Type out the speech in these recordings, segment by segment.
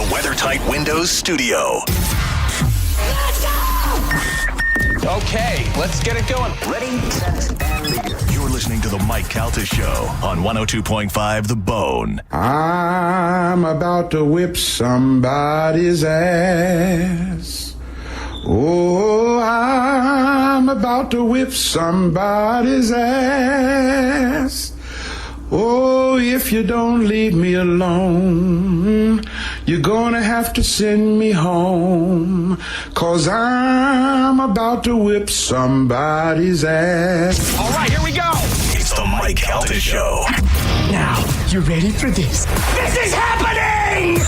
the WeatherTight Windows studio. Okay, let's get it going. Ready, set, and you're listening to the Mike Calta Show on 102.5 The Bone. I'm about to whip somebody's ass. Oh, I'm about to whip somebody's ass. Oh, if you don't leave me alone, you're gonna have to send me home, 'cause I'm about to whip somebody's ass. All right, here we go. It's the Mike Calta Show. Now, you ready for this? This is happening!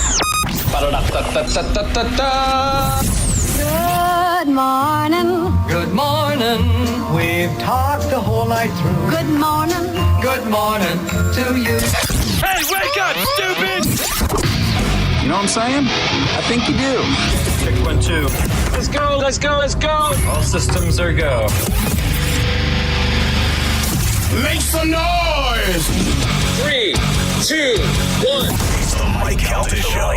Ba-da-da-da-da-da-da-da. Good morning. Good morning. We've talked the whole night through. Good morning. Good morning to you. Hey, wake up, stupid! You know what I'm saying? I think you do. Check 1, 2. Let's go, let's go, let's go! All systems are go. Make some noise! 3, 2, 1. It's the Mike Calta Show.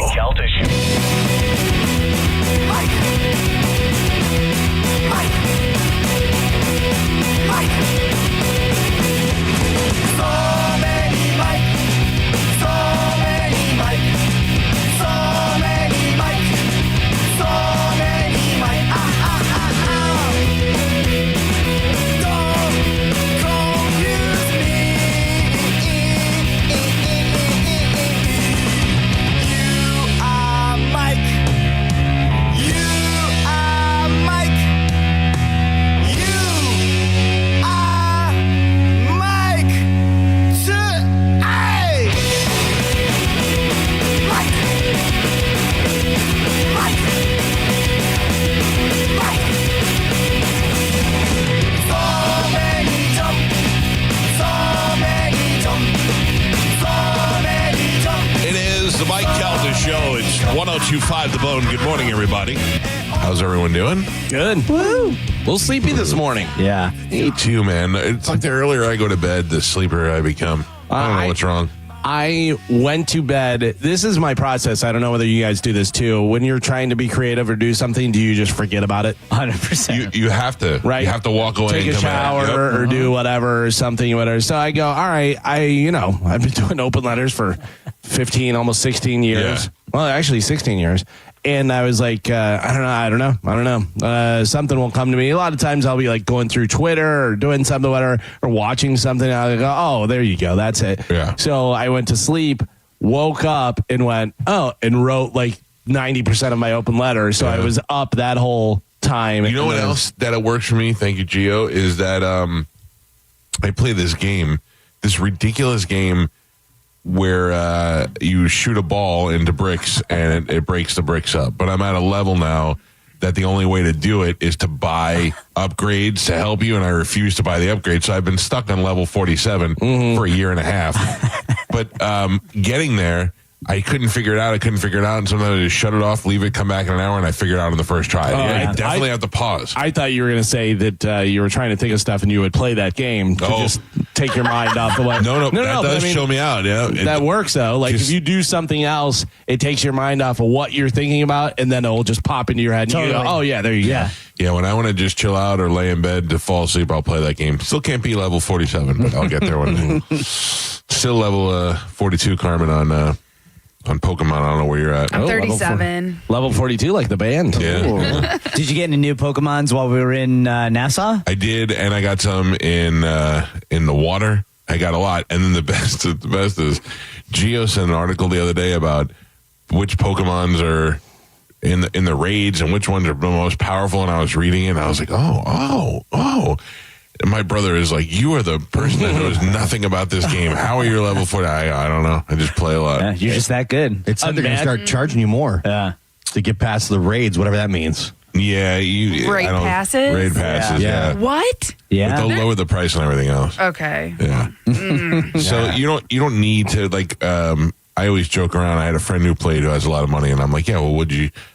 Show. It's 102.5 The Bone. Good morning, everybody. How's everyone doing? Good. Woo! A little sleepy this morning. Yeah. Me too, man. It's like the earlier I go to bed, the sleepier I become. I don't know what's wrong. I went to bed. This is my process. I don't know whether you guys do this too. When you're trying to be creative or do something, do you just forget about it? 100%. You have to. Right. You have to walk away Take and a come shower out. Yep. or do whatever or something, whatever. So I go, all right, I've been doing open letters for 15, almost 16 years. Yeah. Well, actually 16 years. And I was like, I don't know. Something will come to me. A lot of times I'll be like going through Twitter or doing something, whatever, or watching something. I'll go, oh, there you go. That's it. Yeah. So I went to sleep, woke up and went, and wrote like 90% of my open letter. So I was up that whole time. You know what else that it works for me? Thank you, Gio. Is that I play this game, this ridiculous game where you shoot a ball into bricks and it breaks the bricks up. But I'm at a level now that the only way to do it is to buy upgrades to help you, and I refuse to buy the upgrades. So I've been stuck on level 47 for a year and a half. But getting there, I couldn't figure it out. And sometimes I just shut it off, leave it, come back in an hour, and I figure it out on the first try. I definitely have to pause. I thought you were going to say that you were trying to think of stuff and you would play that game to just take your mind off the way. No, that does show me out. Yeah, that works though. Like if you do something else, it takes your mind off of what you're thinking about, and then it will just pop into your head. And you go, oh yeah, there you go. Yeah, when I want to just chill out or lay in bed to fall asleep, I'll play that game. Still can't be level 47, but I'll get there one day. Still level 42, Carmen, on Pokemon. I don't know where you're at. I'm 37. Level 42, like the band. Yeah. Did you get any new Pokemons while we were in Nassau? I did, and I got some in the water. I got a lot, and then the best is Gio sent an article the other day about which Pokemons are in the raids and which ones are the most powerful. And I was reading it, and I was like, oh. And my brother is like, you are the person that knows nothing about this game. How are you level 40? I don't know. I just play a lot. Yeah, you're just that good. It's they're going to start charging you more to get past the raids, whatever that means. Yeah. Raid passes? Raid passes, yeah. What? Yeah. But they'll lower the price and everything else. Okay. Yeah. So you don't need to, like, I always joke around. I had a friend who played who has a lot of money, and I'm like, yeah, well,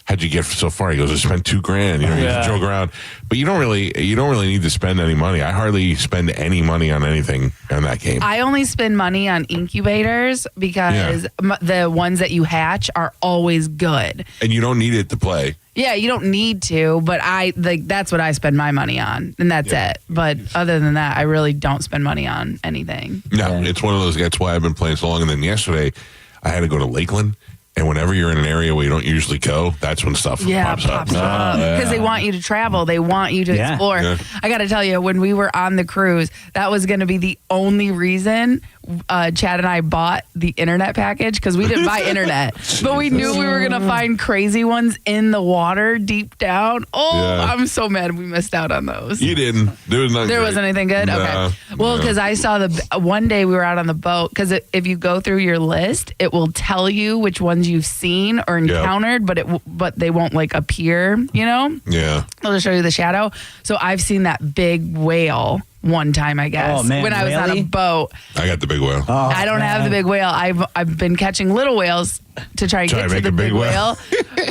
how'd you get so far? He goes, I spent $2,000. You know, you just joke around, but you don't really need to spend any money. I hardly spend any money on anything in that game. I only spend money on incubators because the ones that you hatch are always good. And you don't need it to play. Yeah, you don't need to, but that's what I spend my money on, and that's it. But other than that, I really don't spend money on anything. No, it's one of those. That's why I've been playing so long. And then yesterday, I had to go to Lakeland. And whenever you're in an area where you don't usually go, that's when stuff pops up. Because they want you to travel. They want you to explore. Yeah. I got to tell you, when we were on the cruise, that was going to be the only reason Chad and I bought the internet package, because we didn't buy internet. But we knew we were going to find crazy ones in the water deep down. I'm so mad we missed out on those. You didn't. There wasn't anything good? Nah, okay. Well, because I saw one day we were out on the boat, because if you go through your list, it will tell you which ones you've seen or encountered, but they won't like appear, you know? Yeah. They'll just show you the shadow. So I've seen that big whale one time, I guess. Oh, man, when I was on a boat. I got the big whale. Oh, I don't have the big whale. I've been catching little whales to try and get to the big whale.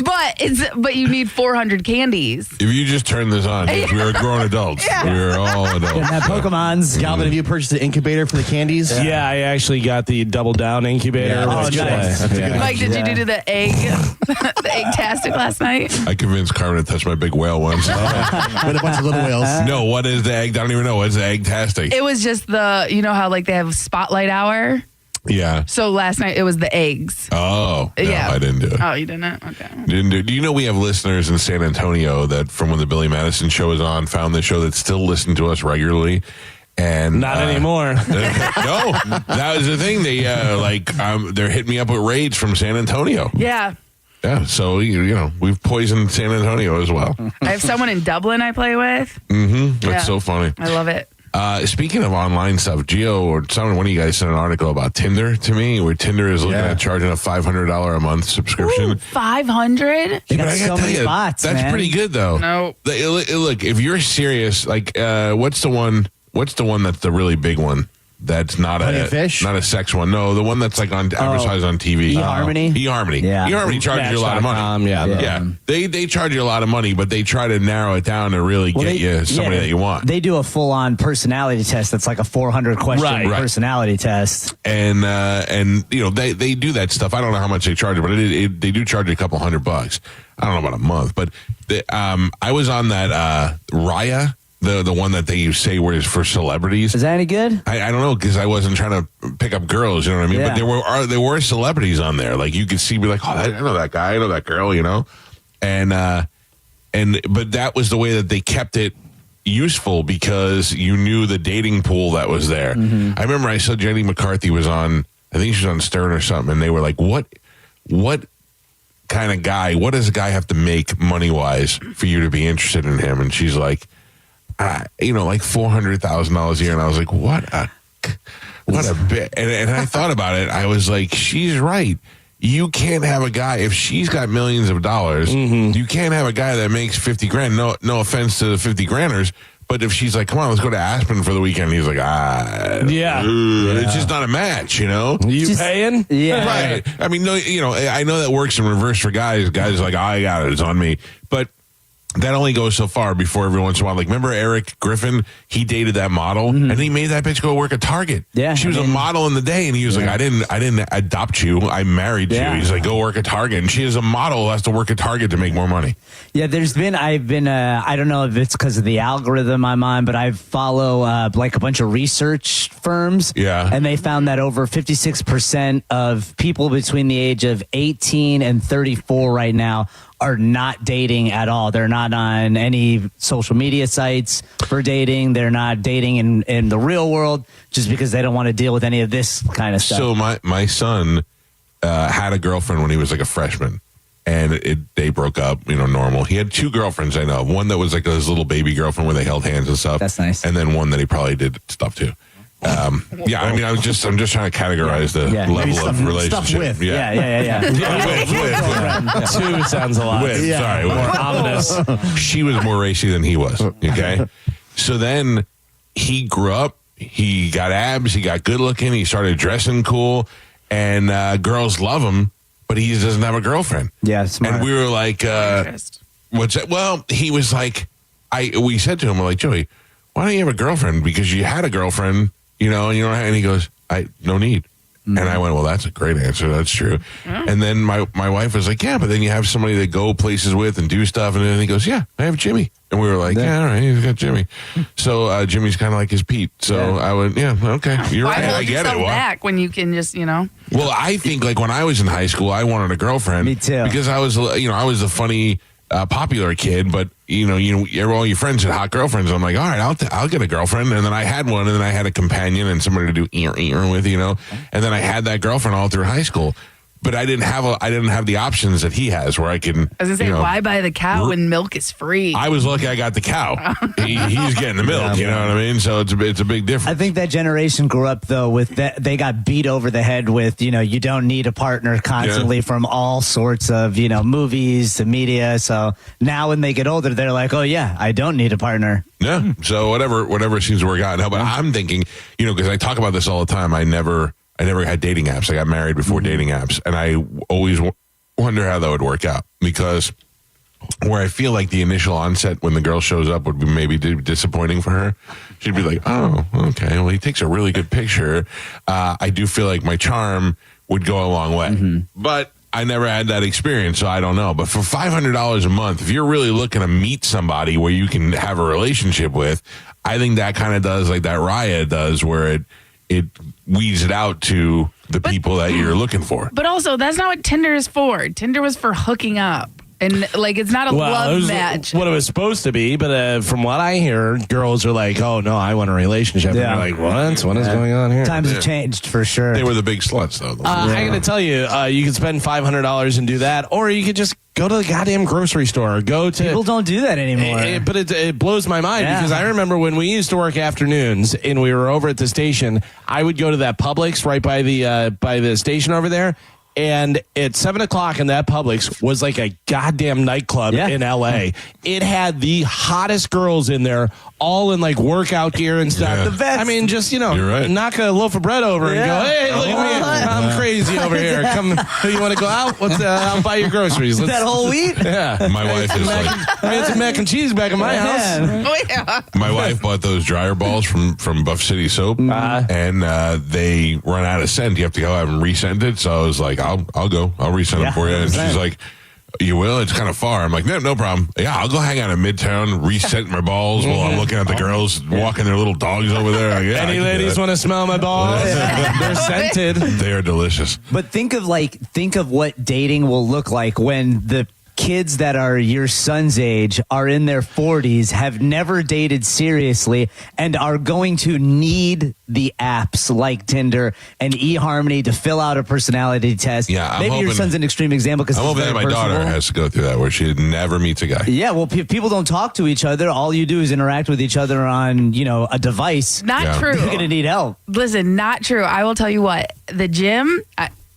but you need 400 candies. If you just turn this on, we are grown adults. We are all adults. And that Pokemon's. Calvin, have you purchased an incubator for the candies? Yeah, I actually got the double down incubator. Yeah. Oh, nice. Mike, did you do the egg, the egg-tastic last night? I convinced Carmen to touch my big whale once. With a bunch of little whales. No, what is the egg? I don't even know. What's the egg-tastic? It was just you know how like they have spotlight hour? Yeah. So last night it was the eggs. Oh, no, yeah. I didn't do it. Oh, you didn't? Okay. Didn't do it. Do you know we have listeners in San Antonio that from when the Billy Madison show was on, found the show that still listen to us regularly? And not anymore. No, that was the thing. They they're hitting me up with raids from San Antonio. Yeah. Yeah, so you know we've poisoned San Antonio as well. I have someone in Dublin I play with. That's so funny. I love it. Speaking of online stuff, Gio or one of you guys sent an article about Tinder to me, where Tinder is looking at charging a $500 a month subscriction. $500? You got so many spots, that's man. pretty good though. No. Look, if you're serious, like what's the one that's the really big one? That's not not a sex one. No, the one that's like advertised on TV. eHarmony? eHarmony. Yeah. eHarmony charges you a lot of money. Yeah. They charge you a lot of money, but they try to narrow it down to really get you somebody that you want. They do a full-on personality test that's like a 400-question personality test. And you know they do that stuff. I don't know how much they charge, but they do charge you a couple $100. I don't know about a month, but I was on that Raya. The one that they say is for celebrities. Is that any good? I don't know, because I wasn't trying to pick up girls, you know what I mean? Yeah. But there were celebrities on there. Like you could see, be like, oh, I know that guy, I know that girl, you know? But that was the way that they kept it useful, because you knew the dating pool that was there. Mm-hmm. I remember I saw Jenny McCarthy was on, I think she was on Stern or something, and they were like, what kind of guy, what does a guy have to make money-wise for you to be interested in him? And she's like, like $400,000 a year. And I was like, what a bit. And I thought about it. I was like, she's right. You can't have a guy, if she's got millions of dollars, you can't have a guy that makes 50 grand. No offense to the 50 granders. But if she's like, come on, let's go to Aspen for the weekend. He's like, it's just not a match, you know? You paying? Yeah. Right. I mean, no, I know that works in reverse for guys. Guys are like, I got it. It's on me. But that only goes so far before every once in a while. Like, remember Eric Griffin? He dated that model, and he made that bitch go work at Target. Yeah, she was a model in the day, and he was like, I didn't adopt you. I married you. He's like, go work at Target. And she is a model who has to work at Target to make more money. Yeah, I've been, I don't know if it's because of the algorithm I'm on, but I follow like a bunch of research firms. Yeah. And they found that over 56% of people between the age of 18 and 34 right now are not dating at all. They're not on any social media sites for dating. They're not dating in the real world just because they don't want to deal with any of this kind of stuff. So my son had a girlfriend when he was like a freshman, and they broke up, normal. He had two girlfriends, I know. One that was like his little baby girlfriend where they held hands and stuff. That's nice. And then one that he probably did stuff to. I'm just trying to categorize the level of relationship. Stuff with. Yeah. With. Two sounds a lot. Sorry. More ominous. She was more racy than he was. Okay. So then he grew up. He got abs. He got good looking. He started dressing cool. and girls love him, but he doesn't have a girlfriend. Yeah, smart. And we were like, what's that? Well, he was like, we said to him, we're like, Joey, why don't you have a girlfriend? Because you had a girlfriend, you know, and you don't have, and he goes, no need. And I went, well, that's a great answer. That's true. And then my wife was like, yeah, but then you have somebody to go places with and do stuff. And then he goes, yeah, I have Jimmy. And we were like, yeah, all right, he's got Jimmy. So Jimmy's kind of like his Pete. So I went, yeah, okay. You're right. I get it. Back when you can just, you know. Well, I think like when I was in high school, I wanted a girlfriend. Me too. Because I was the funny, popular kid, but all your friends had hot girlfriends. I'm like, all right, I'll get a girlfriend. And then I had one, and then I had a companion and somebody to do ear with, and then I had that girlfriend all through high school. But I didn't have the options that he has where I can. I was gonna say, why buy the cow when milk is free? I was lucky I got the cow. He's getting the milk. You know what I mean? So it's a big difference. I think that generation grew up though with that. They got beat over the head with you don't need a partner constantly from all sorts of movies to media. So now when they get older, they're like, oh yeah, I don't need a partner. Yeah. So whatever seems to work out. No, but I'm thinking, because I talk about this all the time. I never had dating apps. I got married before dating apps. And I always wonder how that would work out. Because where I feel like the initial onset when the girl shows up would be maybe disappointing for her. She'd be like, oh, okay. Well, he takes a really good picture. I do feel like my charm would go a long way. But I never had that experience, so I don't know. But for $500 a month, if you're really looking to meet somebody where you can have a relationship with, I think that kind of does like that Raya does where it weeds it out to the people that you're looking for. But also, that's not what Tinder is for. Tinder was for hooking up. And, it's not a love match. What it was supposed to be, but from what I hear, girls are like, oh, no, I want a relationship. Yeah. And you're like, what? What is going on here? Times have changed, for sure. They were the big sluts, though. I got to tell you, you can spend $500 and do that, or you could just go to the goddamn grocery store. People don't do that anymore. But it blows my mind because I remember when we used to work afternoons and we were over at the station, I would go to that Publix right by the station over there. And at 7 o'clock in that Publix was like a goddamn nightclub in L.A. It had the hottest girls in there, all in like workout gear and stuff. Yeah. The best. I mean, just, right. knock a loaf of bread over and go, hey, look at me. I'm crazy over here. Come, you want to go out? I'll buy your groceries. That whole week? Yeah. My wife is like, I had some mac and cheese back in my house. Oh, yeah. My wife bought those dryer balls from Buff City Soap, and they run out of scent. You have to go have them rescented. So I was like, I'll go. I'll resend them for you. And she's like, you will? It's kind of far. I'm like, no problem. Yeah, I'll go hang out in Midtown, reset my balls while I'm looking at the girls walking their little dogs over there. Like, any ladies want to smell my balls? They're scented. They are delicious. But think of what dating will look like when the kids that are your son's age are in their 40s, have never dated seriously, and are going to need the apps like Tinder and eHarmony to fill out a personality test. Yeah, maybe your son's an extreme example because I'm hoping that my daughter has to go through that where she never meets a guy. Yeah, well, people don't talk to each other. All you do is interact with each other on, a device. Not true. You're going to need help. Listen, not true. I will tell you what. The gym,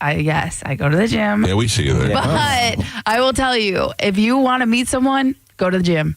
yes, I go to the gym. Yeah, we see you there. But I will tell you, if you want to meet someone, go to the gym.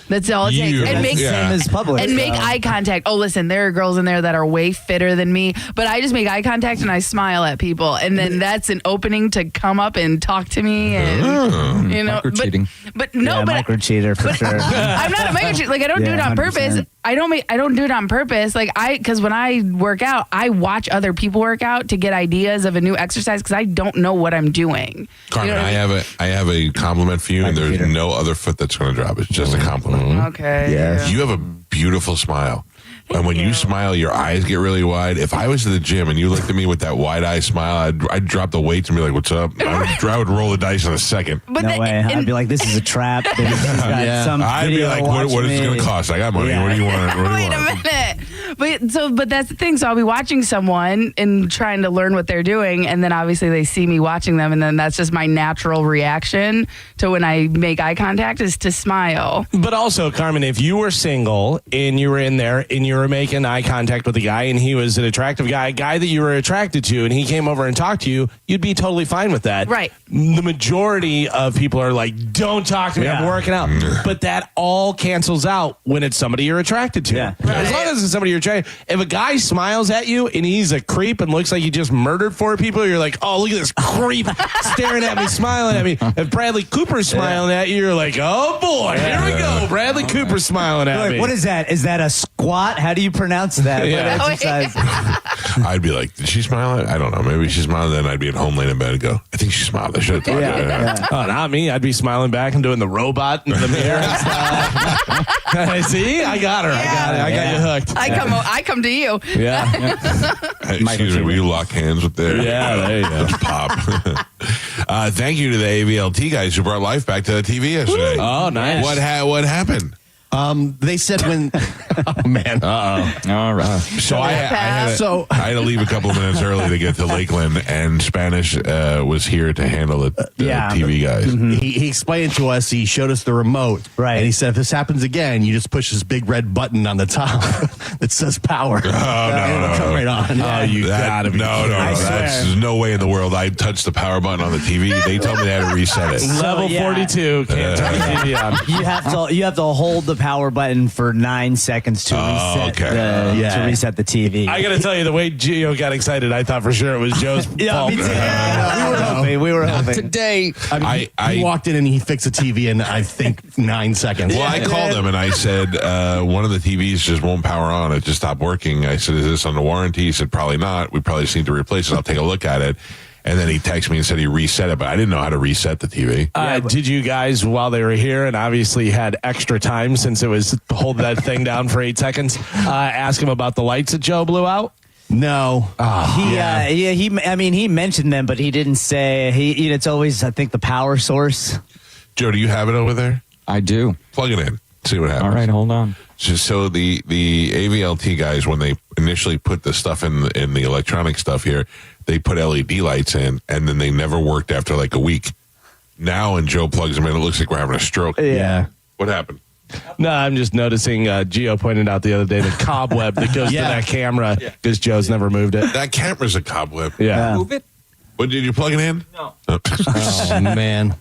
That's all it takes. And make same as public. And make eye contact. Oh, listen, there are girls in there that are way fitter than me, but I just make eye contact and I smile at people, and then that's an opening to come up and talk to me. And micro-cheating. But no, but micro-cheater for sure. I'm not a micro-cheater. Like, I don't do it on 100%. purpose. I don't do it on purpose. Like, because when I work out, I watch other people work out to get ideas of a new exercise because I don't know what I'm doing. Carmen, I have a compliment for you, and there's no other foot that's going to drop. It's just a compliment. Okay. Yes. You have a beautiful smile. And when you smile, your eyes get really wide. If I was at the gym and you looked at me with that wide eye smile, I'd drop the weights and be like, "What's up?" I would roll the dice in a second. But no way. I'd be like, "This is a trap." I'd be like, "What is this going to cost? I got money. Yeah. What do you want?" Wait a minute. But that's the thing. So I'll be watching someone and trying to learn what they're doing, and then obviously they see me watching them, and then that's just my natural reaction to when I make eye contact is to smile. But also, Carmen, if you were single and you were in there and you were making eye contact with a guy and he was an attractive guy, a guy that you were attracted to, and he came over and talked to you, you'd be totally fine with that. Right. The majority of people are like, don't talk to me, I'm working out. But that all cancels out when it's somebody you're attracted to. Yeah. As long as it's somebody you're portray. If a guy smiles at you and he's a creep and looks like he just murdered 4 people, you're like, oh, look at this creep staring at me, smiling at me. If Bradley Cooper's smiling at you, you're like, oh boy, here we go. Bradley Cooper smiling at me. What is that? Is that a squat? How do you pronounce that? Yeah. What exercise? I'd be like, did she smile at? I don't know. Maybe she smiled. Then I'd be at home laying in bed and go, I think she smiled. I should have talked to her. Oh, not me. I'd be smiling back and doing the robot in the mirror and stuff. See, I got her. I got you hooked. I come to you. Yeah. Hey, excuse me, will you lock hands with there? Yeah, there you go. Just pop. Thank you to the AVLT guys who brought life back to the TV yesterday. Oh, nice. What happened? They said when. Oh man. All right. So I had to leave a couple of minutes early to get to Lakeland, and Spanish was here to handle the TV guys. Mm-hmm. He explained to us. He showed us the remote, right? And he said, if this happens again, you just push this big red button on the top that says power. Oh, no. Come right on. Oh, you gotta be. No. There's no way in the world I'd touch the power button on the TV. They told me they had to reset it. Level 42. Can't turn the TV on. You have to hold the power button for 9 seconds to reset to reset the TV. I gotta tell you, the way Gio got excited, I thought for sure it was Joe's fault. Me too. We were hoping. Today, He walked in and he fixed the TV in, I think, 9 seconds. Well, I called him and I said, one of the TVs just won't power on. It just stopped working. I said, is this under warranty? He said, probably not. We probably just need to replace it. I'll take a look at it. And then he texted me and said he reset it, but I didn't know how to reset the TV. Did you guys, while they were here and obviously had extra time since it was hold that thing down for 8 seconds, ask him about the lights that Joe blew out? No. He mentioned them, but he didn't say. It's always, I think, the power source. Joe, do you have it over there? I do. Plug it in. See what happens. All right, hold on. So the AVLT guys, when they initially put the stuff in the electronic stuff here, they put LED lights in, and then they never worked after like a week. Now, when Joe plugs them in, it looks like we're having a stroke. Yeah. What happened? No, I'm just noticing. Gio pointed out the other day the cobweb that goes to that camera because Joe's never moved it. That camera's a cobweb. Yeah. Move it. What, did you plug it in? No. Oh, man.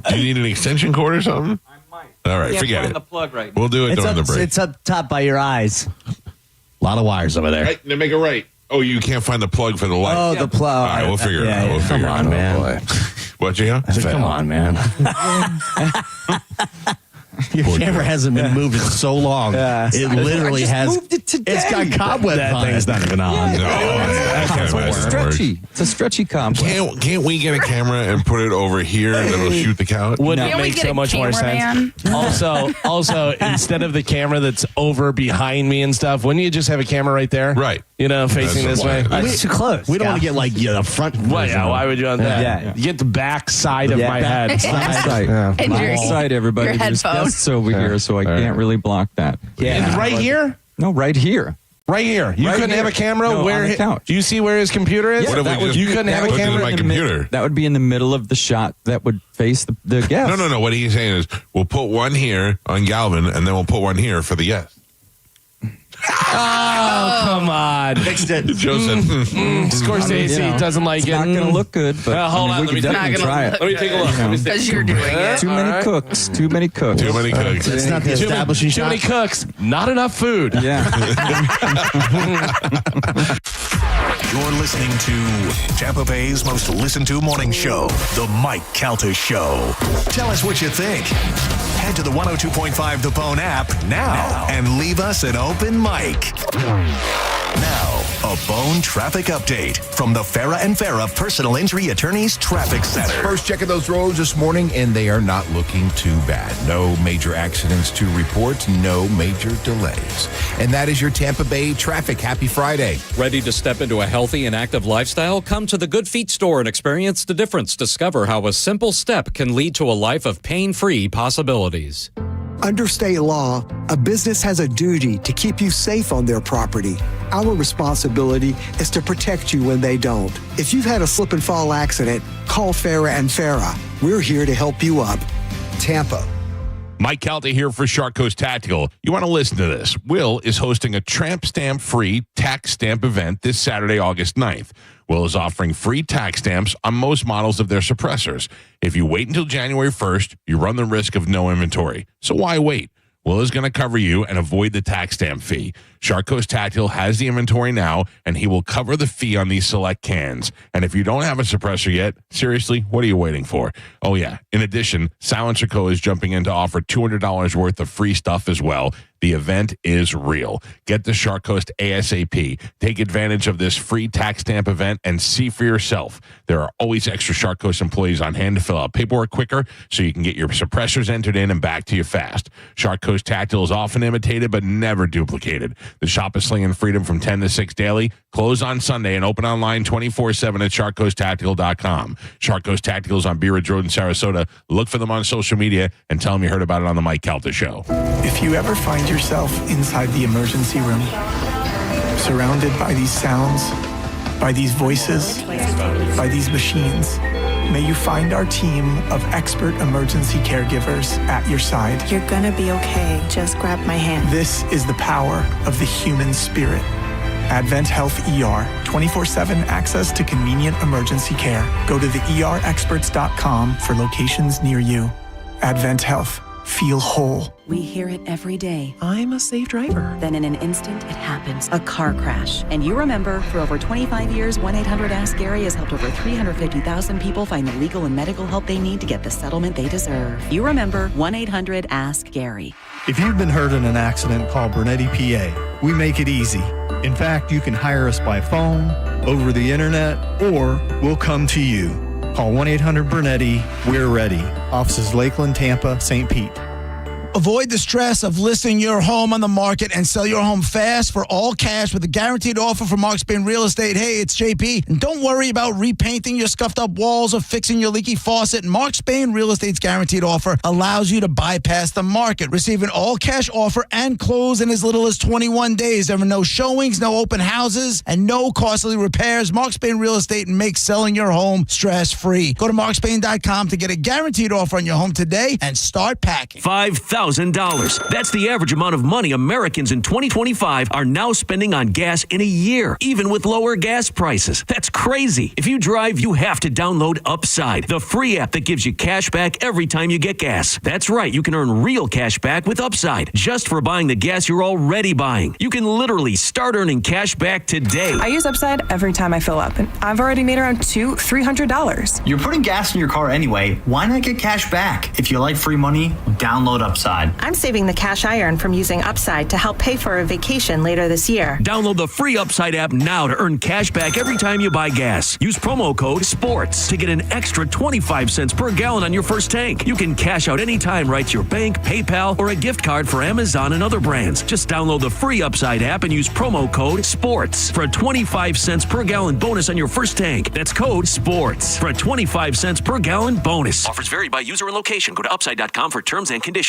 Do you need an extension cord or something? I might. All right, forget it. The plug right now. We'll do it during the break. It's up top by your eyes. A lot of wires over there. Right, now make it right. Oh, you can't find the plug for the light. Oh, the plug. All right, we'll figure it out. We'll figure Come on, man. What, Gio? Come on, man. Your camera hasn't been moved in so long. It literally has. Moved it today. It's got cobwebs That on thing's it. not even on. No, I can't imagine It's it stretchy. works. It's a stretchy complex. Can't we get a camera and put it over here that'll shoot the couch? Wouldn't Can't it we make get so a much more sense? cameraman? Also, instead of the camera that's over behind me and stuff, wouldn't you just have a camera right there? Right. You know, facing That's this the way. plan. It's too close. We don't want to get like the front. Well, yeah, why would you want that? Yeah. You get the back side of my head. Side. And your- Side, everybody. your There's headphone. guests over here, so I can't really block that. And right here? No, right here. Right here. You Right couldn't here. have a camera No, where on the couch. Do you see where his computer is? What if we just you couldn't have a put it in camera? my computer? That would be in the middle of the shot that would face the guest. No. What he's saying is we'll put one here on Galvin, and then we'll put one here for the guest. Oh, come on. Fixed it. Joe said, Scorsese doesn't like It's it. not going to look good, but hold on, we let me can take- definitely Not gonna try look it. Let me take a look. Let me see. Because you're doing it. Too many cooks. Too many cooks. too many cooks. It's not the establishing Too many shot. cooks, not enough food. Yeah. You're listening to Tampa Bay's most listened to morning show, The Mike Calta Show. Tell us what you think. Head to the 102.5 The Phone app now and leave us an open mic. Now, a Bone traffic update from the Farah and Farah Personal Injury Attorneys Traffic Center. First check of those roads this morning, and they are not looking too bad. No major accidents to report, no major delays. And that is your Tampa Bay traffic. Happy Friday. Ready to step into a healthy and active lifestyle? Come to the Good Feet store and experience the difference. Discover how a simple step can lead to a life of pain-free possibilities. Under state law, a business has a duty to keep you safe on their property. Our responsibility is to protect you when they don't. If you've had a slip and fall accident, call Farah and Farah. We're here to help you up. Tampa. Mike Calta here for Shark Coast Tactical. You want to listen to this. Will is hosting a tramp stamp free tax stamp event this Saturday, August 9th. Will is offering free tax stamps on most models of their suppressors. If you wait until January 1st, you run the risk of no inventory. So why wait? Will is going to cover you and avoid the tax stamp fee. Shark Coast Tactical has the inventory now, and he will cover the fee on these select cans. And if you don't have a suppressor yet, seriously, what are you waiting for? Oh, yeah. In addition, Silencer Co. is jumping in to offer $200 worth of free stuff as well. The event is real. Get to Shark Coast ASAP. Take advantage of this free tax stamp event and see for yourself. There are always extra Shark Coast employees on hand to fill out paperwork quicker so you can get your suppressors entered in and back to you fast. Shark Coast Tactical is often imitated but never duplicated. The shop is slinging freedom from 10 to 6 daily, close on Sunday, and open online 24/7 at sharkcoasttactical.com. Shark Coast Tactical is on Bee Ridge Road in Sarasota. Look for them on social media and tell them you heard about it on the Mike Calta Show. If you ever find yourself inside the emergency room, surrounded by these sounds, by these voices, by these machines, may you find our team of expert emergency caregivers at your side. You're gonna be okay. Just grab my hand. This is the power of the human spirit. Advent Health ER, 24/7 access to convenient emergency care. Go to theerexperts.com for locations near you. Advent Health. Feel whole. We hear it every day. I'm a safe driver. Then in an instant, it happens. A car crash. And you remember, for over 25 years, 1-800-ASK-GARY has helped over 350,000 people find the legal and medical help they need to get the settlement they deserve. You remember 1-800-ASK-GARY. If you've been hurt in an accident, call Bernetti PA. We make it easy. In fact, you can hire us by phone, over the internet, or we'll come to you. Call 1-800-BERNETTI. We're ready. Offices Lakeland, Tampa, St. Pete. Avoid the stress of listing your home on the market and sell your home fast for all cash with a guaranteed offer from Mark Spain Real Estate. Hey, it's JP. And don't worry about repainting your scuffed up walls or fixing your leaky faucet. Mark Spain Real Estate's guaranteed offer allows you to bypass the market. Receive an all cash offer and close in as little as 21 days. There are no showings, no open houses, and no costly repairs. Mark Spain Real Estate makes selling your home stress free. Go to markspain.com to get a guaranteed offer on your home today and start packing. $5,000. That's the average amount of money Americans in 2025 are now spending on gas in a year, even with lower gas prices. That's crazy. If you drive, you have to download Upside, the free app that gives you cash back every time you get gas. That's right, you can earn real cash back with Upside just for buying the gas you're already buying. You can literally start earning cash back today. I use Upside every time I fill up, and I've already made around $200-300. You're putting gas in your car anyway. Why not get cash back? If you like free money, download Upside. I'm saving the cash I earn from using Upside to help pay for a vacation later this year. Download the free Upside app now to earn cash back every time you buy gas. Use promo code SPORTS to get an extra 25 cents per gallon on your first tank. You can cash out anytime right to your bank, PayPal, or a gift card for Amazon and other brands. Just download the free Upside app and use promo code SPORTS for a 25 cents per gallon bonus on your first tank. That's code SPORTS for a 25 cents per gallon bonus. Offers vary by user and location. Go to upside.com for terms and conditions.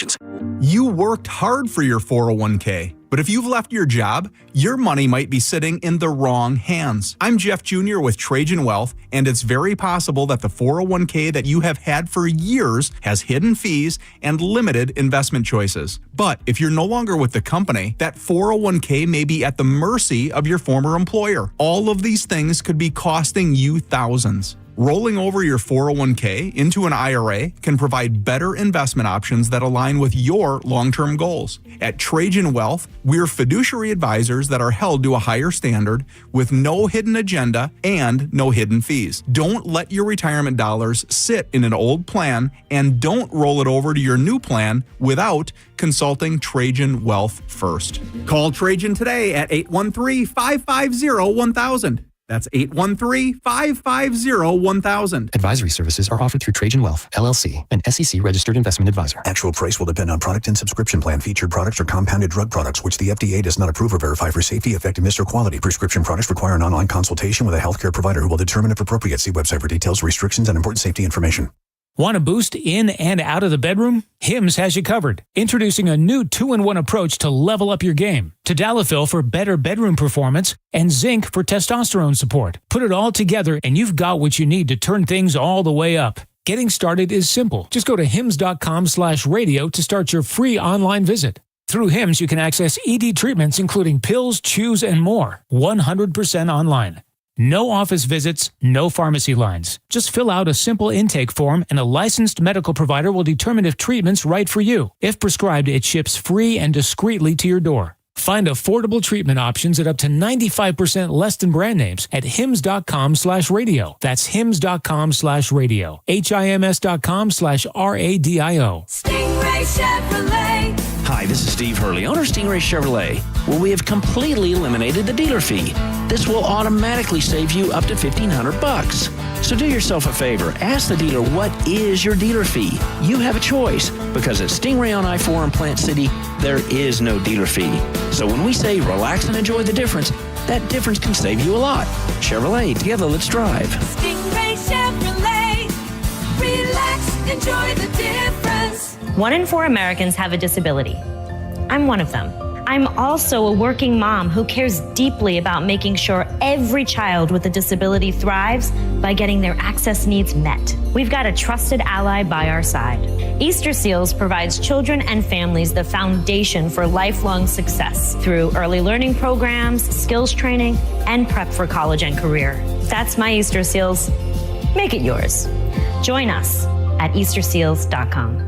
You worked hard for your 401k, but if you've left your job, your money might be sitting in the wrong hands. I'm Jeff Jr. with Trajan Wealth, and it's very possible that the 401k that you have had for years has hidden fees and limited investment choices. But if you're no longer with the company, that 401k may be at the mercy of your former employer. All of these things could be costing you thousands. Rolling over your 401k into an IRA can provide better investment options that align with your long-term goals. At Trajan Wealth, we're fiduciary advisors that are held to a higher standard with no hidden agenda and no hidden fees. Don't let your retirement dollars sit in an old plan, and don't roll it over to your new plan without consulting Trajan Wealth first. Call Trajan today at 813-550-1000. That's 813-550-1000. Advisory services are offered through Trajan Wealth, LLC, an SEC-registered investment advisor. Actual price will depend on product and subscription plan. Featured products are compounded drug products, which the FDA does not approve or verify for safety, effectiveness, or quality. Prescription products require an online consultation with a healthcare provider who will determine if appropriate. See website for details, restrictions, and important safety information. Want a boost in and out of the bedroom? Hims has you covered. Introducing a new 2-in-1 approach to level up your game. Tadalafil for better bedroom performance and zinc for testosterone support. Put it all together and you've got what you need to turn things all the way up. Getting started is simple. Just go to hims.com/radio to start your free online visit. Through Hims, you can access ED treatments including pills, chews, and more. 100% online. No office visits, no pharmacy lines. Just fill out a simple intake form and a licensed medical provider will determine if treatment's right for you. If prescribed, it ships free and discreetly to your door. Find affordable treatment options at up to 95% less than brand names at hims.com/radio. That's hims.com/radio. HIMS.com/RADIO. Stingray Chevrolet. Hi, this is Steve Hurley, owner of Stingray Chevrolet. Well, we have completely eliminated the dealer fee. This will automatically save you up to $1,500. So do yourself a favor. Ask the dealer, what is your dealer fee? You have a choice, because at Stingray on I-4 in Plant City, there is no dealer fee. So when we say relax and enjoy the difference, that difference can save you a lot. Chevrolet, together let's drive. Stingray Chevrolet. Relax, enjoy the difference. 1 in 4 Americans have a disability. I'm one of them. I'm also a working mom who cares deeply about making sure every child with a disability thrives by getting their access needs met. We've got a trusted ally by our side. Easter Seals provides children and families the foundation for lifelong success through early learning programs, skills training, and prep for college and career. That's my Easter Seals. Make it yours. Join us at easterseals.com.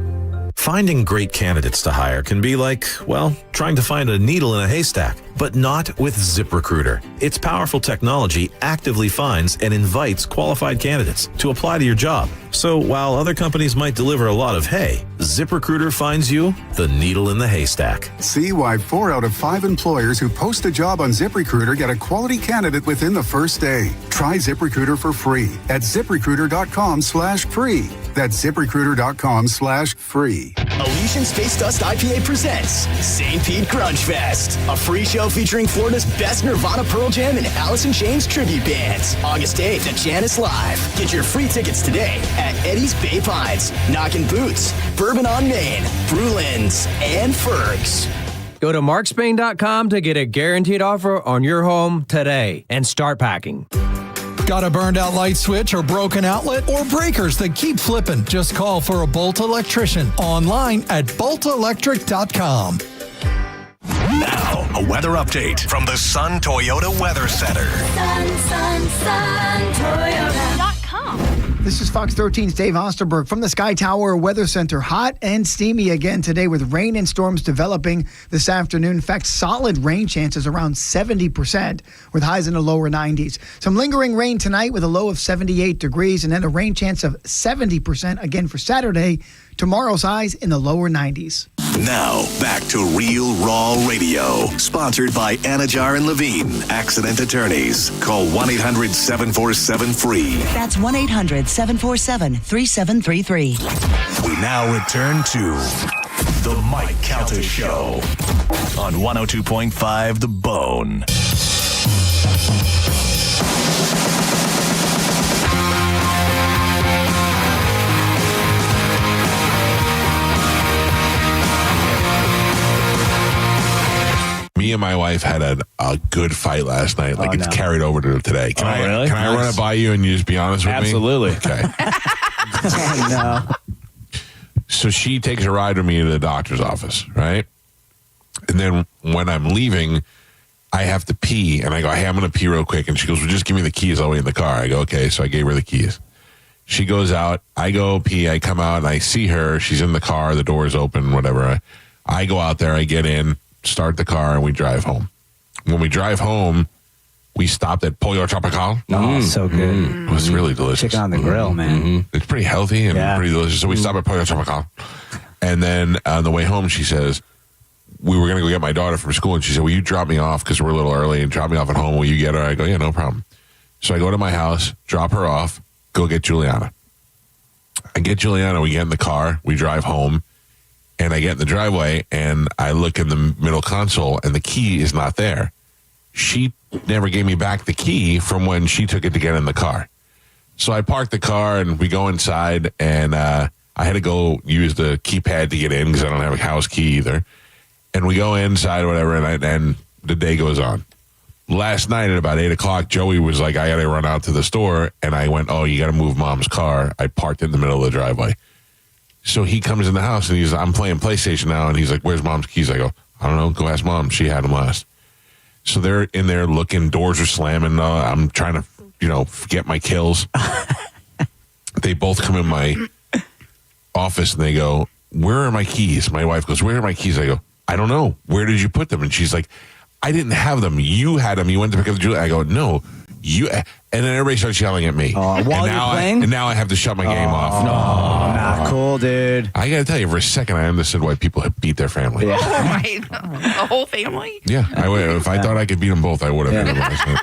Finding great candidates to hire can be like, well, trying to find a needle in a haystack, but not with ZipRecruiter. Its powerful technology actively finds and invites qualified candidates to apply to your job. So while other companies might deliver a lot of hay, ZipRecruiter finds you the needle in the haystack. See why 4 out of 5 employers who post a job on ZipRecruiter get a quality candidate within the first day. Try ZipRecruiter for free at ZipRecruiter.com/free. That's ZipRecruiter.com/free. Elysian Space Dust IPA presents St. Pete Grunge Fest, a free show featuring Florida's best Nirvana, Pearl Jam, and Alice in Chains tribute bands. August 8th at Janice Live. Get your free tickets today at Eddie's Bay Pines, Knockin' Boots, Bourbon on Main, Brulin's, and Ferg's. Go to markspain.com to get a guaranteed offer on your home today and start packing. Got a burned out light switch or broken outlet or breakers that keep flipping? Just call for a Bolt electrician online at boltelectric.com. Now, a weather update from the Sun Toyota Weather Center. Sun, Toyota.com. This is Fox 13's Dave Osterberg from the Sky Tower Weather Center. Hot and steamy again today with rain and storms developing this afternoon. In fact, solid rain chances around 70% with highs in the lower 90s. Some lingering rain tonight with a low of 78 degrees and then a rain chance of 70% again for Saturday. Tomorrow's highs in the lower 90s. Now, back to Real Raw Radio. Sponsored by Anajar and Levine, Accident Attorneys. Call 1-800-747-FREE. That's 1-800-747-3733. We now return to The Mike Calta Show on 102.5 The Bone. Me and my wife had a good fight last night. Like it's carried over to today. Can I run it by you and you just be honest with Absolutely. me? Okay. No. So she takes a ride with me to the doctor's office, right? And then when I'm leaving, I have to pee. And I go, hey, I'm going to pee real quick. And she goes, well, just give me the keys. I'll wait in the car. I go, okay. So I gave her the keys. She goes out. I go pee. I come out and I see her. She's in the car. The door's open, whatever. I go out there. I get in, start the car, and we drive home. When we drive home, we stopped at Pollo Tropical. Oh, so good. It was really delicious. Chicken on the grill, man. It's pretty healthy and pretty delicious. So we stopped at Pollo Tropical. And then on the way home, she says, we were going to go get my daughter from school. And she said, will you drop me off because we're a little early and drop me off at home? Will you get her? I go, yeah, no problem. So I go to my house, drop her off, go get Juliana. I get Juliana. We get in the car. We drive home. And I get in the driveway, and I look in the middle console, and the key is not there. She never gave me back the key from when she took it to get in the car. So I parked the car, and we go inside, and I had to go use the keypad to get in because I don't have a house key either. And we go inside or whatever, and the day goes on. Last night at about 8 o'clock, Joey was like, I got to run out to the store, and I went, oh, you got to move Mom's car. I parked in the middle of the driveway. So he comes in the house and I'm playing PlayStation now. And he's like, where's Mom's keys? I go, I don't know. Go ask Mom. She had them last. So they're in there looking. Doors are slamming. I'm trying to get my kills. They both come in my office and they go, "Where are my keys?" My wife goes, "Where are my keys?" I go, "I don't know. Where did you put them?" And she's like, "I didn't have them. You had them. You went to pick up the jewelry." I go, "No, you." And then everybody starts yelling at me. While you're playing? And now I have to shut my game off. Not cool, dude. I got to tell you, for a second, I understood why people have beat their family. Yeah. Right. The whole family? Yeah. If I thought I could beat them both, I would have. Yeah.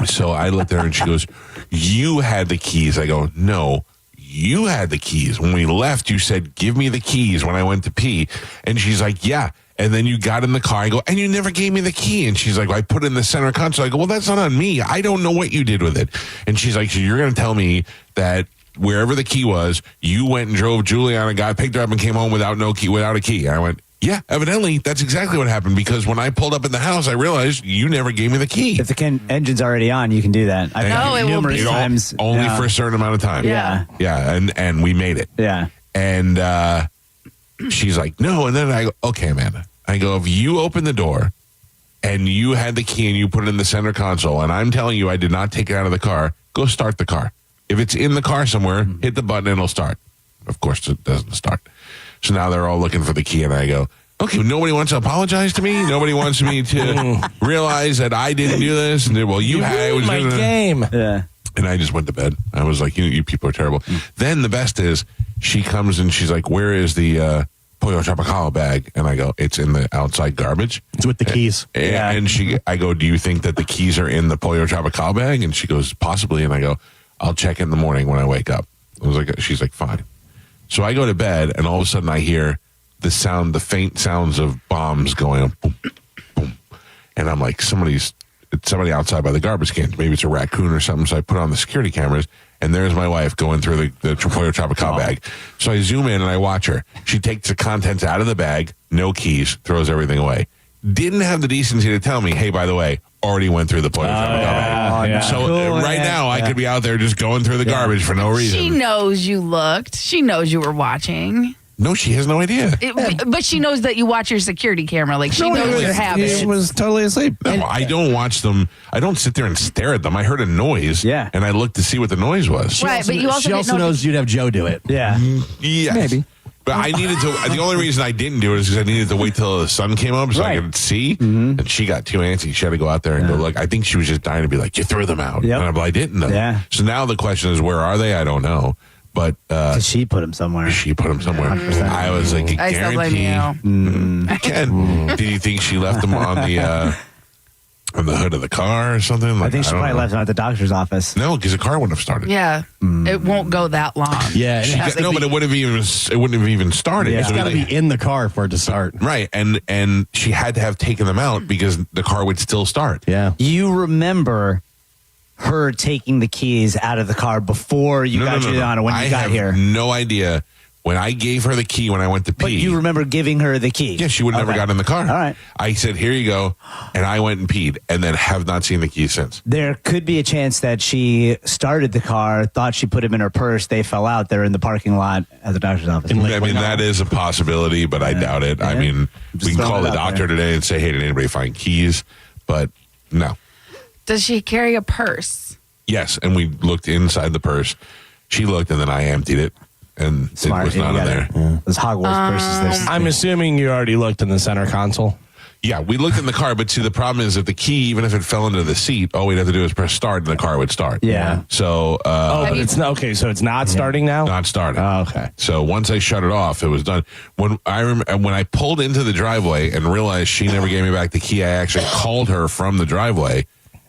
So I looked at her and she goes, "You had the keys." I go, "No, you had the keys. When we left, you said, 'Give me the keys,' when I went to pee." And she's like, "Yeah. And then you got in the car." I go, "And you never gave me the key." And she's like, "I put it in the center console." I go, "Well, that's not on me. I don't know what you did with it." And she's like, "So you're going to tell me that wherever the key was, you went and drove Juliana, got picked her up and came home without a key?" And I went, "Yeah, evidently that's exactly what happened, because when I pulled up in the house, I realized you never gave me the key." If the engine's already on, you can do that. I've done it numerous times. Only for a certain amount of time. Yeah. Yeah, and we made it. Yeah. And she's like, "No." And then I go, "Okay, Amanda." I go, "If you open the door and you had the key and you put it in the center console, and I'm telling you I did not take it out of the car, go start the car. If it's in the car somewhere, hit the button and it'll start." Of course, it doesn't start. So now they're all looking for the key, and I go, "Okay, nobody wants to apologize to me? Nobody wants me to realize that I didn't do this?" And well, you had it. Was my game. Yeah. And I just went to bed. I was like, you people are terrible. Then the best is, she comes and she's like, "Where is the Pollo Tropical bag?" And I go, "It's in the outside garbage. It's with the keys." And I go, "Do you think that the keys are in the Pollo Tropical bag?" And she goes, "Possibly." And I go, "I'll check in the morning when I wake up." She's like, "Fine." So I go to bed, and all of a sudden I hear the faint sounds of bombs going up, boom, boom. And I'm like, somebody outside by the garbage cans. Maybe it's a raccoon or something. So I put on the security cameras, and there's my wife going through the Pollo Tropical bag. So I zoom in and I watch her. She takes the contents out of the bag, no keys, throws everything away. Didn't have the decency to tell me, "Hey, by the way, already went through the Pollo Tropical bag." Yeah. So Cool, right man. now, I could be out there just going through the garbage for no reason. She knows you looked. She knows you were watching. No, she has no idea. But she knows that you watch your security camera. Like, she knows your habits. He was totally asleep. No, I don't watch them. I don't sit there and stare at them. I heard a noise, and I looked to see what the noise was. Right, but you also She also knows you'd have Joe do it. Yeah. Yes. Maybe. But I needed to. The only reason I didn't do it is because I needed to wait till the sun came up so I could see. And she got too antsy. She had to go out there and go look. I think she was just dying to be like, "You threw them out." Yep. And I'm like, "I didn't know." Yeah. So now the question is, where are they? I don't know. But she put them somewhere. She put them somewhere. I was like, I still blame guarantee. you. Ken, do you think she left them on the hood of the car or something? I think she probably left them at the doctor's office. No, because the car wouldn't have started. Yeah. It won't go that long. Yeah. But it wouldn't have even started. It's So got to be in the car for it to start. Right, and she had to have taken them out because the car would still start. Yeah. You remember her taking the keys out of the car before you got Juliana when you got here? No idea. When I gave her the key when I went to pee. But you remember giving her the key? Yeah, she would never got in the car. All right. I said, "Here you go," and I went and peed, and then have not seen the keys since. There could be a chance that she started the car, thought she put them in her purse, they fell out. They're in the parking lot at the doctor's office. I mean, that is a possibility, but I doubt it. I mean, we can call the doctor today and say, "Hey, did anybody find keys?" But no. Does she carry a purse? Yes, and we looked inside the purse. She looked, and then I emptied it, and Smart. it was not in there. Those Hogwarts purses. I'm assuming you already looked in the center console. Yeah, we looked in the car, but see, the problem is that the key, even if it fell into the seat, all we'd have to do is press start, and the car would start. Yeah. So, but it's not okay. So it's not starting now. Not starting. Oh, okay. So once I shut it off, it was done. When I pulled into the driveway and realized she never gave me back the key, I actually called her from the driveway,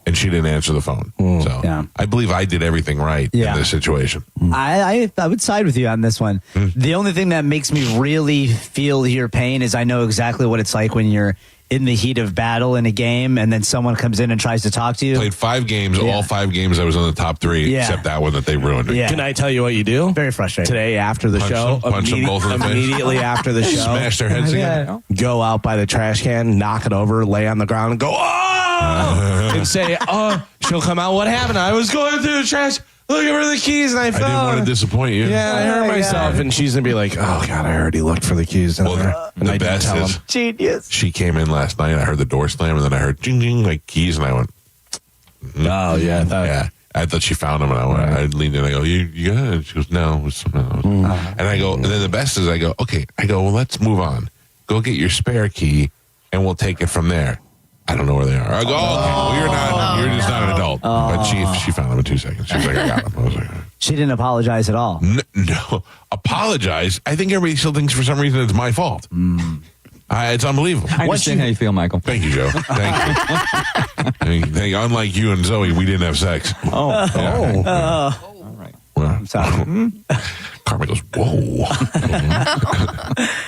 and she didn't answer the phone. So I believe I did everything right in this situation. I would side with you on this one. The only thing that makes me really feel your pain is I know exactly what it's like when you're in the heat of battle in a game and then someone comes in and tries to talk to you. Played 5 games. All 5 games I was on the top 3, except that one that they ruined. Yeah. Can I tell you what you do? Very frustrating. Today after the show, punch them both in the face. immediately after the show, Smash their heads together. Go out by the trash can, knock it over, lay on the ground, and go, "Oh!" and say, "Oh, she'll come out. What happened? I was going through the trash, looking for the keys, and I fell." I didn't want to disappoint you. Yeah, I hurt myself. And she's going to be like, "Oh, God, I already looked for the keys." Well, and the I didn't best tell is him. Genius. she came in last night. I heard the door slam, and then I heard ding, ding, like keys, and I went, Oh, yeah. Yeah. I thought she found him, and I leaned in. I go, you got it? She goes, no, it was something else. And I go, and then the best is I go, okay. I go, well, let's move on. Go get your spare key, and we'll take it from there. I don't know where they are. I go, okay, well, you're just not an adult. But she found them in 2 seconds. She was like, I got them. I was like, she didn't apologize at all. No, apologize. I think everybody still thinks for some reason it's my fault. It's unbelievable. I understand how you feel, Michael. Thank you, Joe. Thank you. Thank you. Unlike you and Zoe, we didn't have sex. Oh. All right. Well, I'm sorry. Karma goes, whoa.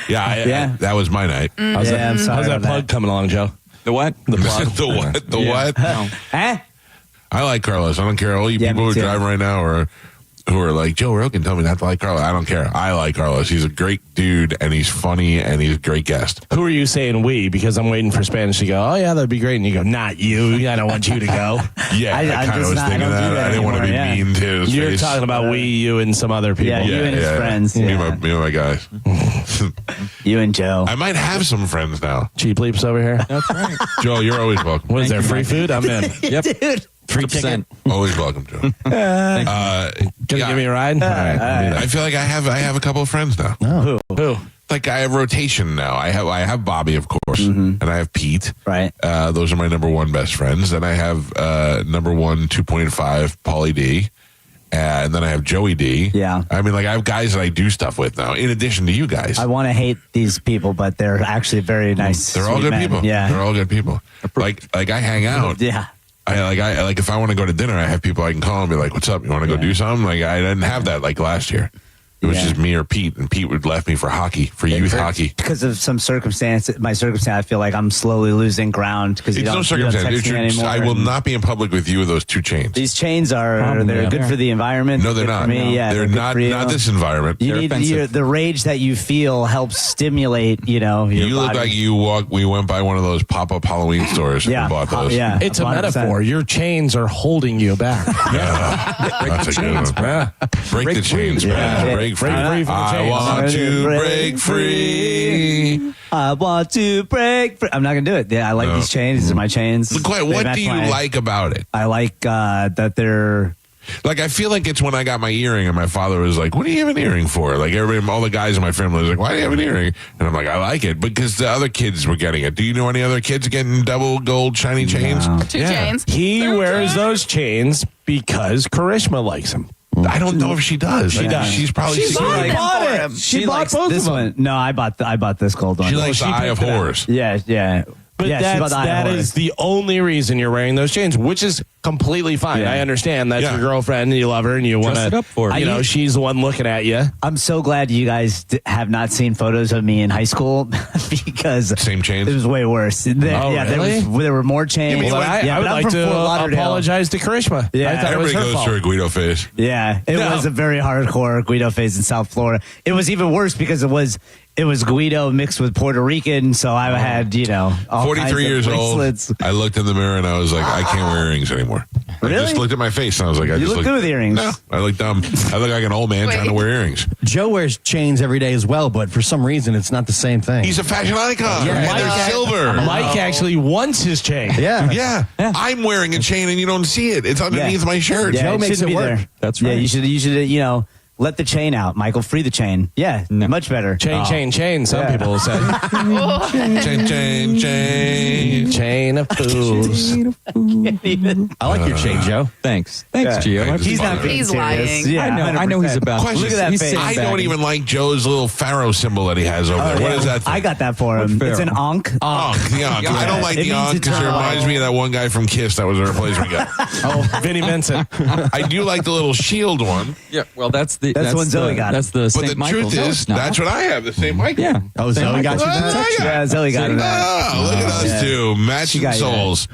That was my night. How's that plug coming along, Joe? The what? The plug. The what? The what? No. I like Carlos. I don't care. All you people who are driving right now or who are like, Joe Rogan told me not to like Carlos. I don't care. I like Carlos. He's a great dude, and he's funny, and he's a great guest. Who are you saying we? Because I'm waiting for Spanish to go, oh, yeah, that'd be great. And you go, not you. I don't want you to go. Yeah, I kind of was thinking that. I didn't want to be mean to his You're face. talking about you, and some other people. Yeah, you and his friends. Me and my guys. You and Joe. I might have some friends now. Cheap Leaps over here. That's right. Joe, you're always welcome. What is there, free food? I'm in. Yep. Dude. Free ticket. Always welcome, Joe. Gonna give me a ride? All right. I feel like I have a couple of friends now. Oh, who? Like I have rotation now. I have Bobby, of course, and I have Pete. Right. Those are my number one best friends. Then I have number one 2.5 Paulie D. And then I have Joey D. Yeah. I mean, like, I have guys that I do stuff with now, in addition to you guys. I want to hate these people, but they're actually very nice. They're all good people. Yeah. They're all good people. Like I hang out. Yeah. I like if I want to go to dinner, I have people I can call and be like, "What's up? You want to go do something?" Like I didn't have that like last year. It was just me or Pete, and Pete would left me for hockey, for youth hockey. Because of some circumstance, I feel like I'm slowly losing ground because you don't text me anymore. I will not be in public with you with those two chains. These chains they're good for the environment. No, they're not. For me. Yeah, they're not this environment. You need the rage that you feel helps stimulate. Your look like we went by one of those pop-up Halloween stores and bought those. Yeah, it's 100%. A metaphor. Your chains are holding you back. That's a good one. Break the chains, man. Break free. I want to break free. I want to break free. I'm not going to do it. Yeah, I like these chains. These are my chains. What do you like about it? I like that they're... Like, I feel like it's when I got my earring and my father was like, what do you have an earring for? Like, all the guys in my family was like, why do you have an earring? And I'm like, I like it because the other kids were getting it. Do you know any other kids getting double gold shiny chains? No. Two chains. He wears those chains because Karishma likes them. I don't know if she does. She does. She's probably bought it. She bought both this of them. one. No, I bought this gold one. She likes the Eye of Horrors. Yeah. But that is the only reason you're wearing those chains, which is completely fine. I understand that's your girlfriend and you love her and you want to, up for her. she's the one looking at you. I'm so glad you guys have not seen photos of me in high school because same chains. It was way worse. Really? There were more chains. I would like to apologize to Karishma. Yeah, I thought everybody it was her goes fault. through a Guido phase. Yeah, it was a very hardcore Guido phase in South Florida. It was even worse because it was Guido mixed with Puerto Rican, so I had, all 43 years bracelets. old. I looked in the mirror and I was like, I can't wear earrings anymore. Really? I just looked at my face and I was like, You look good with earrings. No, I look dumb. I look like an old man trying to wear earrings. Joe wears chains every day as well, but for some reason, it's not the same thing. He's a fashion icon. Yeah, and they're silver. Mike actually wants his chain. Yeah. I'm wearing a chain and you don't see it. It's underneath my shirt. Yeah, Joe makes it work. There. That's right. Yeah, you should, let the chain out, Michael. Free the chain. Yeah, much better. Chain. Some people will say. Chain of fools. I like your chain, Joe. Thanks, Gio. He's not being He's serious. lying. Yeah, I know he's about. Question. Look at that face. I don't even like Joe's little pharaoh symbol that he has over there. What is that thing? I got that for him. It's an Ankh. The Ankh. I don't like the Ankh because it reminds me of that one guy from Kiss that was a replacement guy. Vinnie Vincent. I do like the little shield one. Yeah, well, that's one Zoe got. That's the But St. the Michael's. truth is, that's what I have, the St. Michael. Yeah. Oh, Zoe got you that? Yeah, Zoe got it. Oh, look at us two, matching souls.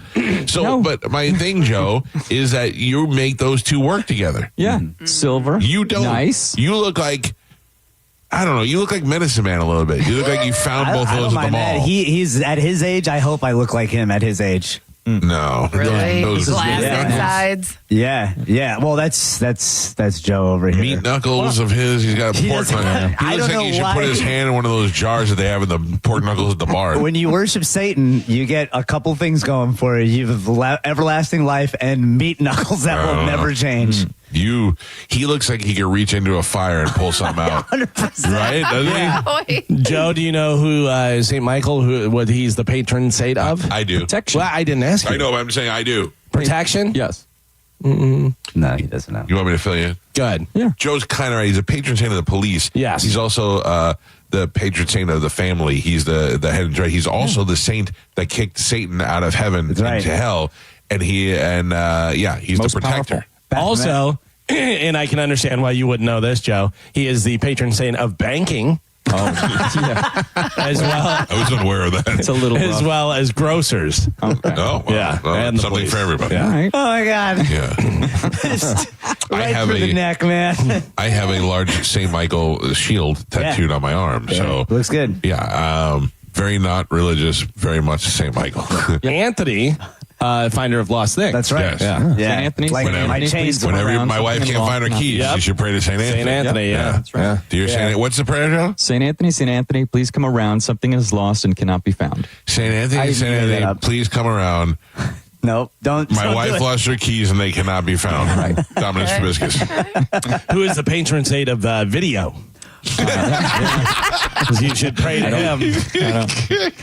So, but my thing, Joe, is that you make those two work together. Yeah, silver. You don't. Nice. You look like, I don't know, you look like Medicine Man a little bit. You look like you found both of those at the mall. He's at his age. I hope I look like him at his age. No. Really? Those Plastic sides. Yeah. Well, that's Joe over here. meat knuckles of his. He's got a pork knuckle. He looks like he should put his hand in one of those jars that they have in the pork knuckles at the bar. When you worship Satan, you get a couple things going for you. You have everlasting life and meat knuckles that will never change. He looks like he could reach into a fire and pull something out. 100%. Right? Doesn't he? Joe, do you know who St. Michael, what he's the patron saint of? I do. Protection. Well, I didn't ask you. I know, but I'm saying I do. Protection? Yes. No, he doesn't know. You want me to fill you in? Good. Yeah. Joe's kind of right. He's a patron saint of the police. Yes. He's also the patron saint of the family. He's the head and right. He's also the saint that kicked Satan out of heaven into hell. And he's Most the protector. Also, and I can understand why you wouldn't know this, Joe, he is the patron saint of banking. Yeah. As well. I was unaware of that. It's a little as rough. well as grocers. Okay. Oh, well, Yeah, well, and the something police. for everybody. Yeah. All right. Oh my God! Yeah. Right have through the neck, man. I have a large St. Michael shield tattooed on my arm. So looks good. Yeah. Very not religious. Very much St. Michael. Anthony, finder of lost things. That's right. Yes. Yeah. Yeah. St. Anthony. Like, Whenever- I changed them Whenever around, my wife something can't find her involved. keys, Yep. she should pray to St. Anthony. St. Anthony, yeah. That's right. Yeah. Dear St. Anthony. What's the prayer, Joe? St. Anthony, please come around. Something is lost and cannot be found. St. Anthony, I St. made that Anthony, up. please come around. Nope. Don't. My don't do wife it. lost her keys and they cannot be found. Right. Dominus Probiscus. Who is the patron saint of video? You should pray to him.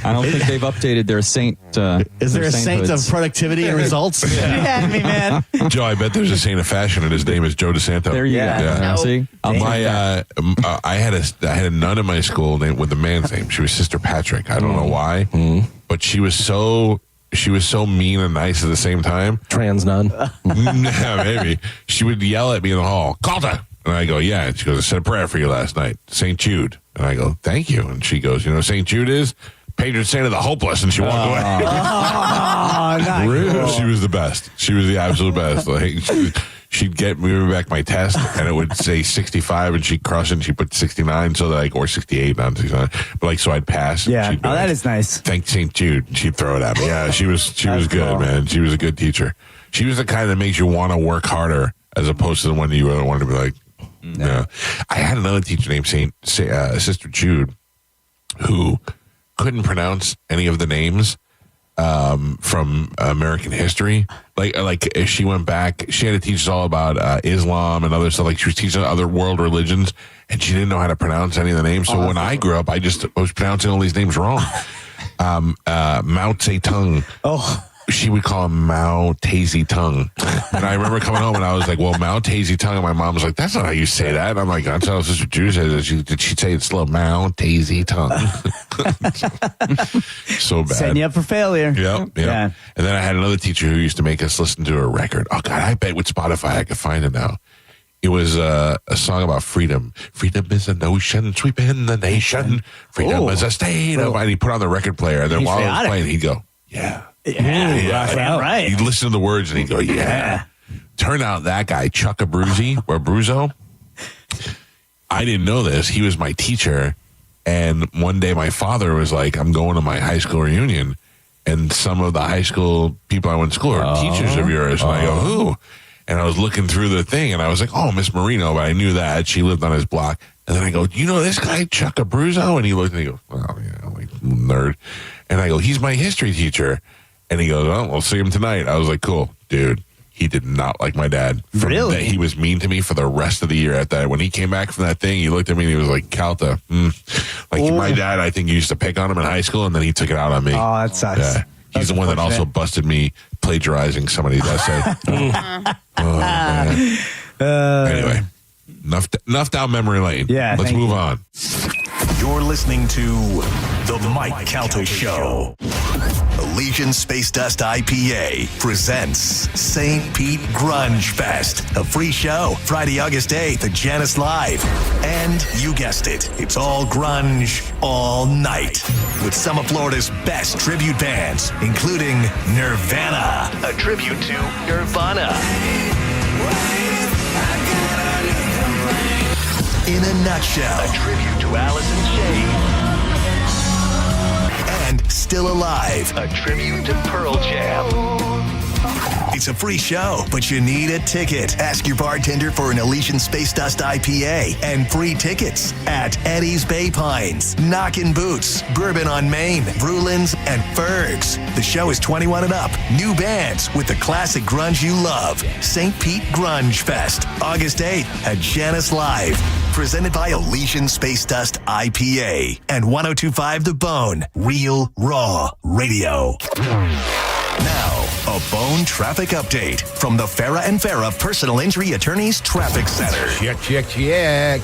I don't think they've updated their saint. Is there a saint of sainthoods. productivity and results? You had me, man. Joe, I bet there's a saint of fashion and his name is Joe DeSanto. There you Yeah. go. Yeah. See, I had a nun in my school named with a man's name. She was Sister Patrick. I don't know why, but she was so mean and nice at the same time. Trans nun. Yeah, maybe she would yell at me in the hall, Calta, and I go, yeah. And she goes, I said a prayer for you last night, St. Jude, and I go, thank you. And she goes, you know, St. Jude is patron saint of the hopeless, and she walked away. Oh, not cool. She was the best. She was the absolute best. Like she'd get me back my test, and it would say 65, and she'd cross it, and she'd put 69, so that like, or 68, not 69. But like, so I'd pass. Yeah. She'd be Oh, that like, is nice. Thank St. Jude. And she'd throw it at me. Yeah, she was good, cool. man. She was a good teacher. She was the kind that makes you want to work harder, as opposed to the one you wanted to be like. Yeah. I had another teacher named Sister Jude, who couldn't pronounce any of the names from American history. Like if she went back, she had to teach us all about Islam and other stuff. Like she was teaching other world religions, and she didn't know how to pronounce any of the names. So when I grew up, I was pronouncing all these names wrong. Mao Zedong. Oh. She would call him Mao Tazy Tongue. And I remember coming home and I was like, well, Mao Tazy Tongue. And my mom was like, that's not how you say that. And I'm like, that's how Sister Jude says it. Did she say it slow? Mao Tazy Tongue. So bad. Setting you up for failure. Yep. Yeah. And then I had another teacher who used to make us listen to a record. Oh, God, I bet with Spotify I could find it now. It was a song about freedom. Freedom is a notion sweeping the nation. Freedom is a state of... And he put on the record player. And then He's while I was chaotic. playing, he'd go, yeah. Yeah, right. He'd listen to the words and he'd go, yeah. Turned out that guy, Chuck Abruzzo, I didn't know this. He was my teacher. And one day my father was like, I'm going to my high school reunion. And some of the high school people I went to school are teachers of yours. And I go, who? And I was looking through the thing and I was like, oh, Miss Marino. But I knew that. She lived on his block. And then I go, do you know this guy, Chuck Abruzzo? And he looked and he goes, oh, yeah, like nerd. And I go, he's my history teacher. And he goes, oh, we'll see him tonight. I was like, cool. Dude, he did not like my dad. Really? He was mean to me for the rest of the year at that. When he came back from that thing, he looked at me and he was like, Calta. Like my dad, I think, used to pick on him in high school, and then he took it out on me. Oh, that sucks. Yeah. He's the one that also busted me plagiarizing somebody's essay. Man. Anyway, enough down memory lane. Yeah, Let's move on. You're listening to The Mike Calta Show. Elysian Space Dust IPA presents St. Pete Grunge Fest, a free show Friday, August 8th at Janice Live. And you guessed it, it's all grunge all night with some of Florida's best tribute bands, including Nirvana, a tribute to Nirvana. In a Nutshell, a tribute to Alice in Chains. And still alive. A tribute to Pearl Jam. It's a free show, but you need a ticket. Ask your bartender for an Elysian Space Dust IPA and free tickets at Eddie's Bay Pines, Knockin' Boots, Bourbon on Main, Brulin's, and Ferg's. The show is 21 and up. New bands with the classic grunge you love. St. Pete Grunge Fest, August 8th at Janice Live. Presented by Elysian Space Dust IPA and 102.5 The Bone, Real Raw Radio. Now, a Bone traffic update from the Farah and Farah Personal Injury Attorneys Traffic Center. Check.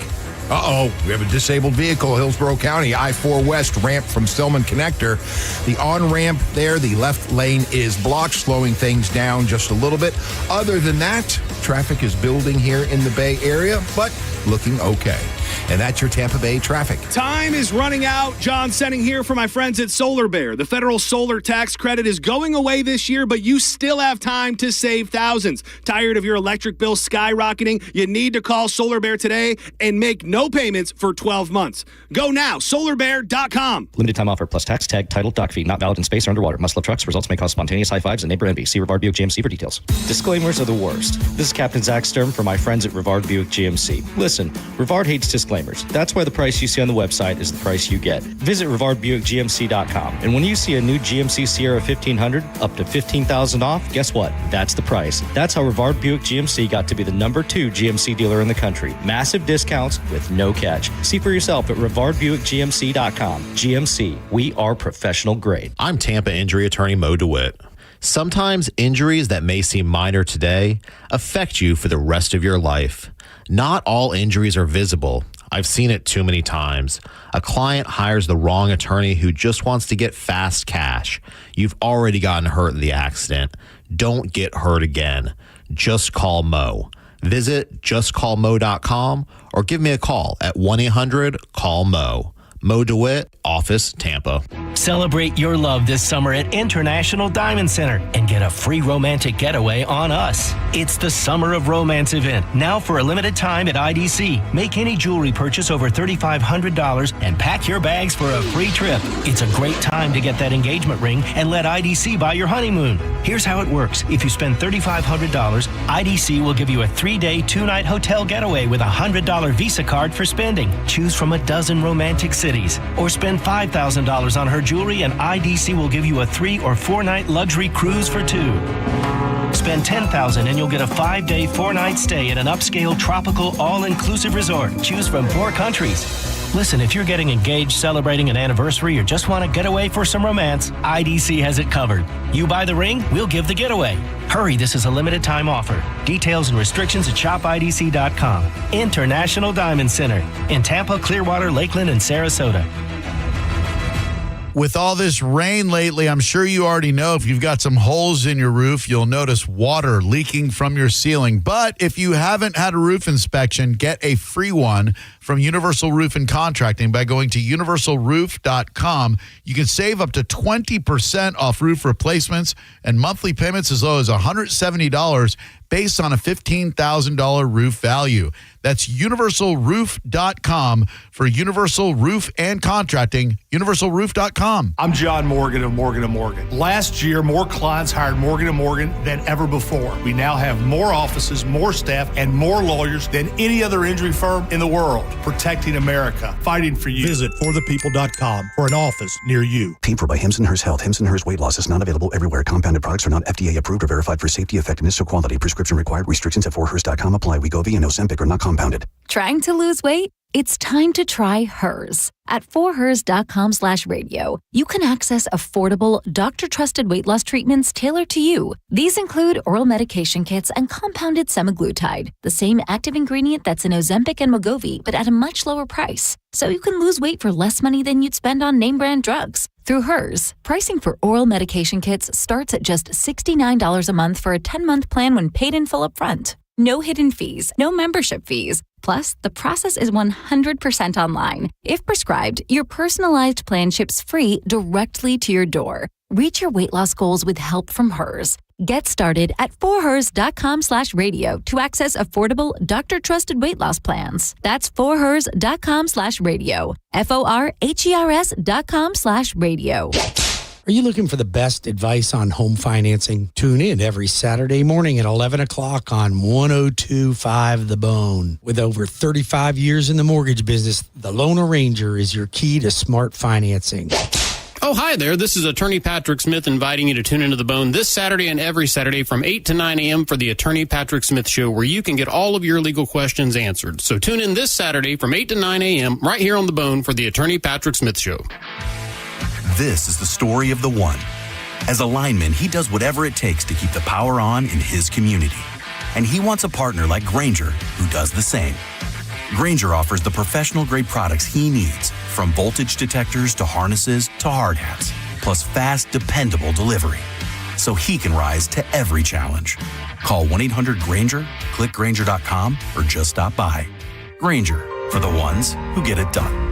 Uh-oh, we have a disabled vehicle, Hillsborough County, I-4 West, ramp from Stillman Connector. The on-ramp there, the left lane is blocked, slowing things down just a little bit. Other than that, traffic is building here in the Bay Area, but looking okay. And that's your Tampa Bay traffic. Time is running out. John Senning here for my friends at Solar Bear. The federal solar tax credit is going away this year, but you still have time to save thousands. Tired of your electric bill skyrocketing? You need to call Solar Bear today and make no payments for 12 months. Go now, solarbear.com. Limited time offer plus tax, tag, title, dock fee, not valid in space or underwater. Must love trucks. Results may cause spontaneous high fives and neighbor envy. See Rivard Buick GMC for details. Disclaimers are the worst. This is Captain Zach Sturm for my friends at Rivard Buick GMC. Listen, Rivard hates disclaimers. That's why the price you see on the website is the price you get. Visit RivardBuickGMC.com. And when you see a new GMC Sierra 1500 up to $15,000 off, guess what? That's the price. That's how Rivard Buick GMC got to be the #2 GMC dealer in the country. Massive discounts with no catch. See for yourself at RivardBuickGMC.com. GMC, we are professional grade. I'm Tampa injury attorney Mo DeWitt. Sometimes injuries that may seem minor today affect you for the rest of your life. Not all injuries are visible. I've seen it too many times. A client hires the wrong attorney who just wants to get fast cash. You've already gotten hurt in the accident. Don't get hurt again. Just call Mo. Visit justcallmo.com or give me a call at 1-800-CALL-MO. Mo DeWitt, Office, Tampa. Celebrate your love this summer at International Diamond Center and get a free romantic getaway on us. It's the Summer of Romance event, now for a limited time at IDC. Make any jewelry purchase over $3,500 and pack your bags for a free trip. It's a great time to get that engagement ring and let IDC buy your honeymoon. Here's how it works. If you spend $3,500, IDC will give you a 3-day, 2-night hotel getaway with a $100 Visa card for spending. Choose from a dozen romantic cities. Or spend $5,000 on her jewelry and IDC will give you a 3 or 4-night luxury cruise for 2. Spend $10,000 and you'll get a 5-day, 4-night stay at an upscale tropical all-inclusive resort. Choose from 4 countries. Listen, if you're getting engaged, celebrating an anniversary, or just want to get away for some romance, IDC has it covered. You buy the ring, we'll give the getaway. Hurry, this is a limited time offer. Details and restrictions at shopadc.com. International Diamond Center in Tampa, Clearwater, Lakeland, and Sarasota. With all this rain lately, I'm sure you already know if you've got some holes in your roof, you'll notice water leaking from your ceiling. But if you haven't had a roof inspection, get a free one from Universal Roof and Contracting by going to universalroof.com. You can save up to 20% off roof replacements and monthly payments as low as $170 based on a $15,000 roof value. That's universalroof.com for Universal Roof and Contracting, universalroof.com. I'm John Morgan of Morgan & Morgan. Last year, more clients hired Morgan & Morgan than ever before. We now have more offices, more staff, and more lawyers than any other injury firm in the world. Protecting America, fighting for you. Visit forthepeople.com for an office near you. Paid for by Hims & Hers Health. Hims & Hers Weight Loss is not available everywhere. Compounded products are not FDA approved or verified for safety, effectiveness, or quality. Prescription required. Restrictions at forhers.com apply. Wegovy and Ozempic are not compounded. Trying to lose weight? It's time to try Hers. At forhers.com/radio, you can access affordable, doctor-trusted weight loss treatments tailored to you. These include oral medication kits and compounded semaglutide, the same active ingredient that's in Ozempic and Wegovy, but at a much lower price. So you can lose weight for less money than you'd spend on name-brand drugs. Through Hers, pricing for oral medication kits starts at just $69 a month for a 10-month plan when paid in full upfront. No hidden fees, no membership fees. Plus, the process is 100% online. If prescribed, your personalized plan ships free directly to your door. Reach your weight loss goals with help from Hers. Get started at forhers.com/radio to access affordable, doctor-trusted weight loss plans. That's forhers.com/radio. forhers.com/radio. Are you looking for the best advice on home financing? Tune in every Saturday morning at 11 o'clock on 102.5 The Bone. With over 35 years in the mortgage business, the Loan Arranger is your key to smart financing. Oh, hi there. This is Attorney Patrick Smith inviting you to tune into The Bone this Saturday and every Saturday from 8 to 9 a.m. for the Attorney Patrick Smith Show, where you can get all of your legal questions answered. So tune in this Saturday from 8 to 9 a.m. right here on The Bone for the Attorney Patrick Smith Show. This is the story of the one. As a lineman, he does whatever it takes to keep the power on in his community. And he wants a partner like Grainger who does the same. Grainger offers the professional-grade products he needs, from voltage detectors to harnesses to hard hats, plus fast, dependable delivery, so he can rise to every challenge. Call 1-800-GRAINGER, click Grainger.com, or just stop by. Grainger, for the ones who get it done.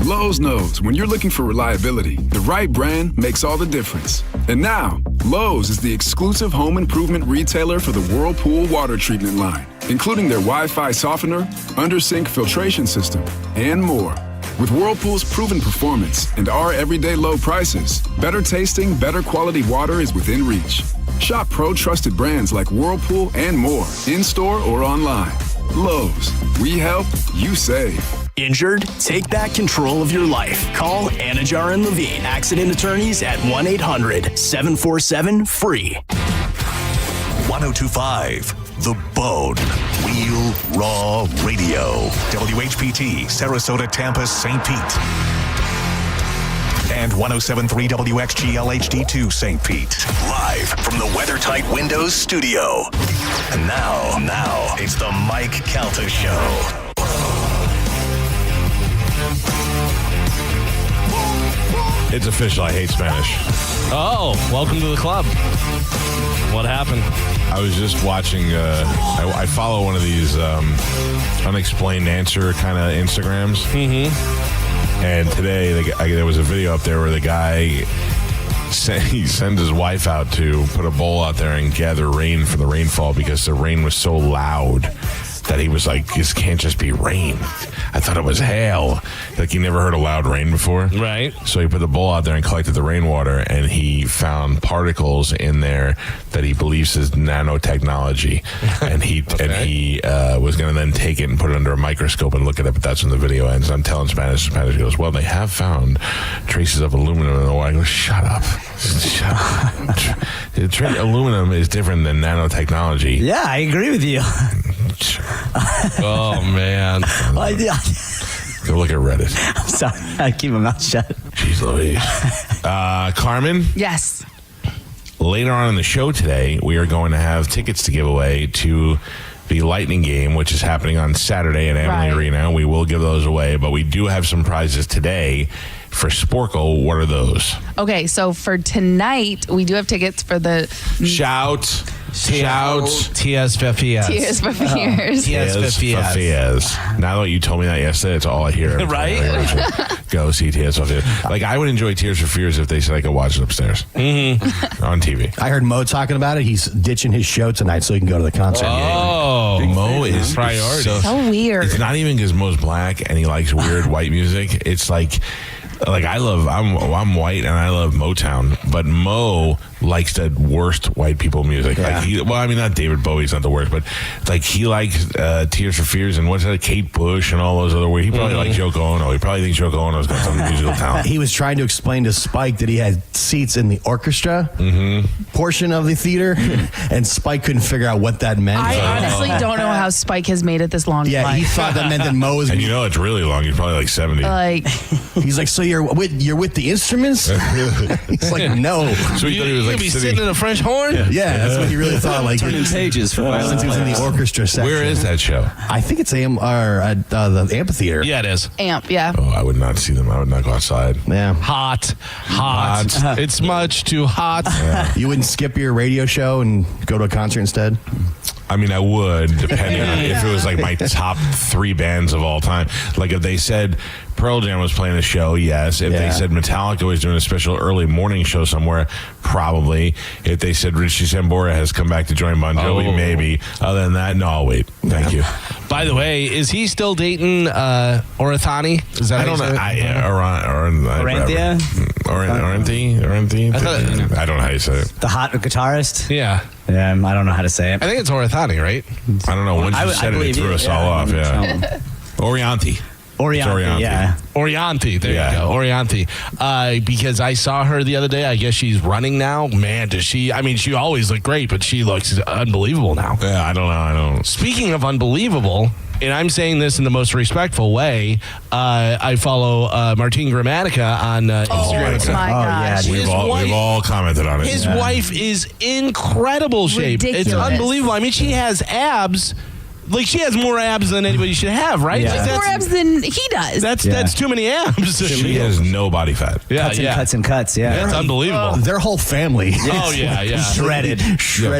Lowe's knows when you're looking for reliability, the right brand makes all the difference. And now, Lowe's is the exclusive home improvement retailer for the Whirlpool water treatment line, including their Wi-Fi softener, under-sink filtration system, and more. With Whirlpool's proven performance and our everyday low prices, better tasting, better quality water is within reach. Shop pro-trusted brands like Whirlpool and more, in-store or online. Lowe's, we help, you save. Injured? Take back control of your life. Call Anajar and Levine, accident attorneys at 1-800-747-FREE. 102.5 The Bone. Real Raw Radio. WHPT, Sarasota, Tampa, St. Pete. And 107.3 WXGL HD2 St. Pete. Live from the WeatherTight Windows studio. And now, it's the Mike Calta Show. It's official. I hate Spanish. Oh, welcome to the club. What happened? I was just watching, I follow one of these unexplained answer kind of Instagrams. Mm-hmm. And today there was a video up there where the guy, he sends his wife out to put a bowl out there and gather rain for the rainfall because the rain was so loud that he was like, this can't just be rain. I thought it was hail. Like, he never heard a loud rain before. Right. So he put the bowl out there and collected the rainwater, and he found particles in there that he believes is nanotechnology. And he was going to then take it and put it under a microscope and look at it, but that's when the video ends. I'm telling Spanish goes, well, they have found traces of aluminum in the water. I go, shut up. Aluminum is different than nanotechnology. Yeah, I agree with you. Oh, man. Go look at Reddit. I'm sorry. I keep my mouth shut. Jeez Louise. Carmen? Yes. Later on in the show today, we are going to have tickets to give away to the Lightning game, which is happening on Saturday at Amalie Arena. We will give those away, but we do have some prizes today for Sporkle. What are those? Okay, so for tonight, we do have tickets for the... Shout. Tias Fafias. Tias Fafias. Tias Fafias. Now that you told me that yesterday, it's all I hear. Right? Go see Tias Fafias. Like, I would enjoy Tears for Fears if they said I could watch it upstairs on TV. I heard Mo talking about it. He's ditching his show tonight so he can go to the concert. Oh, Mo is priority. So weird. It's not even because Mo's black and he likes weird white music. It's like I'm white and I love Motown, but Mo likes the worst white people music. Yeah. Like not David Bowie's not the worst, but like he likes Tears for Fears and what's that, Kate Bush and all those other weird. He probably likes Yoko Ono. He probably thinks Yoko Ono's got some musical talent. He was trying to explain to Spike that he had seats in the orchestra portion of the theater, and Spike couldn't figure out what that meant. I honestly don't know how Spike has made it this long. Yeah, he thought that meant that Mo was. And it's really long. He's probably like 70. He's like, so you're with the instruments? He's like, no. So he thought he was like sitting in a French horn? Yeah, that's what he really thought. Like turning pages for since he was in the orchestra section. Where is that show? I think it's the amphitheater. Yeah, it is. Amp, yeah. Oh, I would not see them. I would not go outside. Yeah, hot. It's much too hot. Yeah. You wouldn't skip your radio show and go to a concert instead? I mean, I would, depending on if it was like my top 3 bands of all time. Like if they said Pearl Jam was playing a show, yes. If they said Metallica was doing a special early morning show somewhere, probably. If they said Richie Sambora has come back to join Bon Jovi, maybe. Other than that, no, I'll wait. Thank you. By the way, is he still dating Orathani? Is that I don't know. Oranthi? I don't know how you say it. The hot guitarist? Yeah. Yeah, I don't know how to say it. I think it's Orathani, right? I don't know. Once you said it threw us all off. Yeah. Orianthi. Orianthi, yeah. Orianthi, there you go. Orianthi. Because I saw her the other day. I guess she's running now. Man, does she... I mean, she always looked great, but she looks unbelievable now. Yeah, I don't know. Speaking of unbelievable... And I'm saying this in the most respectful way. I follow Martin Gramatica on Instagram. Oh my gosh. We've all commented on it. His wife is incredible shape. Ridiculous. It's unbelievable. I mean, she has abs. Like, she has more abs than anybody should have, right? Yeah. Like, More abs than he does. That's too many abs. She has no body fat. Cuts and cuts, yeah. That's unbelievable. Their whole family. Oh, yeah. Shredded.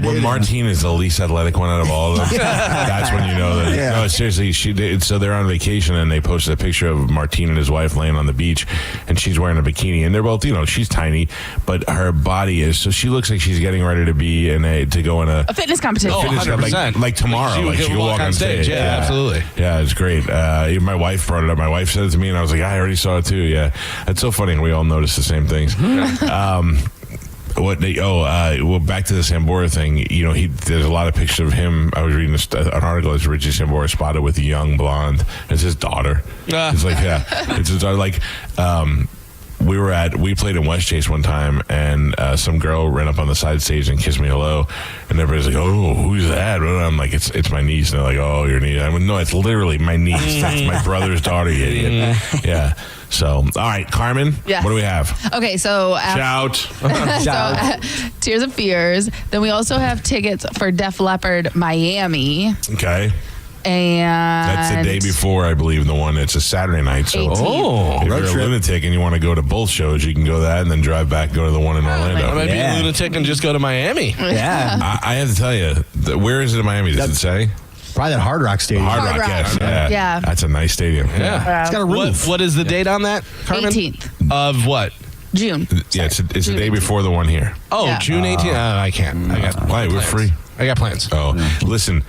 When Martine is the least athletic one out of all of them, that's when you know that. No, seriously, so they're on vacation and they posted a picture of Martine and his wife laying on the beach, and she's wearing a bikini, and they're both, she's tiny, but her body is, so she looks like she's getting ready to go in a fitness competition. 100%. Like tomorrow, she can walk on stage. Yeah, absolutely. Yeah, it's great. Even my wife brought it up. My wife said it to me, and I was like, I already saw it too. Yeah, it's so funny. We all notice the same things. Well, back to the Sambora thing. There's a lot of pictures of him. I was reading an article as Richie Sambora spotted with a young blonde. It's his daughter. It's like, it's his daughter. Like, we played in West Chase one time, and some girl ran up on the side stage and kissed me hello, and everybody's like, "Oh, who's that?" And I'm like, "It's my niece." And they're like, "Oh, your niece?" I went, "No, it's literally my niece. That's my brother's daughter, you idiot." Yeah. So, all right, Carmen. Yes. What do we have? Okay, so Shout. Tears of Fears. Then we also have tickets for Def Leppard Miami. Okay. And that's the day before, I believe, the one. It's a Saturday night. So if you're a lunatic and you want to go to both shows, you can go that and then drive back, go to the one in Orlando. I might be a lunatic and just go to Miami. Yeah. I have to tell you, where is it in Miami? Does it say? Probably that Hard Rock Stadium. Hard Rock, yes. Yeah. That's a nice stadium. Yeah. It's got a roof. What is the date on that, Carmen? 18th. Of what? June. Yeah, it's the day before the one here. Oh, Yeah. June 18th? I can't. I got Why? We're free. I got plans. Oh, listen,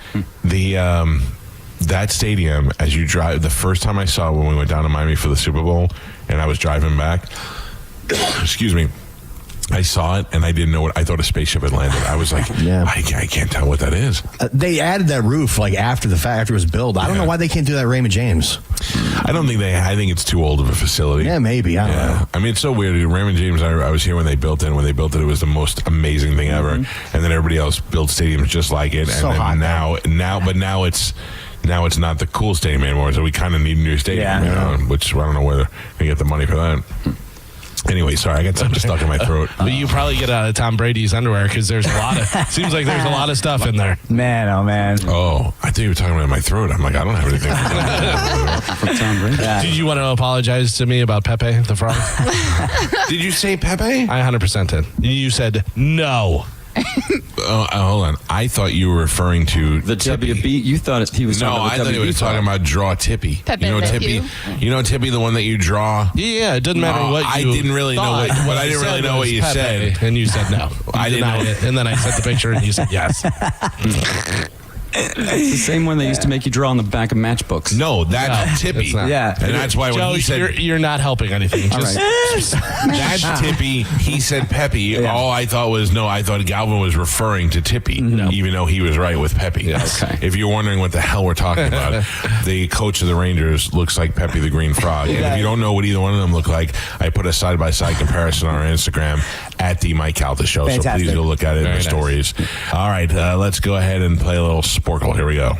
that stadium, as you drive, the first time I saw it when we went down to Miami for the Super Bowl, and I was driving back, excuse me, I saw it and I didn't know what. I thought a spaceship had landed. I was like, I can't tell what that is. They added that roof like after the fact, after it was built. I don't know why they can't do that at Raymond James. I don't think I think it's too old of a facility. Yeah, maybe. I don't know. I mean, it's so weird. Raymond James, I was here when they built it. And when they built it, it was the most amazing thing ever. And then everybody else built stadiums just like it. So and hot now it's not the cool stadium anymore. So we kind of need a new stadium, which I don't know where they get the money for that. Anyway, sorry, I got something stuck in my throat. But you probably get out of Tom Brady's underwear because there's a lot of, seems like there's a lot of stuff in there. Man, oh man. Oh, I thought you were talking about my throat. I'm like, I don't have anything. From Tom Brady. Yeah. Did you want to apologize to me about Pepe the Frog? Did you say Pepe? I 100% did. You said no. Hold on. I thought you were referring to The WB. You thought he was No, talking about I the thought he WB was talking about draw Tippy. Pepe you know Le Tippy? You know Tippy, the one that you draw? Yeah, it doesn't matter what you I didn't really know thought. what I didn't really know what you Pepe, said. and you said no. I didn't know it. And then I sent the picture and you said yes. It's the same one they used to make you draw on the back of matchbooks. No, that's Tippy. it's not. Yeah. And that's why when Joe, he said you're not helping anything. Just, that's Tippy, he said Peppy. All I thought was I thought Galvin was referring to Tippy, even though he was right with Peppy. Yes. Okay. If you're wondering what the hell we're talking about, the coach of the Rangers looks like Peppy the Green Frog. And if you don't know what either one of them look like, I put a side-by-side comparison on our Instagram at the Mike Calta Show. Fantastic. So please go look at it in the Very nice. stories. All right, let's go ahead and play a little Sporkle. Here we go.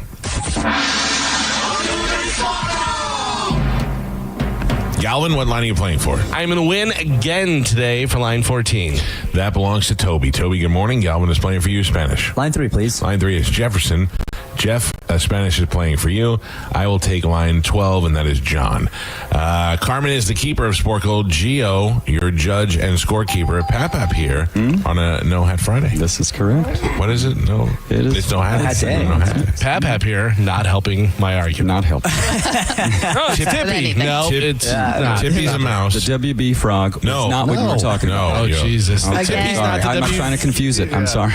Galvin, what line are you playing for? I'm going to win again today for line 14. That belongs to Toby. Toby, good morning. Galvin is playing for you, Spanish. Line 3, please. Line 3 is Jefferson. Jeff, Spanish is playing for you. I will take line 12, and that is John. Carmen is the keeper of Sporkle. Gio, your judge and scorekeeper. Pap here on a No Hat Friday. This is correct. What is it? No, It is. It's No Hat. Hat Day. No Hat. Pap here, not helping my argument. Not helping. No, it's Tippy. No, it's not. Tippy's a mouse. The WB frog. No. Is not what you were talking about. Oh, Jesus. I'm Again. sorry. not the I'm not trying to confuse it. I'm sorry.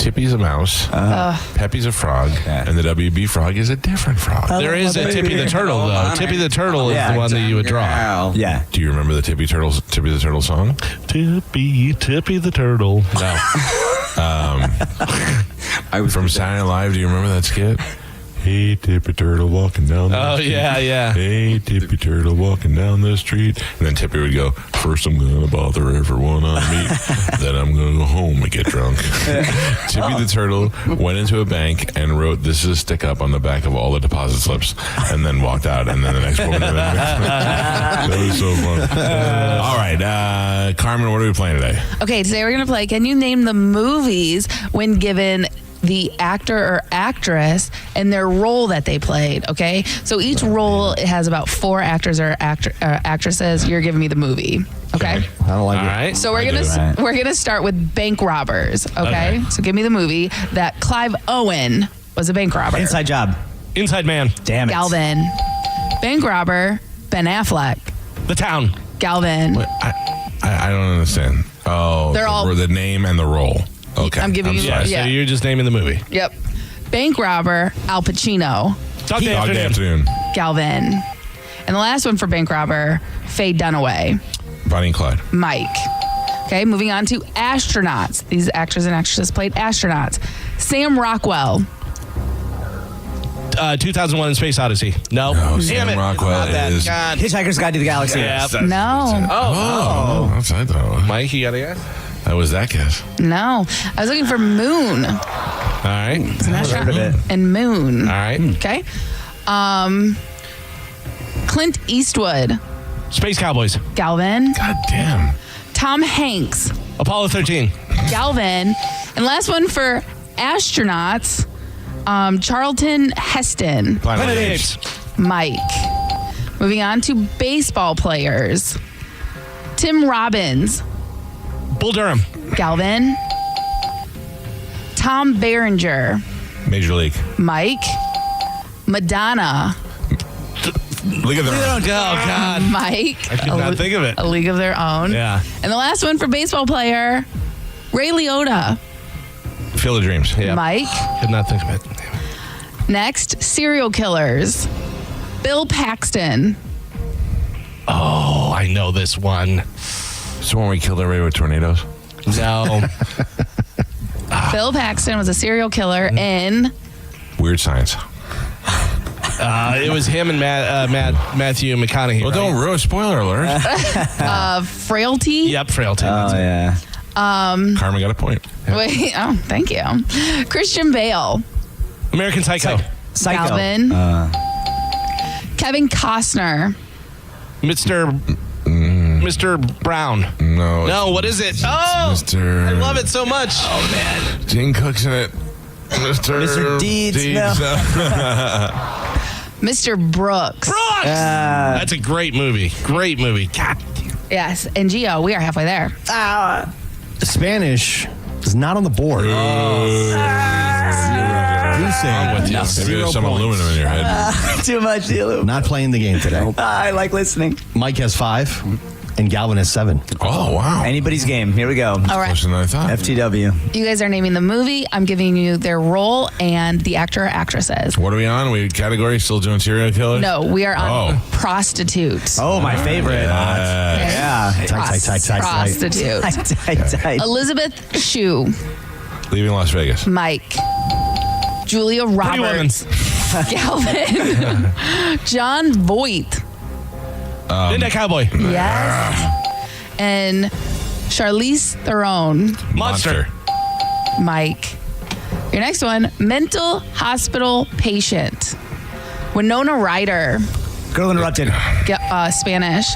Tippy's a mouse, Peppy's a frog, and the WB frog is a different frog. There is a Tippy the Turtle, though. Tippy the Turtle is the one that you would draw. Yeah. Do you remember the Tippy the Turtle song? Tippy the Turtle. No. From Saturday Night Live, do you remember that skit? Hey, Tippy Turtle walking down the street. Yeah. Hey, Tippy Turtle walking down the street. And then Tippy would go, first I'm going to bother everyone I meet. Then I'm going to go home and get drunk. Tippy the Turtle went into a bank and wrote, this is a stick up on the back of all the deposit slips. And then walked out. And then the next woman. That was so fun. All right. Carmen, what are we playing today? Okay, today we're going to play Can You Name the Movies when given the actor or actress and their role that they played, okay? So each role has about 4 actors or actresses. You're giving me the movie, okay? I don't like it. All right. So we're gonna start with bank robbers, okay? So give me the movie that Clive Owen was a bank robber. Inside Job. Inside Man. Damn it. Galvin. Bank robber, Ben Affleck. The Town. Galvin. I don't understand. Oh, They're all- the name and the role. Okay. I'm giving you- Yeah, Yeah. so you're just naming the movie. Yep. Bank robber, Al Pacino. Dog Day Dog Day Afternoon. Afternoon. Galvin. And the last one for bank robber, Faye Dunaway. Bonnie and Clyde. Mike. Okay, moving on to astronauts. These actors and actresses played astronauts. Sam Rockwell. 2001 Space Odyssey. No. No, Damn Sam it. Rockwell is. God. Hitchhiker's Guide to the Galaxy. Yep. No. Oh, that's what I thought it was. Mike, you got a guess? That was that guess. No. I was looking for Moon. All right. It's an astronaut. And Moon. All right. Okay. Clint Eastwood. Space Cowboys. Galvin. God damn. Tom Hanks. Apollo 13. Galvin. And last one for astronauts, Charlton Heston. Planet of the Apes. Mike. Moving on to baseball players. Tim Robbins. Bull Durham. Galvin. Tom Berenger. Major League. Mike. Madonna. League of Their Own. Oh, God. Mike. I could not think of it. A League of Their Own. Yeah. And the last one for baseball player, Ray Liotta. Field of Dreams. Yeah. Mike. Could not think of it. Next, serial killers. Bill Paxton. Oh, I know this one. It's the one where we killed everybody with tornadoes. No. Bill Paxton was a serial killer in Weird Science. It was him and Matthew McConaughey. Well, don't ruin. Spoiler alert. Frailty. Yep, Frailty. Oh, yeah. Carmen got a point. Wait, thank you. Christian Bale. American Psycho. Psycho. Galvin. Kevin Costner. Mr. Brown. No, what is it? Oh, Mr. I love it so much. Oh, man. Gene Cook's in it. Mr. Deeds. Mr. Brooks. That's a great movie. Great movie. God. Yes, and Gio, we are halfway there. Spanish is not on the board. I'm with you. Maybe there's some aluminum in your head. Too much aluminum. Not playing the game today. I like listening. Mike has 5, and Galvin has 7. Oh, wow. Anybody's game. Here we go. All right. Closer than I thought. FTW. You guys are naming the movie. I'm giving you their role and the actor or actresses. What are we on? We category still doing serial killers? No, we are on Oh. prostitutes. Oh, my favorite. Yeah. Tight. Prostitute. Tight. Elizabeth Shue. Leaving Las Vegas. Mike. Julia Pretty Roberts. Galvin. John Voight. Midnight Cowboy. Yes. And Charlize Theron. Monster. Mike. Your next one, mental hospital patient. Winona Ryder. Girl Interrupted. Spanish.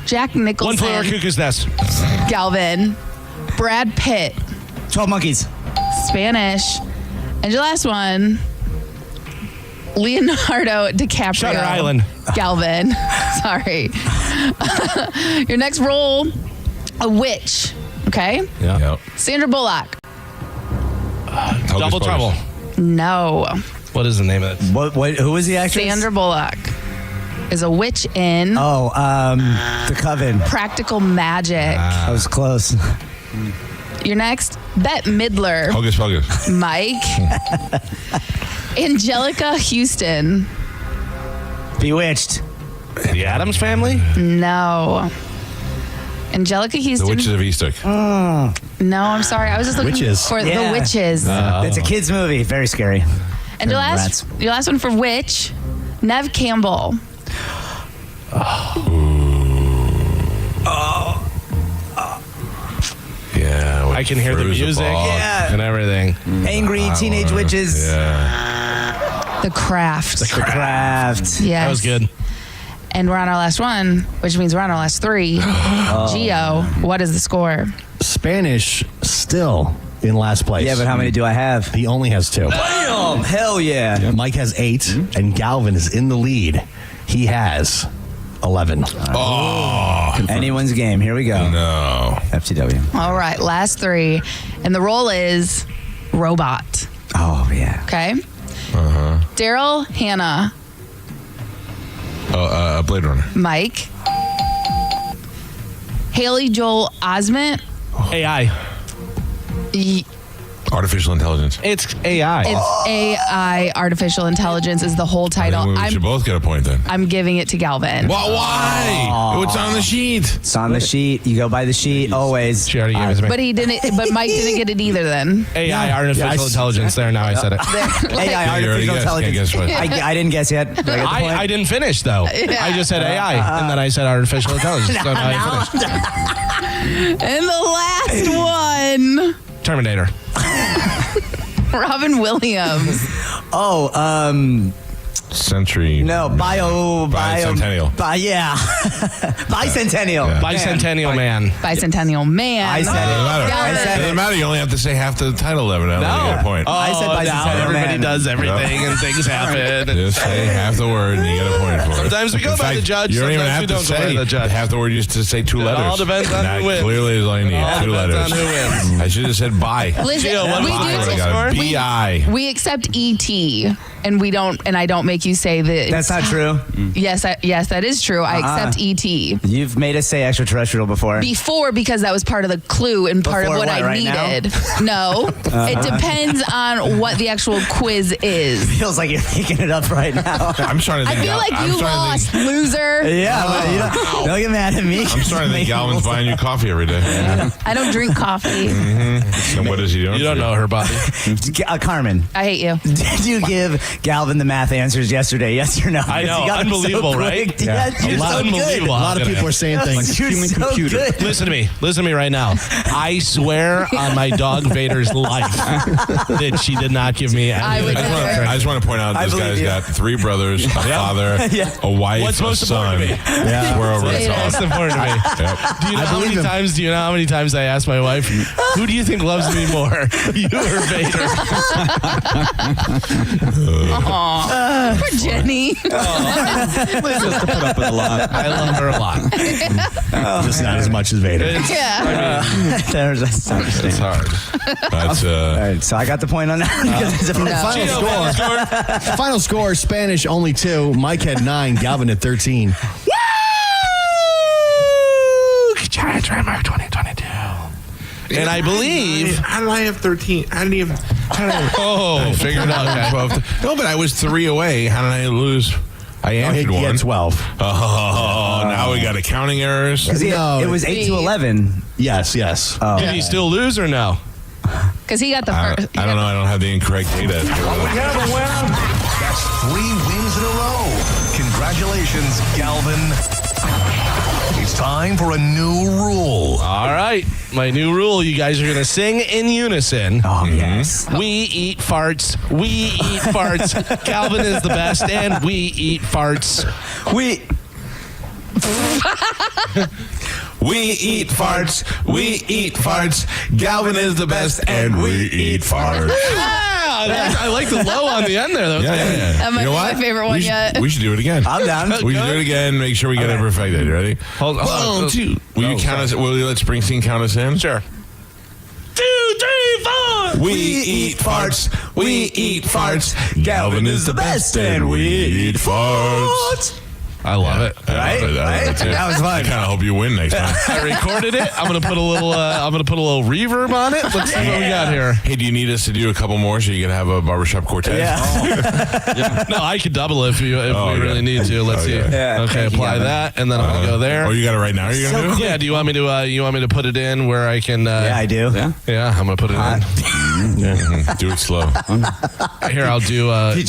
Jack Nicholson. One Flew Over Cuckoo's Nest. Galvin. Brad Pitt. 12 Monkeys. Spanish. And your last one, Leonardo DiCaprio. Shutter Island. Galvin. Sorry. Your next role, a witch. Okay? Yeah. Yep. Sandra Bullock. Double Trouble. No. What is the name of it? What? Who was the actress? Sandra Bullock is a witch in The Coven. Practical Magic. That was close. Your next, Bette Midler. Hocus Pocus. Mike. Angelica Houston. Bewitched. The Addams Family? No. Angelica Houston. The Witches of Eastwick. No, I'm sorry. I was just looking Witches. for Yeah. The Witches. It's a kid's movie. Very scary. And your last one for Witch, Nev Campbell. Yeah. I can hear the music and everything. Angry teenage witches. Yeah. The Craft. The Craft. Yes. That was good. And we're on our last one, which means we're on our last three. Gio, what is the score? Spanish still in last place. Yeah, but how many do I have? He only has 2. Damn! Hell yeah. Mike has 8, and Galvin is in the lead. He has 11. Oh. Anyone's game. Here we go. No. FTW. All right, last 3. And the role is robot. Oh, yeah. Okay? Uh-huh. Daryl Hannah. Blade Runner. Mike. Haley Joel Osment. AI. Artificial intelligence. It's AI. It's AI, artificial intelligence is the whole title. I think we should both get a point then. I'm giving it to Galvin. Why? It's on the sheet. It's on the sheet. You go by the sheet always. She already gave it to me. But he didn't. But Mike didn't get it either. Then AI, artificial intelligence. There, now I said it. AI, artificial intelligence. Guess what? I didn't guess yet. Do I get the point? I didn't finish though. I just said AI, and then I said artificial intelligence. So now I finished. And the last one, Terminator. Robin Williams. Century. No, Bicentennial. Yeah. Bicentennial. Yeah. Bicentennial Man. Bicentennial Man. I said it. Galvin. It doesn't matter. You only have to say half the title of it. I get a point. I said now Bicentennial everybody Man. does everything and things happen. Just say half the word and you get a point for it. Sometimes we go In by fact, the judge, You don't even sometimes have we to don't go by say the judge. half the word. You just to say 2 letters. all depends on that who wins. clearly is all you need. All 2 depends letters. on who wins. I should have said bye. Listen, Gio, what we was the do. total got score? B-I. We accept ET, and we don't. And I don't make you say that. That's not true. Yes, that is true. I accept ET. You've made us say extraterrestrial before. Before, because that was part of the clue and part Before of what what, I right now? needed. No, it depends on what the actual quiz is. Feels like you're making it up right now. I'm starting to I think. feel like I'm you starting to lost, think- loser. Yeah, but you don't get mad at me. I'm starting to think Galvin's buying you coffee every day. I don't drink coffee. And what is he doing? You don't know her, Bobby. Carmen, I hate you. did you give Galvin the math answers yesterday? Yes or no? I know. Because you got them so Unbelievable, quick. right? Yeah, you're so good. Unbelievable. A lot of people are saying things. You're so good. Listen to me. Listen to me right now. I swear on my dog Vader's life that she did not give me I any. would never. I just want to point out I this believe guy's you. got 3 brothers, a father, a wife, What's a most son. important to me? Yeah. Swear over Vader. it. That's important to me. Yep. Do you know how many times I asked my wife, who do you think loves me more, you or Vader? Aw. Poor Jenny. Liz has to put up with a lot. I love her a lot. Just not as much as Vader. Yeah. That's It's hard. That's All right, so I got the point on that. Because it's a Final score, Spanish only 2. Mike had 9. Galvin had 13. Giants Mark 2022. And I believe. How did I have 13? I didn't even. Oh, figured out. 12. No, but I was 3 away. How did I lose? I answered He one. had 12. Oh, now we got accounting errors. No, it was 8 to 11. Yes, yes. Did he still lose or no? Because he got the first. I don't know. I don't have the incorrect data. We have a winner. That's 3 wins in a row. Congratulations, Galvin. It's time for a new rule. All right. My new rule, you guys are going to sing in unison. Oh, yes. We eat farts. We eat farts. Galvin is the best, and we eat farts. We eat farts. We eat farts. Galvin is the best, and we eat farts. I like the low on the end there. That was good. That might You know be what? my favorite one yet. We should do it again. I'm down. We should do it again. Make sure we get it perfected. You ready? Hold on. 1, 2. Will you count us? Will you let Springsteen count us in? Sure. 2, 3, 4. We eat farts. We eat farts. Galvin is the best, and we eat farts. I love it. Right? I love it too. That was fun. I kind of hope you win next time. I recorded it. I'm gonna put a little. Reverb on it. Let's see what we got here. Hey, do you need us to do a couple more so you can have a barbershop quartet? Yeah. No, I could double it if we really need to. Let's see. Yeah. Okay, apply that, and then I'm gonna go there. Oh, you got it right now. Are you gonna do it? Yeah. Do you want me to? You want me to put it in where I can? Yeah, I do. Yeah. I'm gonna put it in. Yeah. Do it slow. Here, I'll do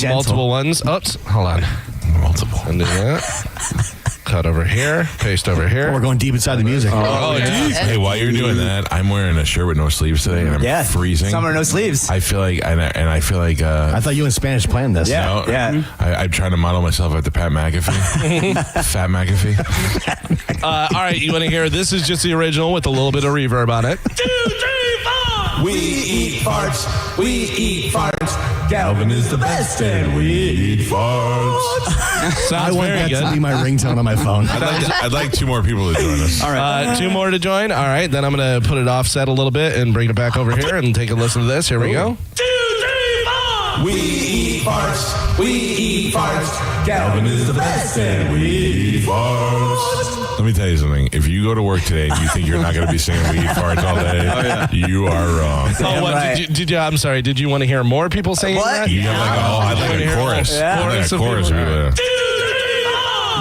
multiple ones. Oops. Hold on. Multiple. And do that. Cut over here, paste over here. We're going deep inside the music. Oh, yeah. Hey, while you're doing that, I'm wearing a shirt with no sleeves today, and I'm freezing. Summer, no sleeves. I feel like, and I feel like. I thought you in Spanish planned this. Yeah. I'm trying to model myself after Pat McAfee. Fat McAfee. All right, you want to hear? This is just the original with a little bit of reverb on it. 2, 3, 4. We eat farts. We eat farts. Calvin is the best, and we eat farts. I want very that good. to be my ringtone on my phone. I'd like 2 more people to join us. All right. 2 more to join. All right. Then I'm going to put it offset a little bit and bring it back over here and take a listen to this. Here we go. 2, 3, 4. We eat farts. We eat farts. Calvin is the best, and we eat farts. Let me tell you something. If you go to work today and you think you're not going to be singing "We Eat Farts" all day, you are wrong. Oh, what? Right. Did you? I'm sorry. Did you want to hear more people singing that? You have I'd like a chorus. Yeah. I'd like a chorus.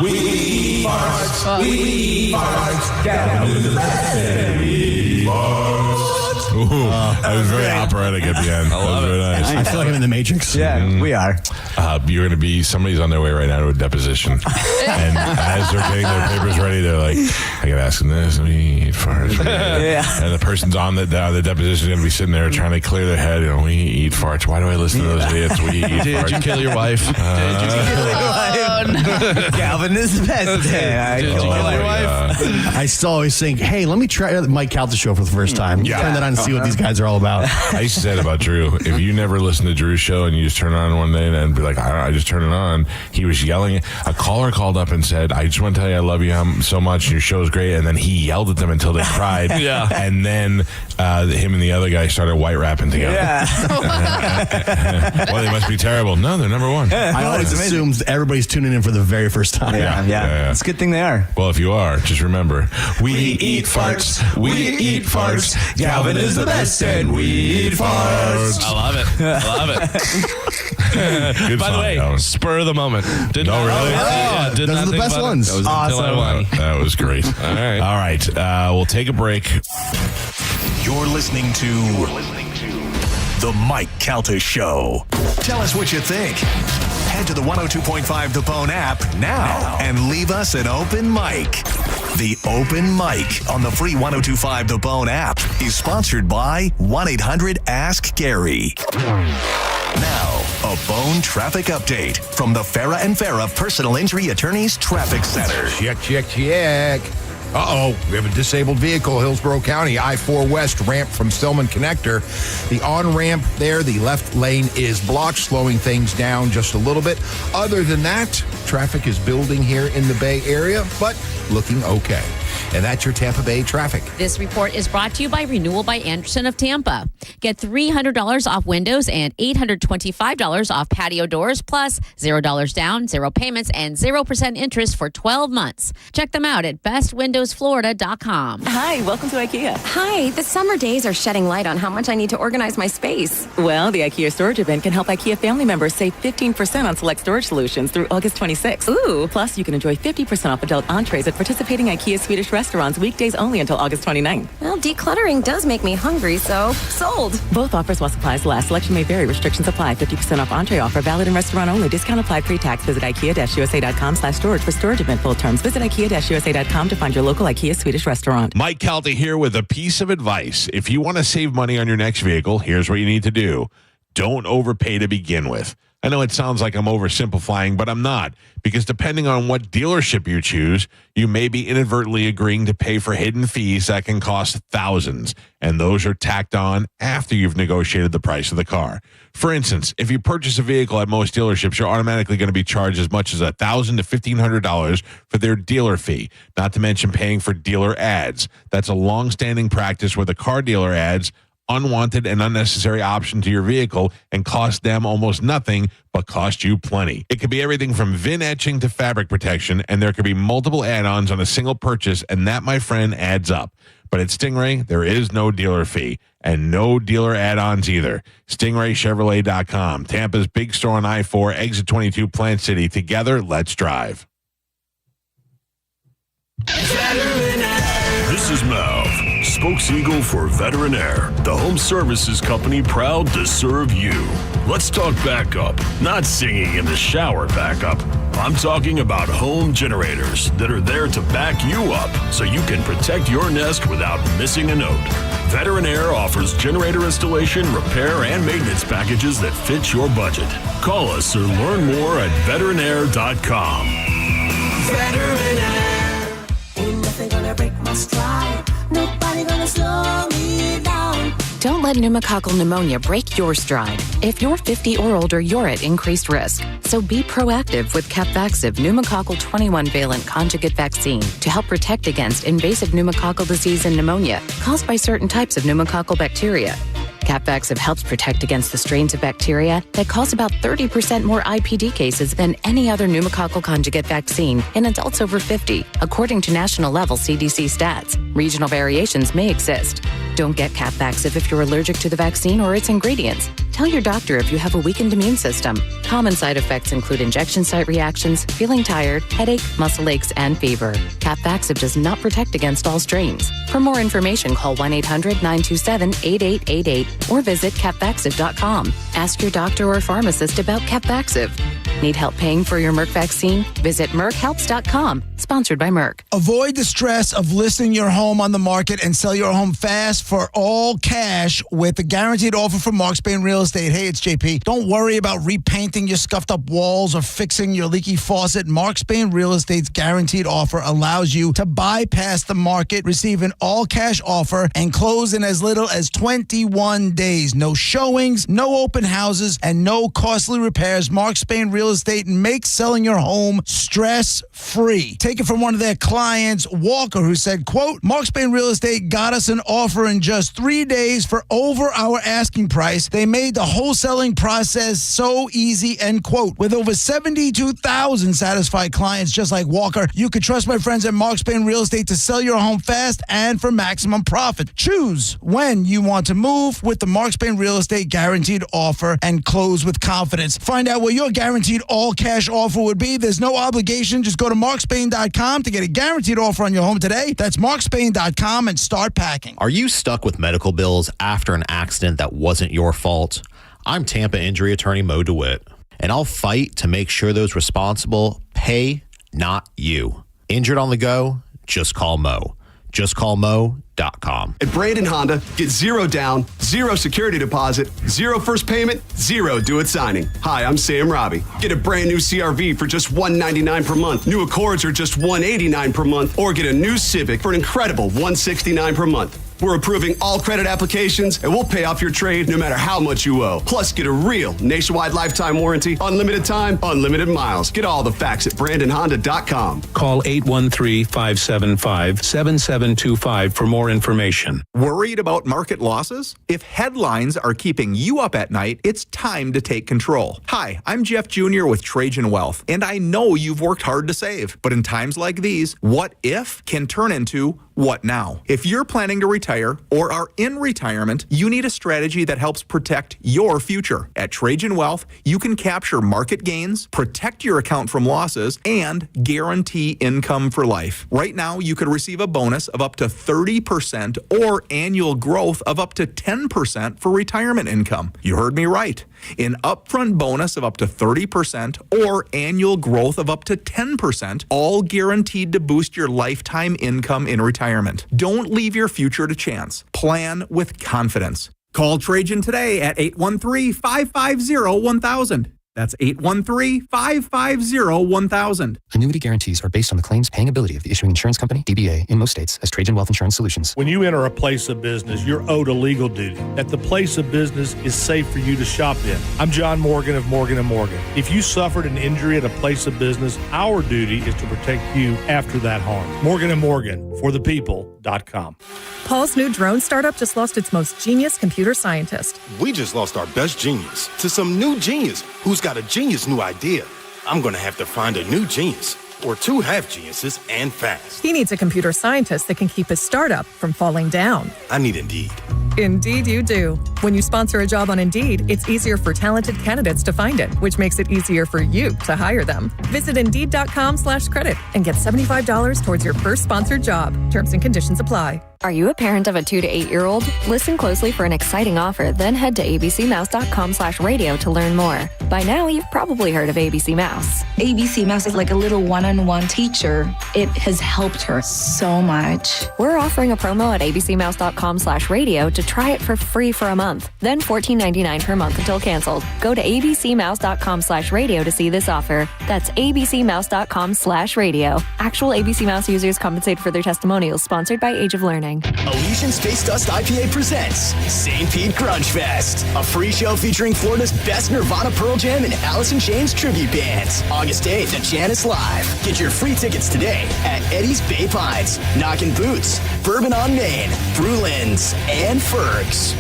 We eat farts. We eat farts. Calvin is the best, and we eat farts. Ooh, that was very operatic at the end. That was very nice. I feel like I'm in the Matrix. Yeah, we are. You're going to be, somebody's on their way right now to a deposition. And as they're getting their papers ready, they're like, I got to ask them this. We eat farts. And the person's on the deposition is going to be sitting there trying to clear their head. We eat farts. Why do I listen to those idiots? We eat farts. Did you kill your wife? Did you kill your wife? Calvin is the best. Did you kill your wife? I still always think, hey, let me try the Mike Calta show for the first time. Yeah. Turn that on and see what these guys are all about. I used to say it about Drew. If you never listen to Drew's show and you just turn it on one day and be like, I just turn it on, he was yelling. A caller called up and said, I just want to tell you I love you so much and your show is great. And then he yelled at them until they cried. Yeah. And then him and the other guy started white rapping together. Yeah. Well, they must be terrible. No, they're number one. I always assume everybody's tuning in for the very first time. Yeah. It's a good thing they are. Well, if you are, just remember, we eat farts. We eat farts. Calvin is the best and we eat farts. I love it. I love it. Good By the song, way, Calvin. spur of the moment. Did No, not- really? Yeah, did Those not are the think best about ones. It. Until I won. That was great. All right. All right. We'll take a break. You're listening to The Mike Calta Show. Tell us what you think. Head to the 102.5 The Bone app now and leave us an open mic. The Open Mic on the free 102.5 The Bone app is sponsored by 1-800-ASK-GARY. Now, a Bone traffic update from the Farah and Farah Personal Injury Attorneys Traffic Center. Check. Uh-oh, we have a disabled vehicle, Hillsborough County, I-4 West, ramp from Stillman Connector. The on-ramp there, the left lane is blocked, slowing things down just a little bit. Other than that, traffic is building here in the Bay Area, but looking okay. And that's your Tampa Bay traffic. This report is brought to you by Renewal by Anderson of Tampa. Get $300 off windows and $825 off patio doors, plus $0 down, 0 payments, and 0% interest for 12 months. Check them out at bestwindowsflorida.com. Hi, welcome to IKEA. Hi, the summer days are shedding light on how much I need to organize my space. Well, the IKEA storage event can help IKEA family members save 15% on select storage solutions through August 26th. Ooh. Plus, you can enjoy 50% off adult entrees at participating IKEA Swedish restaurants weekdays only until August 29th. Well, decluttering does make me hungry, so sold. Both offers while supplies last. Selection may vary. Restrictions apply. 50% off entree offer. Valid in restaurant only. Discount applied pre-tax. Visit IKEA-USA.com/storage for storage event full terms. Visit IKEA-USA.com to find your local IKEA Swedish restaurant. Mike Calta here with a piece of advice. If you want to save money on your next vehicle, here's what you need to do. Don't overpay to begin with. I know it sounds like I'm oversimplifying, but I'm not, because depending on what dealership you choose, you may be inadvertently agreeing to pay for hidden fees that can cost thousands, and those are tacked on after you've negotiated the price of the car. For instance, if you purchase a vehicle at most dealerships, you're automatically going to be charged as much as $1,000 to $1,500 for their dealer fee, not to mention paying for dealer ads. That's a long-standing practice where the car dealer ads unwanted and unnecessary option to your vehicle and cost them almost nothing, but cost you plenty. It could be everything from VIN etching to fabric protection, and there could be multiple add-ons on a single purchase, and that, my friend, adds up. But at Stingray, there is no dealer fee and no dealer add-ons either. StingrayChevrolet.com, Tampa's big store on I-4, exit 22, Plant City. Together, let's drive. This is Mav, Spokeseagull for Veteran Air, the home services company proud to serve you. Let's talk backup, not singing in the shower backup. I'm talking about home generators that are there to back you up so you can protect your nest without missing a note. Veteran Air offers generator installation, repair, and maintenance packages that fit your budget. Call us or learn more at veteranair.com. Veteran Air. Ain't nothing gonna break my stride. Nobody gonna slow me down. Don't let pneumococcal pneumonia break your stride. If you're 50 or older, you're at increased risk. So be proactive with Capvaxive pneumococcal 21-valent conjugate vaccine to help protect against invasive pneumococcal disease and pneumonia caused by certain types of pneumococcal bacteria. Capvaxive helps protect against the strains of bacteria that cause about 30% more IPD cases than any other pneumococcal conjugate vaccine in adults over 50, according to national-level CDC stats. Regional variations may exist. Don't get Capvaxive if you're allergic to the vaccine or its ingredients. Tell your doctor if you have a weakened immune system. Common side effects include injection site reactions, feeling tired, headache, muscle aches, and fever. Capvaxive does not protect against all strains. For more information, call 1-800-927-8888 or visit capvaxive.com. Ask your doctor or pharmacist about Capvaxive. Need help paying for your Merck vaccine? Visit merckhelps.com. Sponsored by Merck. Avoid the stress of listing your home on the market and sell your home fast for all cash with a guaranteed offer from Mark Spain Real Estate. Hey, it's JP. Don't worry about repainting your scuffed up walls or fixing your leaky faucet. Mark Spain Real Estate's guaranteed offer allows you to bypass the market, receive an all cash offer, and close in as little as 21 days. No showings, no open houses, and no costly repairs. Mark Spain Real Estate makes selling your home stress-free. Take it from one of their clients, Walker, who said, quote, Mark Spain Real Estate got us an offer in just 3 days for over our asking price. They made the wholesaling process so easy, end quote. With over 72,000 satisfied clients just like Walker, you can trust my friends at Mark Spain Real Estate to sell your home fast and for maximum profit. Choose when you want to move with the Mark Spain Real Estate guaranteed offer and close with confidence. Find out what your guaranteed all-cash offer would be. There's no obligation. Just go to markspain.com to get a guaranteed offer on your home today. That's markspain.com and start packing. Are you stuck with medical bills after an accident that wasn't your fault? I'm Tampa injury attorney Mo DeWitt, and I'll fight to make sure those responsible pay, not you. Injured on the go? Just call Mo. JustCallMo.com. At Brandon Honda, get 0 down, 0 security deposit, 0 first payment, 0 do-it signing. Hi, I'm Sam Robbie. Get a brand new CRV for just $199 per month. New Accords are just $189 per month, or get a new Civic for an incredible $169 per month. We're approving all credit applications, and we'll pay off your trade no matter how much you owe. Plus, get a real nationwide lifetime warranty, unlimited time, unlimited miles. Get all the facts at BrandonHonda.com. Call 813-575-7725 for more information. Worried about market losses? If headlines are keeping you up at night, it's time to take control. Hi, I'm Jeff Jr. with Trajan Wealth, and I know you've worked hard to save. But in times like these, what if can turn into what now? If you're planning to retire or are in retirement, you need a strategy that helps protect your future. At Trajan Wealth, you can capture market gains, protect your account from losses, and guarantee income for life. Right now, you could receive a bonus of up to 30% or annual growth of up to 10% for retirement income. You heard me right. An upfront bonus of up to 30% or annual growth of up to 10%, all guaranteed to boost your lifetime income in retirement. Don't leave your future to chance. Plan with confidence. Call Trajan today at 813-550-1000. That's 813-550-1000. Annuity guarantees are based on the claims paying ability of the issuing insurance company, DBA, in most states as Trajan Wealth Insurance Solutions. When you enter a place of business, you're owed a legal duty that the place of business is safe for you to shop in. I'm John Morgan of Morgan & Morgan. If you suffered an injury at a place of business, our duty is to protect you after that harm. Morgan & Morgan, for the people.com. Paul's new drone startup just lost its most genius computer scientist. We just lost our best genius to some new genius who's got a genius new idea. I'm going to have to find a new genius, or two half-geniuses, and fast. He needs a computer scientist that can keep his startup from falling down. I need Indeed. Indeed you do. When you sponsor a job on Indeed, it's easier for talented candidates to find it, which makes it easier for you to hire them. Visit Indeed.com/credit and get $75 towards your first sponsored job. Terms and conditions apply. Are you a parent of a 2 to 8 year old? Listen closely for an exciting offer, then head to abcmouse.com/radio to learn more. By now, you've probably heard of ABC Mouse. ABC Mouse is like a little one-on-one teacher. It has helped her so much. We're offering a promo at abcmouse.com/radio to try it for free for a month, then $14.99 per month until canceled. Go to abcmouse.com/radio to see this offer. That's abcmouse.com/radio. Actual ABC Mouse users compensate for their testimonials, sponsored by Age of Learning. Elysian Space Dust IPA presents St. Pete Grunge Fest, a free show featuring Florida's best Nirvana, Pearl Jam, and Alice in Chains tribute bands. August 8th at Janice Live. Get your free tickets today at Eddie's Bay Pines, Knockin' Boots, Bourbon on Main, Brulin's, and Ferg's.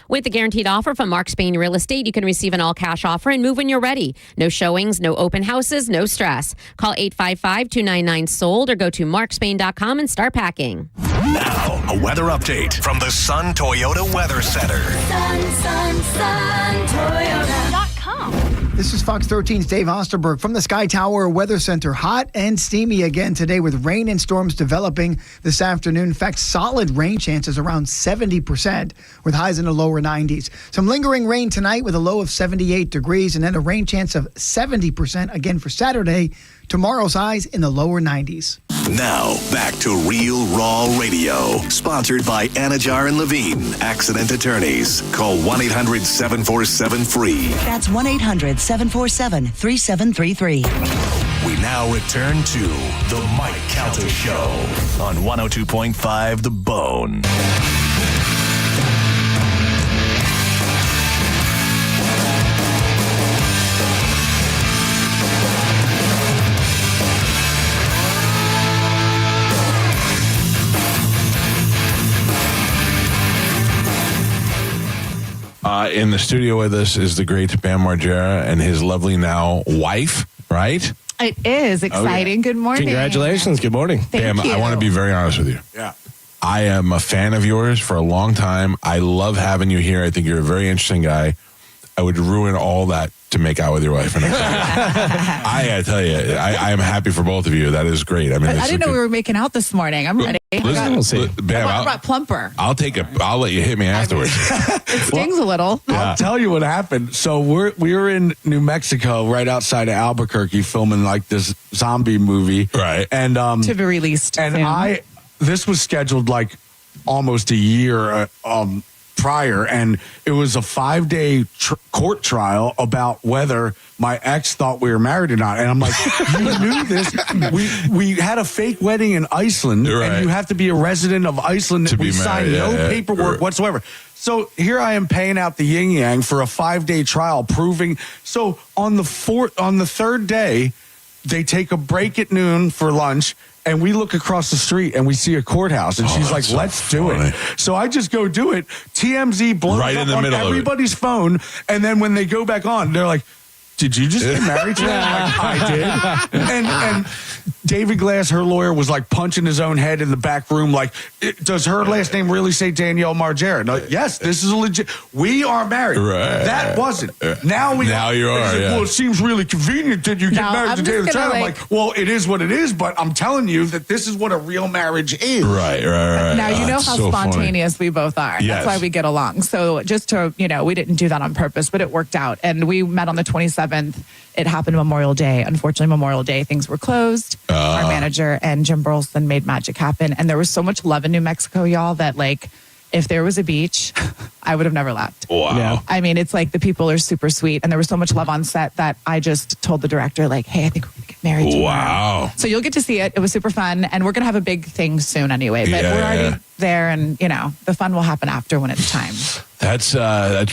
With the guaranteed offer from Mark Spain Real Estate, you can receive an all-cash offer and move when you're ready. No showings, no open houses, no stress. Call 855-299-SOLD or go to markspain.com and start packing. Now, a weather update from the Sun Toyota Weather Center. SunToyota.com. This is Fox 13's Dave Osterberg from the Sky Tower Weather Center. Hot and steamy again today with rain and storms developing this afternoon. In fact, solid rain chances around 70% with highs in the lower 90s. Some lingering rain tonight with a low of 78 degrees and then a rain chance of 70% again for Saturday. Tomorrow's highs in the lower 90s. Now, back to Real Raw Radio. Sponsored by Anajar and Levine, Accident Attorneys. Call 1-800-747-FREE. That's 1-800-747-3733. We now return to The Mike Calta Show on 102.5 The Bone. In the studio with us is the great Bam Margera and his lovely now wife, right? It is exciting. Oh, yeah. Good morning. Congratulations. Good morning. Bam, you. I want to be very honest with you. Yeah. I am a fan of yours for a long time. I love having you here. I think you're a very interesting guy. I would ruin all that to make out with your wife. And I tell you, I am happy for both of you. That is great. I mean, I didn't know we were making out this morning. I'm ready. Bam, I brought Plumper. I'll let you hit me afterwards. It stings a little. I'll tell you what happened. So we were in New Mexico, right outside of Albuquerque, filming like this zombie movie, right? And to be released. And soon. this was scheduled like almost a year prior, and it was a 5-day court trial about whether my ex thought we were married or not. And I'm like, you knew this. We had a fake wedding in Iceland, and you have to be a resident of Iceland. To we be signed married, no paperwork whatsoever. So here I am paying out the yin yang for a 5-day trial, proving. So on the third day, they take a break at noon for lunch. And we look across the street and we see a courthouse, and she's like, "Let's do it." So I just go do it. TMZ blows Right up in the on middle of it. everybody's phone, and then when they go back on, they're like, "Did you just get married to her?" I'm like, I did. And David Glass, her lawyer, was like punching his own head in the back room, like, "Does her last name really say Danielle Margera?" No, yes, this is a legit. We are married. Right. That wasn't. Now you are. Yeah. Well, it seems really convenient that you get married to David Glass. I'm like, well, it is what it is, but I'm telling you that this is what a real marriage is. Right. Now, you know how spontaneous we both are. Yes. That's why we get along. So just to, we didn't do that on purpose, but it worked out. And we met on the 27th. It happened Memorial Day. Unfortunately, Memorial Day, things were closed. Our manager and Jim Burleson made magic happen. And there was so much love in New Mexico, y'all, that if there was a beach, I would have never left. Wow. Yeah. I mean, it's like the people are super sweet. And there was so much love on set that I just told the director, hey, I think we're going to get married tomorrow. Wow. So you'll get to see it. It was super fun. And we're going to have a big thing soon anyway. But we're already there, and the fun will happen after when it's time. That's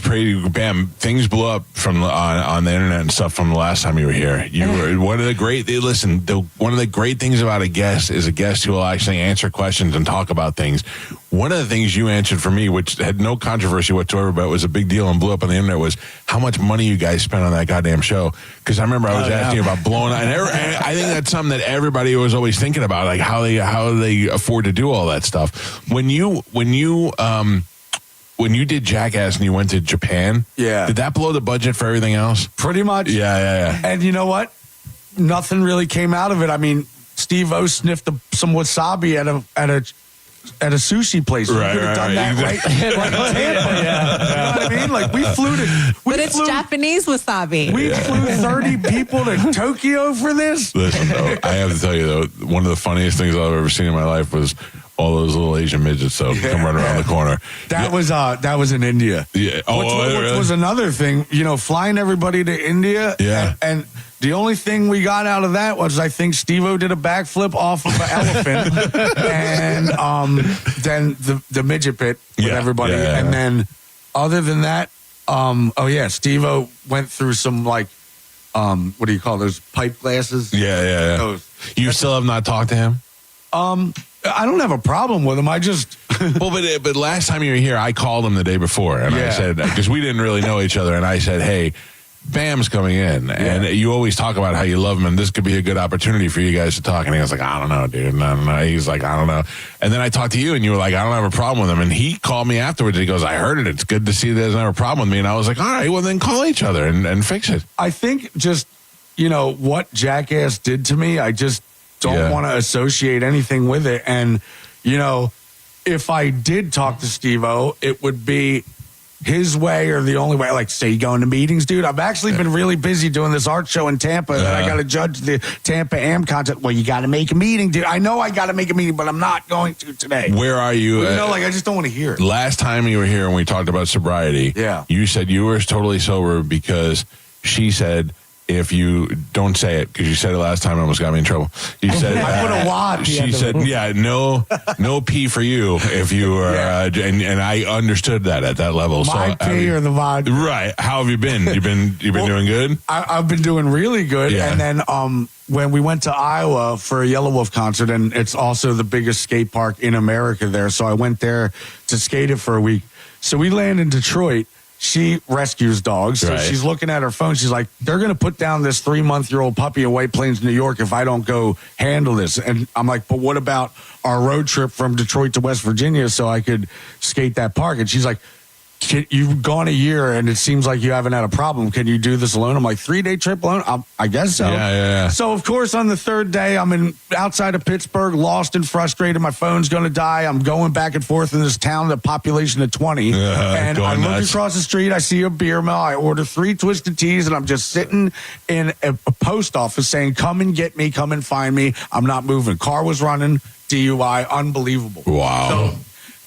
pretty. Bam! Things blew up from on the internet and stuff from the last time you were here. You were one of the great. Listen, one of the great things about a guest is a guest who will actually answer questions and talk about things. One of the things you answered for me, which had no controversy whatsoever, but was a big deal and blew up on the internet, was how much money you guys spent on that goddamn show. Because I remember I was asking you about blowing out, and I think that's something that everybody was always thinking about, like how they afford to do all that stuff. When you did Jackass and you went to Japan, did that blow the budget for everything else? Pretty much. Yeah. And you know what? Nothing really came out of it. I mean, Steve-O sniffed some wasabi at a sushi place. We could have done that right in Tampa. You know what I mean? Like we flew to... But it's Japanese wasabi. We flew 30 people to Tokyo for this? Listen, though, I have to tell you, though, one of the funniest things I've ever seen in my life was all those little Asian midgets come running around the corner. That was in India. Yeah. Which was another thing, flying everybody to India. Yeah. And the only thing we got out of that was I think Steve-O did a backflip off of an elephant, and then the midget pit with everybody, and then other than that, Steve-O went through some what do you call those pipe glasses? Yeah. Those. You still have not talked to him? I don't have a problem with him. I just but last time you were here, I called him the day before, and I said, because we didn't really know each other, and I said, hey, Bam's coming in, and you always talk about how you love him, and this could be a good opportunity for you guys to talk. And he was like, I don't know, dude. I don't know. He's like, I don't know. And then I talked to you, and you were like, I don't have a problem with him. And he called me afterwards. And he goes, I heard it. It's good to see that he doesn't have a problem with me. And I was like, all right, well, then call each other and fix it. I think just, what Jackass did to me, I just don't want to associate anything with it. And, if I did talk to Steve-O, it would be his way or the only way. Like, say, you going to meetings, dude? I've actually been really busy doing this art show in Tampa that I got to judge the Tampa Am contest. Well, you got to make a meeting, dude. I know I got to make a meeting, but I'm not going to today. Where are you? I just don't want to hear it. Last time you were here and we talked about sobriety, you said you were totally sober because she said, if you don't say it, because you said it last time, it almost got me in trouble. You said I put a wad. She said, no pee for you if you were, and I understood that at that level. My pee or the wad. Right. How have you been? You've been doing good? I've been doing really good. Yeah. And then when we went to Iowa for a Yellow Wolf concert, and it's also the biggest skate park in America there, so I went there to skate it for a week. So we land in Detroit. She rescues dogs, so she's looking at her phone. She's like, they're going to put down this 3-month-old puppy in White Plains, New York, if I don't go handle this. And I'm like, but what about our road trip from Detroit to West Virginia so I could skate that park? And she's like, you've gone a year and it seems like you haven't had a problem. Can you do this alone? I'm like, 3-day trip alone? I guess so. Yeah. So, of course, on the third day, I'm outside of Pittsburgh, lost and frustrated. My phone's going to die. I'm going back and forth in this town, the population of 20. And I look across the street. I see a beer mill. I order 3 twisted teas, and I'm just sitting in a post office saying, come and get me, come and find me. I'm not moving. Car was running, DUI, unbelievable. Wow. So,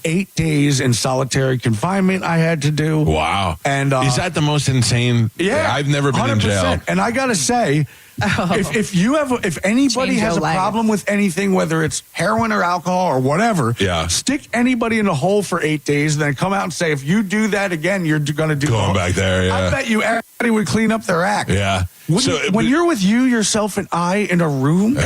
8 days in solitary confinement I had to do. Wow. And is that the most insane? Yeah. I've never been 100%. in jail. And I got to say, if anybody has a problem with anything, whether it's heroin or alcohol or whatever, stick anybody in a hole for 8 days and then come out and say, if you do that again, you're going to do going back there. Yeah. I bet you everybody would clean up their act. Yeah. When you're with you, yourself, and I in a room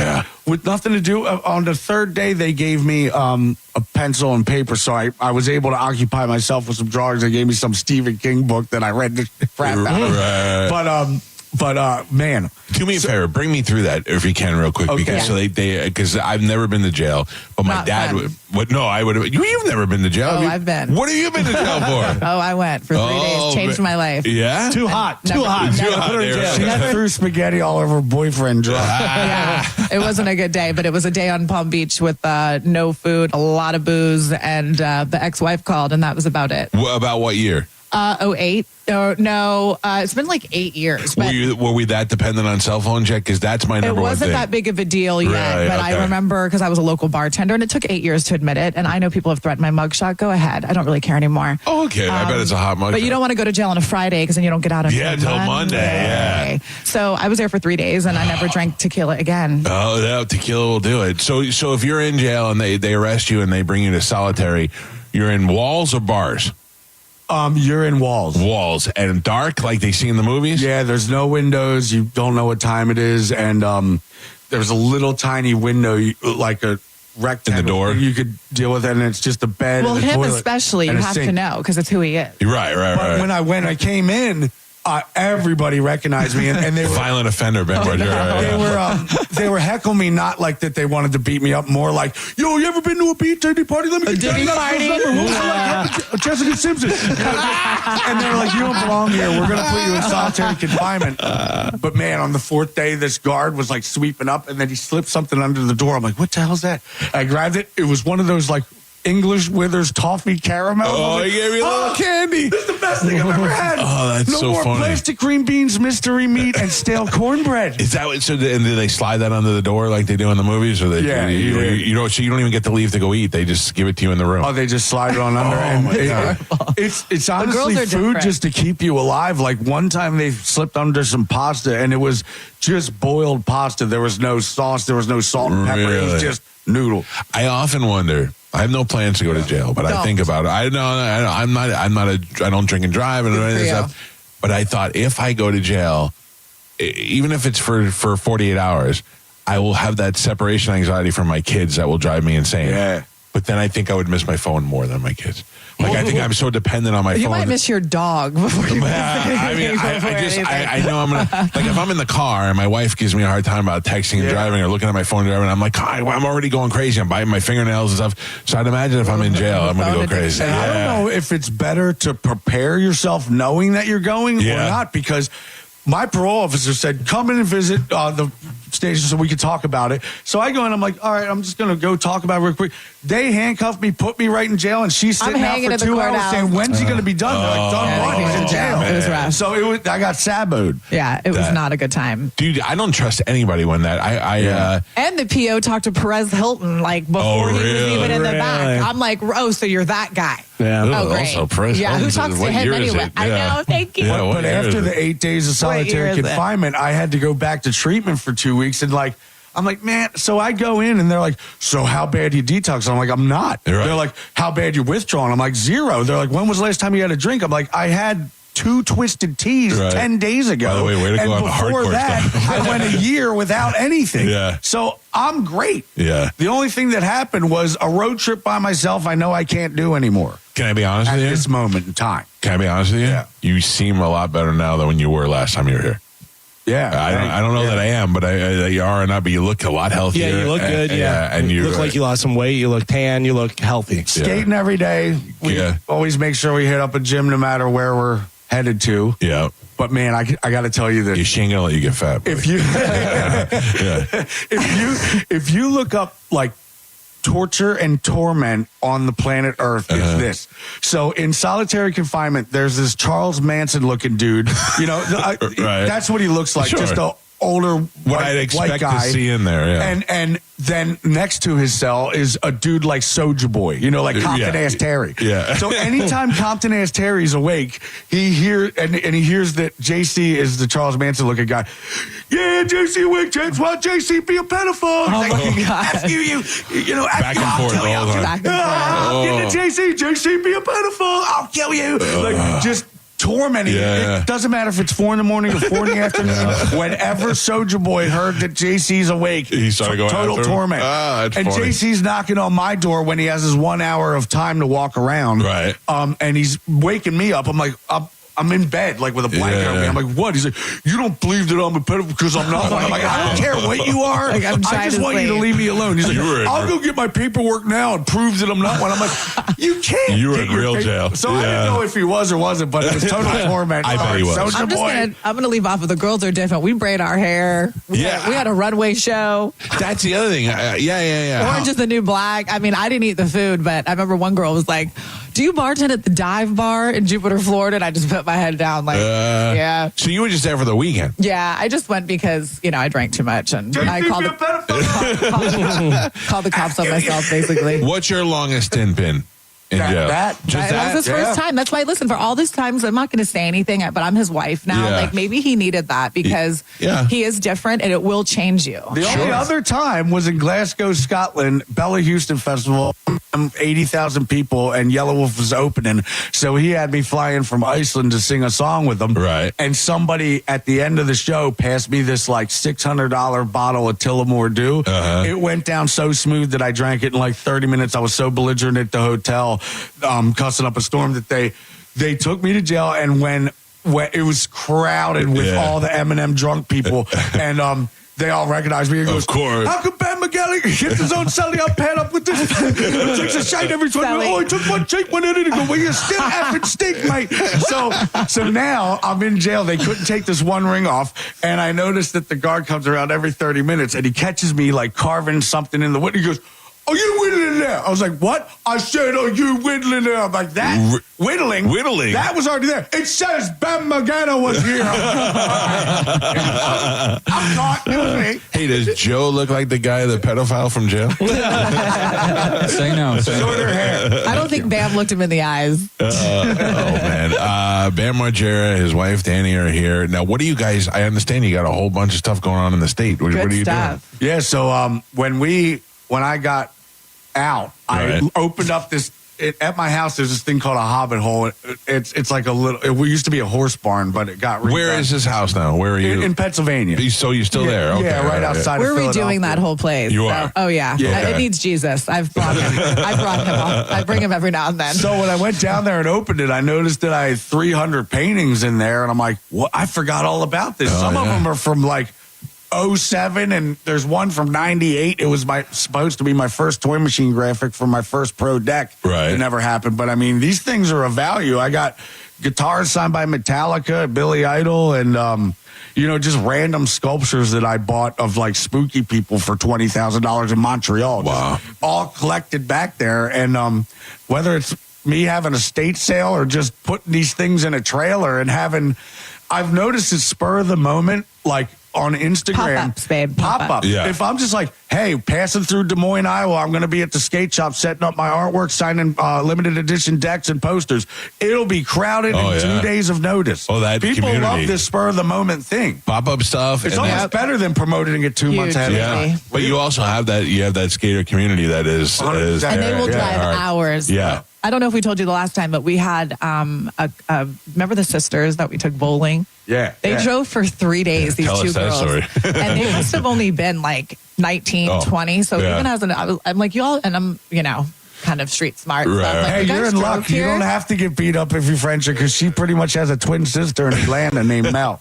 with nothing to do, on the third day, they gave me a pencil and paper, so I was able to occupy myself with some drawings. They gave me some Stephen King book that I read the crap out of. But man, do me a favor, bring me through that if you can, real quick, because I've never been to jail, but my dad would. I would have. You've never been to jail. I've been. What have you been to jail for? I went for 3 days. Changed my life. Yeah, too hot. She Never threw spaghetti all over her boyfriend. It wasn't a good day, but it was a day on Palm Beach with no food, a lot of booze, and the ex-wife called, and that was about it. About what year? 08. No, it's been like 8 years. But Were we that dependent on cell phones yet? Because that's my number one it thing. wasn't that big of a deal yet, Right, but okay. I remember because I was a local bartender and it took 8 years to admit it. And I know people have threatened my mugshot. Go ahead. I don't really care anymore. Oh, okay. I bet it's a hot mugshot. But you don't want to go to jail on a Friday because then you don't get out until Monday. Yeah. So I was there for 3 days and I never drank tequila again. Oh, yeah, tequila will do it. So if you're in jail and they arrest you and they bring you to solitary, you're in walls or bars? You're in walls. Walls. And dark like they see in the movies? Yeah, there's no windows. You don't know what time it is. And there's a little tiny window, like a rectangle. In the door? You could deal with it, and it's just a bed Well, and a him toilet especially, you and a have to sink. know because it's who he is. Right. But when I came in, everybody recognized me, and they were Violent offender, Ben Margera. they were heckling me, not like that they wanted to beat me up, more like, yo, you ever been to a birthday party? Let me get you party? Jessica Simpson. And they were like, you don't belong here. We're going to put you in solitary confinement. But man, on the fourth day, this guard was like sweeping up, and then he slipped something under the door. I'm like, what the hell's that? I grabbed it. It was one of those like English Withers toffee caramel. Oh, he gave me a little candy. This is the best thing I've ever had. Oh, that's no so more funny. plastic green beans, mystery meat, and stale cornbread. Is that what, so? And do they slide that under the door like they do in the movies, or they? Yeah, you know, so you don't even get to leave to go eat. They just give it to you in the room. Oh, they just slide it on under. It's honestly girls are food different. just to keep you alive. Like one time they slipped under some pasta, and it was just boiled pasta. There was no sauce. There was no salt and pepper. It was Really? just noodle. I often wonder. I have no plans to go to jail, but I think about it. I don't drink and drive and any of this stuff. But I thought if I go to jail, even if it's for 48 hours, I will have that separation anxiety from my kids that will drive me insane. Yeah. But then I think I would miss my phone more than my kids. Like I think I'm so dependent on my You phone. might miss your dog before you I know I'm gonna, like, if I'm in the car and my wife gives me a hard time about texting and driving or looking at my phone and driving, I'm like, I'm already going crazy. I'm biting my fingernails and stuff. So I'd imagine if I'm in jail, I'm gonna go crazy. And I don't know if it's better to prepare yourself knowing that you're going or not, because my parole officer said, come in and visit the station so we could talk about it. So I go in, I'm like, all right, I'm just going to go talk about it real quick. They handcuffed me, put me right in jail, and she's sitting out for 2 hours saying, when's he going to be done? They're like, done what? He's in jail. It was rough. So I got saboed. Yeah, it was not a good time. Dude, I don't trust anybody when that. And the PO talked to Perez Hilton like before he was even in the back. I'm like, oh, so you're that guy. Yeah. Oh, great. Also, Perez yeah, who Hilton talks says, to what him year is anyway? it? I know, thank you. Yeah, what But year is after it? the 8 days of What year solitary is it? confinement, I had to go back to treatment for 2 weeks. And like, I'm like, man, so I go in and they're like, so how bad do you detox? I'm like, I'm not. You're right. They're like, how bad you withdrawing? I'm like, 0. They're like, when was the last time you had a drink? I'm like, I had 2 twisted teas Right. 10 days ago. By the way to and go on the before hardcore that, stuff. I went a year without anything. Yeah. So I'm great. Yeah. The only thing that happened was a road trip by myself I know I can't do anymore. Can I be honest At with you? this moment in time. Can I be honest with you? Yeah. You seem a lot better now than when you were last time you were here. Yeah. I don't know that I am, but you are or not, but you look a lot healthier. Yeah, you look good. And you look like you lost some weight. You look tan. You look healthy. Skating every day. We always make sure we hit up a gym no matter where we're headed to. Yeah. But man, I got to tell you this. She ain't gonna let you get fat. Buddy. If you look up like torture and torment on the planet Earth, it's this. So in solitary confinement, there's this Charles Manson looking dude. You know, that's what he looks like. Sure. Just a older What I'd expect white guy to see in there. Yeah. And then next to his cell is a dude like Soulja Boy, you know, like Compton Ass Terry. Yeah. So anytime Compton Ass Terry's awake, he hears that JC is the Charles Manson looking guy. Yeah, JC awake. James, why JC be a pedophile? Oh my God. After you know, Back and forth all the time. Back and forth. I'm getting JC be a pedophile. I'll kill you. Like just tormenting. Yeah. It doesn't matter if it's 4 a.m. or 4 p.m. Whenever Soulja Boy heard that JC's awake, He started going total after him? torment. That's and funny. JC's knocking on my door when he has his 1 hour of time to walk around. Right. And he's waking me up. I'm like, I'm in bed, like with a blanket over me. I'm like, what? He's like, you don't believe that I'm a pedophile because I'm not. I'm like, I don't care what you are. Like, I'm I trying just to want you to sleep. leave me alone. He's like, You were in I'll real- go get my paperwork now and prove that I'm not one. I'm like, you can't. You were get in your real jail. So I Yeah. didn't know if he was or wasn't, but it was total torment. I bet he was. Soulja I'm Boy. gonna leave off of the girls are different. We braid our hair. We had a runway show. That's the other thing. Yeah. Orange is the new black. I mean, I didn't eat the food, but I remember one girl was like, do you bartend at the Dive Bar in Jupiter, Florida? And I just put my head down like, yeah. So you were just there for the weekend? Yeah, I just went because, I drank too much. And I called the cops on myself, basically. What's your longest stint been in jail? That was his first time. That's why, listen, for all these times, I'm not going to say anything, but I'm his wife now. Yeah. Like, maybe he needed that because he is different and it will change you. The only other time was in Glasgow, Scotland, Bella Houston Festival, 80,000 people, and Yellow Wolf was opening. So he had me fly in from Iceland to sing a song with them. Right. And somebody at the end of the show passed me this like $600 bottle of Tullamore Dew. It went down so smooth that I drank it in like 30 minutes. I was so belligerent at the hotel, cussing up a storm, that they took me to jail. And when it was crowded with all the Eminem drunk people, and they all recognized me. He goes, of course. How come Ben McGilly gets his own celly up, pad up with this? Takes a shite every time. Oh, he took one cheek, one in it. He go, well, you still effing stink, mate. So now I'm in jail. They couldn't take this one ring off. And I noticed that the guard comes around every 30 minutes and he catches me like carving something in the wood. He goes, are you whittling there? I was like, what? I said, are you whittling there? I'm like, that? Whittling? Whittling? That was already there. It says Ben McGanna was here. I'm caught. It was me. Hey, does Joe look like the guy, the pedophile from jail? Say no. Shorter hair. I don't think Bam looked him in the eyes. Man. Bam Margera, his wife Danny are here. Now, what do you guys, I understand you got a whole bunch of stuff going on in the state. What are you doing? Yeah, so when I got out, I opened up this at my house. There's this thing called a hobbit hole. It's like a little. It used to be a horse barn, but it got. Where is this house now? Where are you? In Pennsylvania. So you're still there? Okay, yeah, right outside. We're of redoing that whole place. You are? Oh yeah. It needs Jesus. I've brought him. I bring him every now and then. So when I went down there and opened it, I noticed that I had 300 paintings in there, and I'm like, what? I forgot all about this. Some of them are from like 07, and there's one from 98. It was supposed to be my first toy machine graphic for my first pro deck. Right. It never happened. But I mean, these things are of value. I got guitars signed by Metallica, Billy Idol, and just random sculptures that I bought of like spooky people for $20,000 in Montreal. Wow. Just all collected back there. And whether it's me having a state sale or just putting these things in a trailer and I've noticed it spur of the moment, like on Instagram. Pop-ups, babe. Pop-up. Yeah. If I'm just like, hey, passing through Des Moines, Iowa, I'm going to be at the skate shop setting up my artwork, signing limited edition decks and posters. It'll be crowded in 2 days of notice. Oh, that People community. love this spur of the moment thing. Pop-up stuff. It's almost better than promoting it 2 months ahead of time. Yeah. But you also have that skater community that is and they will drive hours. Yeah. I don't know if we told you the last time, but we had remember the sisters that we took bowling? Yeah. They drove for 3 days, these Tell two us that girls. story. And they must have only been like 19, 20. So even as I'm like, y'all, and I'm, kind of street smart. So I'm like, Hey, you guys you're in drove luck. You here? don't have to get beat up if you French her because she pretty much has a twin sister in Atlanta named Mel.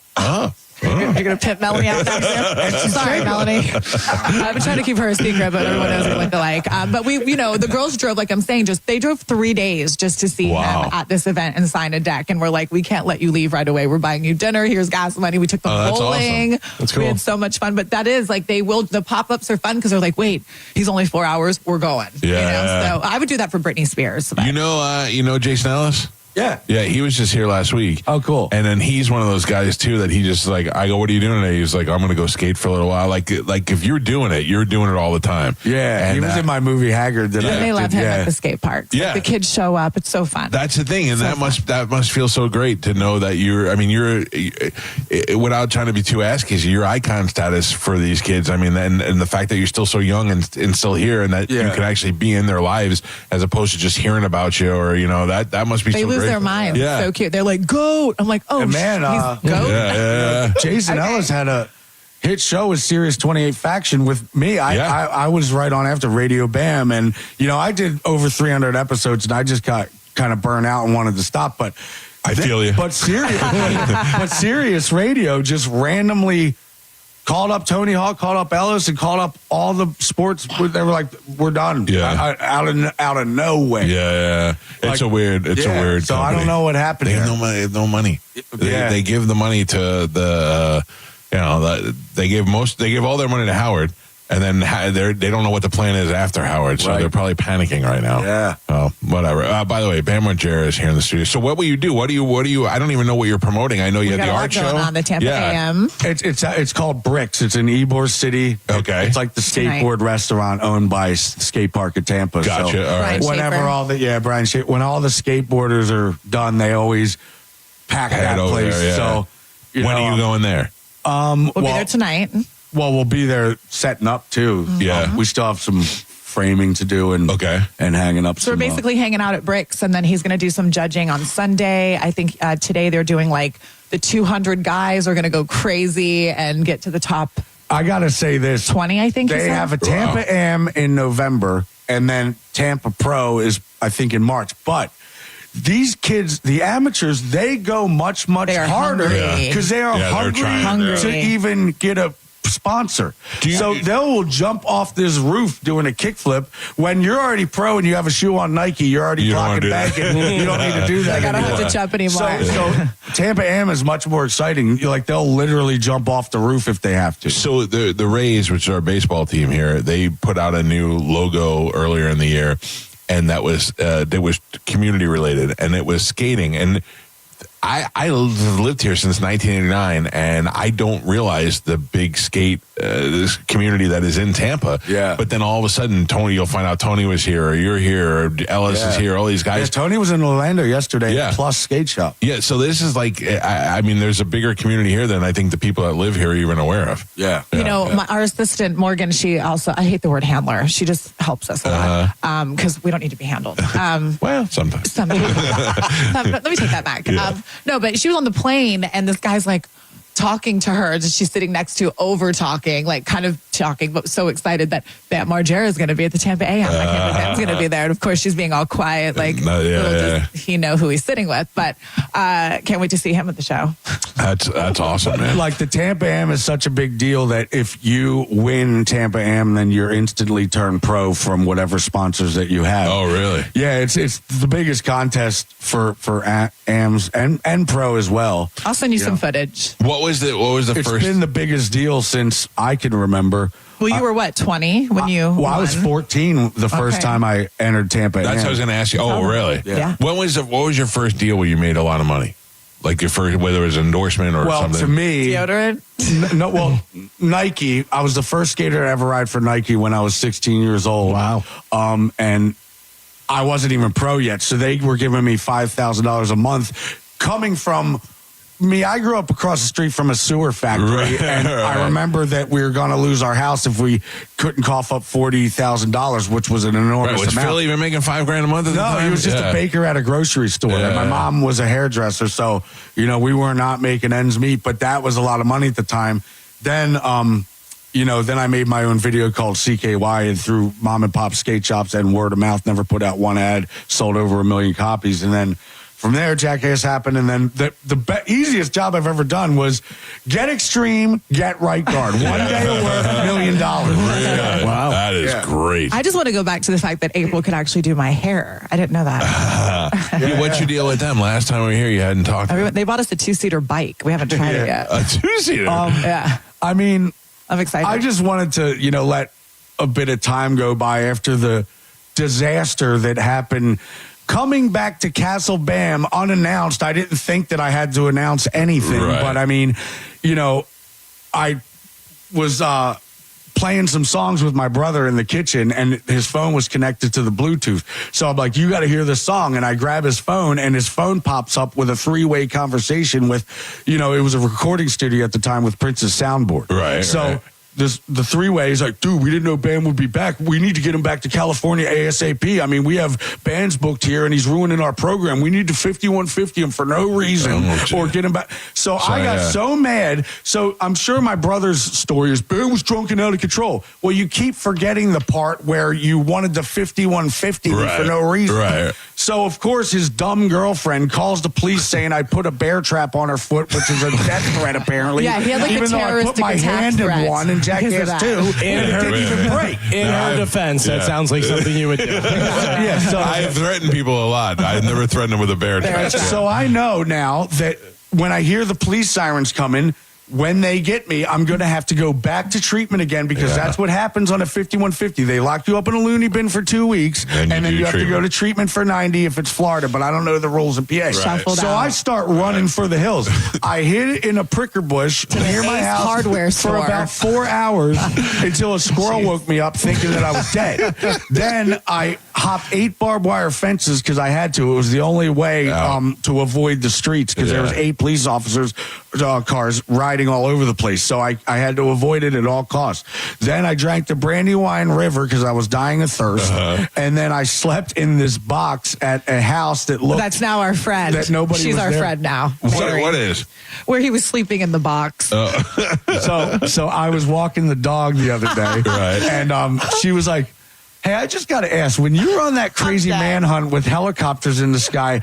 You're going to pimp Melanie out next year? Sorry, Melanie. I've been trying to keep her a secret, but everyone knows what they're like. But we, the girls drove, like I'm saying, they drove 3 days just to see him at this event and sign a deck. And we're like, we can't let you leave right away. We're buying you dinner. Here's gas money. We took them bowling. Awesome. That's cool. We had so much fun. But that is like, the pop-ups are fun because they're like, wait, he's only 4 hours. We're going. Yeah. So I would do that for Britney Spears. So You know Jason Ellis? Yeah. Yeah, he was just here last week. Oh, cool. And then he's one of those guys, too, that he just like, I go, what are you doing today? He's like, I'm going to go skate for a little while. Like if you're doing it all the time. Yeah, and he was in my movie Haggard. And they love him at the skate parks. Yeah. Like, the kids show up. It's so fun. That's the thing, and that must feel so great to know that you're without trying to be too ass-kissy, you're icon status for these kids. I mean, and the fact that you're still so young and still here, and that you can actually be in their lives as opposed to just hearing about you, or that must be. They so lose great. their minds. Yeah. So cute. They're like, goat. I'm like, oh, And man, he's goat. Jason Ellis had a hit show with Sirius 28 Faction with me. I was right on after Radio Bam, and I did over 300 episodes, and I just got kind of burnt out and wanted to stop. But I feel you. But Sirius Radio just randomly called up Tony Hawk, called up Ellis, and called up all the sports. They were like, "We're done." Yeah. Out of nowhere. Yeah. It's a weird. It's a weird. So company. I don't know what happened. They there. have no money. They give the money to the. They give all their money to Howard. And then they don't know what the plan is after Howard, so they're probably panicking right now. Yeah. Oh, whatever. By the way, Bam Margera is here in the studio. So what will you do? What do you? I don't even know what you're promoting. I know you have the art show going on the Tampa AM. It's called Bricks. It's in Ybor City. Okay. It's like the skateboard restaurant owned by Skate Park at Tampa. Gotcha. So all right. whenever Brian Schaefer, when all the skateboarders are done, they always pack that place. There, yeah. So when are you going there? We'll be there tonight. Well, we'll be there setting up too. Yeah. We still have some framing to do and hanging up. So we're basically hanging out at Bricks, and then he's going to do some judging on Sunday. I think today they're doing like the 200 guys are going to go crazy and get to the top. I got to say this. 20, I think. They have a Tampa Am in November, and then Tampa Pro is, I think, in March. But these kids, the amateurs, they go much harder because they are hungry to even get a sponsor. So they will jump off this roof doing a kickflip when you're already pro and you have a shoe on Nike. You're already clocking back and you don't need to do that. I don't have to jump anymore. So Tampa Am is much more exciting. They'll literally jump off the roof if they have to. So the Rays, which is our baseball team here, they put out a new logo earlier in the year, and that was community related, and it was skating. And I lived here since 1989, and I don't realize the big skate this community that is in Tampa. Yeah. But then all of a sudden, Tony, you'll find out Tony was here, or you're here, or Ellis is here. All these guys. Yeah, Tony was in Orlando yesterday. Yeah. Plus skate shop. Yeah. So this is like, I mean, there's a bigger community here than I think the people that live here are even aware of. Yeah. Our assistant Morgan, she also, I hate the word handler. She just helps us a lot because we don't need to be handled. Well, sometimes. Let me take that back. No, but she was on the plane and this guy's like talking to her that she's sitting next to, over talking, like kind of talking, but so excited that Margera is going to be at the Tampa AM. I can't believe Bam's going to be there. And of course, she's being all quiet, like he know who he's sitting with. But can't wait to see him at the show. That's awesome, man. Like the Tampa Am is such a big deal that if you win Tampa Am, then you're instantly turned pro from whatever sponsors that you have. Oh, really? Yeah, it's the biggest contest for AMs and pro as well. I'll send you some footage. What was the It's first? been the biggest deal since I can remember. Well, you were what, 20 when you Well, won? I was 14 the first time I entered Tampa Am. That's what I was going to ask you. Oh, really? Yeah. What was your first deal where you made a lot of money? Like your first, whether it was an endorsement or something? To me, deodorant? Nike. I was the first skater to ever ride for Nike when I was 16 years old. Wow. And I wasn't even pro yet, so they were giving me $5,000 a month. Coming from me, I grew up across the street from a sewer factory, and I remember that we were going to lose our house if we couldn't cough up $40,000, which was an enormous Was amount. Phil even making $5,000 a month at the time? No, he was just a baker at a grocery store. And my mom was a hairdresser, so we were not making ends meet, but that was a lot of money at the time. Then, then I made my own video called CKY, and through mom and pop skate shops and word of mouth, never put out one ad, sold over 1 million copies, and then. From there, Jackass happened, and then the easiest job I've ever done was get extreme, get right guard. One day worth $1 million. Really? Wow. That is great. I just want to go back to the fact that April could actually do my hair. I didn't know that. What's your deal with them? Last time we were here, you hadn't talked. They bought us a 2-seater bike. We haven't tried it yet. A 2-seater? Yeah. I mean, I'm excited. I just wanted to, let a bit of time go by after the disaster that happened. Coming back to Castle Bam unannounced, I didn't think that I had to announce anything. Right. But I mean, I was playing some songs with my brother in the kitchen, and his phone was connected to the Bluetooth. So I'm like, you got to hear this song. And I grab his phone, and his phone pops up with a 3-way conversation with, it was a recording studio at the time with Prince's soundboard. Right. So. Right. The 3-way is like, dude, we didn't know Bam would be back. We need to get him back to California ASAP. I mean, we have bands booked here, and he's ruining our program. We need to 5150 him for no reason or get him back. So I got so mad. So I'm sure my brother's story is Bam was drunk and out of control. Well, you keep forgetting the part where you wanted the 5150 for no reason. Right. So, of course, his dumb girlfriend calls the police saying I put a bear trap on her foot, which is a death threat, apparently. Yeah, he had like even a though I put my hand in one and Jackass too, and it didn't even break. In her defense, that sounds like something you would do. So I have threatened people a lot. I've never threatened them with a bear trap. So I know now that when I hear the police sirens coming, when they get me, I'm going to have to go back to treatment again because that's what happens on a 5150. They lock you up in a loony bin for 2 weeks, and then you have to go to treatment for 90 if it's Florida, but I don't know the rules in PA. Right. So I start running for the hills. I hid in a pricker bush near my house hardware for about 4 hours until a squirrel woke me up thinking that I was dead. Then I hopped 8 barbed wire fences because I had to. It was the only way to avoid the streets because there was 8 police officers, cars riding all over the place. So I had to avoid it at all costs. Then I drank the Brandywine River because I was dying of thirst. And then I slept in this box at a house that looked... That's now our friend. That nobody She's was our there. friend now. What is? Where he was sleeping in the box. So I was walking the dog the other day. And she was like, hey, I just got to ask, when you were on that crazy manhunt with helicopters in the sky,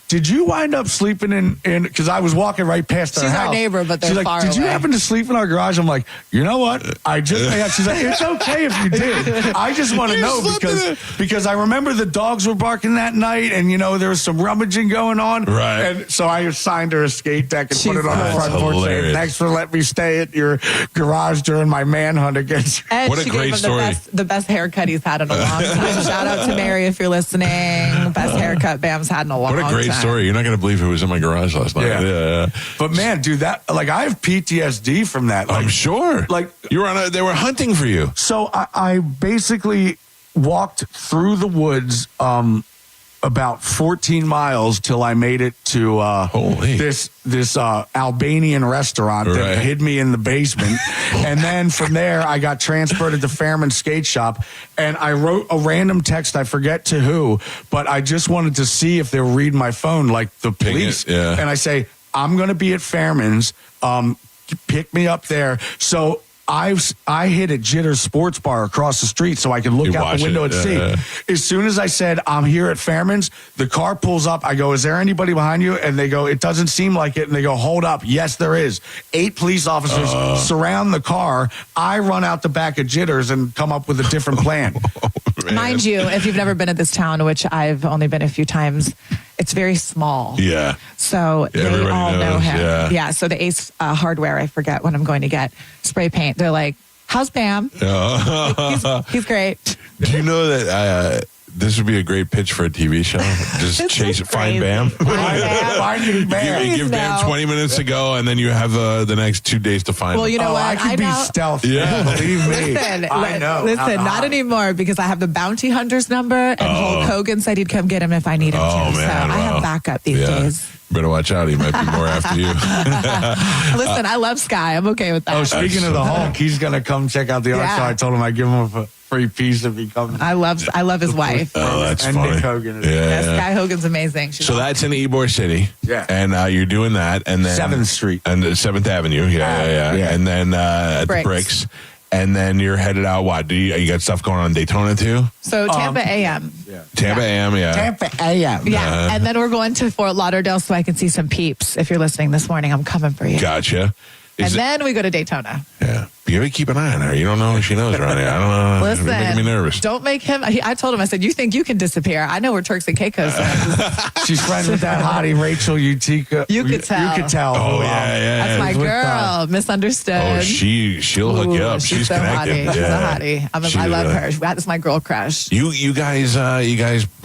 did you wind up sleeping in because I was walking right past her house. She's our neighbor, but they're She's like, far did you away. happen to sleep in our garage? I'm like, you know what? She's like, it's okay if you did. I just want to know because I remember the dogs were barking that night and, there was some rummaging going on. Right. And so I assigned her a skate deck and put it on the front porch saying, thanks for letting me stay at your garage during my manhunt against you. And what a she great gave him story. The best haircut he's had in a long time. Shout out to Mary if you're listening. Best haircut Bam's had in a long time. What a great story. You're not going to believe who was in my garage last night. Yeah. But man, dude, that I have PTSD from that. I'm sure. Like you were they were hunting for you. So I basically walked through the woods about 14 miles till I made it to this Albanian restaurant that hid me in the basement. And then from there, I got transported to Fairman Skate Shop. And I wrote a random text, I forget to who, but I just wanted to see if they were reading my phone, like the police. And I say, I'm going to be at Fairman's. Pick me up there. So I hit a Jitter Sports Bar across the street so I could look out the window and see. As soon as I said, I'm here at Fairman's, the car pulls up. I go, is there anybody behind you? And they go, it doesn't seem like it. And they go, hold up. Yes, there is. 8 police officers surround the car. I run out the back of Jitters and come up with a different plan. Mind you, if you've never been to this town, which I've only been a few times, it's very small. Yeah. So they all know him. Yeah. So the Ace Hardware, I forget what I'm going to get, spray paint. They're like, how's Bam? He's great. Do you know that this would be a great pitch for a TV show? Just find Bam. Finding Bam. Give Bam 20 minutes to go, and then you have the next 2 days to find him. Well, you know what? I could be stealth. Yeah. Believe me. Listen, I know. Listen, not anymore because I have the bounty hunter's number, and Hulk Hogan said he'd come get him if I need him to. Man, so I have backup these days. Better watch out. He might be more after you. Listen, I love Sky. I'm okay with that. Oh, speaking of the Hulk, he's going to come check out the art show. I told him I'd give him a free piece if he comes. I love his wife. Oh, that's and funny. Nick Hogan. Sky Hogan's amazing. She's So that's in Ybor City. Yeah. And you're doing that. And then 7th Street. And 7th Avenue. Yeah. And then at the Bricks. And then you're headed out. What? You got stuff going on in Daytona too? So Tampa AM. Tampa AM, Tampa AM. Yeah. And then we're going to Fort Lauderdale so I can see some peeps. If you're listening this morning, I'm coming for you. Gotcha. Then we go to Daytona. Yeah. You gotta keep an eye on her. You don't know if she knows around here. I don't know. Listen, You're making me nervous. Don't make him. I told him, I said, you think you can disappear? I know we're Turks and Caicos. She's friends with that hottie Rachel Utica. You could tell. You could tell. Oh, yeah. That's my girl. Misunderstood. Oh, she'll hook you up. She's so connected. hottie. She's a hottie. I love really- her. That's my girl crush. You guys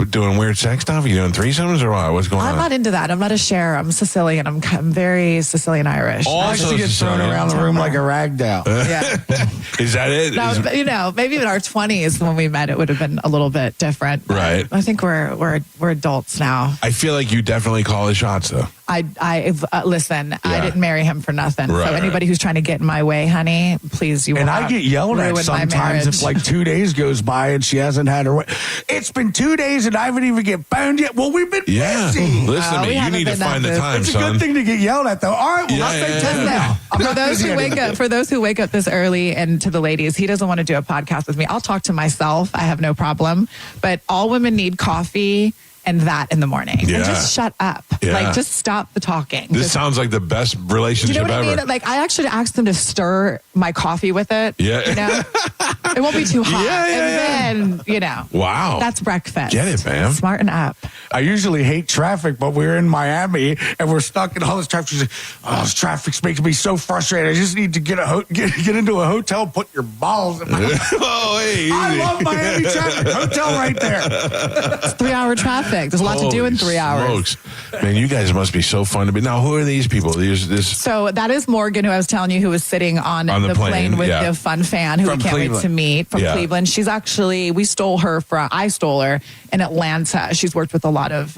doing weird sex stuff? You doing threesomes or what? What's going I'm on? not into that. I'm not a sharer. I'm Sicilian. I'm very Sicilian Irish. I used to get thrown around the room like a rag doll. Yeah. Is that it? Now, maybe in our 20s when we met, it would have been a little bit different. Right. I think we're adults now. I feel like you definitely call the shots, though. Listen, I didn't marry him for nothing. Right, so anybody who's trying to get in my way, honey, please, you will And not I get yelled at ruin my sometimes if marriage. like 2 days goes by and she hasn't had her way. It's been 2 days and I haven't even get boned yet. Well, we've been busy. Listen to we me. You haven't need to been find the that time, It's a son. good thing to get yelled at, though. All right, well, I'll say 10 now. I'm For not those busy who wake anymore. up, for those who wake up this early, and to the ladies, he doesn't want to do a podcast with me. I'll talk to myself. I have no problem. But all women need coffee and that in the morning. Yeah. And just shut up. Yeah. Like, just stop the talking. This Just- sounds like the best relationship you know what ever. I mean? Like, I actually asked them to stir my coffee with it. Yeah. You know? It won't be too hot. Yeah. And And, Wow. that's breakfast. Get it, man. Smarten up. I usually hate traffic, but we're in Miami and we're stuck in all this traffic. She's like, oh, this traffic's making me so frustrated. I just need to get into a hotel, put your balls in my Oh, hey. I love Miami traffic. Hotel right there. It's 3-hour traffic. There's a lot to do in 3 hours. Smokes. Man, you guys must be so fun to be. Now, who are these people? So that is Morgan, who I was telling you, who was sitting on the plane with the fun fan who From we can't Cleveland. wait to meet from Cleveland. She's actually, I stole her in Atlanta. She's worked with a lot of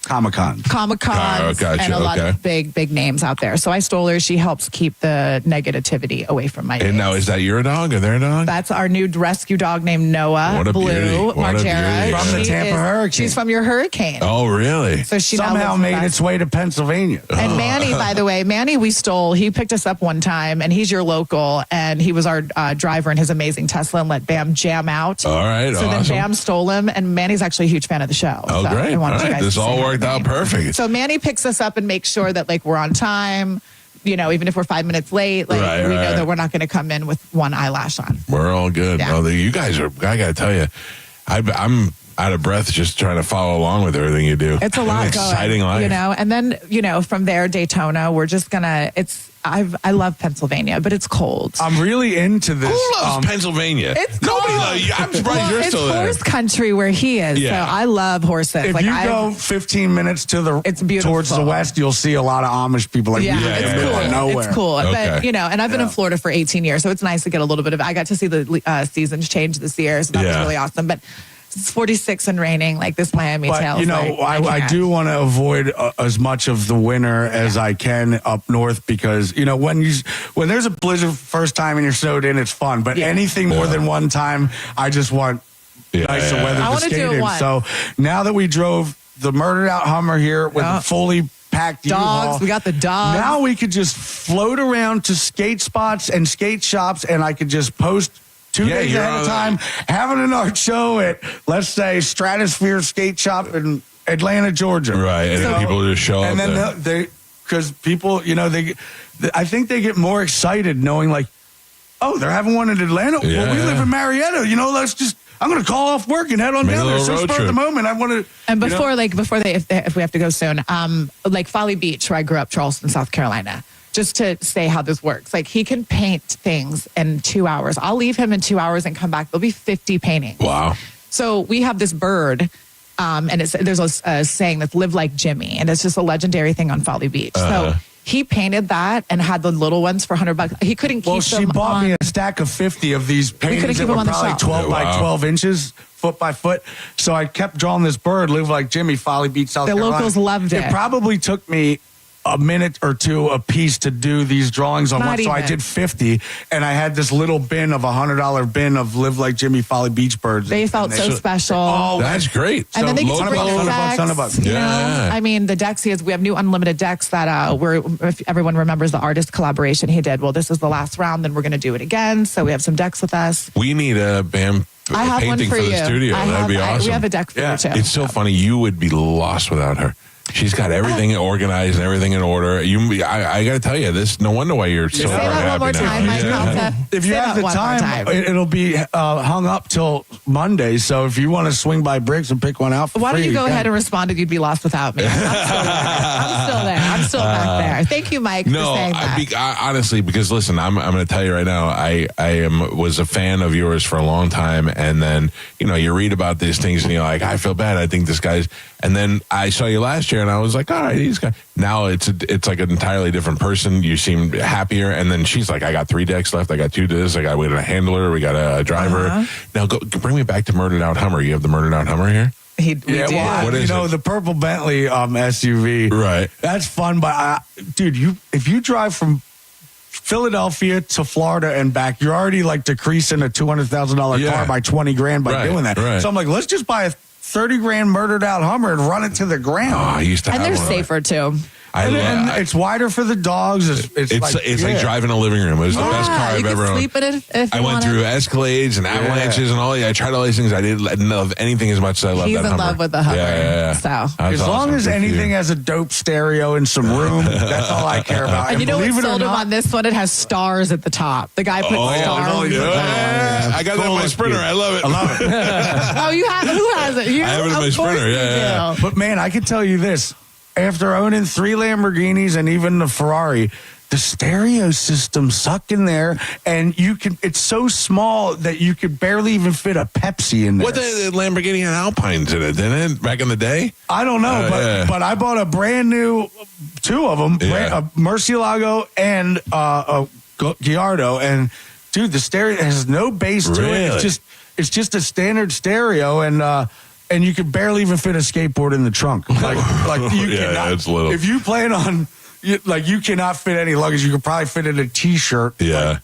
Comic-Con gotcha. and a lot of big names out there. So I stole her. She helps keep the negativity away from my And now, is that your dog or their dog? That's our new rescue dog named Noah. What a Blue, beauty. What a Margera. beauty. From the Tampa Hurricane. She's from your hurricane. Oh, really? So she now somehow lives with made us. its way to Pennsylvania. And Manny, by the way, we stole. He picked us up one time, and he's your local, and he was our driver in his amazing Tesla and let Bam jam out. All right, So then awesome. Bam stole him, and Manny's actually a huge fan of the show. Oh, so great. I wanted All you right. guys This to all say worked hi. out perfect. So Manny picks us up and makes sure that we're on time. Even if we're 5 minutes late, we know that we're not going to come in with one eyelash on. We're all good. Yeah. Well, you guys are, I got to tell you, I'm out of breath just trying to follow along with everything you do. It's a lot An exciting going, life. and then, from there, Daytona, we're just gonna, I love Pennsylvania, but it's cold. I'm really into this. Who loves Pennsylvania? It's Nobody cold. loves you. I'm surprised you're It's still there. horse country where he is, Yeah. so I love horses. If you go 15 minutes it's beautiful. towards the west, you'll see a lot of Amish people in the middle of nowhere. It's cool. Okay. But, and I've been in Florida for 18 years, so it's nice to get a little bit of, I got to see the seasons change this year, so that was really awesome. But it's 46 and raining, like this Miami But, tail. I do want to avoid as much of the winter as I can up north because, when there's a blizzard first time and you're snowed in, it's fun. But anything more than one time, I just want nicer weather I to wanna do skate it in. once. So now that we drove the murdered out Hummer here with a fully packed dogs, U-Haul, we got the dogs. now we could just float around to skate spots and skate shops, and I could just post 2 days you're ahead on of time, having an art show at, let's say, Stratosphere Skate Shop in Atlanta, Georgia. Right, and then people just show up and then there. because people, I think they get more excited knowing, they're having one in Atlanta. Yeah, well, we live in Marietta. I'm going to call off work and head on Make a down there. little So road spur of the trip. moment, I want to. And before if we have to go soon, Folly Beach, where I grew up, Charleston, South Carolina, just to say how this works. He can paint things in 2 hours. I'll leave him in 2 hours and come back. There'll be 50 paintings. Wow. So we have this bird, and there's a saying that's "live like Jimmy," and it's just a legendary thing on Folly Beach. So he painted that and had the little ones for $100. He couldn't keep Well, them she bought on. me a stack of 50 of these paintings keep that them were on the probably shelf. 12 by Wow. 12 inches, foot by foot. So I kept drawing this bird, live like Jimmy, Folly Beach, South The Carolina. locals loved it. It probably took me a minute or two a piece to do these drawings on Not one. So I even. did 50, and I had this little bin of $100 bin of live like Jimmy Folly Beach birds. They felt And so special. Oh, That's great. And then they get to bring their decks. $100. You know? Yeah. I mean, the decks we have new unlimited decks that if everyone remembers the artist collaboration he did. Well, this is the last round, then we're going to do it again. So we have some decks with us. We need a I have one painting for for you. the studio. That'd be awesome. We have a deck for you too. It's so funny. You would be lost without her. She's got everything organized and everything in order. I got to tell you, this. No wonder why you're so Say that happy one more now. time, Mike Calta. If you Say have that the one more time, it'll be hung up till Monday. So if you want to swing by Briggs and pick one out for Why don't free, you go can. ahead and respond if you'd be lost without me? I'm still there. I'm still back there. Thank you, Mike, for saying that. Honestly, because listen, I'm going to tell you right now, I was a fan of yours for a long time, and then you read about these things and you're like, I feel bad. I think this guy's, and then I saw you last year and I was like, all right, he's got. Now it's like an entirely different person. You seem happier, and then she's like, I got 3 decks left. I got 2 discs. I got a handler. We got a driver. Now bring me back to Murdered Out Hummer. You have the Murdered Out Hummer here. We do. What is it? The purple Bentley SUV. Right. That's fun, but dude, if you drive from Philadelphia to Florida and back, you're already like decreasing a $200,000 car by $20,000 by doing that. Right. So I'm like, let's just buy a $30,000 Murdered Out Hummer and run it to the ground. Oh, I used to And have they're one. safer too. And it's wider for the dogs. It's like driving a living room. It was the best car I've ever owned. Sleep in it if I you went want through Escalades and Avalanches and all. I tried all these things. I didn't love anything as much as I love He's that in Hummer. love with the Hummer. Yeah. So as long as anything has a dope stereo and some room, that's all I care about. And you know what believe it or sold him not, on this one? It has stars at the top. The guy put stars. I got that in my Sprinter. I love it. Oh, you have? Who has it? You? I have it in my Of course Sprinter. you Yeah. do. But man, I can tell you this: after owning 3 Lamborghinis and even the Ferrari, the stereo system suck in there, and it's so small that you could barely even fit a Pepsi in there. What the Lamborghini had Alpines in it, didn't it? Back in the day? I don't know, but I bought a brand new 2 of them, a Murcielago and a Gallardo, and dude, the stereo has no bass to it. It's just a standard stereo, and you could barely even fit a skateboard in the trunk. Like you cannot. It's little. If you plan on. You cannot fit any luggage. You could probably fit in a T-shirt. Yeah.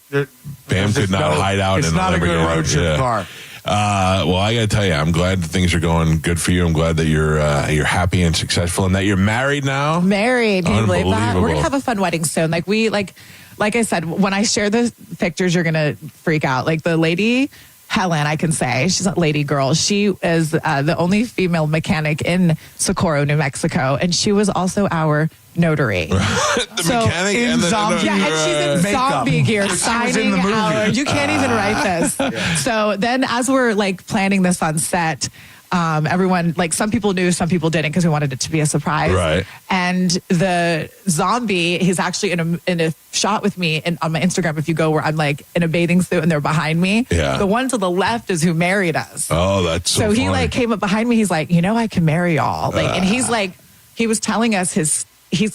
Bam could not hide out in a Lamborghini. It's not a good road trip car. Well, I got to tell you, I'm glad that things are going good for you. I'm glad that you're happy and successful and that you're married now. Married. Can you believe that? We're Unbelievable. going to have a fun wedding soon. Like I said, when I share the pictures, you're going to freak out. Like the lady, Helen, I can say, she's a lady girl. She is the only female mechanic in Socorro, New Mexico. And she was also our notary. Mechanic in and the zombie, and she's in zombie gear signing our. You can't even write this. So then, as we're like planning this on set, everyone, like some people knew, some people didn't because we wanted it to be a surprise. Right. And the zombie, he's actually in a shot with me on my Instagram. If you go where I'm like in a bathing suit and they're behind me. Yeah. The one to the left is who married us. Oh, that's so he funny. like came up behind me. He's like, I can marry y'all. Like, and he's like, he was telling us he's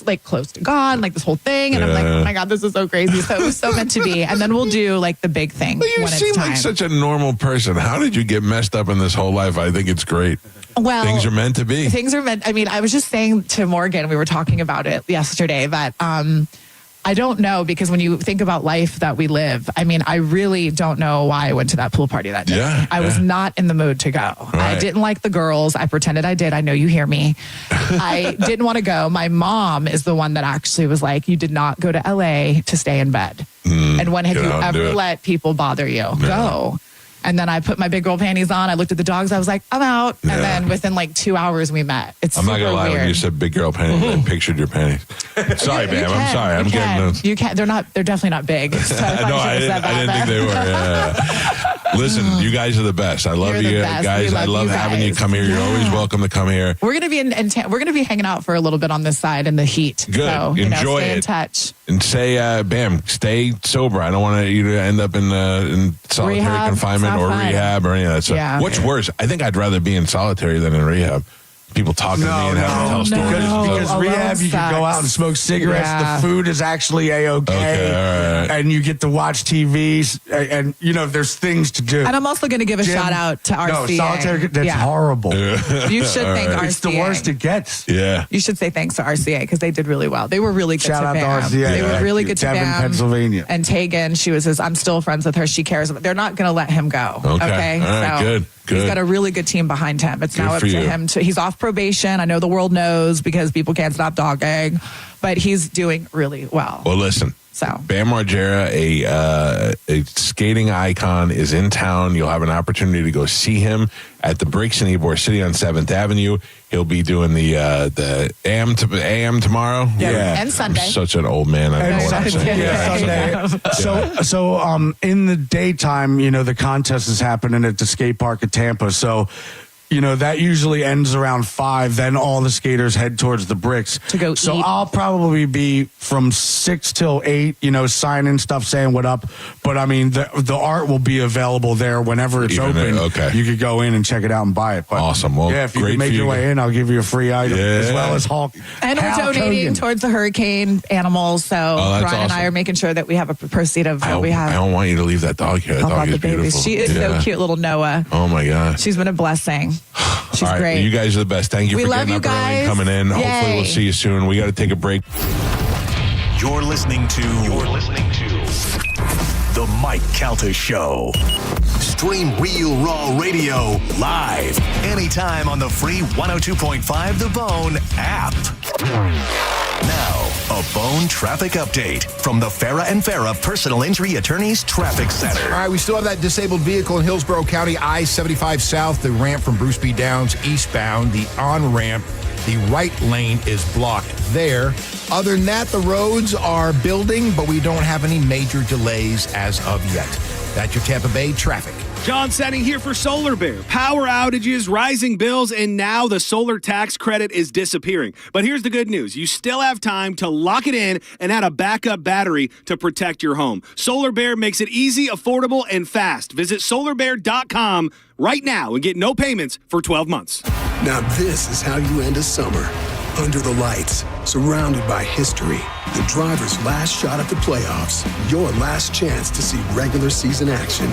like close to God, like this whole thing. And I'm like, oh my God, this is so crazy. So it was so meant to be. And then we'll do like the big thing. But you when seem it's time. like such a normal person. How did you get messed up in this whole life? I think it's great. Well, things are meant to be. Things are meant. I mean, I was just saying to Morgan, we were talking about it yesterday, that I don't know, because when you think about life that we live, I mean, I really don't know why I went to that pool party that day. I was not in the mood to go. I didn't like the girls. I pretended I did. I know you hear me. I didn't want to go. My mom is the one that actually was like, you did not go to LA to stay in bed. And when have you ever let people bother you? Go. And then I put my big girl panties on. I looked at the dogs. I was like, I'm out. And then within like 2 hours, we met. It's I'm not going to lie. weird. When you said big girl panties, I pictured your panties. Sorry, Bam. I'm sorry. I'm getting those. You can't. They're definitely not big. So I didn't think they were. Yeah. Listen, you guys are the best. I love you guys. I love having you come here. You're always welcome to come here. We're gonna be we're gonna be hanging out for a little bit on this side in the heat. Good. So, Enjoy stay it. in touch. And say, Bam, stay sober. I don't want you to end up in solitary Rehab. confinement It's or not fun. rehab or any of that stuff. Yeah. What's worse? I think I'd rather be in solitary than in rehab. People talking to me and having to tell stories. Because Alone rehab, you can go sucks. out and smoke cigarettes. Yeah. The food is actually A-okay. all right. And you get to watch TVs. And, there's things to do. And I'm also gonna give a Jim, shout out to RCA. No, solitary, that's horrible. You should thank RCA. It's the worst it gets. Yeah. You should say thanks to RCA because they did really well. They were really good Shout to out to Bam. RCA. They were Thank really you. good to Devon, Bam. Pennsylvania. And Tegan, I'm still friends with her. She cares. They're not going to let him go. Okay. All right, good. He's got a really good team behind him. It's now Good up for to you. him. He's off probation. I know the world knows because people can't stop talking, but he's doing really well. Well, listen. So Bam Margera, a skating icon, is in town. You'll have an opportunity to go see him at the Bricks in Ybor City on 7th Avenue. He'll be doing the AM tomorrow. Yeah. And Sunday. I'm such an old man. I don't know what I'm saying. So in the daytime, the contest is happening at the skate park at Tampa. So, that usually ends around 5. Then all the skaters head towards the Bricks to go So eat. I'll probably be from 6 till 8, signing stuff, saying what up. But I mean, the art will be available there whenever it's Even open. there, okay. You could go in and check it out and buy it. But Awesome. Well, yeah, if you great can make for your you. way in, I'll give you a free item as well as Hulk. And we're Hulk donating Hogan. towards the hurricane animals. So that's Brian and I awesome. are making sure that we have a proceed of what we have. I don't want you to leave that dog here. That How dog about is the babies? beautiful. She is so cute, little Noah. Oh, my God. She's been a blessing. She's All right, great. you guys are the best. Thank you We for love getting you up early and guys. coming in. Hopefully, we'll Yay. see you soon. We got to take a break. You're listening to The Mike Calta Show. Stream Real Raw Radio live anytime on the free 102.5 The Bone app. Now, a Bone traffic update from the Farah and Farah Personal Injury Attorneys Traffic Center. All right, we still have that disabled vehicle in Hillsborough County, I-75 South, the ramp from Bruce B. Downs eastbound, the on-ramp, the right lane is blocked there. Other than that, the roads are building, but we don't have any major delays as of yet. That's your Tampa Bay traffic. John Setting here for Solar Bear. Power outages, rising bills, and now the solar tax credit is disappearing. But here's the good news. You still have time to lock it in and add a backup battery to protect your home. Solar Bear makes it easy, affordable, and fast. Visit solarbear.com right now and get no payments for 12 months. Now this is how you end a summer. Under the lights, surrounded by history. The driver's last shot at the playoffs. Your last chance to see regular season action.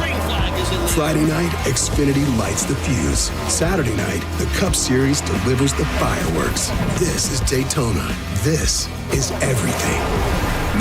Friday night, Xfinity lights the fuse. Saturday night, the Cup Series delivers the fireworks. This is Daytona. This is everything.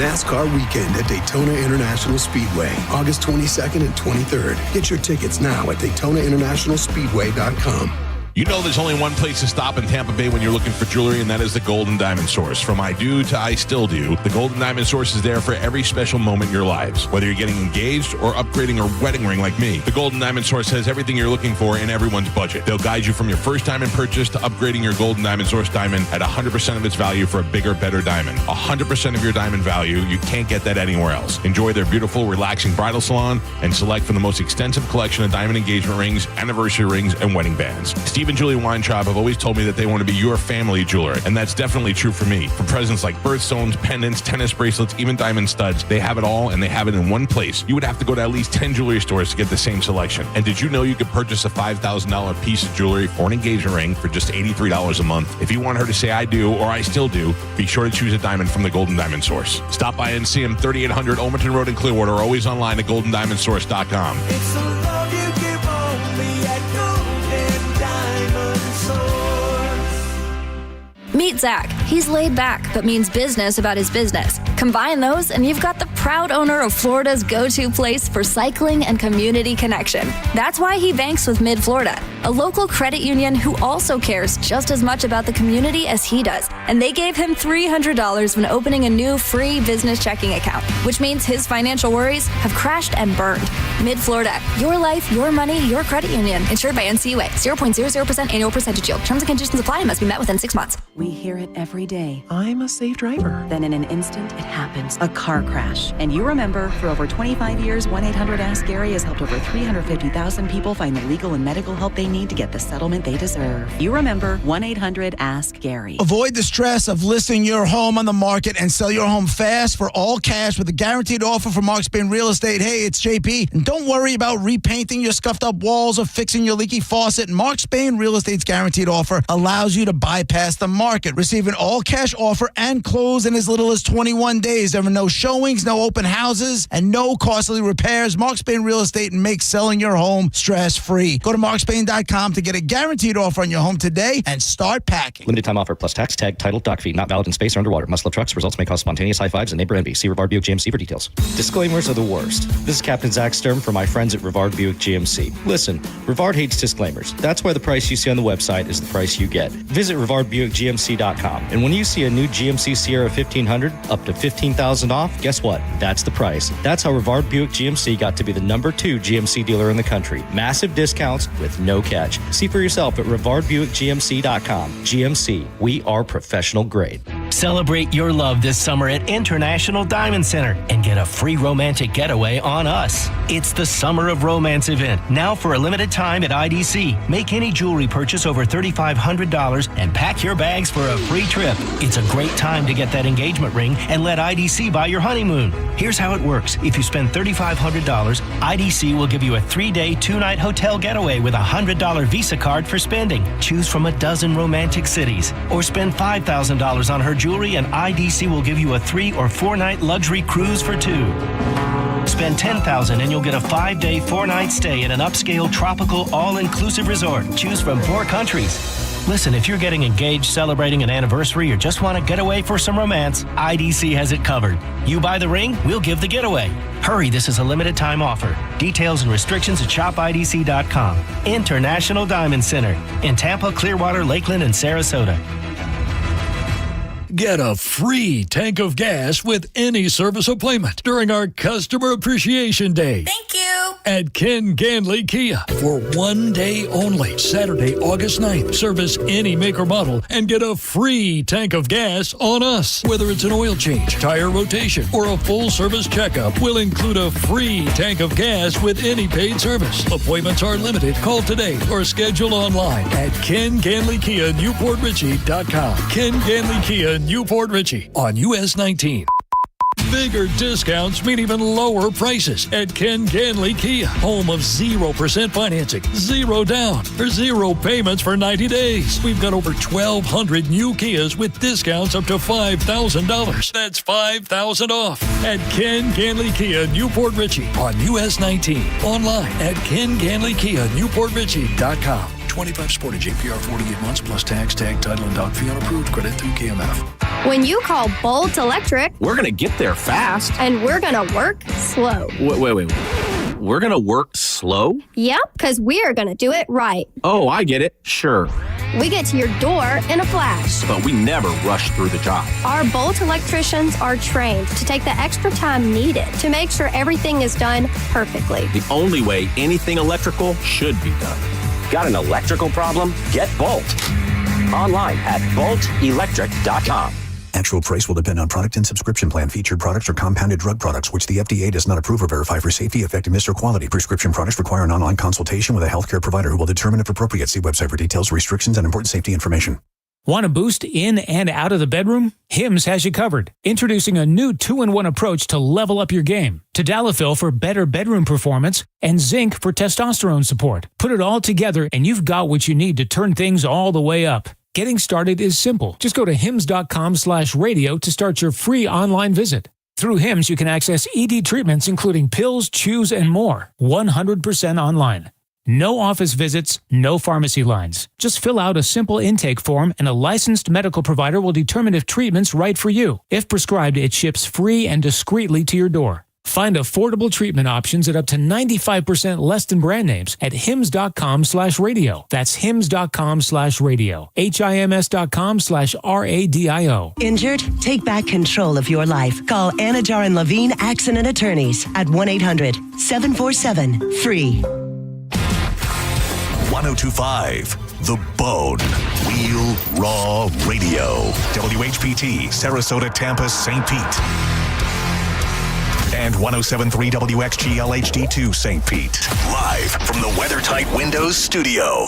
NASCAR weekend at Daytona International Speedway, August 22nd and 23rd. Get your tickets now at DaytonaInternationalSpeedway.com. You know there's only one place to stop in Tampa Bay when you're looking for jewelry, and that is the Golden Diamond Source. From I do to I still do, the Golden Diamond Source is there for every special moment in your lives. Whether you're getting engaged or upgrading a wedding ring like me, the Golden Diamond Source has everything you're looking for in everyone's budget. They'll guide you from your first diamond purchase to upgrading your Golden Diamond Source diamond at 100% of its value for a bigger, better diamond. 100% of your diamond value. You can't get that anywhere else. Enjoy their beautiful, relaxing bridal salon and select from the most extensive collection of diamond engagement rings, anniversary rings, and wedding bands. Steve and Julie Weintraub have always told me that they want to be your family jeweler, and that's definitely true for me. For presents like birthstones, pendants, tennis bracelets, even diamond studs, they have it all, and they have it in one place. You would have to go to at least 10 jewelry stores to get the same selection. And did you know you could purchase a $5,000 piece of jewelry or an engagement ring for just $83 a month? If you want her to say I do or I still do, be sure to choose a diamond from the Golden Diamond Source. Stop by and see them 3800 Olmerton Road in Clearwater, or always online at goldendiamondsource.com. It's a love you give only at Golden Diamond Source. Meet Zach. He's laid back, but means business about his business. Combine those, and you've got the proud owner of Florida's go-to place for cycling and community connection. That's why he banks with Mid-Florida, a local credit union who also cares just as much about the community as he does. And they gave him $300 when opening a new free business checking account, which means his financial worries have crashed and burned. Mid-Florida, your life, your money, your credit union. Insured by NCUA. 0.00% annual percentage yield. Terms and conditions apply and must be met within 6 months. We hear it every day. I'm a safe driver. Then in an instant, it happens. A car crash. And you remember, for over 25 years, 1-800-ASK-GARY has helped over 350,000 people find the legal and medical help they need to get the settlement they deserve. You remember 1-800-ASK-GARY. Avoid the stress of listing your home on the market and sell your home fast for all cash with a guaranteed offer from Mark Spain Real Estate. Hey, it's JP. And don't worry about repainting your scuffed up walls or fixing your leaky faucet. Mark Spain Real Estate's guaranteed offer allows you to bypass the market. Receive an all-cash offer and close in as little as 21 days. There are no showings, no open houses, and no costly repairs. Mark Spain Real Estate makes selling your home stress-free. Go to markspain.com to get a guaranteed offer on your home today and start packing. Limited time offer plus tax, tag, title, dock fee. Not valid in space or underwater. Must love trucks. Results may cause spontaneous high fives and neighbor envy. See Rivard Buick GMC for details. Disclaimers are the worst. This is Captain Zach Sturm for my friends at Rivard Buick GMC. Listen, Rivard hates disclaimers. That's why the price you see on the website is the price you get. Visit RivardBuickGMC.com. And when you see a new GMC Sierra 1500 up to $15,000 off, guess what? That's the price. That's how Rivard Buick GMC got to be the #2 GMC dealer in the country. Massive discounts with no catch. See for yourself at RivardBuickGMC.com. GMC, we are professional grade. Celebrate your love this summer at International Diamond Center and get a free romantic getaway on us. It's the Summer of Romance event, now for a limited time at IDC. Make any jewelry purchase over $3,500 and pack your bags for a free trip. It's a great time to get that engagement ring and let IDC buy your honeymoon. Here's how it works. If you spend $3,500, IDC will give you a 3-day, 2-night hotel getaway with a $100 Visa card for spending. Choose from a dozen romantic cities. Or spend $5,000 on her jewelry and IDC will give you a 3 or 4-night luxury cruise for 2. Spend $10,000 and you'll get a 5-day, 4-night stay at an upscale tropical all-inclusive resort. Choose from 4 countries. Listen, if you're getting engaged, celebrating an anniversary, or just want to get away for some romance, IDC has it covered. You buy the ring, we'll give the getaway. Hurry, this is a limited time offer. Details and restrictions at shopidc.com. International Diamond Center in Tampa, Clearwater, Lakeland, and Sarasota. Get a free tank of gas with any service appointment during our Customer Appreciation Day. Thank you. At Ken Ganley Kia for 1 day only. Saturday, August 9th. Service any make or model and get a free tank of gas on us. Whether it's an oil change, tire rotation, or a full service checkup, we'll include a free tank of gas with any paid service. Appointments are limited. Call today or schedule online at KenGanleyKiaNewportRichie.com. Ken Ganley Kia, Newport Richie on US 19. Bigger discounts mean even lower prices at Ken Ganley Kia, home of 0% financing, 0 down, or 0 payments for 90 days. We've got over 1,200 new Kias with discounts up to $5,000. That's $5,000 off at Ken Ganley Kia, Newport Richie on US 19. Online at KenGanleyKiaNewportRichie.com. 25 Sportage APR 48 months plus tax, tag, title, and dock fee on approved credit through KMF. When you call Bolt Electric, we're going to get there fast. And we're going to work slow. Wait. We're going to work slow? Yep, because we are going to do it right. Oh, I get it. Sure. We get to your door in a flash. But we never rush through the job. Our Bolt electricians are trained to take the extra time needed to make sure everything is done perfectly. The only way anything electrical should be done. Got an electrical problem? Get Bolt. Online at boltelectric.com. Actual price will depend on product and subscription plan. Featured products are compounded drug products, which the FDA does not approve or verify for safety, effectiveness, or quality. Prescription products require an online consultation with a healthcare provider who will determine if appropriate. See website for details, restrictions, and important safety information. Want to boost in and out of the bedroom? Hims has you covered. Introducing a new 2-in-1 approach to level up your game. Tadalafil for better bedroom performance and zinc for testosterone support. Put it all together and you've got what you need to turn things all the way up. Getting started is simple. Just go to hims.com/radio to start your free online visit. Through Hims, you can access ED treatments including pills, chews, and more. 100% online. No office visits, no pharmacy lines. Just fill out a simple intake form and a licensed medical provider will determine if treatment's right for you. If prescribed, it ships free and discreetly to your door. Find affordable treatment options at up to 95% less than brand names at hims.com/radio. That's hims.com/radio. HIMS.com/RADIO. Injured? Take back control of your life. Call Anajar and Levine Accident Attorneys at 1-800-747-FREE. 1025 The Bone. Wheel Raw Radio. WHPT, Sarasota, Tampa, St. Pete. And 1073 WXGL HD2 St. Pete. Live from the WeatherTight Windows studio.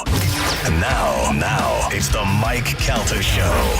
And now, it's the Mike Calta Show.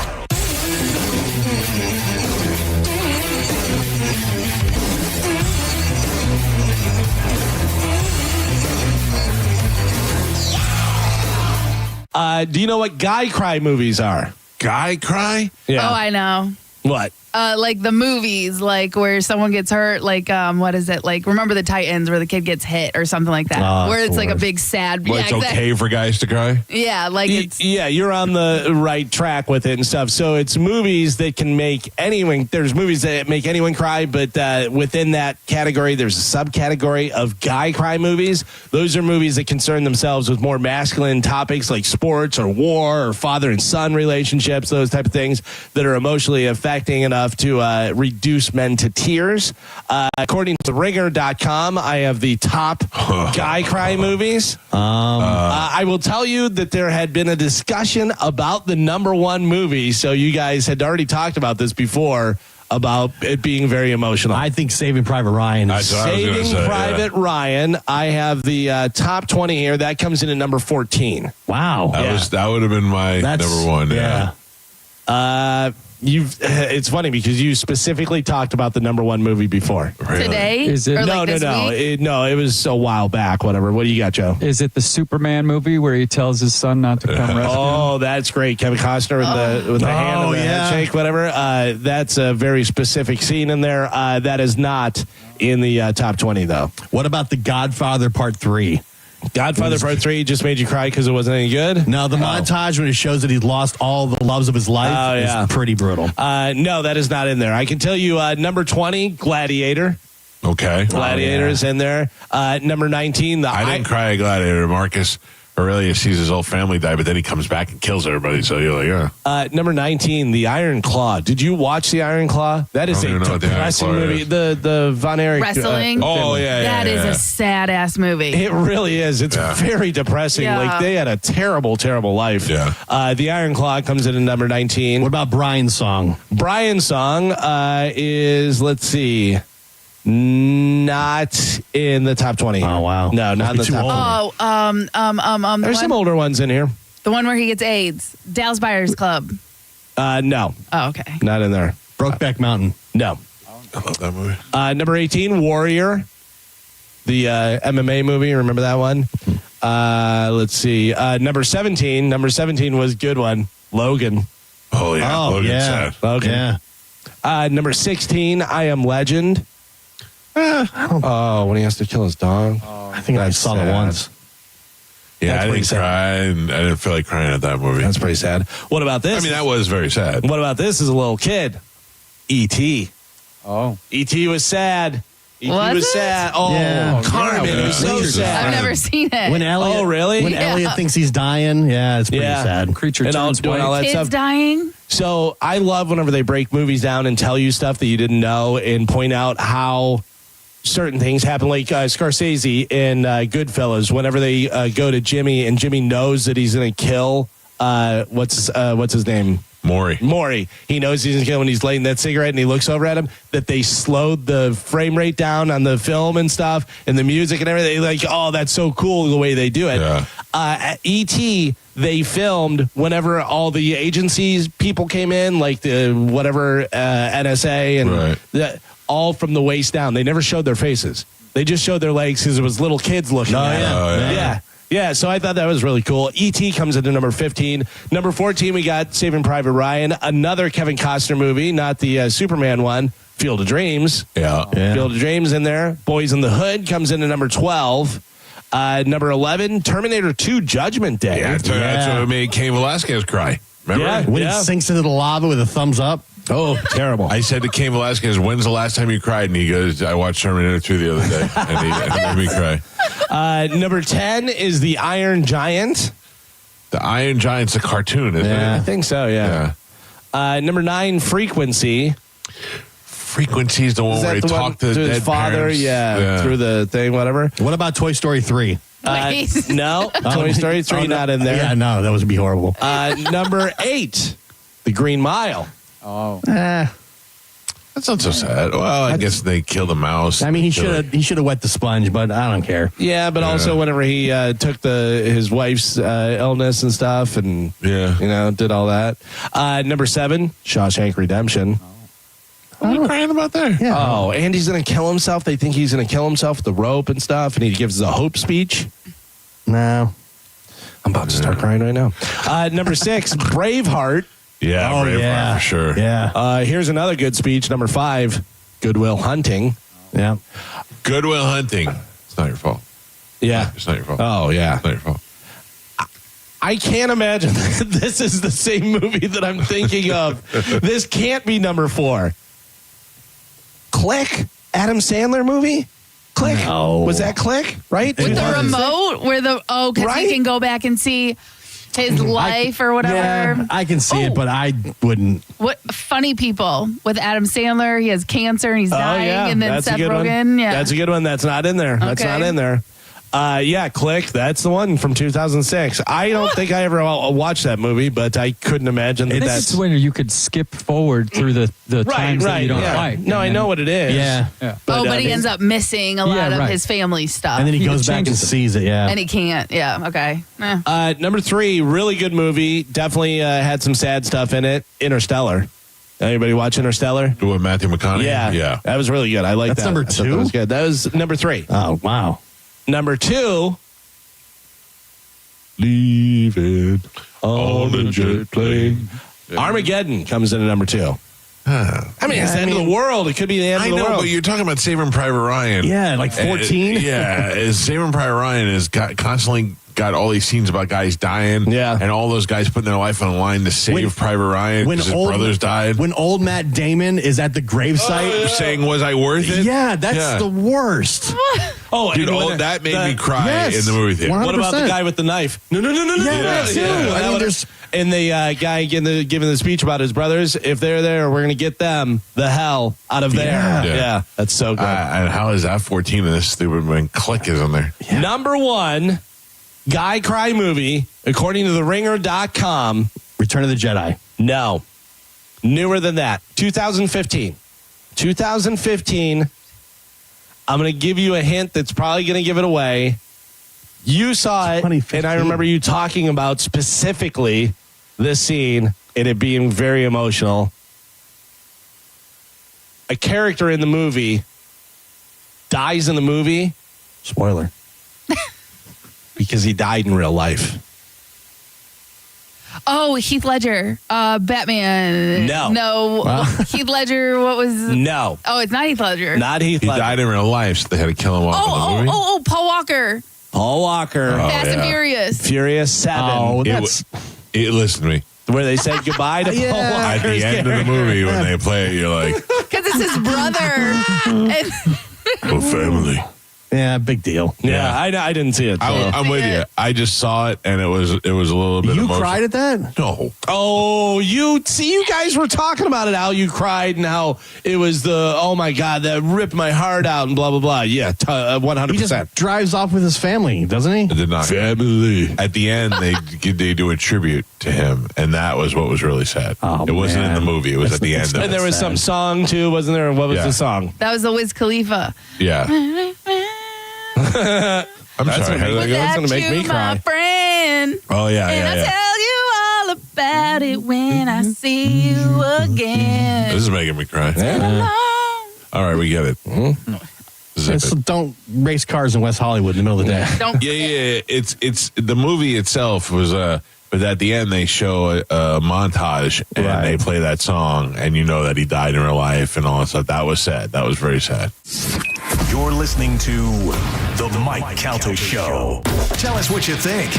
Do you know what guy cry movies are? Guy cry? Yeah. Oh, I know. What? Like the movies, like where someone gets hurt, like what is it? Like Remember the Titans, where the kid gets hit or something like that, where it's like a big sad. Well, it's okay for guys to cry. Yeah, like it's you're on the right track with it and stuff. So it's movies that can make anyone. There's movies that make anyone cry, but within that category, there's a subcategory of guy cry movies. Those are movies that concern themselves with more masculine topics like sports or war or father and son relationships, those type of things that are emotionally affecting enough to reduce men to tears. According to Ringer.com, I have the top guy cry movies. I will tell you that there had been a discussion about the number one movie, so you guys had already talked about this before, about it being very emotional. I think Saving Private Ryan. Saving Private Ryan. I have the top 20 here. That comes in at number 14. Wow. That would have been my number one. Yeah. It's funny because you specifically talked about the number one movie before. Today? Is it? Or No. It was a while back, whatever. What do you got, Joe? Is it the Superman movie where he tells his son not to come rescue him? Oh, that's great. Kevin Costner with the hand and the handshake, whatever. That's a very specific scene in there. That is not in the top 20, though. What about The Godfather Part 3? Godfather Part 3 just made you cry because it wasn't any good? No, the montage when it shows that he's lost all the loves of his life is pretty brutal. No, that is not in there. I can tell you number 20, Gladiator. Okay. Gladiator is in there. Number 19, I didn't cry at Gladiator, Marcus. Aurelius sees his whole family die, but then he comes back and kills everybody. So you're like, yeah. Number 19, The Iron Claw. Did you watch The Iron Claw? That is a depressing movie. The Von Erich wrestling. That is a sad ass movie. It really is. It's very depressing. Yeah. Like they had a terrible, terrible life. Yeah. The Iron Claw comes in at number 19. What about Brian's song? Brian's song is, let's see, not in the top 20. Oh, wow. No, not in the top 20. There's some older ones in here. The one where he gets AIDS. Dallas Buyers Club. No. Oh, okay. Not in there. Brokeback Mountain. No. I love that movie. Number 18, Warrior. The MMA movie. Remember that one? Let's see. Number 17. Number 17 was a good one. Logan. Oh, yeah. Logan's sad. Logan. Yeah. Number 16, I Am Legend. When he has to kill his dog. I think I saw it once. Yeah, I didn't cry. I didn't feel like crying at that movie. That's pretty sad. What about this? I mean, that was very sad. What about this as a little kid? E.T. Oh. E.T. was sad. E.T. Was was it? sad. Oh, Yeah. Carmen, it was so sad. I've never seen it. When Elliot, Oh, really? When Yeah. Elliot thinks he's dying, it's pretty sad. Creature And all turns doing white. all that Kids stuff. dying. So I love whenever they break movies down and tell you stuff that you didn't know and point out how certain things happen. Like Scorsese in Goodfellas, whenever they go to Jimmy and Jimmy knows that he's going to kill, what's his name? Maury. He knows he's going to kill when he's lighting that cigarette and he looks over at him, that they slowed the frame rate down on the film and stuff and the music and everything. Like, oh, that's so cool the way they do it. Yeah. At E.T., they filmed whenever all the agencies people came in, like the whatever NSA and all from the waist down. They never showed their faces. They just showed their legs because it was little kids looking at them. Yeah, so I thought that was really cool. E.T. comes into number 15. Number 14, we got Saving Private Ryan, another Kevin Costner movie, not the Superman one, Field of Dreams. Yeah. Field of Dreams in there. Boys in the Hood comes into number 12. Number 11, Terminator 2 Judgment Day. Yeah, that's what made Cain Velasquez cry. Remember? Yeah. When he sinks into the lava with a thumbs up. Oh, terrible. I said to Cain Velasquez, when's the last time you cried? And he goes, I watched Terminator 2 the other day. And he made me cry. Number 10 is The Iron Giant. The Iron Giant's a cartoon, isn't it? I think so, yeah. Number 9, Frequency. Frequency's the one where he talked to his dead father, parents. through the thing, whatever. What about Toy Story 3? No, Toy Story 3 not in there. Yeah, no, that would be horrible. Number 8, The Green Mile. Oh. That's not so sad. Well, I guess they killed the mouse. I mean, he should have wet the sponge, but I don't care. Yeah, but also whenever he took his wife's illness and stuff, and did all that. Number 7, Shawshank Redemption. What are you crying about there? Yeah. Oh, Andy's going to kill himself. They think he's going to kill himself with the rope and stuff, and he gives the hope speech. No. I'm about to start crying right now. Number 6, Braveheart. Yeah, Braveheart for sure. Yeah. Here's another good speech. Number 5, Good Will Hunting. Yeah. Good Will Hunting. It's not your fault. Yeah. It's not your fault. Oh, yeah. It's not your fault. I can't imagine that this is the same movie that I'm thinking of. This can't be number 4. Click? Adam Sandler movie? Click? No. Was that Click? Right? With the remote, because he can go back and see his life or whatever. Yeah, I can see it, but I wouldn't. What funny people with Adam Sandler? He has cancer and he's dying, and then That's Seth a good Rogen. one. Yeah, That's a good one. That's not in there. That's not in there. Click. That's the one from 2006. I don't think I ever watched that movie, but I couldn't imagine that. This is when you could skip forward through the times that you don't like. No, I know what it is. Yeah. But he ends up missing a lot of his family stuff. And then he goes back and sees it, And he can't. Yeah, okay. Number 3, really good movie. Definitely had some sad stuff in it. Interstellar. Anybody watch Interstellar? With Matthew McConaughey? Yeah. That was really good. I like that. That's number I thought 2? That was good. That was number 3. Oh, wow. Number 2, Leave It on a Jet Plane. Armageddon comes in at number 2. I mean, it's the end of the world. It could be the end of the world. I know, but you're talking about Saving Private Ryan. Yeah, like 14. Saving Private Ryan has constantly got all these scenes about guys dying. Yeah. And all those guys putting their life on the line to save Private Ryan because his brothers died. When old Matt Damon is at the gravesite saying, was I worth it? Yeah, that's the worst. Dude, that made me cry in the movie theater. 100%. What about the guy with the knife? No. Yeah, too. I mean, there's... And the guy giving the speech about his brothers, if they're there, we're going to get them the hell out of there. Yeah. That's so good. And how is that 14 and this stupid man Click is in there? Yeah. Number 1 guy cry movie, according to TheRinger.com. Return of the Jedi. No. Newer than that. 2015. 2015. I'm going to give you a hint that's probably going to give it away. You saw it, and I remember you talking about specifically this scene and it being very emotional. A character in the movie dies in the movie. Spoiler. Because he died in real life. Oh, Heath Ledger, Batman. No. Heath Ledger. What was? No. Oh, it's not Heath Ledger. Not Heath Ledger. He died in real life, so they had to kill him off in the movie. Paul Walker. Paul Walker. Fast and Furious. Furious 7. Oh, listen to me. Where they said goodbye to Paul Walker. At the end of the movie, when they play it, you're like, because it's his brother. oh, family. Yeah, big deal. Yeah, I didn't see it. I'm with you. I just saw it, and it was a little bit emotional. You cried at that? No. Oh, you guys were talking about it, how you cried and how it was oh my God, that ripped my heart out and blah, blah, blah. Yeah, 100%. He just drives off with his family, doesn't he? It did not. Family. At the end, they do a tribute to him, and that was what was really sad. It wasn't in the movie. It was at the end. And there was some song, too, wasn't there? What was the song? That was the Wiz Khalifa. Yeah. I'm sorry. How did that go? That's going to make me cry. My friend. Oh, yeah. And I tell you all about it when I see you again. This is making me cry. Yeah. All right, we get it. So don't race cars in West Hollywood in the middle of the day. Don't. Yeah. It's the movie itself was but at the end they show a montage and they play that song and you know that he died in real life and all that stuff. That was sad. That was very sad. You're listening to The Mike Calta Show. Tell us what you think.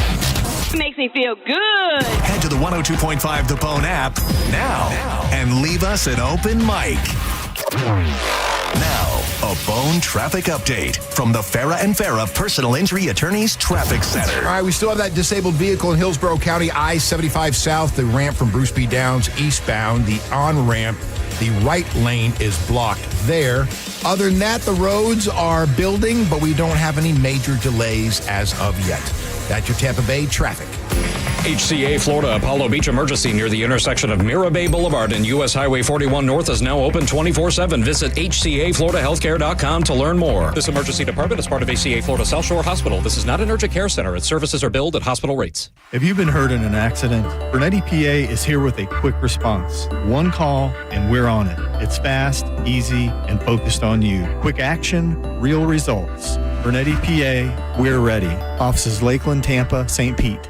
Makes me feel good. Head to the 102.5 The Bone app now and leave us an open mic. Now, a Bone traffic update from the Farah and Farah Personal Injury Attorneys Traffic Center. All right, we still have that disabled vehicle in Hillsborough County, I-75 South, the ramp from Bruce B. Downs eastbound, the on-ramp. The right lane is blocked there. Other than that, the roads are building, but we don't have any major delays as of yet. That's your Tampa Bay traffic. HCA Florida Apollo Beach emergency near the intersection of Mira Bay Boulevard and U.S. Highway 41 North is now open 24/7. Visit HCAFloridaHealthcare.com to learn more. This emergency department is part of HCA Florida South Shore Hospital. This is not an urgent care center. Its services are billed at hospital rates. If you've been hurt in an accident, Burnett EPA is here with a quick response. One call and we're on it. It's fast, easy, and focused on you. Quick action, real results. Burnett EPA, we're ready. Offices Lakeland, Tampa, St. Pete.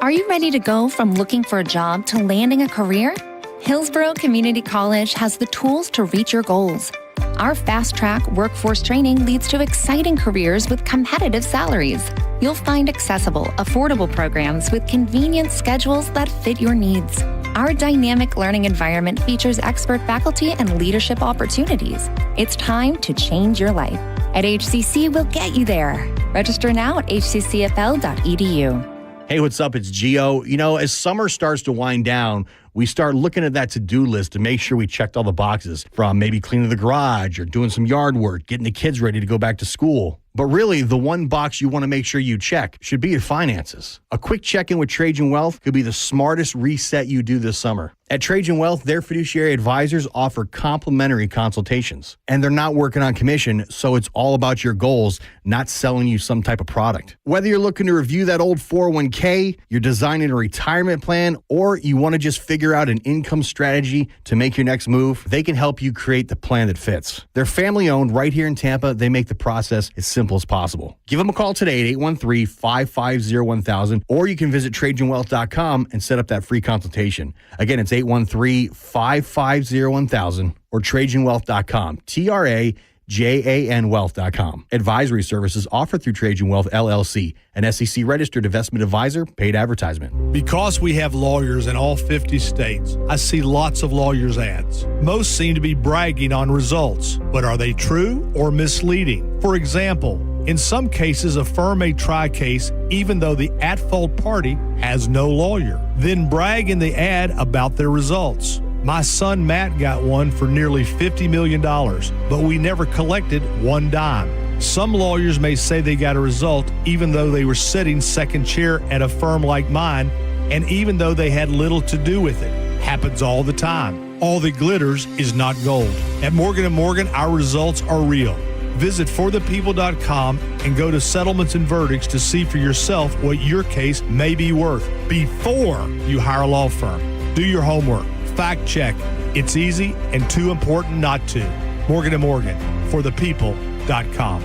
Are you ready to go from looking for a job to landing a career? Hillsborough Community College has the tools to reach your goals. Our fast-track workforce training leads to exciting careers with competitive salaries. You'll find accessible, affordable programs with convenient schedules that fit your needs. Our dynamic learning environment features expert faculty and leadership opportunities. It's time to change your life. At HCC, we'll get you there. Register now at hccfl.edu. Hey, what's up? It's Gio. You know, as summer starts to wind down, we start looking at that to-do list to make sure we checked all the boxes, from maybe cleaning the garage or doing some yard work, getting the kids ready to go back to school. But really, the one box you want to make sure you check should be your finances. A quick check-in with Trajan Wealth could be the smartest reset you do this summer. At Trajan Wealth, their fiduciary advisors offer complimentary consultations. And they're not working on commission, so it's all about your goals, not selling you some type of product. Whether you're looking to review that old 401k, you're designing a retirement plan, or you want to just figure out an income strategy to make your next move, they can help you create the plan that fits. They're family-owned right here in Tampa. They make the process as simple simple as possible. Give them a call today at 813-550-1000, or you can visit TrajanWealth.com and set up that free consultation. Again, it's 813-550-1000 or TrajanWealth.com. TRAJAN Wealth.com. Advisory services offered through Trajan Wealth LLC, an SEC registered investment advisor, paid advertisement. Because we have lawyers in all 50 states, I see lots of lawyers' ads. Most seem to be bragging on results, but are they true or misleading? For example, in some cases, a firm may try a case even though the at-fault party has no lawyer, then brag in the ad about their results. My son Matt got one for nearly $50 million, but we never collected one dime. Some lawyers may say they got a result even though they were sitting second chair at a firm like mine, and even though they had little to do with it. Happens all the time. All that glitters is not gold. At Morgan & Morgan, our results are real. Visit forthepeople.com and go to settlements and verdicts to see for yourself what your case may be worth before you hire a law firm. Do your homework. Fact check. It's easy and too important not to. Morgan & Morgan, forthepeople.com.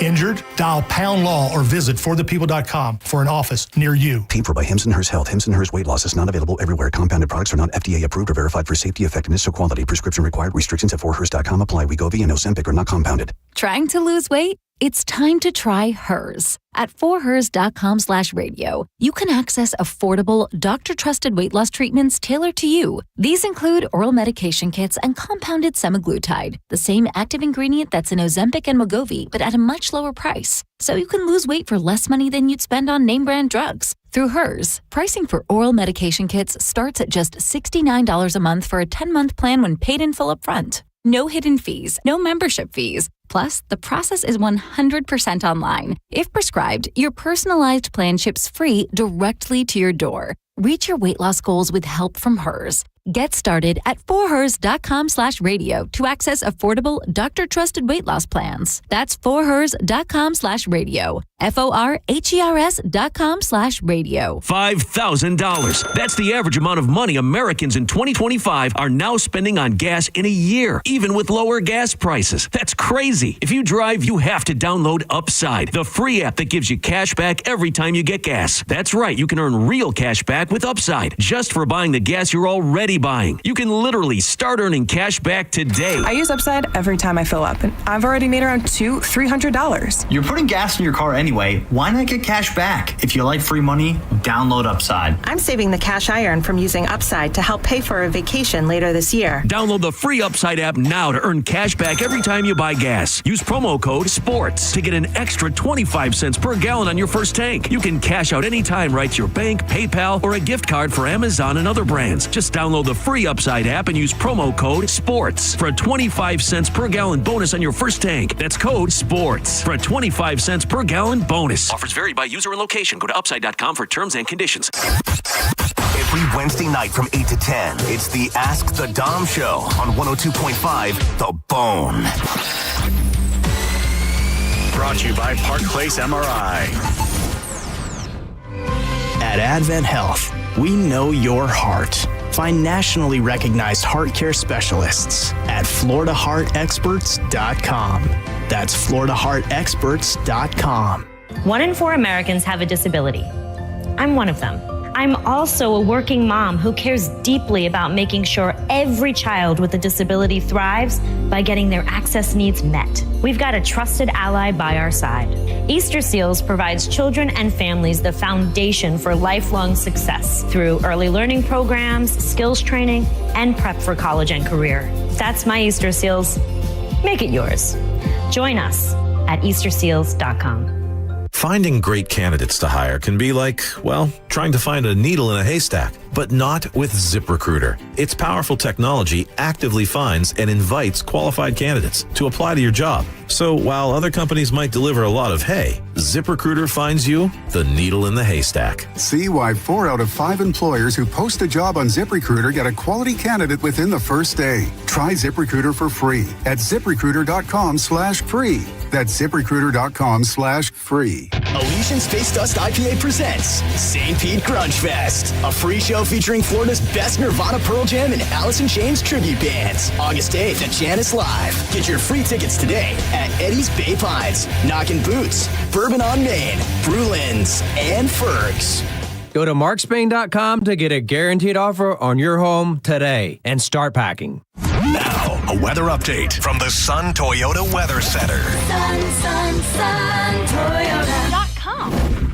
Injured? Dial pound law or visit forthepeople.com for an office near you. Paid for by Hims & Hers Health. Hims & Hers Weight Loss is not available everywhere. Compounded products are not FDA approved or verified for safety, effectiveness, or quality. Prescription required. Restrictions at 4hers.com apply. Wegovy and Ozempic are not compounded. Trying to lose weight? It's time to try Hers. At 4hers.com/radio, you can access affordable, doctor-trusted weight loss treatments tailored to you. These include oral medication kits and compounded semaglutide, the same active ingredient that's in Ozempic and Wegovy, but at a much lower price. So you can lose weight for less money than you'd spend on name-brand drugs. Through Hers, pricing for oral medication kits starts at just $69 a month for a 10-month plan when paid in full upfront. No hidden fees, no membership fees. Plus, the process is 100% online. If prescribed, your personalized plan ships free directly to your door. Reach your weight loss goals with help from Hers. Get started at 4hers.com/radio to access affordable, doctor-trusted weight loss plans. That's 4hers.com/radio. FORHERS.com/radio. $5,000. That's the average amount of money Americans in 2025 are now spending on gas in a year, even with lower gas prices. That's crazy. If you drive, you have to download Upside, the free app that gives you cash back every time you get gas. That's right, you can earn real cash back with Upside just for buying the gas you're already buying. You can literally start earning cash back today. I use Upside every time I fill up, and I've already made around $200-$300. You're putting gas in your car anyway. Why not get cash back? If you like free money, download Upside. I'm saving the cash I earn from using Upside to help pay for a vacation later this year. Download the free Upside app now to earn cash back every time you buy gas. Use promo code SPORTS to get an extra 25 cents per gallon on your first tank. You can cash out anytime right to your bank, PayPal, or a gift card for Amazon and other brands. Just download the free Upside app and use promo code SPORTS for a 25 cents per gallon bonus on your first tank. That's code SPORTS for a 25 cents per gallon bonus. Offers vary by user and location. Go to upside.com for terms and conditions. Every Wednesday night from 8 to 10, it's the Ask the Dom Show on 102.5 The Bone. Brought to you by Park Place MRI. At Advent Health, we know your heart. Find nationally recognized heart care specialists at FloridaHeartExperts.com. That's FloridaHeartExperts.com. 1 in 4 Americans have a disability. I'm one of them. I'm also a working mom who cares deeply about making sure every child with a disability thrives by getting their access needs met. We've got a trusted ally by our side. Easter Seals provides children and families the foundation for lifelong success through early learning programs, skills training, and prep for college and career. That's my Easter Seals. Make it yours. Join us at easterseals.com. Finding great candidates to hire can be like, well, trying to find a needle in a haystack, but not with ZipRecruiter. Its powerful technology actively finds and invites qualified candidates to apply to your job. So while other companies might deliver a lot of hay, ZipRecruiter finds you the needle in the haystack. See why 4 out of 5 employers who post a job on ZipRecruiter get a quality candidate within the first day. Try ZipRecruiter for free at ZipRecruiter.com/free. That's ZipRecruiter.com/free. Elysian Space Dust IPA presents St. Pete Grunge Fest, a free show featuring Florida's best Nirvana, Pearl Jam, and Alice in Chains tribute bands. August 8th at Janice Live. Get your free tickets today at Eddie's Bay Pines, Knockin' Boots, Bourbon on Main, Brulin's, and Ferg's. Go to markspain.com to get a guaranteed offer on your home today and start packing. Now, a weather update from the Sun Toyota Weather Center. SunToyota.com.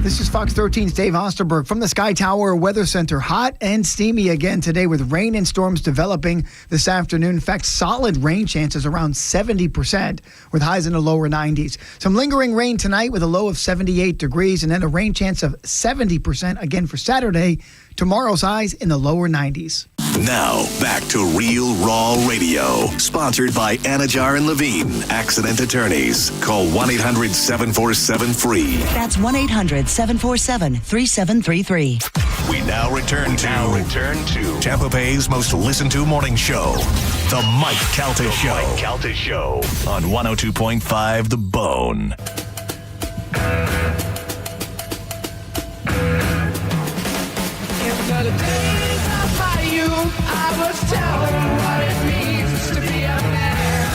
This is Fox 13's Dave Osterberg from the Sky Tower Weather Center. Hot and steamy again today with rain and storms developing this afternoon. In fact, solid rain chances around 70% with highs in the lower 90s. Some lingering rain tonight with a low of 78 degrees and then a rain chance of 70% again for Saturday. Tomorrow's highs in the lower 90s. Now, back to Real Raw Radio. Sponsored by Anajar and Levine, accident attorneys. Call 1-800-747-FREE. That's 1-800-747-3733. We now return to Tampa Bay's most listened to morning show, The Mike Calta Show. Mike Calta Show on 102.5 The Bone. The days of my youth, I was telling what it means to be a man.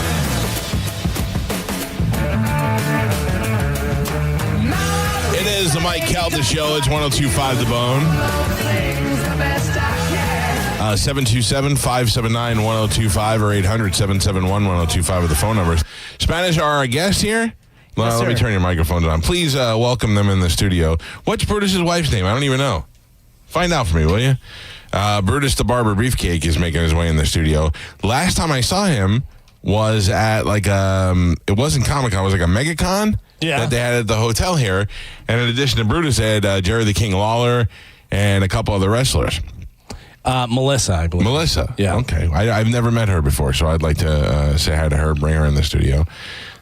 It is the Mike Calta Show. It's 102.5 The Bone. 727-579-1025 or 800-771-1025 are the phone numbers. Spanish are our guests here. Well, Yes, let me sir. turn your microphone down. Please welcome them in the studio. What's Brutus's wife's name? I don't even know. Find out for me, will you? Brutus the Barber Beefcake is making his way in the studio. Last time I saw him was at it wasn't Comic-Con, it was like a MegaCon that they had at the hotel here. And in addition to Brutus, they had Jerry the King Lawler and a couple other wrestlers. Melissa, I believe. Melissa? Yeah. Okay. I've never met her before, so I'd like to say hi to her, bring her in the studio.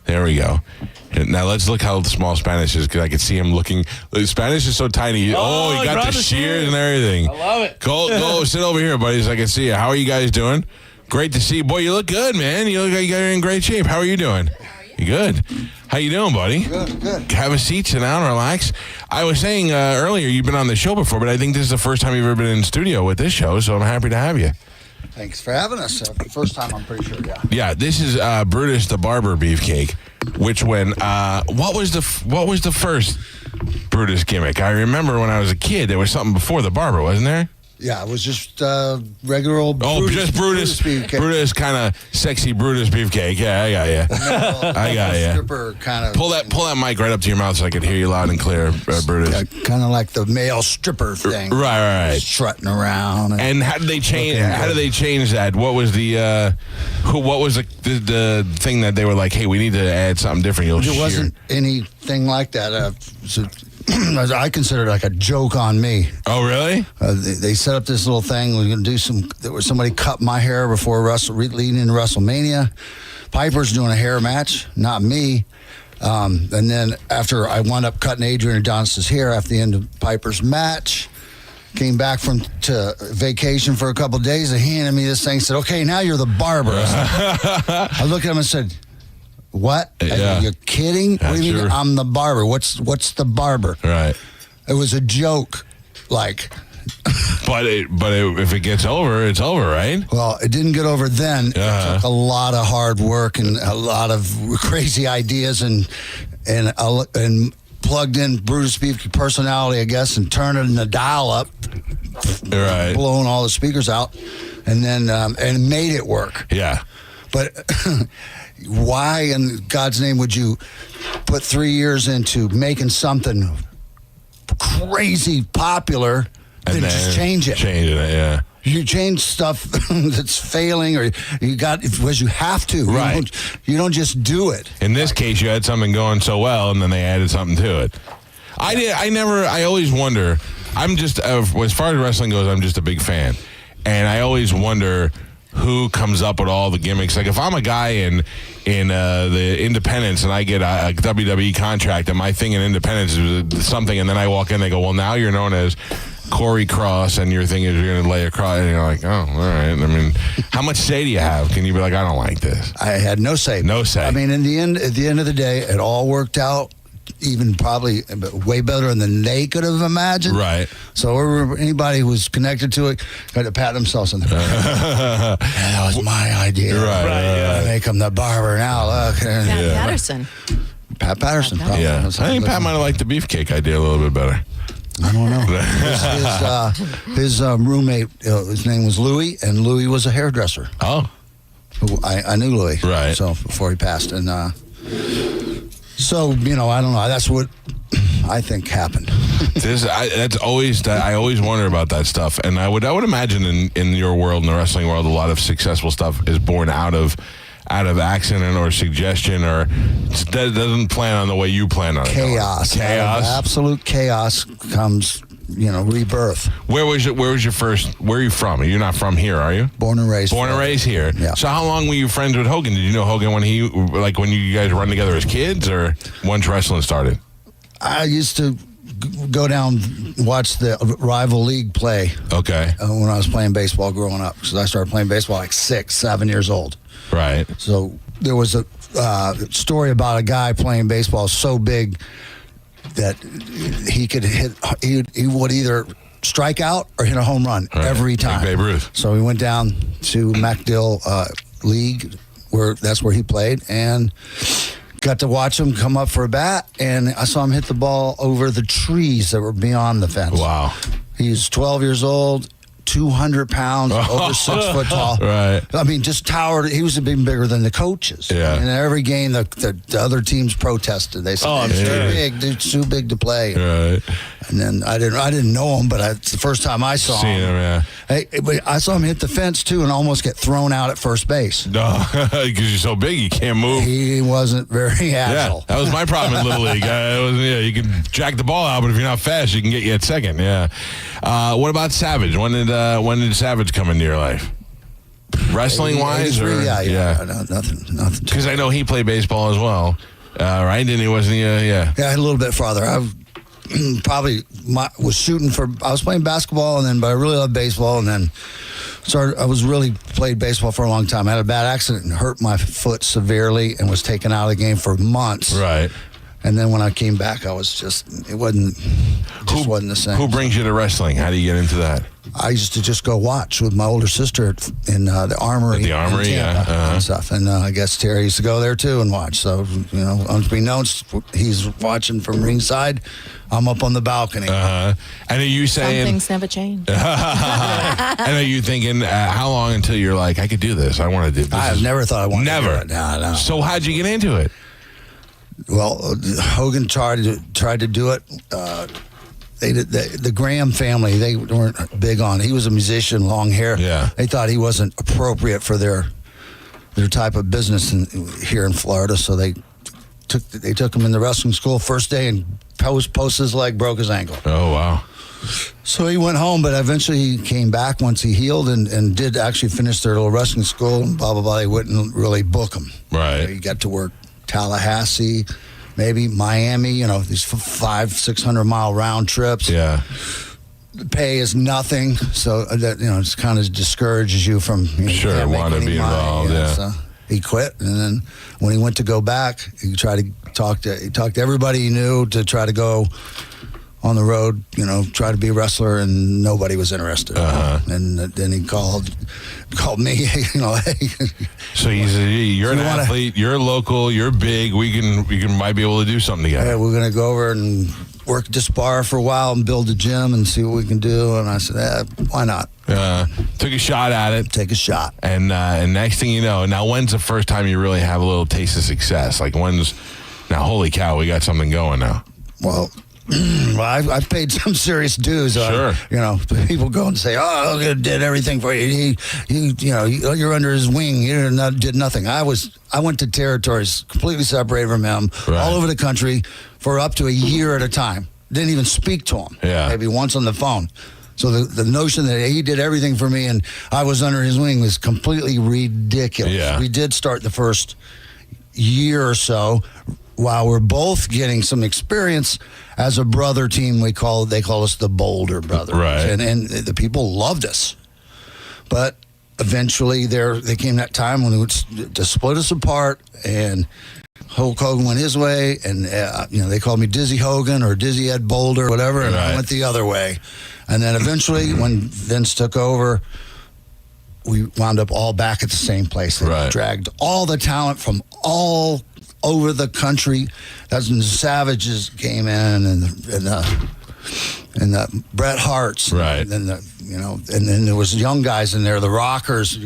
There we go. Now let's look how small Spanish is, because I can see him looking. Spanish is so tiny. He got the shears and everything. I love it. Go sit over here, buddy, so I can see you. How are you guys doing? Great to see you. Boy, you look good, man. You look like you're in great shape. How are you doing? You good? How you doing, buddy? Good. Have a seat, sit down, relax. I was saying earlier, you've been on the show before, but I think this is the first time you've ever been in studio with this show, so I'm happy to have you. Thanks for having us. First time, I'm pretty sure, yeah. Yeah, this is Brutus the Barber Beefcake, what was the first Brutus gimmick? I remember when I was a kid, there was something before the barber, wasn't there? Yeah, it was just regular old Brutus. Just Brutus. Brutus, kind of sexy Brutus Beefcake. Yeah, I got you. I got you. Stripper kind of. Pull that mic right up to your mouth so I could hear you loud and clear, Brutus. Yeah, kind of like the male stripper thing. Right. Strutting around. And how did they change? How did they change that? What was the thing that they were like, hey, we need to add something different? There wasn't anything like that. I consider it like a joke on me. Oh, really? They set up this little thing. We're going to do somebody cut my hair before leading into WrestleMania. Piper's doing a hair match, not me. And then after I wound up cutting Adrian Adonis's hair after the end of Piper's match, came back to vacation for a couple of days. They handed me this thing, said, okay, now you're the barber. I looked at him and said, what? Yeah. You're kidding? What do you mean I'm the barber? What's the barber? Right. It was a joke, like. But if it gets over, it's over, right? Well, it didn't get over then. It took a lot of hard work and a lot of crazy ideas and plugged in Brutus Beefcake personality, I guess, and turning the dial up, right, blowing all the speakers out, and then and made it work. Yeah. But why in God's name would you put 3 years into making something crazy popular and then just change it? Changing it, yeah. You change stuff that's failing, or you have to. Right. You don't just do it. In this case, you had something going so well, and then they added something to it. I always wonder. I'm just, as far as wrestling goes, I'm just a big fan. And I always wonder who comes up with all the gimmicks. Like if I'm a guy in the Independence and I get a WWE contract and my thing in Independence is something, and then I walk in, they go, well, now you're known as Corey Cross, and you're thinking you're going to lay across, and you're like, oh, all right. I mean, how much say do you have? Can you be like, I don't like this? I had no say. No say. I mean, at the end of the day, it all worked out. Even probably way better than they could have imagined. Right. So anybody who was connected to it got to pat themselves on the back. That was my idea. Right. Make him the barber now. Look. Pat Patterson. Pat Patterson. Probably. Yeah. I think Pat might have liked the beefcake idea a little bit better. I don't know. His roommate, his name was Louis, and Louis was a hairdresser. Oh. I knew Louis. Right. So before he passed. And so, I don't know. That's what I think happened. I always wonder about that stuff. And I would imagine in your world, in the wrestling world, a lot of successful stuff is born out of accident or suggestion, or that doesn't plan on the way you plan on it. Chaos. Absolute chaos comes, rebirth. Where are you from? You're not from here, are you? Born and raised here. Yeah. So how long were you friends with Hogan? Did you know Hogan when you guys run together as kids, or once wrestling started? I used to go down, watch the rival league play. Okay. When I was playing baseball growing up, because I started playing baseball like 6, 7 years old. Right. So there was a story about a guy playing baseball so big that he could hit. He would either strike out or hit a home run every time. Like Babe Ruth. So we went down to MacDill League, that's where he played, and got to watch him come up for a bat, and I saw him hit the ball over the trees that were beyond the fence. Wow. He's 12 years old. 200 pounds, over 6 foot tall. Right. I mean, just towered. He was even bigger than the coaches. Yeah. And in every game, the other teams protested. They said, it's too big to play. Right. And then I didn't know him, but it's the first time I saw him. But I saw him hit the fence too and almost get thrown out at first base. No, because you're so big, you can't move. He wasn't very agile. Yeah, that was my problem in Little League. You can jack the ball out, but if you're not fast, you can get you at second. Yeah. What about Savage? When did Savage come into your life? Wrestling wise, or nothing. Because I know he played baseball as well, right? And he wasn't. Yeah, a little bit farther. I probably was shooting for. I was playing basketball, but I really loved baseball, and then I was really played baseball for a long time. I had a bad accident and hurt my foot severely, and was taken out of the game for months. Right. And then when I came back, I was wasn't the same. Who brings you to wrestling? How do you get into that? I used to just go watch with my older sister in the Armory. At the Armory, in Tampa and stuff. And I guess Terry used to go there too and watch. So, unbeknownst, he's watching from ringside. I'm up on the balcony. And are you saying... Some things never change. And are you thinking, how long until you're like, I could do this? I want to do this. I've never thought I wanted to do it. No. So how'd you get into it? Well, Hogan tried to do it. The Graham family, they weren't big on it. He was a musician, long hair. Yeah. They thought he wasn't appropriate for their type of business here in Florida, so they took him in the wrestling school first day and post his leg, broke his ankle. Oh, wow. So he went home, but eventually he came back once he healed and did actually finish their little wrestling school, and blah, blah, blah. They wouldn't really book him. Right. He got to work Tallahassee, maybe Miami, these 500-600 mile round trips. Yeah. The pay is nothing, so that it kind of discourages you from want to be involved. So he quit, and then when he went to go back, he tried to talk to everybody he knew to try to go on the road, try to be a wrestler, and nobody was interested. And then he called me, hey. So you're an athlete, you're local, you're big, we might be able to do something together. Yeah, we're going to go over and work at this bar for a while and build a gym and see what we can do. And I said, why not? Took a shot at it. Take a shot. And next thing you know, now when's the first time you really have a little taste of success? Like now, holy cow, we got something going now. Well, I've paid some serious dues. Sure. People go and say, "Oh, Hogan did everything for you. You're under his wing. You did nothing." I went to territories completely separated from him, all over the country, for up to a year at a time. Didn't even speak to him. Yeah. Maybe once on the phone. So the notion that he did everything for me and I was under his wing was completely ridiculous. Yeah. We did start the first year or so while we're both getting some experience as a brother team, they call us the Boulder Brothers. Right. And the people loved us. But eventually there came that time when to split us apart, and Hulk Hogan went his way, and they called me Dizzy Hogan or Dizzy Ed Boulder, whatever, and I went the other way. And then eventually when Vince took over, we wound up all back at the same place. They dragged all the talent from all over the country. That's when the Savages came in, and the Bret Harts, right? And and then there was young guys in there, the Rockers,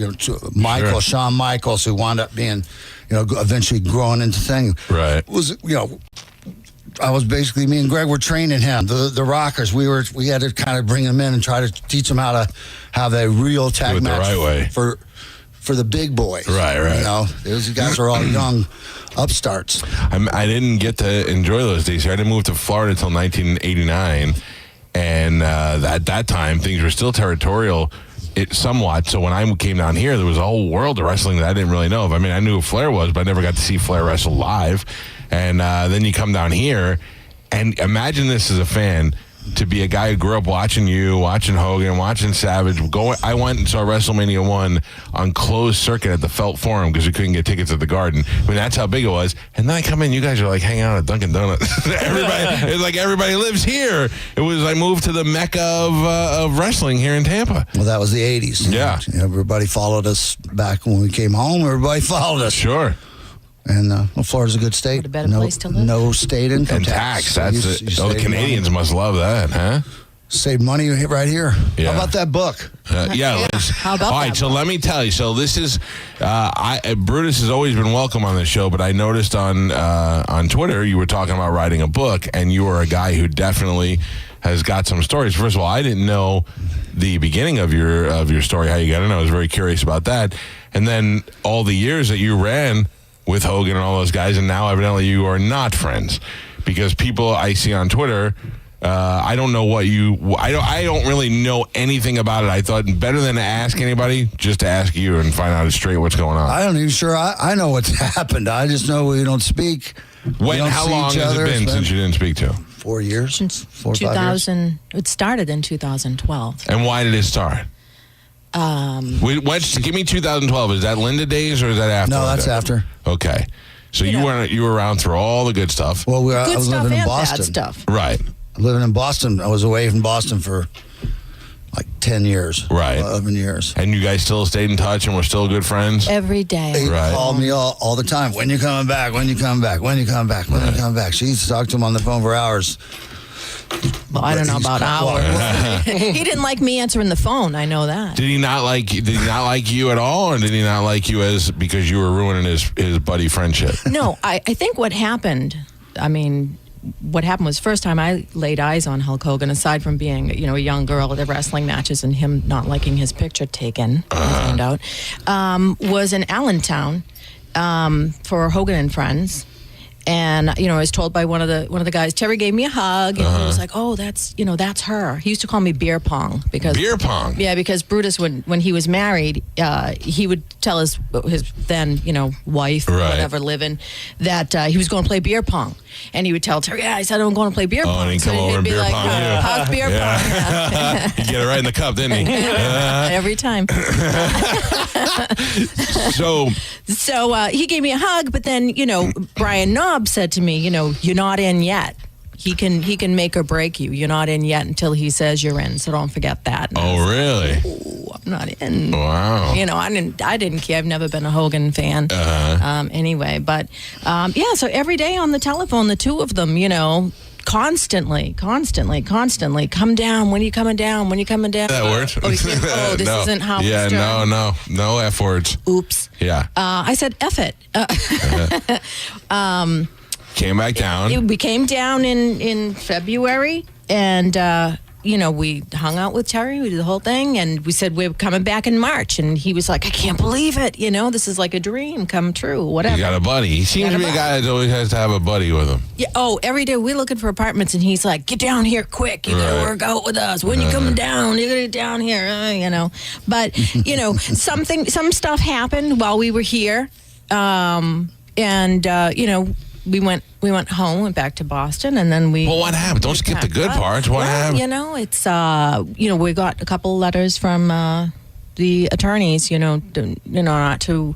Shawn Michaels, who wound up being, eventually growing into thing. Right. I was basically, me and Greg were training him. The Rockers, we had to kind of bring them in and try to teach them how to have a real tag match the right way for the big boys. Right. Those guys are all young upstarts. I didn't get to enjoy those days here. I didn't move to Florida until 1989, and at that time things were still territorial. Somewhat. So when I came down here, there was a whole world of wrestling that I didn't really know of. I mean, I knew who Flair was, but I never got to see Flair wrestle live. And then you come down here, and imagine this as a fan, to be a guy who grew up watching you, watching Hogan, watching Savage. I went and saw WrestleMania 1 on closed circuit at the Felt Forum because we couldn't get tickets at the Garden. I mean, that's how big it was. And then I come in, you guys are like hanging out at Dunkin' Donuts. Everybody lives here. It was, I moved to the mecca of wrestling here in Tampa. Well, that was the 80s. Yeah. Everybody followed us back when we came home. Everybody followed us. Sure. And Florida's a good state. What a better place to live. No state income tax. So That's it. The Canadians must love that, huh? Save money right here. Yeah. How about that book? How about all right, that so book? let me tell you. So this is, Brutus has always been welcome on the show, but I noticed on Twitter you were talking about writing a book, and you are a guy who definitely has got some stories. First of all, I didn't know the beginning of your story, how you got in. I was very curious about that. And then all the years that you ran with Hogan and all those guys, and now evidently you are not friends, because people I see on Twitter, I don't know what I don't really know anything about it. I thought better than to ask anybody, just to ask you and find out straight what's going on. I'm not even sure I know what's happened. I just know we don't speak. How long has it been since you didn't speak to him? 4 years. Since 4 or 5 years. It started in 2012. And why did it start? Give me 2012. Is that Linda days or is that after? No, that's after. Okay, so you were around through all the good stuff. Well, I was living in and Boston. bad stuff. Right. Living in Boston. I was away from Boston for like 10 years. Right. 11 years. And you guys still stayed in touch and were still good friends? Every day. They called me all the time. When you coming back? When you coming back? When you coming back? When you coming back? She used to talk to him on the phone for hours. Well, I don't know about hours. He didn't like me answering the phone. I know that. Did he not like you at all, or did he not like you because you were ruining his buddy friendship? No, I think what happened, what happened was first time I laid eyes on Hulk Hogan, aside from being, a young girl at the wrestling matches and him not liking his picture taken, I found out, was in Allentown for Hogan and Friends. And, I was told by one of the guys, Terry gave me a hug, and he was like, oh, that's her. He used to call me Beer Pong. Beer Pong? Yeah, because Brutus, when he was married, he would tell his then, wife, or whatever, living, that he was going to play beer pong. And he would tell Terry, I said I'm going to play beer pong. And he'd come over and beer pong you. How's beer pong? Yeah. He'd get it right in the cup, didn't he? Every time. So he gave me a hug, but then, Brian Knobb said to me, you're not in yet. He can make or break you. You're not in yet until he says you're in. So don't forget that. And really? I'm not in. Wow. I didn't care. I've never been a Hogan fan. Anyway, but so every day on the telephone, the two of them, constantly, come down. When are you coming down? When are you coming down? That word? This isn't how it's done. Yeah, no F words. Oops. Yeah. I said F it. Came back down. We came down in February, and we hung out with Terry. We did the whole thing, and we said we're coming back in March. And he was like, I can't believe it. This is like a dream come true. Whatever. He got a buddy. He seems to be a guy that always has to have a buddy with him. Yeah. Oh, every day we're looking for apartments, and he's like, get down here quick. You got to work out with us. When you coming down? You're gonna get down here. But some stuff happened while we were here, and we went home, went back to Boston, and then we. Well, what happened? Don't skip the good parts. What happened? It's we got a couple letters from the attorneys, not to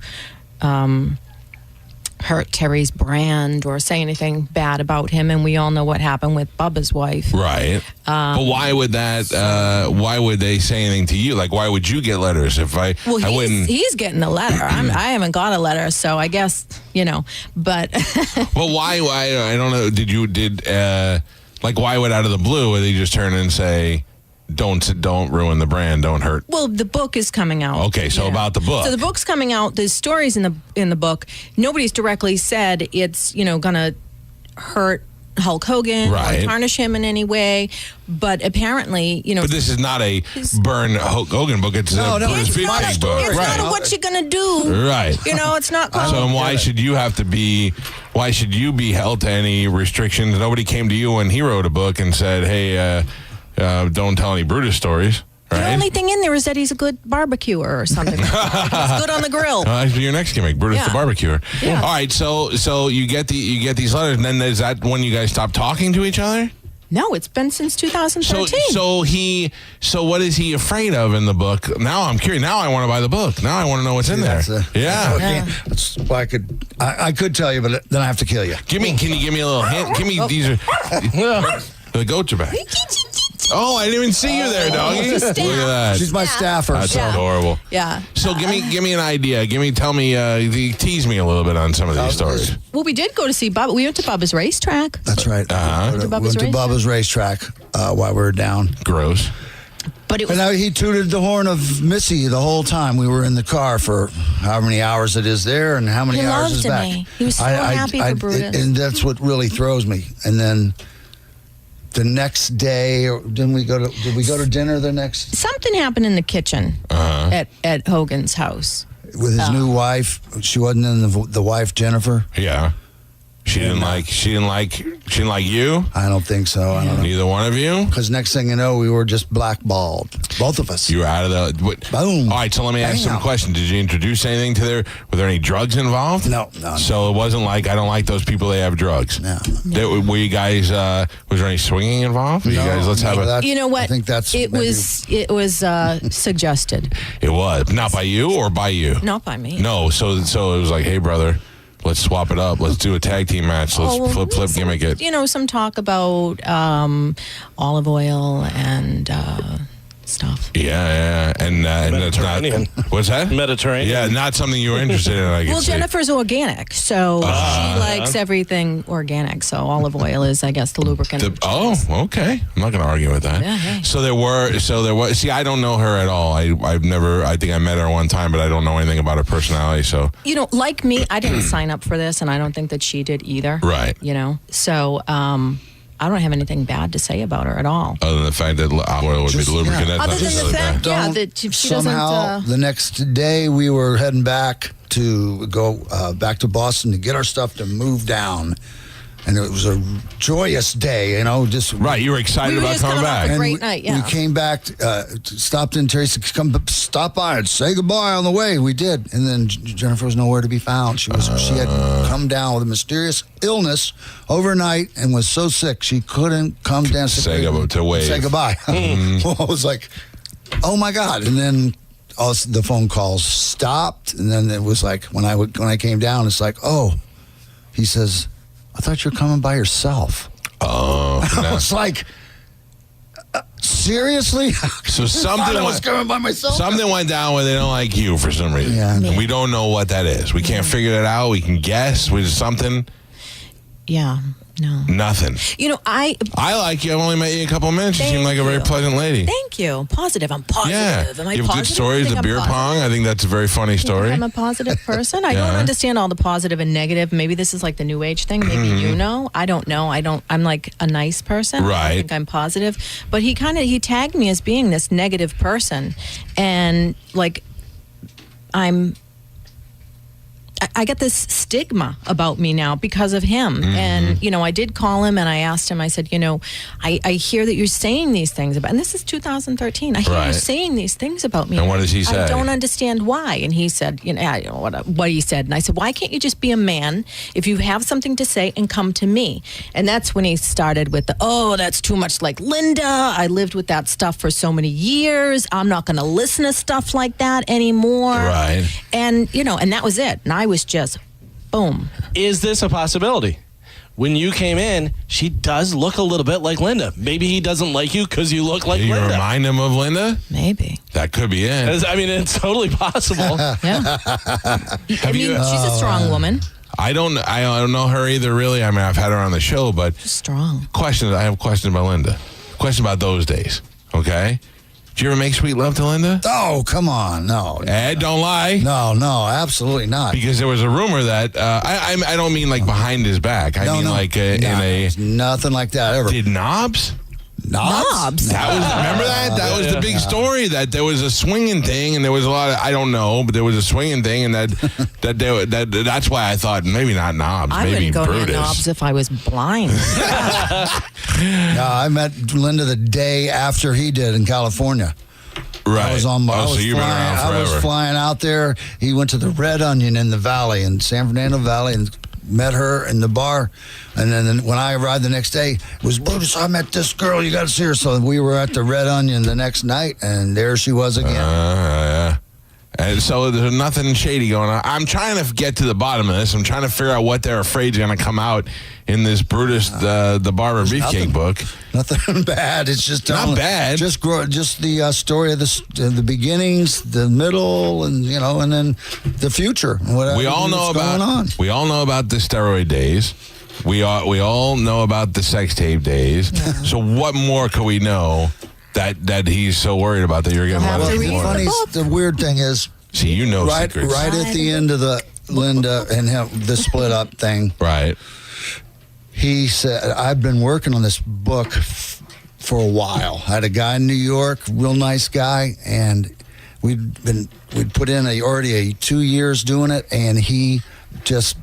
hurt Terry's brand or say anything bad about him, and we all know what happened with Bubba's wife. Right. But why would that? Why would they say anything to you? Like, why would you get letters if I? Well, I wouldn't. he's getting a letter. I haven't got a letter, so I guess But Well, why? I don't know. Why would out of the blue would they just turn and say, Don't ruin the brand. Don't hurt. Well, the book is coming out. Okay, so about the book. So the book's coming out. There's stories in the book. Nobody's directly said it's gonna hurt Hulk Hogan Right. or tarnish him in any way. But apparently, But this is not a burn Hulk Hogan book. It's a Brutus Beefcake book. It's Right. not what you're gonna do. Right. It's not called. So why should you have to be? Why should you be held to any restrictions? Nobody came to you when he wrote a book and said, "Hey, don't tell any Brutus stories." Right? The only thing in there is that he's a good barbecuer or something. He's good on the grill. Actually, your next gimmick, Brutus the barbecuer. Yeah. All right, so you get these letters, and then is that when you guys stop talking to each other? No, it's been since 2013. So what is he afraid of in the book? Now I'm curious. Now I want to buy the book. Now I want to know what's in there. That's why I could tell you, but then I have to kill you. Can you give me a little hint? Give me these are the goats are back. Oh, I didn't even see you there, doggy. Look at that. She's my staffer. That's adorable. Yeah. So give me an idea. Tease me a little bit on some of these stories. Well, we did go to see Bubba. We went to Bubba's racetrack. That's right. Uh-huh. We went to Bubba's racetrack while we were down. Gross. But he tooted the horn of Missy the whole time we were in the car for however many hours it is there and how many hours is back. He was so happy for Brutus. And that's what really throws me. And then the next day, did we go to dinner the next? Something happened in the kitchen at Hogan's house with his new wife. She wasn't in the wife Jennifer. Yeah. She didn't like you? I don't think so. I don't know. Neither one of you? Because next thing you know, we were just blackballed. Both of us. You were out of the... Boom. All right, so let me ask some questions. Did you introduce anything to their... Were there any drugs involved? No. So it wasn't like, I don't like those people, they have drugs. No. Were you guys... was there any swinging involved? No. You guys, let's have a... You know what? I think that's... It was suggested. It was. Not by you or by you? Not by me. No, so it was like, hey, brother... Let's swap it up. Let's do a tag team match. Let's flip gimmick it. Some talk about olive oil and stuff. Yeah. And that's not... What's that? Mediterranean. Yeah, not something you were interested in, I guess. Jennifer's organic, so she likes everything organic. So olive oil is, I guess, the lubricant. Okay. I'm not going to argue with that. Yeah. So there was. See, I don't know her at all. I think I met her one time, but I don't know anything about her personality. So like me, I didn't sign up for this, and I don't think that she did either. Right. So I don't have anything bad to say about her at all. Other than the fact that oil would be the lubricant. Other than the fact, that she somehow doesn't. The next day we were heading back to go back to Boston to get our stuff to move down. And it was a joyous day, just... Right, you were excited about coming back. Have a great night, yeah. We came back, stopped in, Terry said, stop by and say goodbye on the way. We did. And then Jennifer was nowhere to be found. She had come down with a mysterious illness overnight and was so sick she couldn't come down to say goodbye. Well, I was like, oh my God. And then the phone calls stopped. And then it was like, when I came down, it's like, oh, he says... I thought you were coming by yourself. Oh, I was like, seriously? So something I was coming by myself. Something went down where they don't like you for some reason. Yeah. And we don't know what that is. We can't figure it out. We can guess. We something. Yeah. No. Nothing. I like you. I've only met you a couple of minutes. You seem like a very pleasant lady. Thank you. Positive. I'm positive. Yeah. Am I you have positive? good stories. The beer pong. I think that's a very funny story. I'm a positive person. I don't understand all the positive and negative. Maybe this is like the new age thing. Maybe you know. I don't know. I'm like a nice person. Right. I think I'm positive. But he tagged me as being this negative person. And like, I get this stigma about me now because of him. And, I did call him and I asked him, I said, I hear that you're saying these things about, and this is 2013. I hear you saying these things about me. And what does he say? I don't understand why. And he said, I don't know what he said. And I said, why can't you just be a man if you have something to say and come to me? And that's when he started with that's too much like Linda. I lived with that stuff for so many years. I'm not going to listen to stuff like that anymore. Right. And, and that was it. And I was just, boom. Is this a possibility? When you came in, she does look a little bit like Linda. Maybe he doesn't like you because you look like you Linda. Remind him of Linda? Maybe. That could be it. I mean, it's totally possible. Yeah. She's a strong woman. I don't know her either, really. I mean, I've had her on the show, but she's strong. I have a question about Linda. Question about those days. Okay. Did you ever make sweet love to Linda? Oh, come on. No. Ed, don't lie. No, absolutely not. Because there was a rumor that, I don't mean like behind his back. I mean like in a... Nothing like that ever. Did Knobs? Knobs? Remember that? That was the big story, that there was a swinging thing, and there was a lot of, I don't know, but there was a swinging thing, and that's why I thought maybe not Knobs, I maybe wouldn't go Brutus. near Knobs if I was blind. No, I met Linda the day after he did in California. Right. I was on. So you've been around forever. I was flying out there. He went to the Red Onion in the Valley, in San Fernando Valley, and met her in the bar. And then when I arrived the next day, it was, Brutus, I met this girl. You got to see her. So we were at the Red Onion the next night, and there she was again. Yeah. And so there's nothing shady going on. I'm trying to get to the bottom of this. I'm trying to figure out what they're afraid is going to come out in this Brutus, the Barber Beefcake book. Nothing bad. It's just not bad. Just the story of the beginnings, the middle, and and then the future. We all know about. We all know about the steroid days. We all know about the sex tape days. Yeah. So what more could we know that he's so worried about that you're getting the weird thing is, see, right secrets. Right at the end of the Linda and him, the split up thing. Right. He said, I've been working on this book for a while. I had a guy in New York, real nice guy, and we'd put in already 2 years doing it, and he just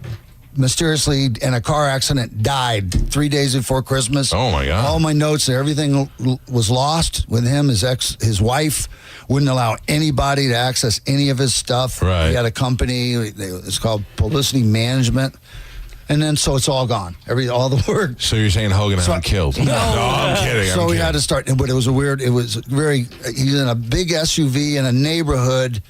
mysteriously in a car accident died 3 days before Christmas. Oh my God. All my notes, everything was lost with him. His wife wouldn't allow anybody to access any of his stuff. Right. He had a company, it's called Publicity Management. And then, so it's all gone. All the work. So you're saying Hogan had him killed? No, I'm kidding. So we had to start, but it was he's in a big SUV in a neighborhood,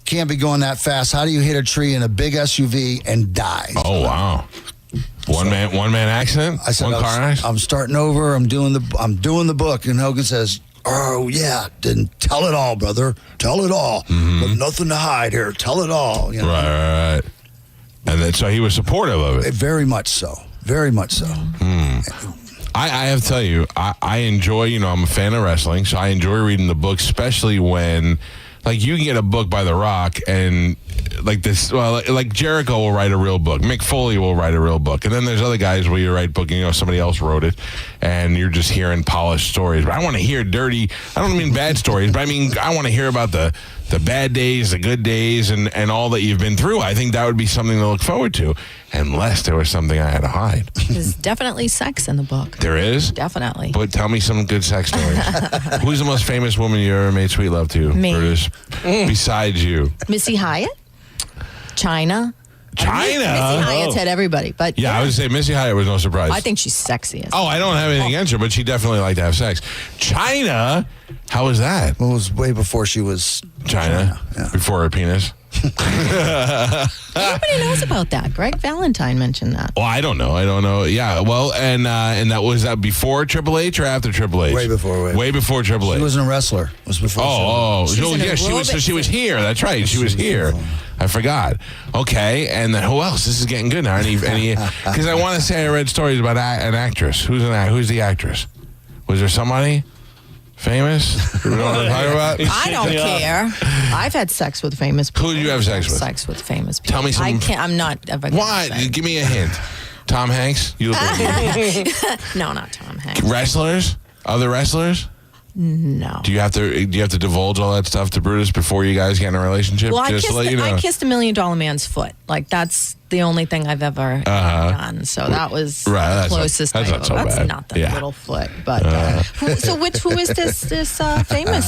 can't be going that fast. How do you hit a tree in a big SUV and die? Oh, wow. One man accident? I said, one car accident? I'm starting over. I'm doing the book. And Hogan says, oh, yeah, then tell it all, brother. Tell it all. Mm-hmm. But nothing to hide here. Tell it all. Right. And then, so he was supportive of it. Very much so. Very much so. I have to tell you, I enjoy, I'm a fan of wrestling, so I enjoy reading the book, especially when, like, you can get a book by The Rock and, like Jericho will write a real book. Mick Foley will write a real book. And then there's other guys where you write book and, somebody else wrote it and you're just hearing polished stories. But I want to hear dirty, I don't mean bad stories, but I want to hear about the bad days, the good days, and all that you've been through. I think that would be something to look forward to, unless there was something I had to hide. There's definitely sex in the book. There is? Definitely. But tell me some good sex stories. Who's the most famous woman you ever made sweet love to, Me. Brutus? Besides you. Missy Hyatt? China? Missy Hyatt's had everybody, but I would say Missy Hyatt was no surprise. I think she's sexy. Oh, I don't have anything against her, but she definitely liked to have sex. China? How was that? Well, it was way before she was China. Yeah. Before her penis. Everybody knows about that. Greg Valentine mentioned that. Well, I don't know. Yeah. Well, and that was that before Triple H or after Triple H? Way before. Way before Triple H. She wasn't a wrestler. It was before. She was here. That's right. She was here. I forgot. Okay, and then who else? This is getting good now. Because I want to say I read stories about an actress. Who's the actress? Was there somebody famous? You know what I'm talking about? I don't care. I've had sex with famous people. Who did you have sex with? Sex with famous people. Tell me some. I can't. I'm not ever. Why? Give me a hint. Tom Hanks? You look like No, not Tom Hanks. Wrestlers? Other wrestlers? No. Do you have to divulge all that stuff to Brutus before you guys get in a relationship? Well, Just to let you know. I kissed $1 million man's foot. Like, that's the only thing I've ever done. So that was the closest. That's not so that's bad. not the little foot. But who is this famous?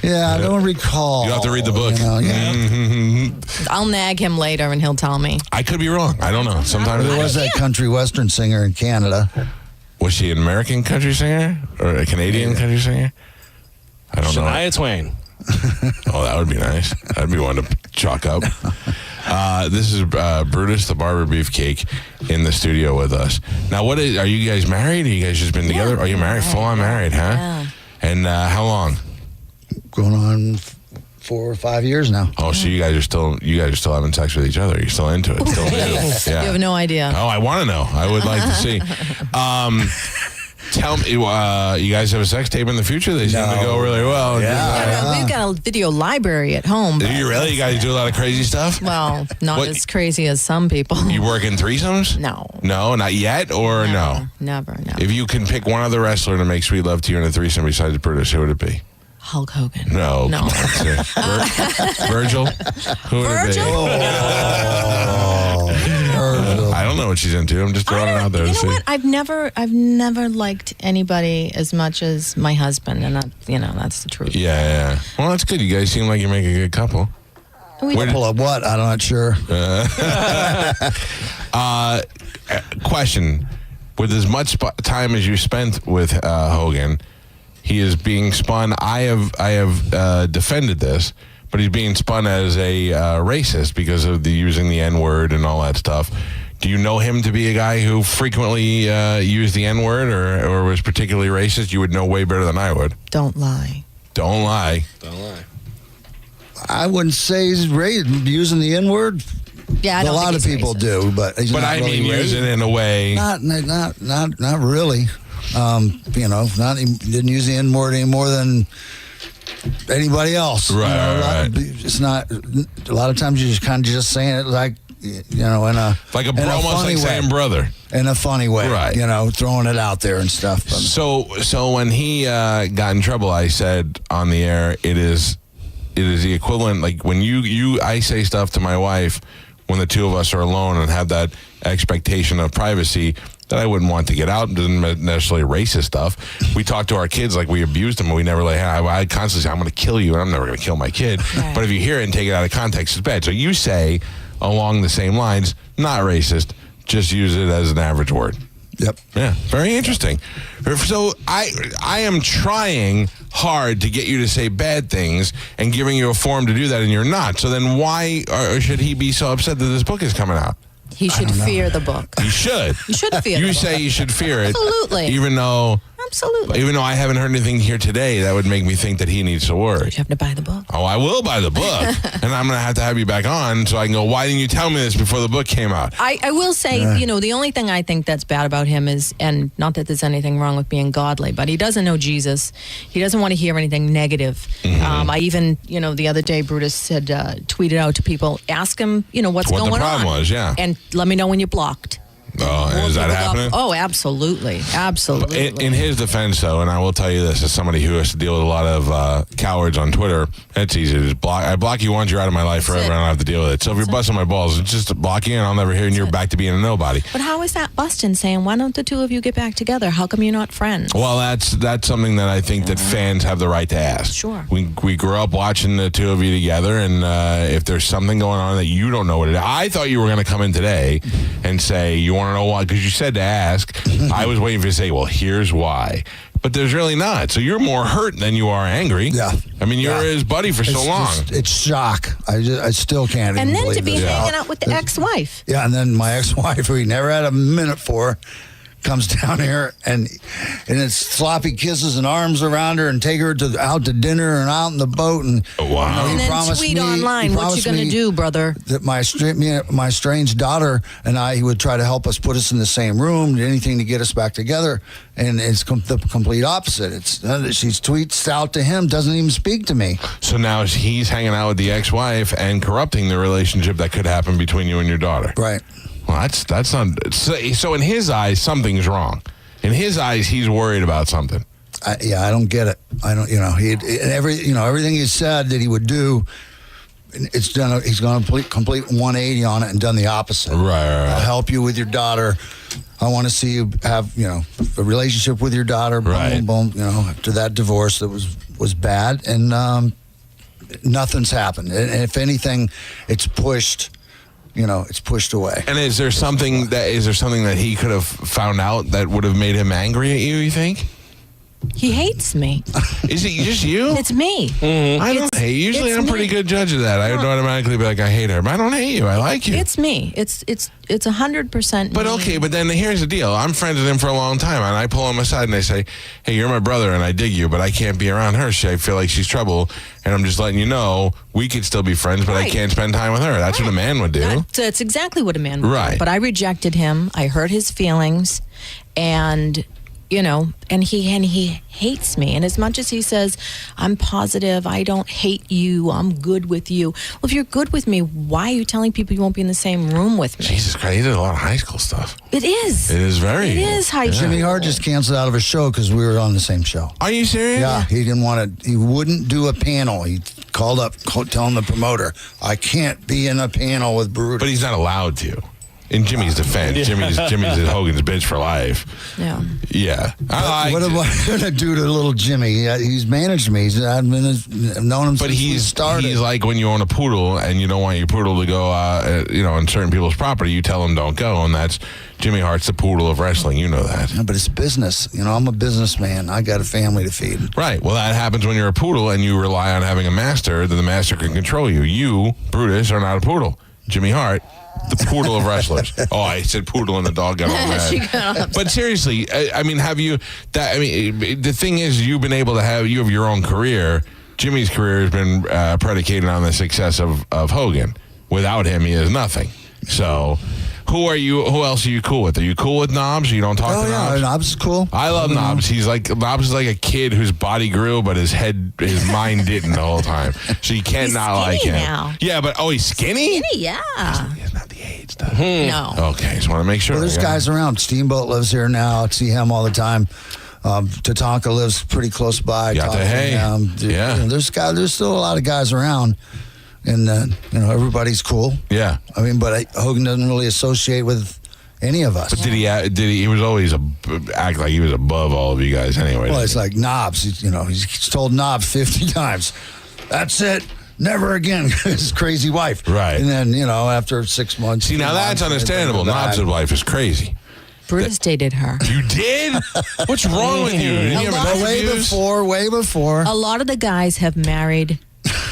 Yeah, I don't recall. You have to read the book. I'll nag him later and he'll tell me. I could be wrong. I don't know. Sometimes There was that country western singer in Canada. Was she an American country singer or a Canadian country singer? I don't know. Shania Twain. Oh, that would be nice. That'd be one to chalk up. This is Brutus the Barber Beefcake in the studio with us. Now, are you guys married? Are you guys just been together? Are you married? Full on married, huh? Yeah. And how long? Going on 4 or 5 years now. Oh, so you guys are still having sex with each other? You're still into it? Still new? Yeah. You have no idea. Oh, I want to know. I would like to see. Tell me, you guys have a sex tape in the future? They seem to go really well. Yeah, we've got a video library at home. Do you really? You guys do a lot of crazy stuff? Well, not as crazy as some people. You work in threesomes? No. No, not yet, or no? Never. If you can pick one other wrestler to make sweet love to you in a threesome besides Brutus, who would it be? Hulk Hogan. No. No. Virgil? Who would it be? I don't know what she's into. I'm just throwing it out there to see. What? I've never liked anybody as much as my husband, and that's the truth. Yeah. Well, that's good. You guys seem like you make a good couple. Couple of what? I'm not sure. Question: with as much time as you spent with Hogan, he is being spun. I have defended this, but he's being spun as a racist because of using the N-word and all that stuff. Do you know him to be a guy who frequently used the N-word or was particularly racist? You would know way better than I would. Don't lie. Don't lie. I wouldn't say he's using the N-word. Yeah, I don't a lot think of people racist. do, but he's not I really mean, use it in a way. Not really. Didn't use the N-word any more than anybody else. Right. It's not. A lot of times you're just kind of just saying it like, in a almost like saying brother in a funny way, right? Throwing it out there and stuff. So when he got in trouble, I said on the air, it is the equivalent. Like when I say stuff to my wife when the two of us are alone and have that expectation of privacy that I wouldn't want to get out. Doesn't necessarily racist stuff. We talk to our kids like we abused them, and we never I constantly say, I'm going to kill you, and I'm never going to kill my kid. Right. But if you hear it and take it out of context, it's bad. So you say along the same lines, not racist, just use it as an average word. Yep. Yeah, very interesting. So I am trying hard to get you to say bad things and giving you a forum to do that, and you're not. So then why should he be so upset that this book is coming out? He should fear the book. He should. You should fear You the say book. you should fear it. Absolutely. Even though Absolutely. Even though I haven't heard anything here today, that would make me think that he needs to worry. You have to buy the book. Oh, I will buy the book. And I'm going to have you back on so I can go, why didn't you tell me this before the book came out? I will say, the only thing I think that's bad about him is, and not that there's anything wrong with being godly, but he doesn't know Jesus. He doesn't want to hear anything negative. Mm-hmm. I even, the other day, Brutus had tweeted out to people, ask him, what's going on. What the problem was, yeah. And let me know when you're blocked. Oh, is that happening? Oh, absolutely. Absolutely. In his defense, though, and I will tell you this, as somebody who has to deal with a lot of cowards on Twitter, it's easy to just block. I block you once, you're out of my life forever, and I don't have to deal with it. So if you're busting my balls, it's just block you, and I'll never hear, and you're back to being a nobody. But how is that busting saying, why don't the two of you get back together? How come you're not friends? Well, that's something that I think that fans have the right to ask. Sure. We grew up watching the two of you together, and if there's something going on that you don't know what it is, I thought you were going to come in today and say, you want to know why? Because you said to ask. I was waiting for you to say, well, here's why. But there's really not. So you're more hurt than you are angry. Yeah. I mean, you're his buddy for so long. It's shock. I still can't and even then believe to be it. hanging out with the ex-wife. Yeah, and then my ex-wife, who he never had a minute for, comes down here and it's sloppy kisses and arms around her and take her out to dinner and out in the boat and wow. And then tweet online, what you going to do, brother? That my strange daughter and he would try to help us, put us in the same room, anything to get us back together, and it's the complete opposite. She tweets out to him, doesn't even speak to me. So now he's hanging out with the ex-wife and corrupting the relationship that could happen between you and your daughter. Right. Well, that's not. So in his eyes, something's wrong. In his eyes, he's worried about something. I don't get it. I don't, everything he said that he would do, it's done. He's gone complete 180 on it and done the opposite. Right. I'll help you with your daughter. I want to see you have, a relationship with your daughter. Boom, right. boom, boom. After that divorce that was bad, and nothing's happened. And if anything, it's pushed. It's pushed away. And is there something that he could have found out that would have made him angry at you think? He hates me. Is it just you? It's me. Mm-hmm. I don't hate you. Usually I'm a pretty good judge of that. I would automatically be like, I hate her. But I don't hate you. I like you. It's me. It's 100% But me. okay, but then here's the deal. I'm friends with him for a long time, and I pull him aside and I say, hey, you're my brother, and I dig you, but I can't be around her. I feel like she's trouble, and I'm just letting you know we could still be friends, but I can't spend time with her. That's what a man would do. That's exactly what a man would do. But I rejected him. I hurt his feelings, and and he hates me. And as much as he says, I'm positive, I don't hate you, I'm good with you. Well, if you're good with me, why are you telling people you won't be in the same room with me? Jesus Christ, he did a lot of high school stuff. It is. It is very. It is high school. Jimmy Hart just canceled out of a show because we were on the same show. Are you serious? Yeah, he didn't want to. He wouldn't do a panel. He called up, telling the promoter, I can't be in a panel with Brutus. But he's not allowed to. In Jimmy's defense, Jimmy's Hogan's bitch for life. Yeah. Yeah. What am I going to do to little Jimmy? He's managed me. I've known him since he started. He's like when you own a poodle and you don't want your poodle to go, on certain people's property, you tell them don't go, and that's Jimmy Hart's the poodle of wrestling. You know that. Yeah, but it's business. I'm a businessman. I got a family to feed. Right. Well, that happens when you're a poodle and you rely on having a master, that the master can control you. You, Brutus, are not a poodle. Jimmy Hart, the poodle of wrestlers. Oh, I said poodle and the dog got all mad. She got upset. But seriously, the thing is, you've been able to have your own career. Jimmy's career has been predicated on the success of Hogan. Without him, he is nothing. So, who else are you cool with? Are you cool with Knobs? You don't talk to Knobs? Yeah, Knobs is cool. I love Knobs. Knobs is like a kid whose body grew, but his mind didn't the whole time. So you cannot like him. Now. Yeah, but he's skinny? Skinny, yeah. He's not the age stuff. No. Okay, just want to make sure. Well, there's guys around. Steamboat lives here now. I see him all the time. Tatanka lives pretty close by. Yeah. There's still a lot of guys around. And, everybody's cool. Yeah. But Hogan doesn't really associate with any of us. But he was always act like he was above all of you guys anyway. Well, it's like Knobs. He's told Knobs 50 times, that's it. Never again. His crazy wife. Right. And then, after 6 months. See, now that's understandable. Knobs' wife is crazy. Brutus dated her. You did? What's wrong with you? Way before. A lot of the guys have married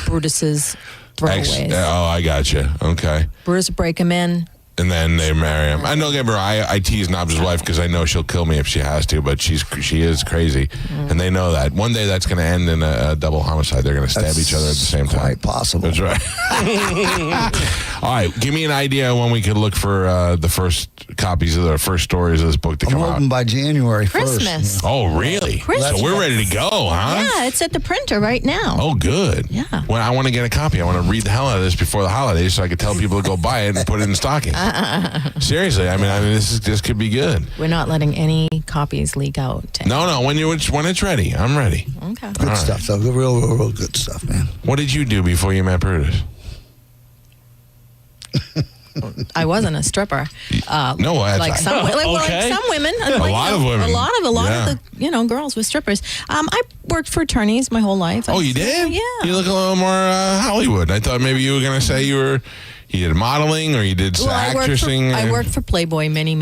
Brutus's throwaways. I got you. Okay. Brutus break him in. And then they marry him. I know, I tease Knobs' wife because I know she'll kill me if she has to, but she is crazy, and they know that. One day that's going to end in a double homicide. They're going to stab each other at the same time. Quite possible. That's right. All right, give me an idea when we could look for the first copies of the first stories of this book to come out. Hoping by January 1st. Christmas. Oh, really? Christmas. So we're ready to go, huh? Yeah, it's at the printer right now. Oh, good. Yeah. Well, I want to get a copy. I want to read the hell out of this before the holidays so I can tell people to go buy it and put it in stockings. Seriously, I mean, this could be good. We're not letting any copies leak out. No, when it's ready, I'm ready. Okay. Good stuff, though. Real good stuff, man. What did you do before you met Brutus? I wasn't a stripper. No, like some women. A lot of women. A lot of the girls were strippers. I worked for attorneys my whole life. Oh, you did? Yeah. You look a little more Hollywood. I thought maybe you were going to say you did modeling or you did actressing. I worked for Playboy many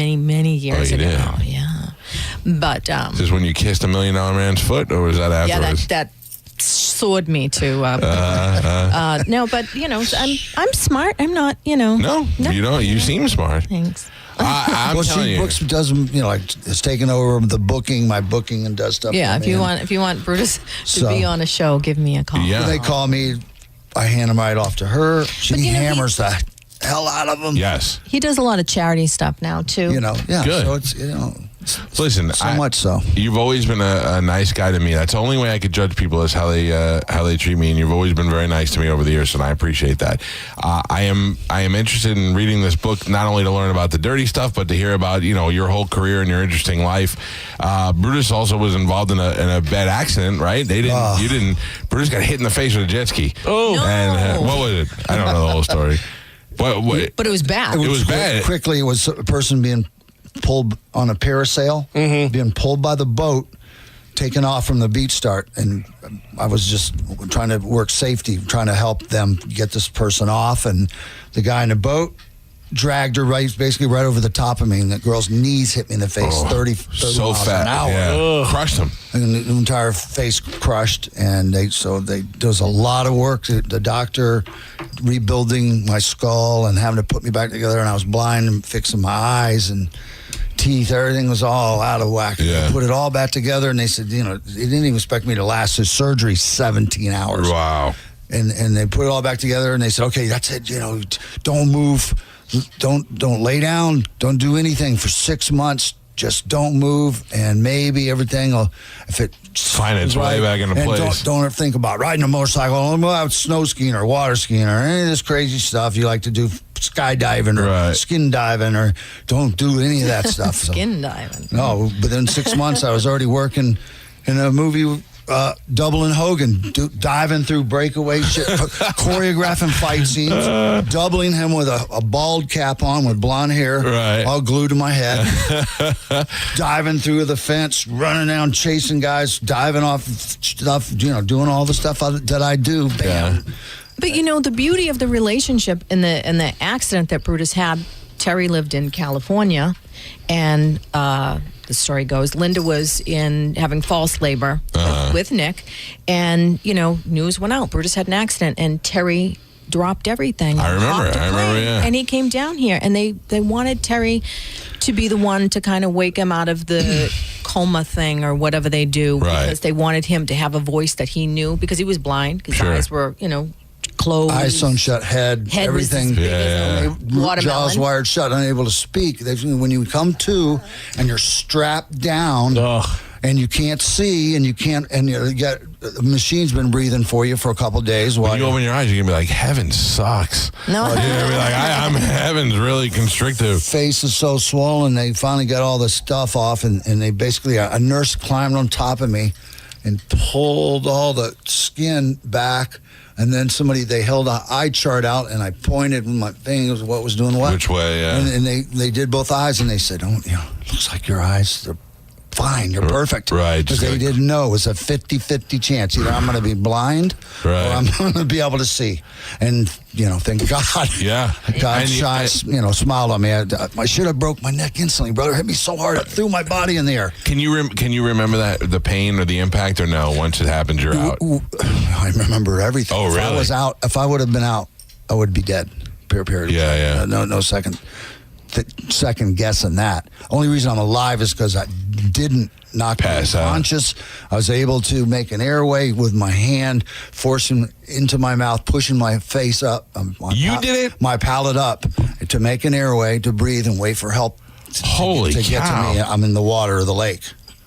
years ago. Did? Yeah. But is this when you kissed $1 million man's foot, or was that afterwards? Yeah, that soared me to. No, but I'm smart. I'm not. No, you don't. You seem smart. Thanks. I'm telling you. Brooks does, it's taken over my booking and does stuff. Yeah, if you want Brutus to be on a show, give me a call. Yeah. They call me. I hand them right off to her. She hammers the hell out of them. Yes. He does a lot of charity stuff now too. Yeah. Good. So it's Listen, So much so. You've always been a nice guy to me. That's the only way I could judge people is how they treat me, and you've always been very nice to me over the years, and I appreciate that. I am interested in reading this book not only to learn about the dirty stuff, but to hear about your whole career and your interesting life. Brutus also was involved in a bad accident, right? Brutus got hit in the face with a jet ski. Oh, no. And what was it? I don't know the whole story. But it was bad. It was bad. Quickly, it was a person being pulled on a parasail, being pulled by the boat, taken off from the beach start, and I was just trying to work safety, trying to help them get this person off, and the guy in the boat dragged her basically right over the top of me, and the girl's knees hit me in the face, 30 so miles fat. an hour. Yeah. Crushed him. And the entire face crushed, and there was a lot of work. The doctor rebuilding my skull and having to put me back together, and I was blind and fixing my eyes and teeth. Everything was all out of whack. Yeah. They put it all back together, and they said, they didn't even expect me to last the surgery 17 hours. Wow. And they put it all back together, and they said, okay, that's it. Don't move. Don't lay down. Don't do anything for 6 months. Just don't move, and maybe everything will, if it find its way back into and place. Don't ever think about riding a motorcycle, or snow skiing or water skiing or any of this crazy stuff you like to do, skydiving or skin diving, or don't do any of that stuff. Skin diving. No, but in 6 months I was already working in a movie. Doubling Hogan, diving through breakaway shit, choreographing fight scenes, doubling him with a bald cap on with blonde hair, all glued to my head, diving through the fence, running down, chasing guys, diving off stuff, doing all the stuff that I do. Bam. But the beauty of the relationship in the accident that Brutus had, Terry lived in California, and the story goes, Linda was having false labor with Nick, and news went out. Brutus had an accident, and Terry dropped everything. I remember, yeah. And he came down here, and they wanted Terry to be the one to kind of wake him out of the coma thing or whatever they do, because they wanted him to have a voice that he knew, because he was blind, because his eyes were, closed. Eyes sewn shut, head everything. Was as big as jaws wired shut, unable to speak. When you come to and you're strapped down and you can't see and you get the machine's been breathing for you for a couple of days. When you open your eyes, you're going to be like, heaven sucks. No. You're going to be like, heaven's really constrictive. Face is so swollen. They finally got all the stuff off, and they basically, a nurse climbed on top of me and pulled all the skin back. And then they held an eye chart out, and I pointed with my fingers what was doing what. Which way, yeah. And they did both eyes, and they said, looks like your eyes, they're fine, you're perfect. Right. Because they didn't know. It was a 50-50 chance. Either I'm going to be blind or I'm going to be able to see. And, thank God. Yeah. God smiled on me. I should have broke my neck instantly, brother. It hit me so hard, it threw my body in the air. Can you remember the pain or the impact, or no? Once it happens, you're out. I remember everything. Oh, really? If I would have been out, I would be dead. Period. Yeah. No second guessing that. Only reason I'm alive is because I didn't knock me unconscious. I was able to make an airway with my hand, forcing into my mouth, pushing my face up. You did it? My palate up to make an airway to breathe and wait for help. Holy to cow. get to me. I'm in the water of the lake.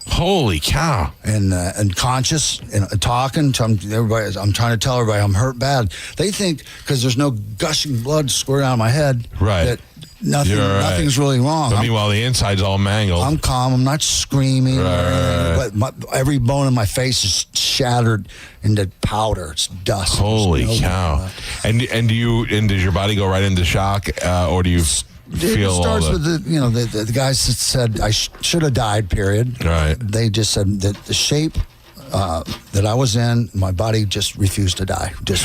Holy cow! And conscious and talking to everybody. I'm trying to tell everybody I'm hurt bad. They think because there's no gushing blood squirting out of my head, that nothing's really wrong. But meanwhile, the inside's all mangled. I'm calm. I'm not screaming. But every bone in my face is shattered into powder. It's dust. Holy cow! And does your body go right into shock, or do you? It starts with the guys that said I should have died. Period. Right. They just said that the shape that I was in, my body just refused to die. Just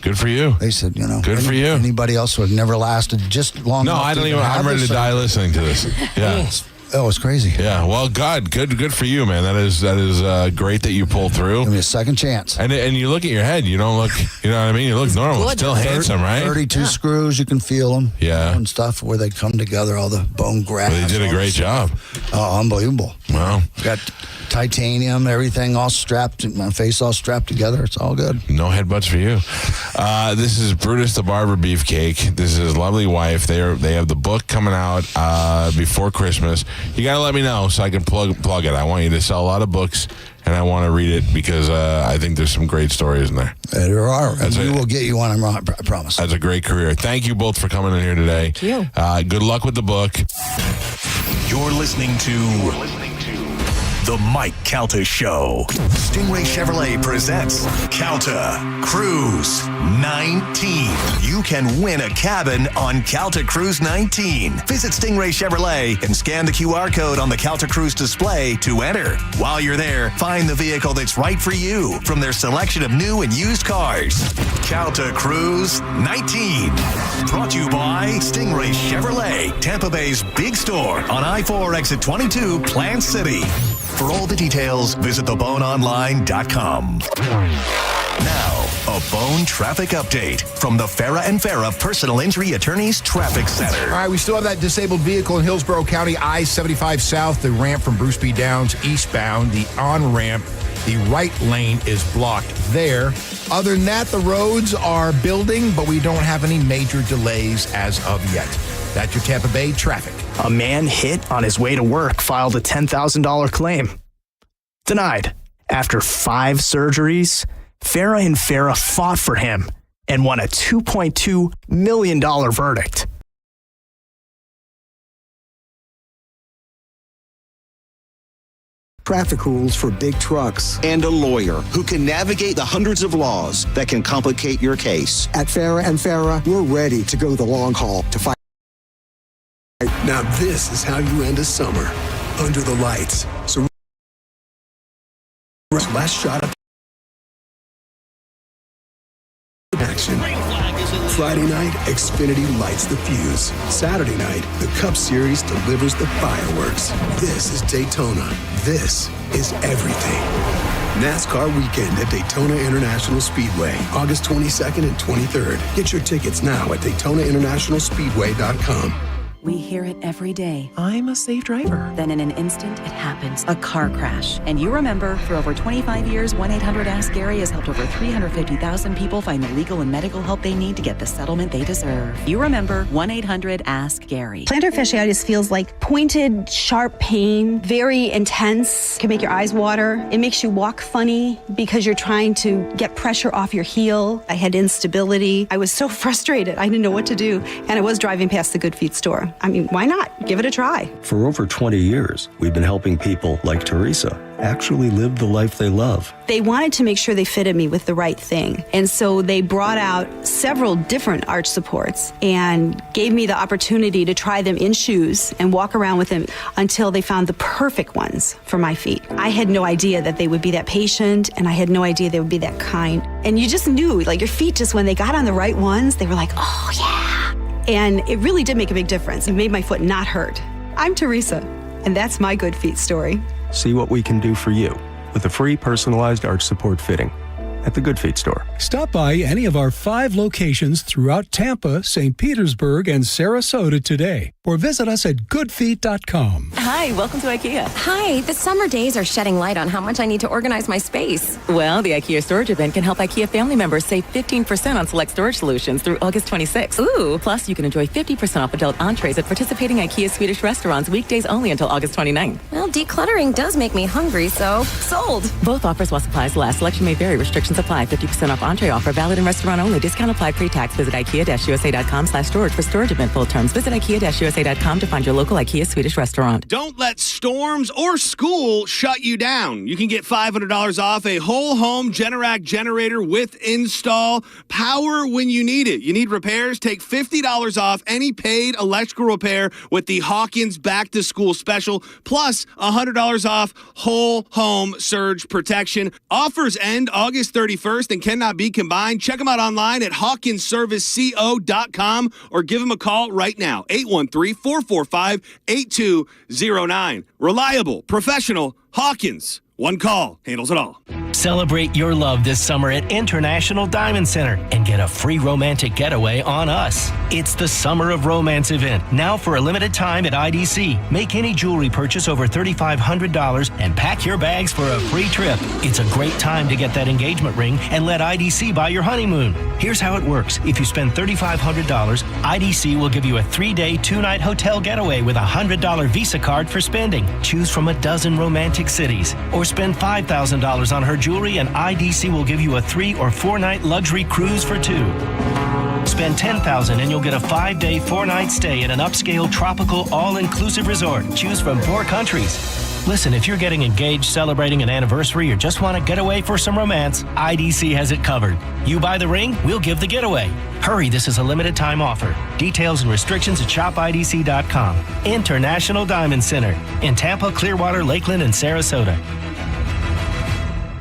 good for you. They said, good for you. Anybody else would have never lasted just long. No, I don't even. I'm ready to die listening to this. Yeah. Oh, it's crazy. Yeah. Well, good for you, man. That is great that you pulled through. Give me a second chance. And you look at your head. You don't look. You know what I mean? You look normal. Still handsome, right? 32 screws. You can feel them. Yeah. And stuff where they come together. All the bone grafts. Well, they did a great job. Oh, unbelievable. Wow. Got titanium, everything all strapped, my face all strapped together. It's all good. No headbutts for you. This is Brutus the Barber Beefcake. This is his lovely wife. They have the book coming out before Christmas. You got to let me know so I can plug it. I want you to sell a lot of books, and I want to read it because I think there's some great stories in there. There are. We will get you one, I promise. That's a great career. Thank you both for coming in here today. Thank you. Good luck with the book. You're listening to The Mike Calta Show. Stingray Chevrolet presents Calta Cruise 19. You can win a cabin on Calta Cruise 19. Visit Stingray Chevrolet and scan the QR code on the Calta Cruise display to enter. While you're there, find the vehicle that's right for you from their selection of new and used cars. Calta Cruise 19. Brought to you by Stingray Chevrolet, Tampa Bay's big store on I-4 exit 22, Plant City. For all the details, visit theboneonline.com. Now, a Bone traffic update from the Farah and Farah Personal Injury Attorneys Traffic Center. All right, we still have that disabled vehicle in Hillsborough County, I-75 South, the ramp from Bruce B. Downs eastbound, the on-ramp, the right lane is blocked there. Other than that, the roads are building, but we don't have any major delays as of yet. That's your Tampa Bay traffic. A man hit on his way to work filed a $10,000 claim. Denied. After 5 surgeries, Farah and Farah fought for him and won a $2.2 million verdict. Traffic rules for big trucks, and a lawyer who can navigate the hundreds of laws that can complicate your case. At Farah and Farah, we're ready to go the long haul to fight. Now this is how you end a summer, under the lights. So last shot of action. Friday night, Xfinity lights the fuse. Saturday night, the Cup Series delivers the fireworks. This is Daytona. This is everything. NASCAR weekend at Daytona International Speedway, August 22nd and 23rd. Get your tickets now at DaytonaInternationalSpeedway.com. We hear it every day. I'm a safe driver. Then in an instant, it happens. A car crash. And you remember, for over 25 years, 1-800-ASK-GARY has helped over 350,000 people find the legal and medical help they need to get the settlement they deserve. You remember 1-800-ASK-GARY. Plantar fasciitis feels like pointed, sharp pain, very intense, can make your eyes water. It makes you walk funny because you're trying to get pressure off your heel. I had instability. I was so frustrated. I didn't know what to do. And I was driving past the Good Feet store. I mean, why not? Give it a try. For over 20 years, we've been helping people like Teresa actually live the life they love. They wanted to make sure they fitted me with the right thing. And so they brought out several different arch supports and gave me the opportunity to try them in shoes and walk around with them until they found the perfect ones for my feet. I had no idea that they would be that patient, and I had no idea they would be that kind. And you just knew, like, your feet just, when they got on the right ones, they were like, oh yeah. And it really did make a big difference. It made my foot not hurt. I'm Teresa, and that's my Good Feet story. See what we can do for you with a free personalized arch support fitting at the Good Feet store. Stop by any of our 5 locations throughout Tampa, St. Petersburg, and Sarasota today, or visit us at goodfeet.com. Hi, welcome to IKEA. Hi, the summer days are shedding light on how much I need to organize my space. Well, the IKEA storage event can help IKEA family members save 15% on select storage solutions through August 26th. Ooh. Plus, you can enjoy 50% off adult entrees at participating IKEA Swedish restaurants weekdays only until August 29th. Well, decluttering does make me hungry, so sold. Both offers while supplies last. Selection may vary. Restrictions apply. 50% off entree offer valid in restaurant only. Discount applied pre-tax. Visit IKEA-USA.com/storage for storage event full terms. Visit IKEA-USA.com to find your local IKEA Swedish restaurant. Don't let storms or school shut you down. You can get $500 off a whole home Generac generator with install. Power when you need it. You need repairs? Take $50 off any paid electrical repair with the Hawkins Back to School special, plus $100 off whole home surge protection. Offers end August 31st and cannot be combined. Check them out online at hawkinsserviceco.com or give them a call right now, 813-445-8209. Reliable, professional, Hawkins. One call handles it all. Celebrate your love this summer at International Diamond Center and get a free romantic getaway on us. It's the Summer of Romance event, now for a limited time at IDC. Make any jewelry purchase over $3,500 and pack your bags for a free trip. It's a great time to get that engagement ring and let IDC buy your honeymoon. Here's how it works. If you spend $3,500, IDC will give you a 3-day, 2-night hotel getaway with a $100 Visa card for spending. Choose from a dozen romantic cities. Or spend $5,000 on her jewelry and IDC will give you a 3- or 4-night luxury cruise for 2. Spend $10,000 and you'll get a 5-day, 4-night stay at an upscale tropical all-inclusive resort. Choose from 4 countries. Listen, if you're getting engaged, celebrating an anniversary, or just want to get away for some romance, IDC has it covered. You buy the ring, we'll give the getaway. Hurry, this is a limited time offer. Details and restrictions at shopidc.com. International Diamond Center in Tampa, Clearwater, Lakeland, and Sarasota.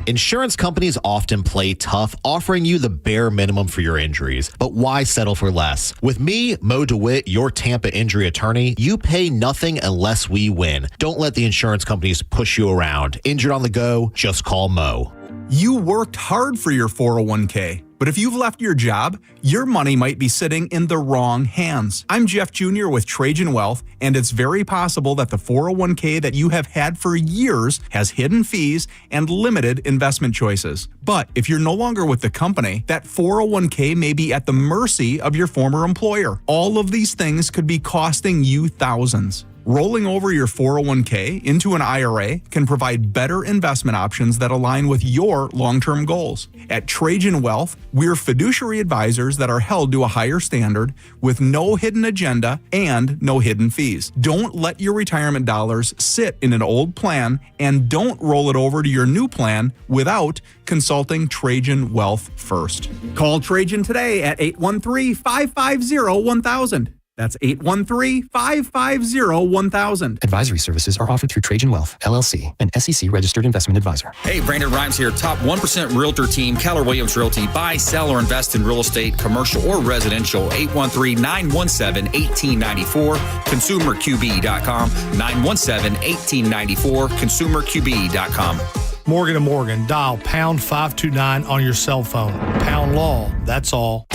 Insurance companies often play tough, offering you the bare minimum for your injuries. But why settle for less? With me, Mo DeWitt, your Tampa injury attorney, you pay nothing unless we win. Don't let the insurance companies push you around. Injured on the go? Just call Mo. You worked hard for your 401k, but if you've left your job, your money might be sitting in the wrong hands. I'm Jeff Jr. with Trajan Wealth, and it's very possible that the 401k that you have had for years has hidden fees and limited investment choices. But if you're no longer with the company, that 401k may be at the mercy of your former employer. All of these things could be costing you thousands. Rolling over your 401k into an IRA can provide better investment options that align with your long-term goals. At Trajan Wealth, we're fiduciary advisors that are held to a higher standard with no hidden agenda and no hidden fees. Don't let your retirement dollars sit in an old plan and don't roll it over to your new plan without consulting Trajan Wealth first. Call Trajan today at 813-550-1000. That's 813-550-1000. Advisory services are offered through Trajan Wealth, LLC, an SEC-registered investment advisor. Hey, Brandon Rhymes here. Top 1% Realtor team, Keller Williams Realty. Buy, sell, or invest in real estate, commercial or residential. 813-917-1894. ConsumerQB.com. 917-1894. ConsumerQB.com. Morgan & Morgan. Dial pound 529 on your cell phone. Pound law. That's all.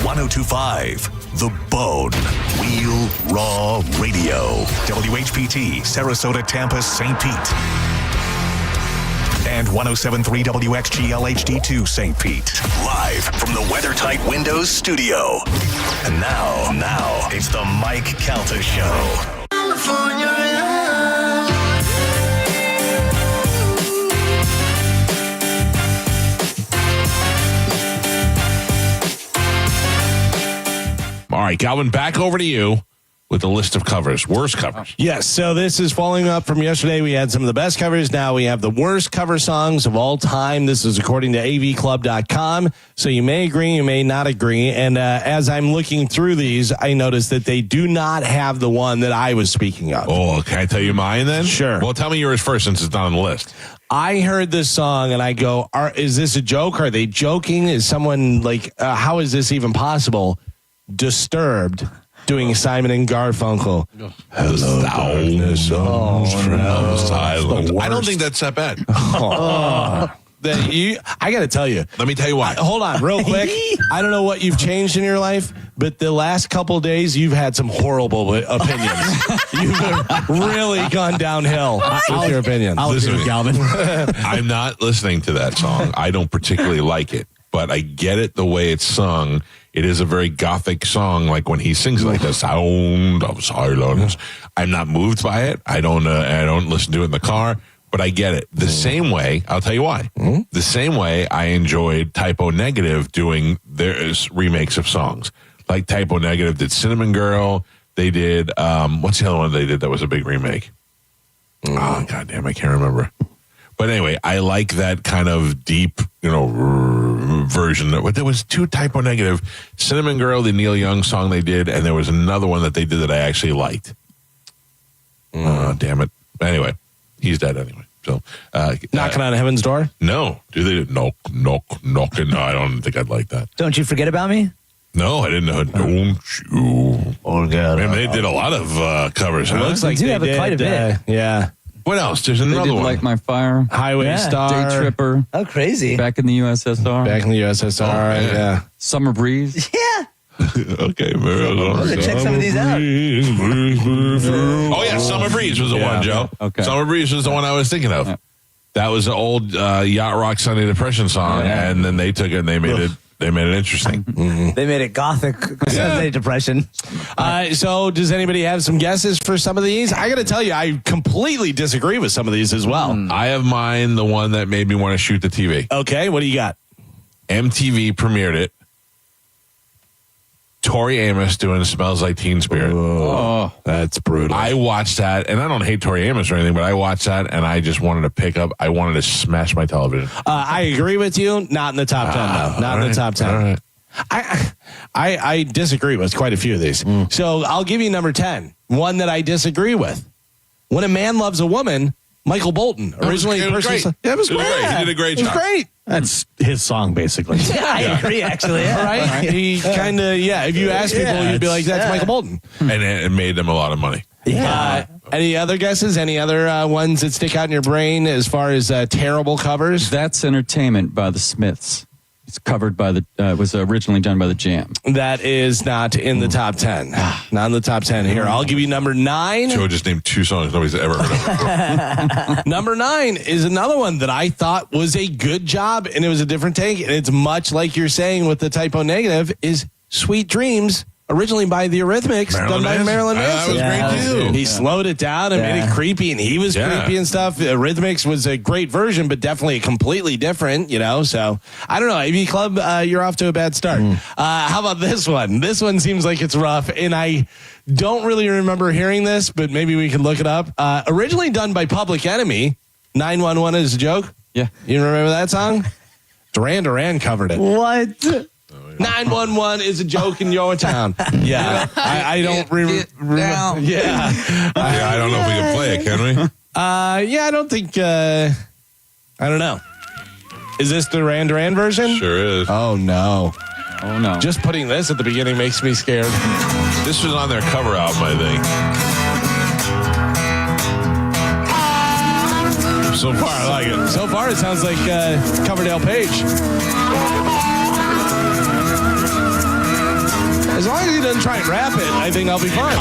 1025 The Bone. Wheel Raw Radio. WHPT, Sarasota, Tampa, St. Pete. And 1073 WXGL HD2 St. Pete. Live from the WeatherTight Windows studio. And now, it's the Mike Calta Show. All right, Calvin, back over to you with a list of covers, worst covers. Yes, so this is following up from yesterday. We had some of the best covers. Now we have the worst cover songs of all time. This is according to avclub.com. So you may agree, you may not agree. And as I'm looking through these, I noticed that they do not have the one that I was speaking of. Oh, can I tell you mine then? Sure. Well, tell me yours first since it's not on the list. I heard this song and I go, is this a joke? Are they joking? Is someone like, how is this even possible? Disturbed doing Simon and Garfunkel. Hello, darkness from silence. I don't think that's that bad. I got to tell you. Let me tell you why. Hold on, real quick. I don't know what you've changed in your life, but the last couple of days, you've had some horrible opinions. You've really gone downhill with your opinions. Listen, Calvin. I'm not listening to that song. I don't particularly like it, but I get it the way it's sung. It is a very gothic song, like when he sings like the sound of silence. I'm not moved by it. I don't listen to it in the car, but I get it. The same way, I'll tell you why. The same way I enjoyed Typo Negative doing their remakes of songs. Like Typo Negative did Cinnamon Girl. They did, what's the other one they did that was a big remake? Oh, goddamn, I can't remember. But anyway, I like that kind of deep, version. There was 2 Typo Negative. Cinnamon Girl, the Neil Young song they did, and there was another one that they did that I actually liked. Damn it. Anyway, he's dead anyway. So, Knocking on Heaven's Door? No. Do they knocking? No, I don't think I'd like that. Don't You Forget About Me? No, I didn't know. Don't you? Oh, God. Man, they did a lot of covers. Huh? It looks like they have did. Quite a bit. Yeah. What else? There's They another did one. Light My Fire. Highway Star. Day Tripper. Oh, crazy. Back in the USSR. Back in the USSR, yeah. Summer Breeze. Yeah. Okay, Check some of these out. Oh yeah, Summer Breeze was the one, Joe. Okay. Summer Breeze was the one I was thinking of. Yeah. That was an old Yacht Rock Sunday Depression song, and then they took it and they made it. They made it interesting. They made it gothic. Sunday Depression. So does anybody have some guesses for some of these? I got to tell you, I completely disagree with some of these as well. I have mine, the one that made me want to shoot the TV. Okay, what do you got? MTV premiered it. Tori Amos doing Smells Like Teen Spirit. Oh, that's brutal. I watched that, and I don't hate Tori Amos or anything, but I watched that, and I just wanted to pick up. I wanted to smash my television. I agree with you. Not in the top 10, though. Not in the top 10. All right. I disagree with quite a few of these. So I'll give you number 10. One that I disagree with. When a Man Loves a Woman, Michael Bolton. Originally, it was great. Yeah, it was great. He did a great job. It was great. That's his song, basically. Yeah, I agree, actually. Yeah. Right? He kind of, if you ask people, you'd be like, that's Michael Bolton. And it made them a lot of money. Yeah. Any other guesses? Any other ones that stick out in your brain as far as terrible covers? That's Entertainment by the Smiths. It's covered by it was originally done by the Jam. That is not in the top 10. Not in the top 10 here. I'll give you number 9. Joe just named 2 songs nobody's ever heard of. Number 9 is another one that I thought was a good job, and it was a different take. And it's much like you're saying with the typo negative, is Sweet Dreams, originally by the Eurythmics, done by Marilyn Manson. That was great, too. He slowed it down and made it creepy, and he was creepy and stuff. Eurythmics was a great version, but definitely completely different, So, I don't know. AV Club, you're off to a bad start. How about this one? This one seems like it's rough, and I don't really remember hearing this, but maybe we can look it up. Originally done by Public Enemy, 911 is a joke. Yeah. You remember that song? Duran Duran covered it. What? 911 is a joke in your town. Yeah. I don't remember. Yeah. I don't know if we can play it, can we? I don't think, I don't know. Is this the Duran Duran version? Sure is. Oh, no. Oh, no. Just putting this at the beginning makes me scared. This was on their cover album, I think. So far, I like it. So far, it sounds like Coverdale Page. As long as he doesn't try and rap it, I think I'll be fine.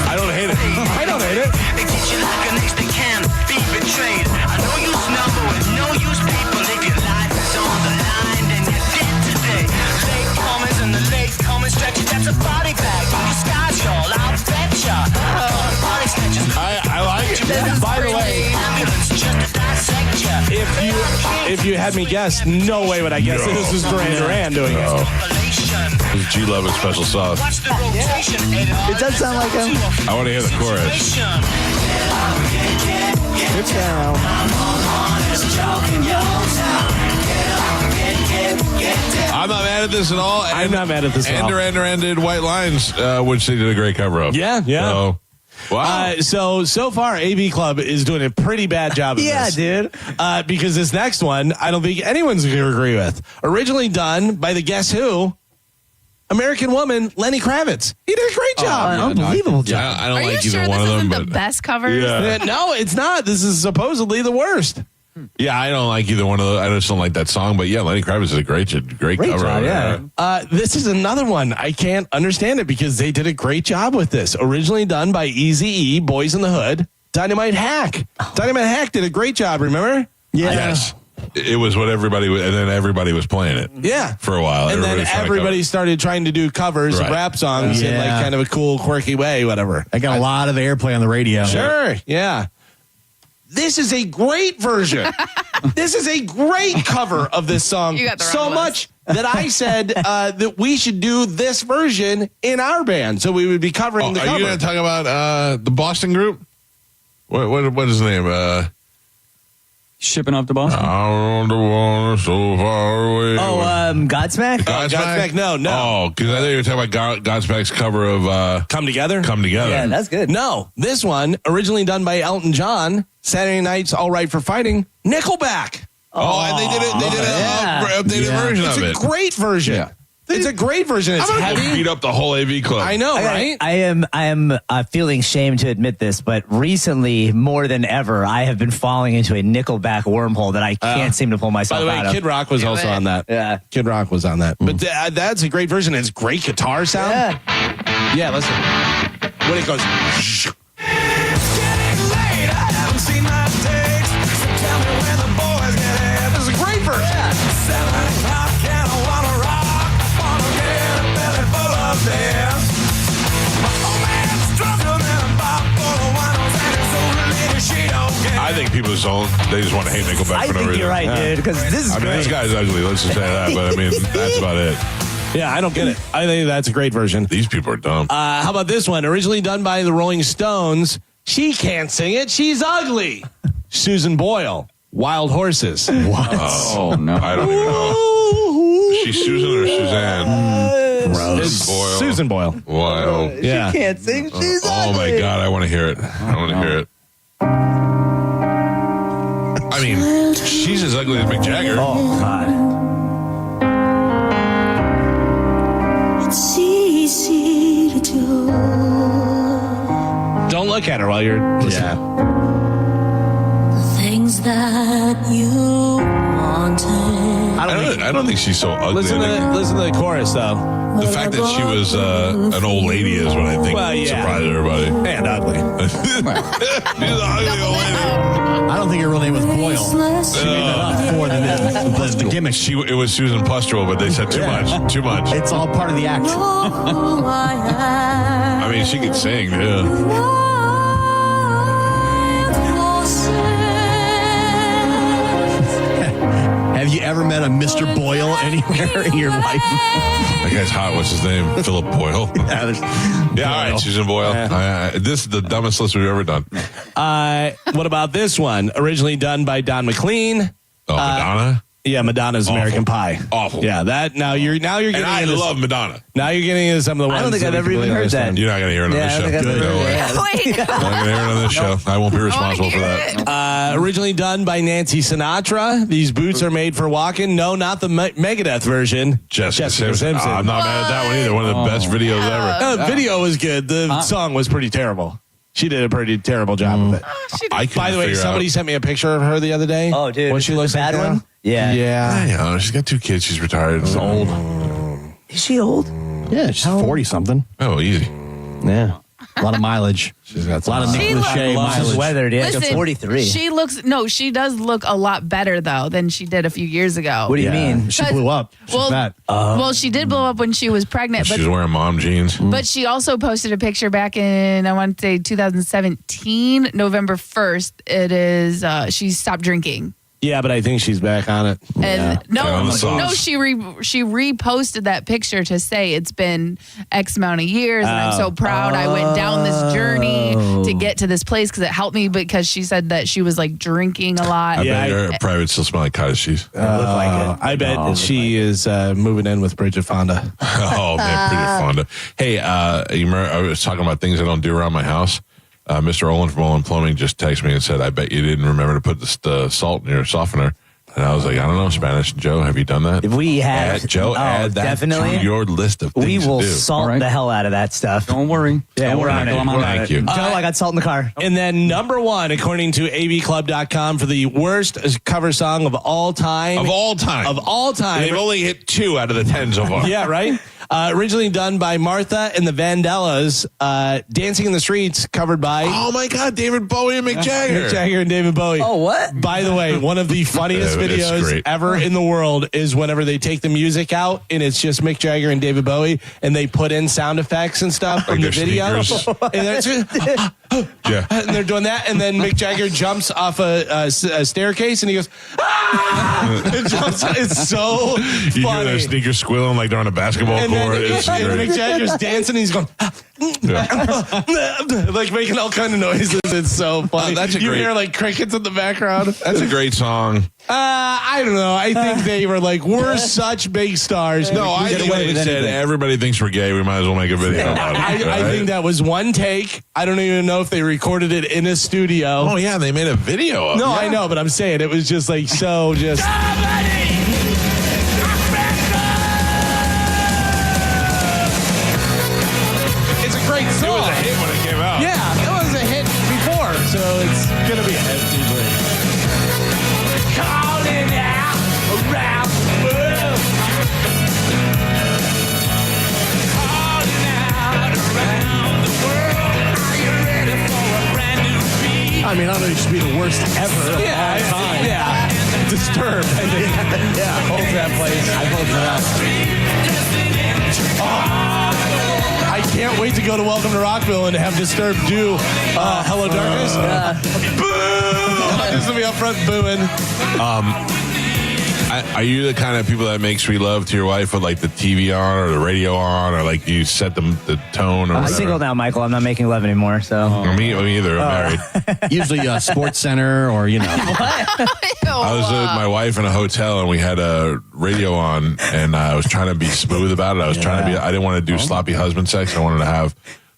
I don't hate it. I don't hate it. They teach you like an ex that can be betrayed. I know you snubble with no use people. If your life is on the line, then you're dead today. Late comers and the late comers stretch. That's a body bag. Disguise y'all, I'll betcha. Body snatchers. I like it. By the way, if you had me guess, no way would I guess this is Duran Duran doing it. This is G Love and Special Sauce. It does sound like him. I want to hear the chorus. Get down. I'm not mad at this at all. I'm not mad at this at all. And Duran Duran did White Lines, which they did a great cover of. Yeah. So, wow. So far, AV Club is doing a pretty bad job of this. Dude. Because this next one, I don't think anyone's going to agree with. Originally done by the Guess Who, American Woman, Lenny Kravitz. He did a great job. Unbelievable job. I don't Are like you either sure one this of them. isn't the best covers? No, it's not. This is supposedly the worst. Yeah, I don't like either one of those. I just don't like that song. But yeah, Lenny Kravitz is a great cover. job, yeah. This is another one. I can't understand it because they did a great job with this. Originally done by Eazy-E, Boys in the Hood, Dynamite Hack. Dynamite Hack did a great job, remember? Yeah. Yes. It was what everybody was, and then everybody was playing it. Yeah. For a while. And then everybody started trying to do covers of Right. rap songs in like kind of a cool, quirky way, whatever. I got a lot of airplay on the radio. Sure. Yeah. This is a great version. This is a great cover of this song. You got the so wrong much that I said that we should do this version in our band. So we would be covering the cover. Are you going to talk about the Boston group? What is the name? Shipping off to Boston? I don't want to so far away. Godsmack? Godsmack? No. Oh, because I thought you were talking about Godsmack's cover of Come Together? Come Together. Yeah, that's good. No, this one, originally done by Elton John, Saturday Night's All Right for Fighting, Nickelback. And they did an updated version of it. It's a great version. Yeah. It's a great version. It's I'm heavy. gonna beat up the whole AV club. I know, right? I am feeling shame to admit this, but recently, more than ever, I have been falling into a Nickelback wormhole that I can't seem to pull myself out of. By the way, Kid Rock was also on that. Yeah. Kid Rock was on that. But that's a great version. It's great guitar sound. Yeah, listen. When it goes... This is a great version. I think people they just want to hate Nickelback for no reason. I think you're right, dude, because this is great. This guy's ugly. Let's just say that. But I mean, that's about it. Yeah, I don't get it. I think that's a great version. These people are dumb. How about this one? Originally done by the Rolling Stones. She can't sing it. She's ugly. Susan Boyle. Wild Horses. What? Oh, no. I don't even know. Is she Susan or Suzanne? Gross. Susan Boyle. Wild. Yeah. She can't sing. She's Oh, my God. I want to hear it. I want to hear it. I mean, she's as ugly as Mick Jagger. Oh, God. It's easy to do. Don't look at her while you're listening. The things that you wanted. I don't think she's so ugly. Listen to the chorus, though. The fact that she was an old lady is what I think surprised everybody. And ugly. She's an ugly old lady. I don't think her real name was Boyle. She made that up for the gimmick. It was Susan Pustule, but they said too much. Too much. It's all part of the act. I mean, she could sing, yeah. Have you ever met a Mr. Boyle anywhere in your life? That guy's hot. What's his name? Philip Boyle. Yeah, all right, Susan Boyle. This is the dumbest list we've ever done. What about this one? Originally done by Don McLean. Oh, Madonna? Yeah, Madonna's American Pie. Awful. Yeah, now you're getting and I into love Madonna. Now you're getting into some of the ones. I don't think I've ever even heard that. You're not going to hear it on this show. Good. No way. I'm not going to hear it on this show. I won't be responsible for that. Originally done by Nancy Sinatra. These boots are made for walking. No, not the Megadeth version. Jessica Simpson. I'm not mad at that one either. One of the best videos ever. The video was good. The song was pretty terrible. She did a pretty terrible job of it. By the way, somebody sent me a picture of her the other day. Oh, dude. What she looks like bad one? Yeah. Yeah. She's got 2 kids. She's retired. It's old. Is she old? Yeah, she's 40-something. Oh, easy. Yeah. A lot of mileage. She's got a lot of Nick Lachey mileage. She's weathered. Yeah, Listen, 43. She does look a lot better, though, than she did a few years ago. What do you mean? She blew up. She's fat. Well, she did blow up when she was pregnant. She's wearing mom jeans. But she also posted a picture back in, I want to say 2017, November 1st. It is, she stopped drinking. Yeah, but I think she's back on it. And she reposted that picture to say it's been X amount of years, and I'm so proud I went down this journey to get to this place because it helped me, because she said that she was like drinking a lot. I bet her private still smell like cottage cheese. I bet she is moving in with Bridget Fonda. Oh man, Bridget Fonda. Hey, you remember I was talking about things I don't do around my house. Mr. Olin from Olin Plumbing just texted me and said, I bet you didn't remember to put the salt in your softener. And I was like, I don't know, Spanish Joe, have you done that? If we have, add that definitely to your list of things we will to do. salt the hell out of that stuff. Don't worry. Yeah, we're on it. Thank you. Joe, I got salt in the car. And then number 1, according to avclub.com, for the worst cover song of all time. Of all time. Of all time. They've only hit 2 out of the 10 so far. Yeah, right? Originally done by Martha and the Vandellas. Dancing in the Streets, covered by... Oh, my God, David Bowie and Mick Jagger. Mick Jagger and David Bowie. Oh, what? By the way, one of the funniest videos ever in the world is whenever they take the music out and it's just Mick Jagger and David Bowie, and they put in sound effects and stuff from the video. And that's yeah. And they're doing that, and then Mick Jagger jumps off a staircase, and he goes, ah! It's so funny. You hear their sneakers squealing like they're on a basketball court. And Mick Jagger's dancing, and he's going, ah! like making all kind of noises. It's so funny. You hear like crickets in the background. That's a great song. I don't know. I think they were like, we're such big stars. No, I think they said everybody thinks we're gay. We might as well make a video about it. I think that was one take. I don't even know if they recorded it in a studio. Oh yeah, they made a video of it. No, I know, but I'm saying it was just like so just. It's a great song. It was a hit when it came out. Yeah, it was a hit before, so it's gonna be a hit usually. Calling out around the world. Calling out around the world. Are you ready for a brand new beat? I mean, I don't know, it should be the worst ever of all time. Yeah. Disturbed, I think. Yeah, holds that place. I vote for that. I can't wait to go to Welcome to Rockville and have Disturbed do Hello Darkness. Boo! I'm just going to be up front booing. Are you the kind of people that make sweet love to your wife with like the TV on or the radio on, or like you set the tone? Or I'm single now, Michael. I'm not making love anymore. So me either. I'm married. Usually Sports Center or I was with my wife in a hotel and we had a radio on, and I was trying to be smooth about it. I was trying to be. I didn't want to do sloppy husband sex. I wanted to have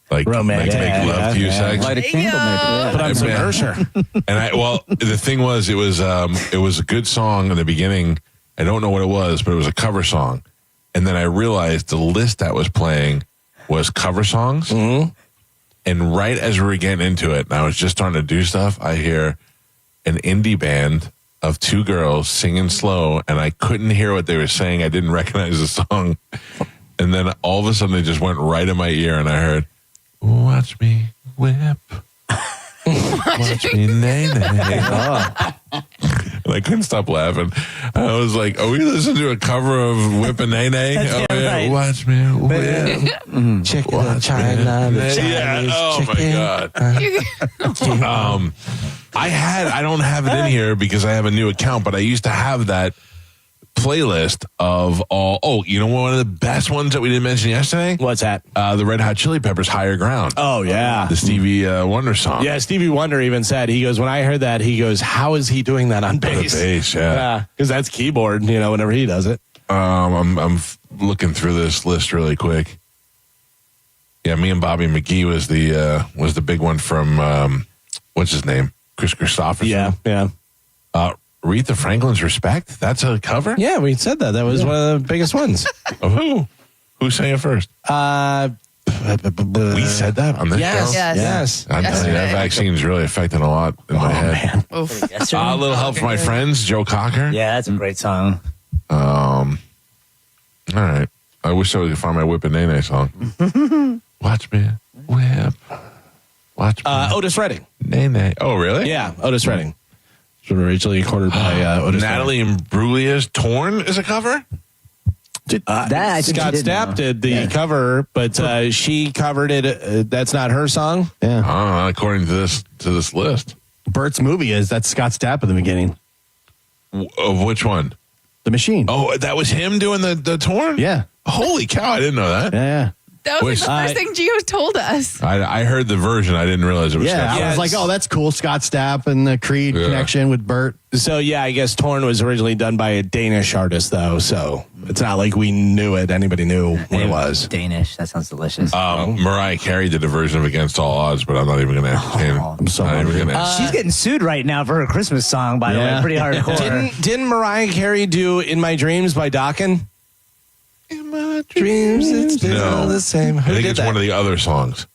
like romantic, make love to you sex. Light a candle, maybe. Put on some Ursher. And the thing was, it was a good song in the beginning. I don't know what it was, but it was a cover song. And then I realized the list that was playing was cover songs. Mm-hmm. And right as we were getting into it, and I was just starting to do stuff, I hear an indie band of two girls singing slow, and I couldn't hear what they were saying. I didn't recognize the song. And then all of a sudden, it just went right in my ear, and I heard, "Watch me whip. Watch me nay-nay." And I couldn't stop laughing. I was like, are we listening to a cover of Whip and Nay Nay? Oh, yeah. Right. Watch me whip. Chicken, China, yeah. Oh, my God. I don't have it in here because I have a new account, but I used to have that playlist of all. Oh, you know, one of the best ones that we didn't mention yesterday? What's that? The Red Hot Chili Peppers' Higher Ground. Oh, yeah. The Stevie Wonder song. Yeah, Stevie Wonder even said, he goes, when I heard that, he goes, how is he doing that on bass? On the bass, yeah. Because that's keyboard, you know, whenever he does it. I'm looking through this list really quick. Yeah, me and Bobby McGee was the big one from, what's his name? Chris Christopherson. Yeah. Aretha Franklin's Respect? That's a cover? Yeah, we said that. That was one of the biggest ones. Of who? Who sang it first? We said that on this show? Yes. I'm telling you, that vaccine's really affecting a lot in my head. A Little Help from My Friends, Joe Cocker. Yeah, that's a great song. All right. I wish I could find my Whip and Nay Nay song. Watch me whip. Watch me. Otis Redding. Nay Nay. Oh, really? Yeah, Otis Redding. Sort of originally recorded by Otis Natalie Imbruglia's Torn is a cover? Scott Stapp did the cover, but she covered it. That's not her song. Yeah. According to this list. Bert's movie that's Scott Stapp in the beginning. Of which one? The Machine. Oh, that was him doing the Torn? Yeah. Holy cow, I didn't know that. Yeah. That was the first thing Gio told us. I heard the version. I didn't realize it was Scott Stapp. I was like, oh, that's cool. Scott Stapp and the Creed connection with Bert. So, yeah, I guess Torn was originally done by a Danish artist, though. So it's not like we knew it. Anybody knew what it was. Danish. That sounds delicious. Mariah Carey did a version of Against All Odds, but I'm not even going to entertain it. I'm so hungry. She's getting sued right now for her Christmas song, by the way. Pretty hardcore. Didn't Mariah Carey do In My Dreams by Dokken? In my dreams, it's still the same. I think it's one of the other songs.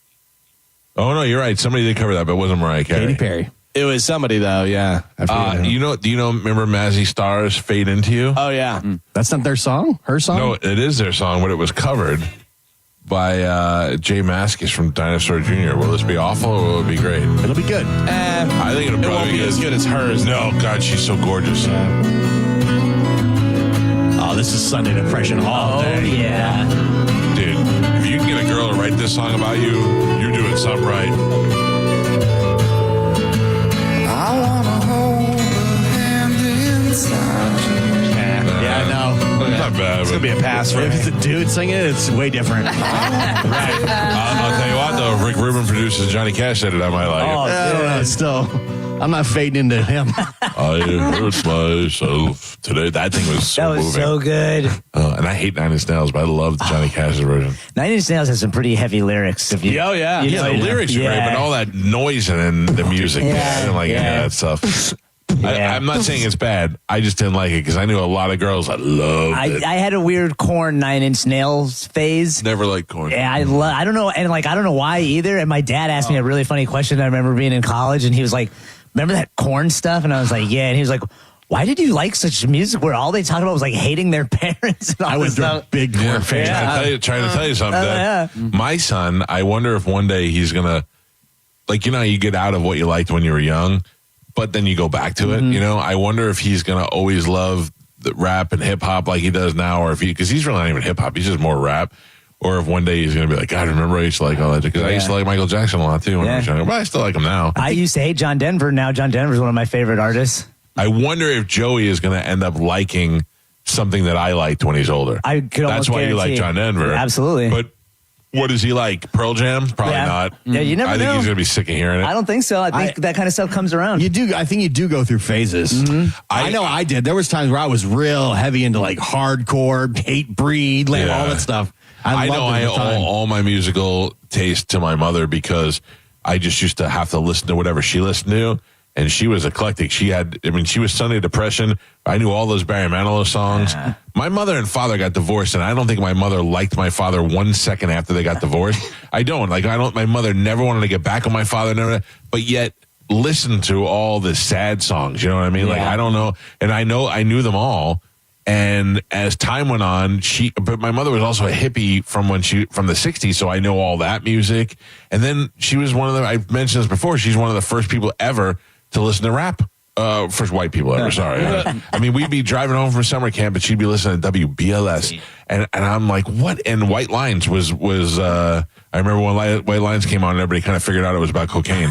Oh, no, you're right. Somebody did cover that, but it wasn't Mariah Carey. Katy Perry. It was somebody, though, yeah. Do you know, remember Mazzy Star's Fade Into You? Oh, yeah. That's not their song? Her song? No, it is their song, but it was covered by Jay Mascis from Dinosaur Jr. Will this be awful or will it be great? It'll be good. I think it'll probably be as good as hers. No, God, she's so gorgeous. Oh, this is Sunday Depression all day. Oh, yeah. Dude, if you can get a girl to write this song about you, you're doing something right. I wanna hold a hand inside you. Yeah, I know. Not bad. It's going to be a pass for If me. it's a dude singing it, it's way different. Right. I'll tell you what. Rick Rubin produces Johnny Cash said it, I might like it. I don't know, still, I'm not fading into him. I hurt myself today. That thing was so That was moving. so good. And I hate Nine Inch Nails, but I love the Johnny Cash version. Nine Inch Nails has some pretty heavy lyrics. If you, yeah. you Yeah, know, the lyrics are great, but all that noise and the music, I didn't like any of that stuff. I'm not saying it's bad. I just didn't like it because I knew a lot of girls that loved it. I had a weird Korn 9 Inch Nails phase. Never liked Korn. Yeah, I don't know, and I don't know why either. And my dad asked me a really funny question. I remember being in college, and he was like, "Remember that Korn stuff?" And I was like, "Yeah." And he was like, "Why did you like such music where all they talked about was like hating their parents?" And all I was this stuff? a big Korn fan. Trying to tell you something. Dad. My son, I wonder if one day he's gonna, like, you know, you get out of what you liked when you were young, but then you go back to it. You know, I wonder if he's gonna always love the rap and hip hop like he does now, or if because he's really not even hip hop, he's just more rap. Or if one day he's going to be like, God, remember I used to like all that? Because I used to like Michael Jackson a lot too when I was younger, but I still like him now. I used to hate John Denver. Now John Denver's one of my favorite artists. I wonder if Joey is going to end up liking something that I liked when he's older. I could That's almost why you like guarantee. John Denver. Absolutely. But what does he like? Pearl Jam? Probably not. Yeah, you never I think know. he's going to be sick of hearing it. I don't think so. I think that kind of stuff comes around. You do. I think you do go through phases. I know I did. There was times where I was real heavy into like hardcore, hate breed, like all that stuff. I know loved it I at the time. owe all my musical taste to my mother because I just used to have to listen to whatever she listened to. And she was eclectic. She was Sunday Depression. I knew all those Barry Manilow songs. My mother and father got divorced, and I don't think my mother liked my father 1 second after they got divorced. My mother never wanted to get back on my father, but yet listened to all the sad songs. You know what I mean? Like, I don't know. And I knew them all. And as time went on, but my mother was also a hippie from the 60s, so I know all that music. And then she was I've mentioned this before, she's one of the first people ever to listen to rap. First white people ever, sorry. I mean, we'd be driving home from summer camp and she'd be listening to WBLS. And I'm like, what? And White Lines was I remember when White Lines came on and everybody kind of figured out it was about cocaine.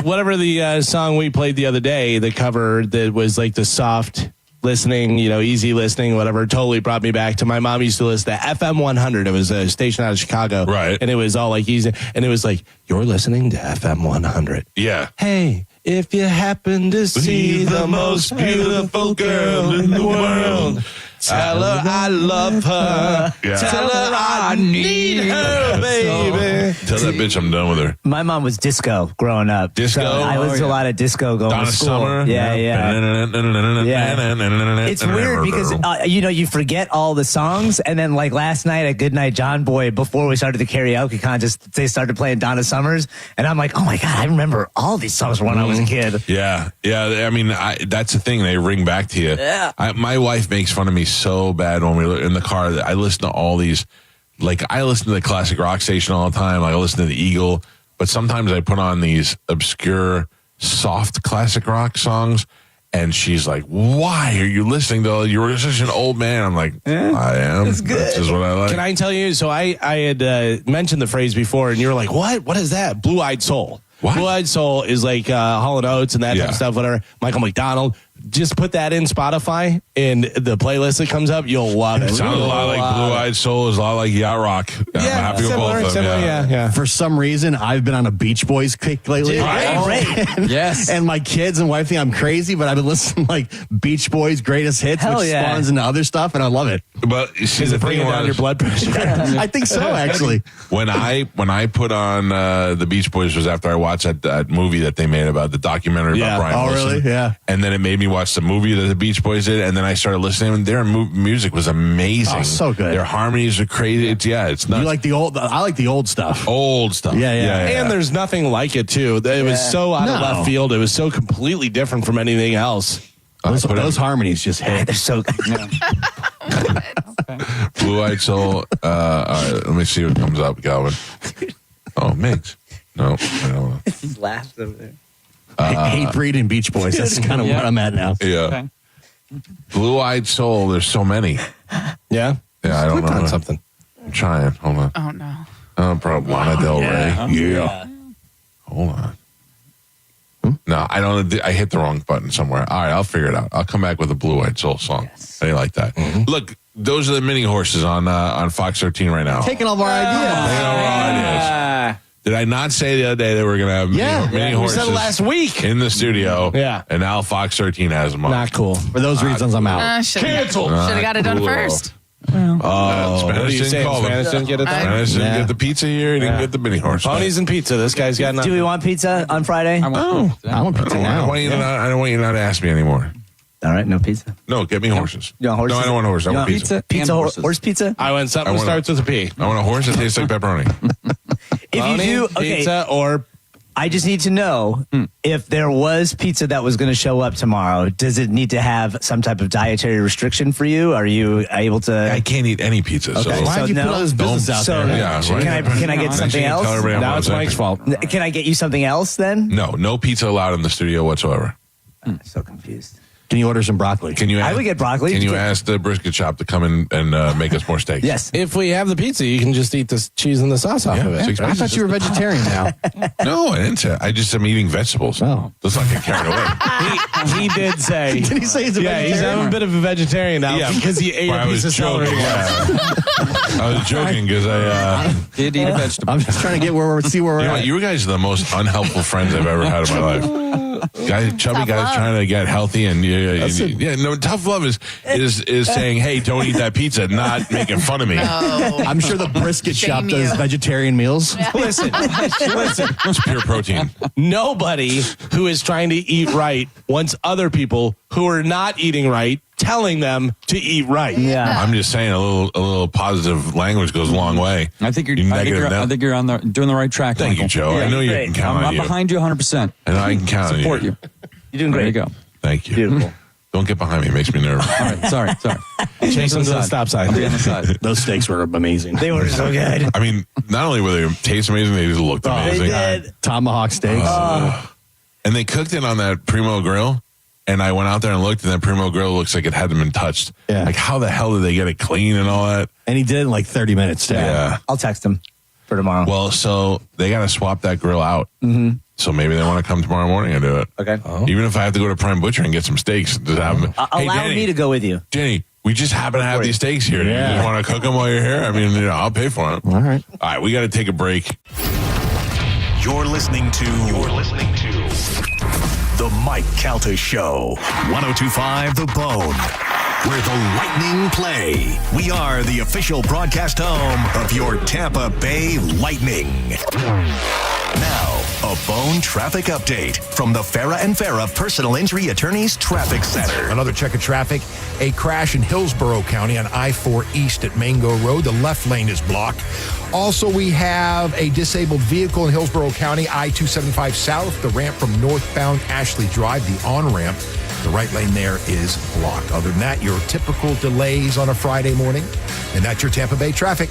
Whatever the song we played the other day, the cover that was like the soft listening, easy listening, whatever, totally brought me back to my mom used to listen to FM 100. It was a station out of Chicago. Right. And it was all like easy. And it was like, you're listening to FM 100. Yeah. Hey, if you happen to see the most beautiful girl in the world, tell her I love her. Yeah. Tell her I need her, baby. Tell that bitch I'm done with her. My mom was disco growing up. Disco? So I listened to a lot of disco going Donna to school. Summer? Yeah. It's weird because, you forget all the songs. And then like last night at Goodnight John Boy, before we started the karaoke contest, they started playing Donna Summers. And I'm like, oh my God, I remember all these songs from when I was a kid. Yeah. I mean, that's the thing. They ring back to you. Yeah. My wife makes fun of me so bad when we're in the car. I listen to all these, like I listen to the classic rock station all the time. I listen to the Eagle, but sometimes I put on these obscure, soft classic rock songs. And she's like, why are you listening to? You're such an old man. I'm like, I am. That's just what I like. Can I tell you? So I had mentioned the phrase before, and you were like, what? What is that? Blue-eyed soul. What? Blue-eyed soul is like Hall & Oates and that type of stuff, whatever. Michael McDonald. Just put that in Spotify, and the playlist that comes up, you'll love it. It sounds a lot like Blue-Eyed Soul, is a lot like Yacht Rock. I'm happy with both of them. Yeah. For some reason, I've been on a Beach Boys kick lately. Yes. And my kids and wife think I'm crazy, but I've been listening to like Beach Boys greatest hits, which spawns into other stuff, and I love it. But you see, Is the it thing bringing down your blood pressure? I think so, actually. When I put on the Beach Boys was after I watched that movie that they made about the documentary about Brian Wilson. Really? Yeah. And then it made me watch the movie that the Beach Boys did, and then I started listening, and their music was amazing. Oh, so good. Their harmonies are crazy. It's nuts. You like the old? I like the old stuff. Old stuff. Yeah. And there's nothing like it, too. It was so out of left field. It was so completely different from anything else. Those harmonies just hit. They're so good. Blue-Eyed Soul. All right, let me see what comes up, Galvin. Oh, Migs. No, I don't know. He laughed over there. Hate Breed and Beach Boys. That's kind of what I'm at now. Yeah. Okay. Blue-Eyed Soul. There's so many. Yeah? Yeah, I don't know. Something. I'm trying. Hold on. Oh no. Probably Lana Del Rey. Yeah. Hold on. No, I don't. I hit the wrong button somewhere. All right, I'll figure it out. I'll come back with a Blue-Eyed Soul song. How do you like that? Look, those are the mini horses on Fox 13 right now. Taking all of our ideas. Taking all our ideas. Did I not say the other day that we're going to have mini horses? We said it last week in the studio. Yeah. And now Fox 13 has them on. Not cool. For those reasons, I'm out. Cancel. Should have got it done first. Spanish didn't call Spanish didn't get it done? Spanish didn't get the pizza here. He didn't get the mini horse. Ponies and pizza. This guy's got nothing. Do we want pizza on Friday? I want pizza I now. don't want you not to ask me anymore. All right, no pizza. No, get me horses. You want horses? No, I don't want horses. I want pizza. Pizza, horse pizza? I want something that starts with a P. I want a horse that tastes like pepperoni. If you do, okay. Pizza or... I just need to know if there was pizza that was going to show up tomorrow, does it need to have some type of dietary restriction for you? Are you able to? I can't eat any pizza. Okay. So Why'd you put all this business out there? Yeah, right. Can I get something else? Now it's Mike's fault. Can I get you something else then? No pizza allowed in the studio whatsoever. I'm so confused. Can you order some broccoli? I would get broccoli. Can you ask the brisket shop to come in and make us more steaks? Yes. If we have the pizza, you can just eat the cheese and the sauce off of it. I thought you were vegetarian now. No, I didn't say. I just am eating vegetables. Oh. Let's not get carried away. He did say. Did he say he's a vegetarian? Yeah, he's a bit of a vegetarian now because he ate a piece of celery. I was joking because I did eat a vegetable. I'm just trying to get see where we're at. You guys are the most unhelpful friends I've ever had in my life. Chubby guys trying to get healthy and tough love is saying, hey, don't eat that pizza, not making fun of me. No. I'm sure the brisket shop does vegetarian meals. Listen. It's pure protein. Nobody who is trying to eat right wants other people who are not eating right telling them to eat right. Yeah. I'm just saying a little positive language goes a long way. I think you're doing the right track. Thank Michael. you, Joe. I know you can count on I'm you. behind you 100%. And I can count on you. Support you. You're doing great. There you go. Thank you. Beautiful. Don't get behind me. It makes me nervous. All right. Sorry. Chase them to the stop sign. I'll be on the side. Those steaks were amazing. They were so good. I mean, not only were they taste amazing, they just looked amazing. They did. Tomahawk steaks. And they cooked it on that Primo grill. And I went out there and looked, and that Primo grill looks like it hadn't been touched. Yeah. Like, how the hell did they get it clean and all that? And he did it in like 30 minutes, too. Yeah. I'll text him for tomorrow. Well, so they got to swap that grill out. Mm-hmm. So maybe they want to come tomorrow morning and do it. Okay. Even if I have to go to Prime Butcher and get some steaks. Just have them. Hey, Allow Jenny, me to go with you. Jenny, we just happen to have these steaks here. Do you just want to cook them while you're here? I mean, I'll pay for them. All right. All right, we got to take a break. You're listening to The Mike Calta Show. 102.5 The Bone, where the Lightning play. We are the official broadcast home of your Tampa Bay Lightning. Now, a Bone traffic update from the Farah and Farah Personal Injury Attorneys Traffic Center. Another check of traffic. A crash in Hillsborough County on I-4 East at Mango Road. The left lane is blocked. Also, we have a disabled vehicle in Hillsborough County, I-275 South, the ramp from northbound Ashley Drive, the on-ramp. The right lane there is blocked. Other than that, your typical delays on a Friday morning. And that's your Tampa Bay traffic.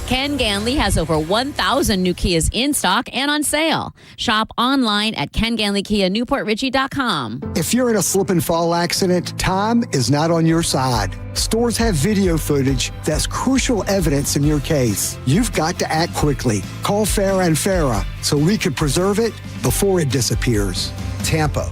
Ken Ganley has over 1,000 new Kias in stock and on sale. Shop online at KenGanleyKiaNewportRichie.com. If you're in a slip and fall accident, time is not on your side. Stores have video footage that's crucial evidence in your case. You've got to act quickly. Call Farah and Farah so we can preserve it before it disappears. Tampa.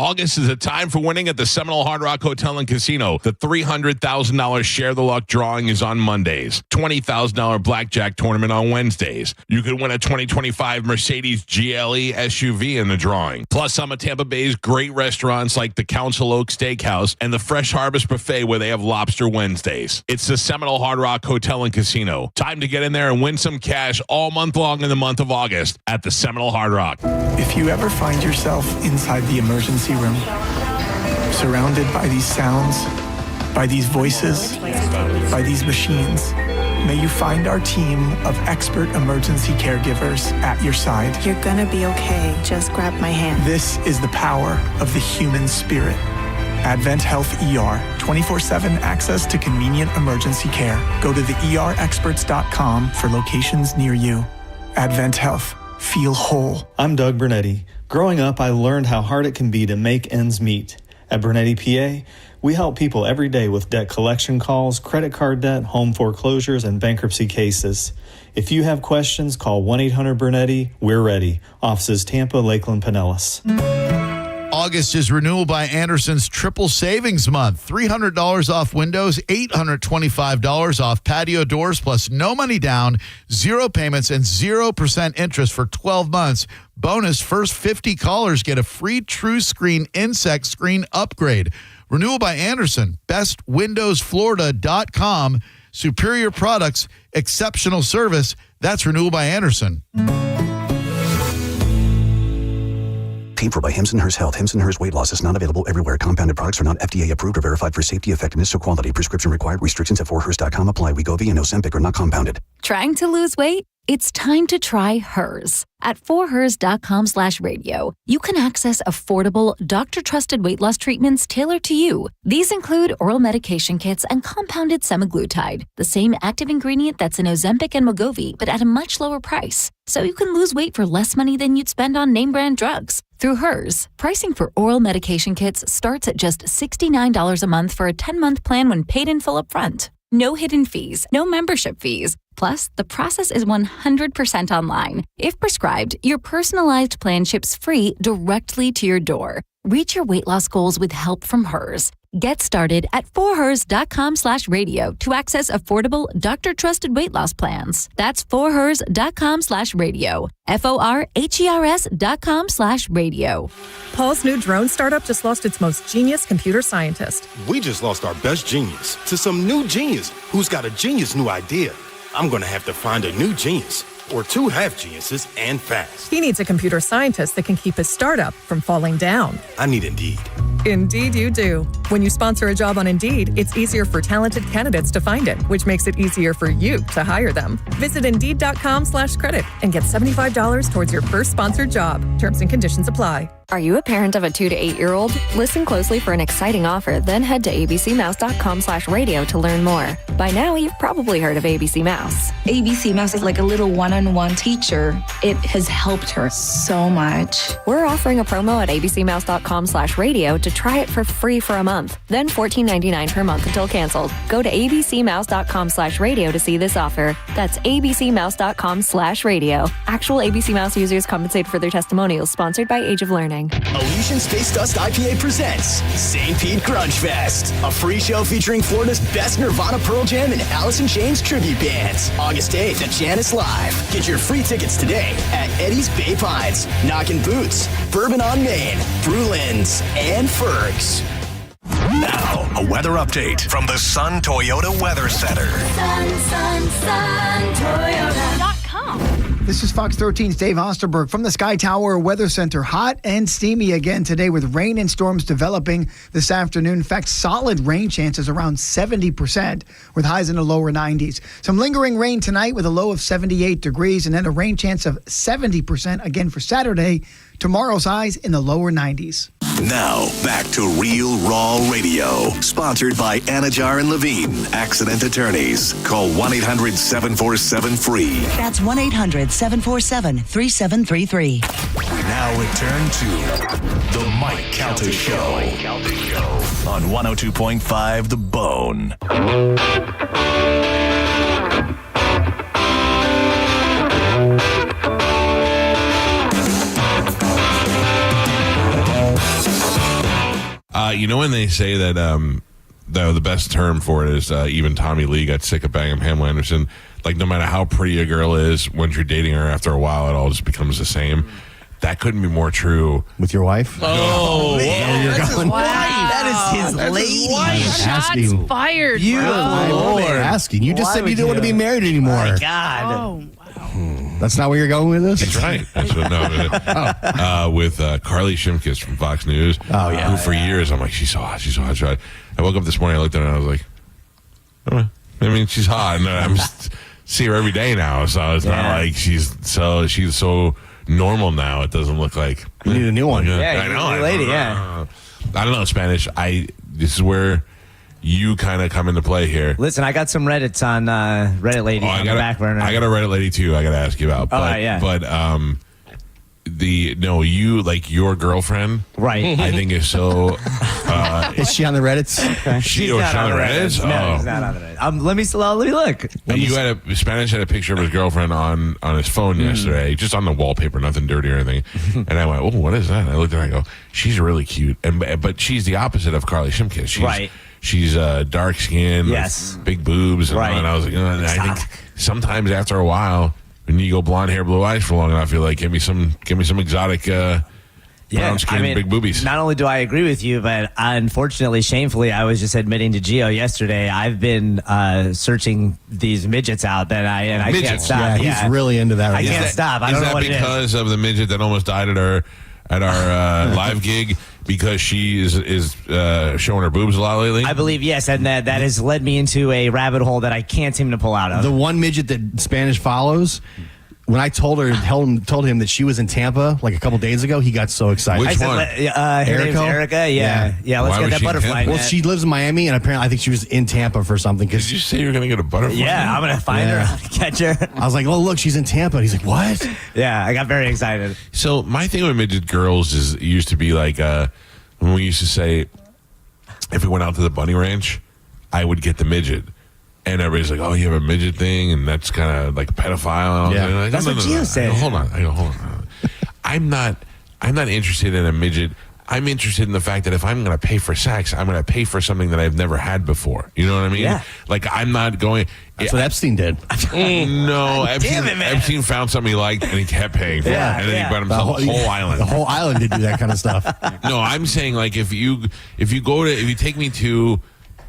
August is a time for winning at the Seminole Hard Rock Hotel and Casino. The $300,000 Share the Luck drawing is on Mondays. $20,000 blackjack tournament on Wednesdays. You could win a 2025 Mercedes GLE SUV in the drawing. Plus, some of Tampa Bay's great restaurants like the Council Oak Steakhouse and the Fresh Harvest Buffet where they have Lobster Wednesdays. It's the Seminole Hard Rock Hotel and Casino. Time to get in there and win some cash all month long in the month of August at the Seminole Hard Rock. If you ever find yourself inside the emergency room, surrounded by these sounds, by these voices, by these machines, may you find our team of expert emergency caregivers at your side. You're gonna be okay. Just grab my hand. This is the power of the human spirit. Advent Health ER, 24/7 access to convenient emergency care. Go to theerexperts.com for locations near you. Advent Health. Feel whole. I'm Doug Bernetti. Growing up, I learned how hard it can be to make ends meet. At Bernetti PA, we help people every day with debt collection calls, credit card debt, home foreclosures, and bankruptcy cases. If you have questions, call 1-800-BERNETTI. We're ready. Offices Tampa, Lakeland, Pinellas. August is Renewal by Anderson's Triple Savings Month. $300 off windows, $825 off patio doors, plus no money down, 0 payments, and 0% interest for 12 months. Bonus, first 50 callers get a free True Screen Insect Screen upgrade. Renewal by Anderson, bestwindowsflorida.com. Superior products, exceptional service. That's Renewal by Anderson. Paid for by Hims & Hers Health. Hims & Hers Weight Loss is not available everywhere. Compounded products are not FDA approved or verified for safety, effectiveness, or quality. Prescription required. Restrictions at 4hers.com apply. Wegovy and Ozempic are not compounded. Trying to lose weight? It's time to try Hers. At 4hers.com/radio, you can access affordable, doctor-trusted weight loss treatments tailored to you. These include oral medication kits and compounded semaglutide, the same active ingredient that's in Ozempic and Wegovy, but at a much lower price. So you can lose weight for less money than you'd spend on name-brand drugs. Through Hers, pricing for oral medication kits starts at just $69 a month for a 10-month plan when paid in full upfront. No hidden fees, no membership fees. Plus, the process is 100% online. If prescribed, your personalized plan ships free directly to your door. Reach your weight loss goals with help from Hers. Get started at 4hers.com/radio to access affordable, doctor-trusted weight loss plans. That's 4hers.com/radio. FORHERS.com/radio. Paul's new drone startup just lost its most genius computer scientist. We just lost our best genius to some new genius who's got a genius new idea. I'm going to have to find a new genius, or two half geniuses, and fast. He needs a computer scientist that can keep his startup from falling down. I need Indeed. Indeed you do. When you sponsor a job on Indeed, it's easier for talented candidates to find it, which makes it easier for you to hire them. Visit Indeed.com/credit and get $75 towards your first sponsored job. Terms and conditions apply. Are you a parent of a 2 to 8-year-old? Listen closely for an exciting offer, then head to abcmouse.com/radio to learn more. By now, you've probably heard of ABC Mouse. ABC Mouse is like a little one-on-one teacher. It has helped her so much. We're offering a promo at abcmouse.com/radio to try it for free for a month, then $14.99 per month until canceled. Go to abcmouse.com/radio to see this offer. That's abcmouse.com/radio. Actual ABC Mouse users compensated for their testimonials, sponsored by Age of Learning. Elysian Space Dust IPA presents St. Pete Grunge Fest, a free show featuring Florida's best Nirvana, Pearl Jam, and Alice in Chains tribute bands. August 8th at Janice Live. Get your free tickets today at Eddie's Bay Pines, Knockin' Boots, Bourbon on Main, Brulin's, and Ferg's. Now, a weather update from the Sun Toyota Weather Center. SunToyota.com. This is Fox 13's Dave Osterberg from the Sky Tower Weather Center. Hot and steamy again today with rain and storms developing this afternoon. In fact, solid rain chances around 70% with highs in the lower 90s. Some lingering rain tonight with a low of 78 degrees and then a rain chance of 70% again for Saturday. Tomorrow's highs in the lower 90s. Now, back to Real Raw Radio. Sponsored by Anajar and Levine, Accident Attorneys. Call 1-800-747-FREE. That's 1-800-747-3733. We now return to The Mike Calta Show on 102.5 The Bone. You know when they say that the best term for it is even Tommy Lee got sick of banging Pamela Anderson. Like no matter how pretty a girl is, once you're dating her, after a while, it all just becomes the same. That couldn't be more true with your wife. Oh, man, that's his wife. That is his lady. Shots fired. You, bro. asking. You just said you didn't want to be married anymore. Oh my God. Oh. That's not where you're going with this? That's right. That's what, with Carly Shimkus from Fox News. Oh, yeah. Who for years, I'm like, she's so hot. She's so hot. I woke up this morning, I looked at her, and I was like, I mean, she's hot. And I'm just see her every day now. So it's not like she's so normal now. It doesn't look like. You need a new one. Yeah, I know. New lady, yeah. I don't know Spanish. This is where you kind of come into play here. Listen, I got some Reddits on Reddit lady on the back burner. I got a Reddit lady too. I got to ask you about. But, yeah. But you like your girlfriend, right? I think is so Is she on the Reddits? Okay. She's on the Reddits? No, she's not on the Reddits. Let me look. Spanish had a picture of his girlfriend on his phone yesterday, just on the wallpaper, nothing dirty or anything. And I went, "Oh, what is that?" And I looked at her and I go, "She's really cute." But she's the opposite of Carly Shimkus. She's dark skin, yes, big boobs, and I was like, and I think sometimes after a while, when you go blonde hair, blue eyes for long enough, you're like, give me some exotic. Brown skin, big boobies. Not only do I agree with you, but unfortunately, shamefully, I was just admitting to Gio yesterday, I've been searching these midgets out I can't stop. Yeah, he's really into that. I can't stop. I don't know what it is. Is that because of the midget that almost died at our live gig? Because she is showing her boobs a lot lately? I believe, yes, and that has led me into a rabbit hole that I can't seem to pull out of. The one midget that Spanish follows, when I told him that she was in Tampa like a couple days ago, he got so excited. Which one? Her name's Erica. Yeah. Let's get that butterfly. Well, she lives in Miami, and apparently I think she was in Tampa for something. Did you say you were going to get a butterfly? Yeah, I'm going to find her, catch her. I was like, "Oh, look, she's in Tampa." And he's like, "What?" Yeah, I got very excited. So my thing with midget girls used to be like when we used to say, if we went out to the bunny ranch, I would get the midget. And everybody's like, "Oh, you have a midget thing, and that's kind of like a pedophile." Yeah, like, that's what Gio said. Hold on. I'm not interested in a midget. I'm interested in the fact that if I'm going to pay for sex, I'm going to pay for something that I've never had before. You know what I mean? Yeah. Like I'm not going. That's what Epstein did. No, Epstein found something he liked, and he kept paying for it, and then he bought himself a whole island. The whole island did do that kind of stuff. No, I'm saying like if you take me to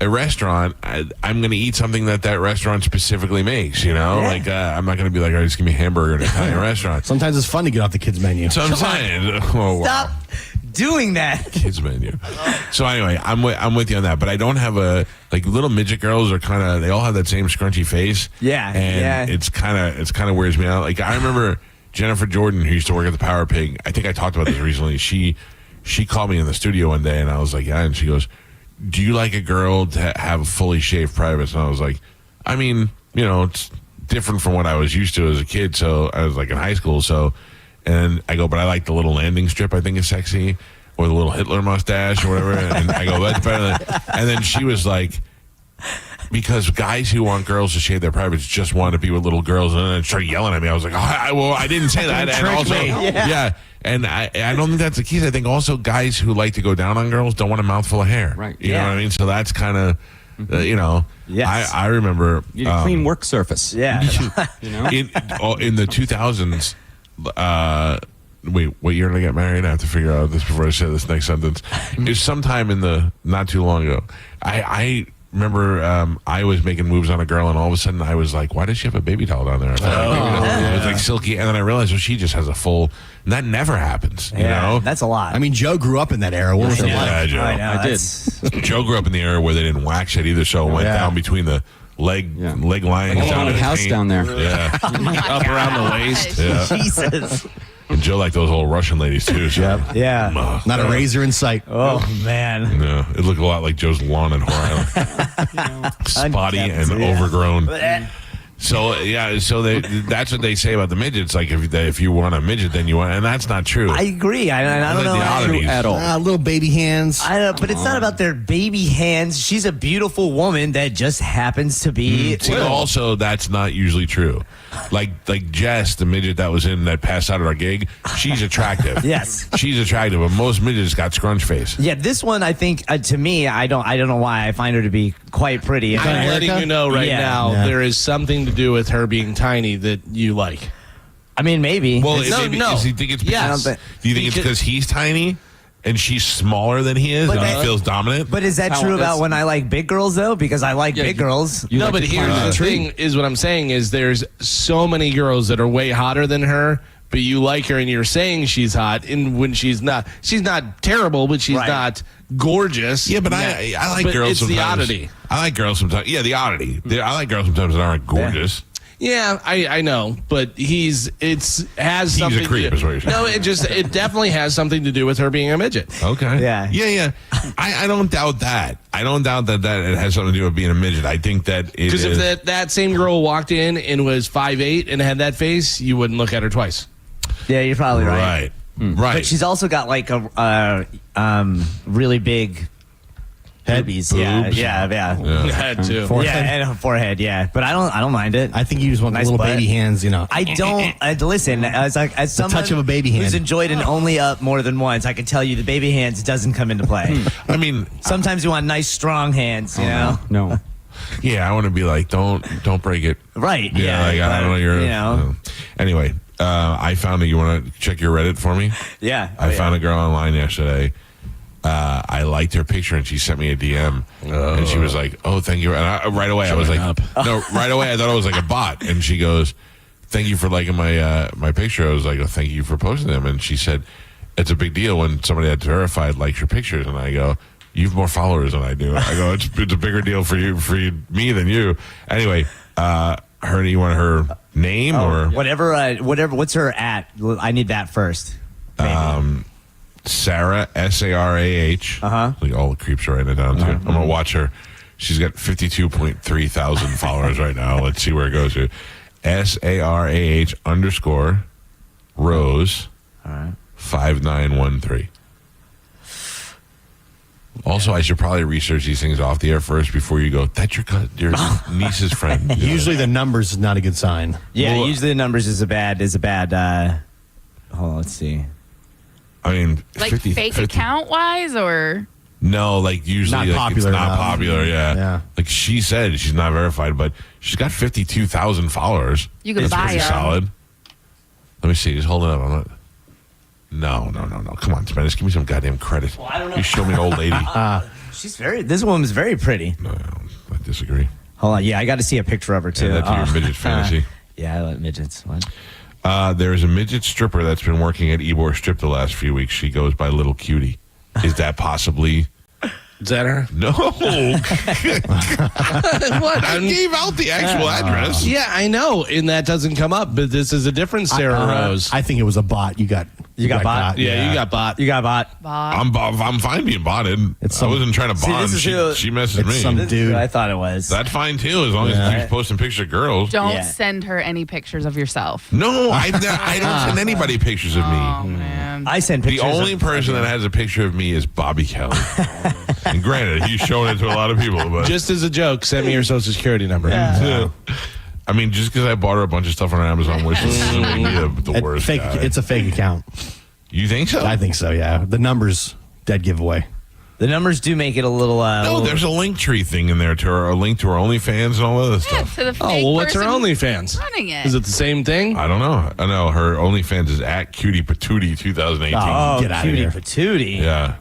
a restaurant, I'm going to eat something that restaurant specifically makes, you know? Like, I'm not going to be like, "All right, just give me a hamburger in an Italian restaurant." Sometimes it's fun to get off the kids' menu. So I'm saying. Oh, stop doing that. Kids' menu. So anyway, I'm with you on that, but I don't have little midget girls are kind of, they all have that same scrunchy face. Yeah. And it's kind of weirds me out. Like, I remember Jennifer Jordan, who used to work at the Power Pig. I think I talked about this recently. She called me in the studio one day, and I was like, "Yeah," and she goes, "Do you like a girl to have fully shaved privates?" And I was like, I mean, you know, it's different from what I was used to as a kid. So I was like in high school. So, and I go, "But I like the little landing strip. I think is sexy, or the little Hitler mustache or whatever." And I go, "That's better than." And then she was like, "Because guys who want girls to shave their privates just want to be with little girls," and then started yelling at me. I was like, I didn't say that. And also, yeah. And I don't think that's the case. I think also guys who like to go down on girls don't want a mouthful of hair. Right. You know what I mean? So that's kind of, you know, yes. I remember. You need a clean work surface. Yeah. You know? In the 2000s, wait, what year did I get married? I have to figure out this before I say this next sentence. It's sometime in the, not too long ago. I remember I was making moves on a girl, and all of a sudden I was like, "Why does she have a baby towel down there?" I thought it was like silky, and then I realized, well, she just has a full. And that never happens, you know. That's a lot. I mean, Joe grew up in that era. What was it like? Yeah, Joe. I did. Joe grew up in the era where they didn't wax it either, so it went down between the leg lines. Like a house down there. Yeah, up around the waist. Yeah. Jesus. And Joe liked those old Russian ladies too. So. Yeah. Not a razor in sight. Oh man. No, it looked a lot like Joe's lawn in Whore Island. Spotty and overgrown. So that's what they say about the midgets. Like if you want a midget, then you want, and that's not true. I agree. I don't know the oddities at all. Little baby hands. I don't know, but it's not about their baby hands. She's a beautiful woman that just happens to be. Also, that's not usually true. Like Jess, the midget that was in that passed out at our gig, she's attractive. Yes, she's attractive, but most midgets got scrunch face. Yeah, this one I think to me, I don't know why I find her to be quite pretty. I'm letting you know now there is something to do with her being tiny that you like. I mean, maybe. Well, do you think it's because, do you think it's because he's tiny? And she's smaller than he is, and he feels dominant. But is that true about when I like big girls, though? Because I like big girls. No, but here's the thing: is what I'm saying is there's so many girls that are way hotter than her, but you like her, and you're saying she's hot, and when she's not terrible, but she's not gorgeous. Yeah, but I like girls it's sometimes. the oddity. I like girls sometimes. Yeah, the oddity. I like girls sometimes that aren't gorgeous. Yeah, I know, but has something. He's a creep, is what you're saying. No, it definitely has something to do with her being a midget. Okay. Yeah. I don't doubt that. I don't doubt that it has something to do with being a midget. I think that because if that same girl walked in and was 5'8" and had that face, you wouldn't look at her twice. Yeah, you're probably right. Right. But she's also got like a really big Boobies. Yeah. Head too. Forehead. Yeah, and a forehead. Yeah, but I don't mind it. I think you just want Nice little butt. baby hands. I don't. Listen, as someone touch of a baby hand. who's enjoyed an only up more than once, I can tell you the baby hands doesn't come into play. I mean, Sometimes you want nice, strong hands. You know. No. yeah, I want to be like, don't break it. Right. Yeah, like, I don't know. You know. Anyway, I found it. You want to check your Reddit for me? Yeah. I found a girl online yesterday. I liked her picture, and she sent me a DM, and she was like, "Oh, thank you." And right away, I was like, "No!" Right away, I thought it was like a bot, and she goes, "Thank you for liking my picture." I was like, "Oh, thank you for posting them." And she said, "It's a big deal when somebody that's verified likes your pictures." And I go, "You have more followers than I do." I go, "It's a bigger deal for me than you." Anyway, you want her name or whatever? What's her at? I need that first. Maybe. Sarah, Sarah. Like all the creeps are writing it down too. I'm gonna watch her. She's got 52.3 thousand followers right now. Let's see where it goes to. SARAH_Rose 5913. Also, I should probably research these things off the air first before you go. That's your niece's friend. Usually the numbers is not a good sign. Yeah, usually the numbers is a bad. Hold on, let's see. I mean, Like fake account wise, or no, like usually Not like, popular it's not enough. popular. Yeah, like she said, she's not verified, but she's got 52,000 followers. You can That's buy pretty her. solid. Let me see. Just hold it up. I'm not. No. Come on, Spanish. Give me some goddamn credit. Well, I don't know. You show me an old lady. This woman's very pretty. No, I disagree. Hold on. Yeah, I got to see a picture of her too. Add that to your midget fantasy. Yeah, I like midgets. What? There's a midget stripper that's been working at Ybor Strip the last few weeks. She goes by Little Cutie. Is that possibly? Is that her? No. What? I gave out the actual address. Yeah, I know, and that doesn't come up. But this is a different Sarah Rose. I think it was a bot. You got bot? Yeah, you got bot. You got bot. I'm fine being botted. I wasn't trying to bond. She messaged me. Some dude. I thought it was. That's fine too, as long as you keep posting pictures of girls. don't send her any pictures of yourself. No, I don't send anybody pictures of me. Oh man. I send pictures. The only person that has a picture of me is Bobby Kelly. And granted, he's showing it to a lot of people, but Just as a joke, send me your social security number. Yeah. I mean, just because I bought her a bunch of stuff on her Amazon wish list doesn't make me the worst Fake. guy. It's a fake account. You think so? I think so. Yeah, the numbers dead giveaway. The numbers do make it a little. No, there's a link tree thing in there to her, a link to her OnlyFans and all other stuff. To the fake Oh, well, what's her person OnlyFans? running it. Is it the same thing? I don't know. I know her OnlyFans is at Cutie Patootie 2018. Oh, Get outta cutie here. patootie. Yeah.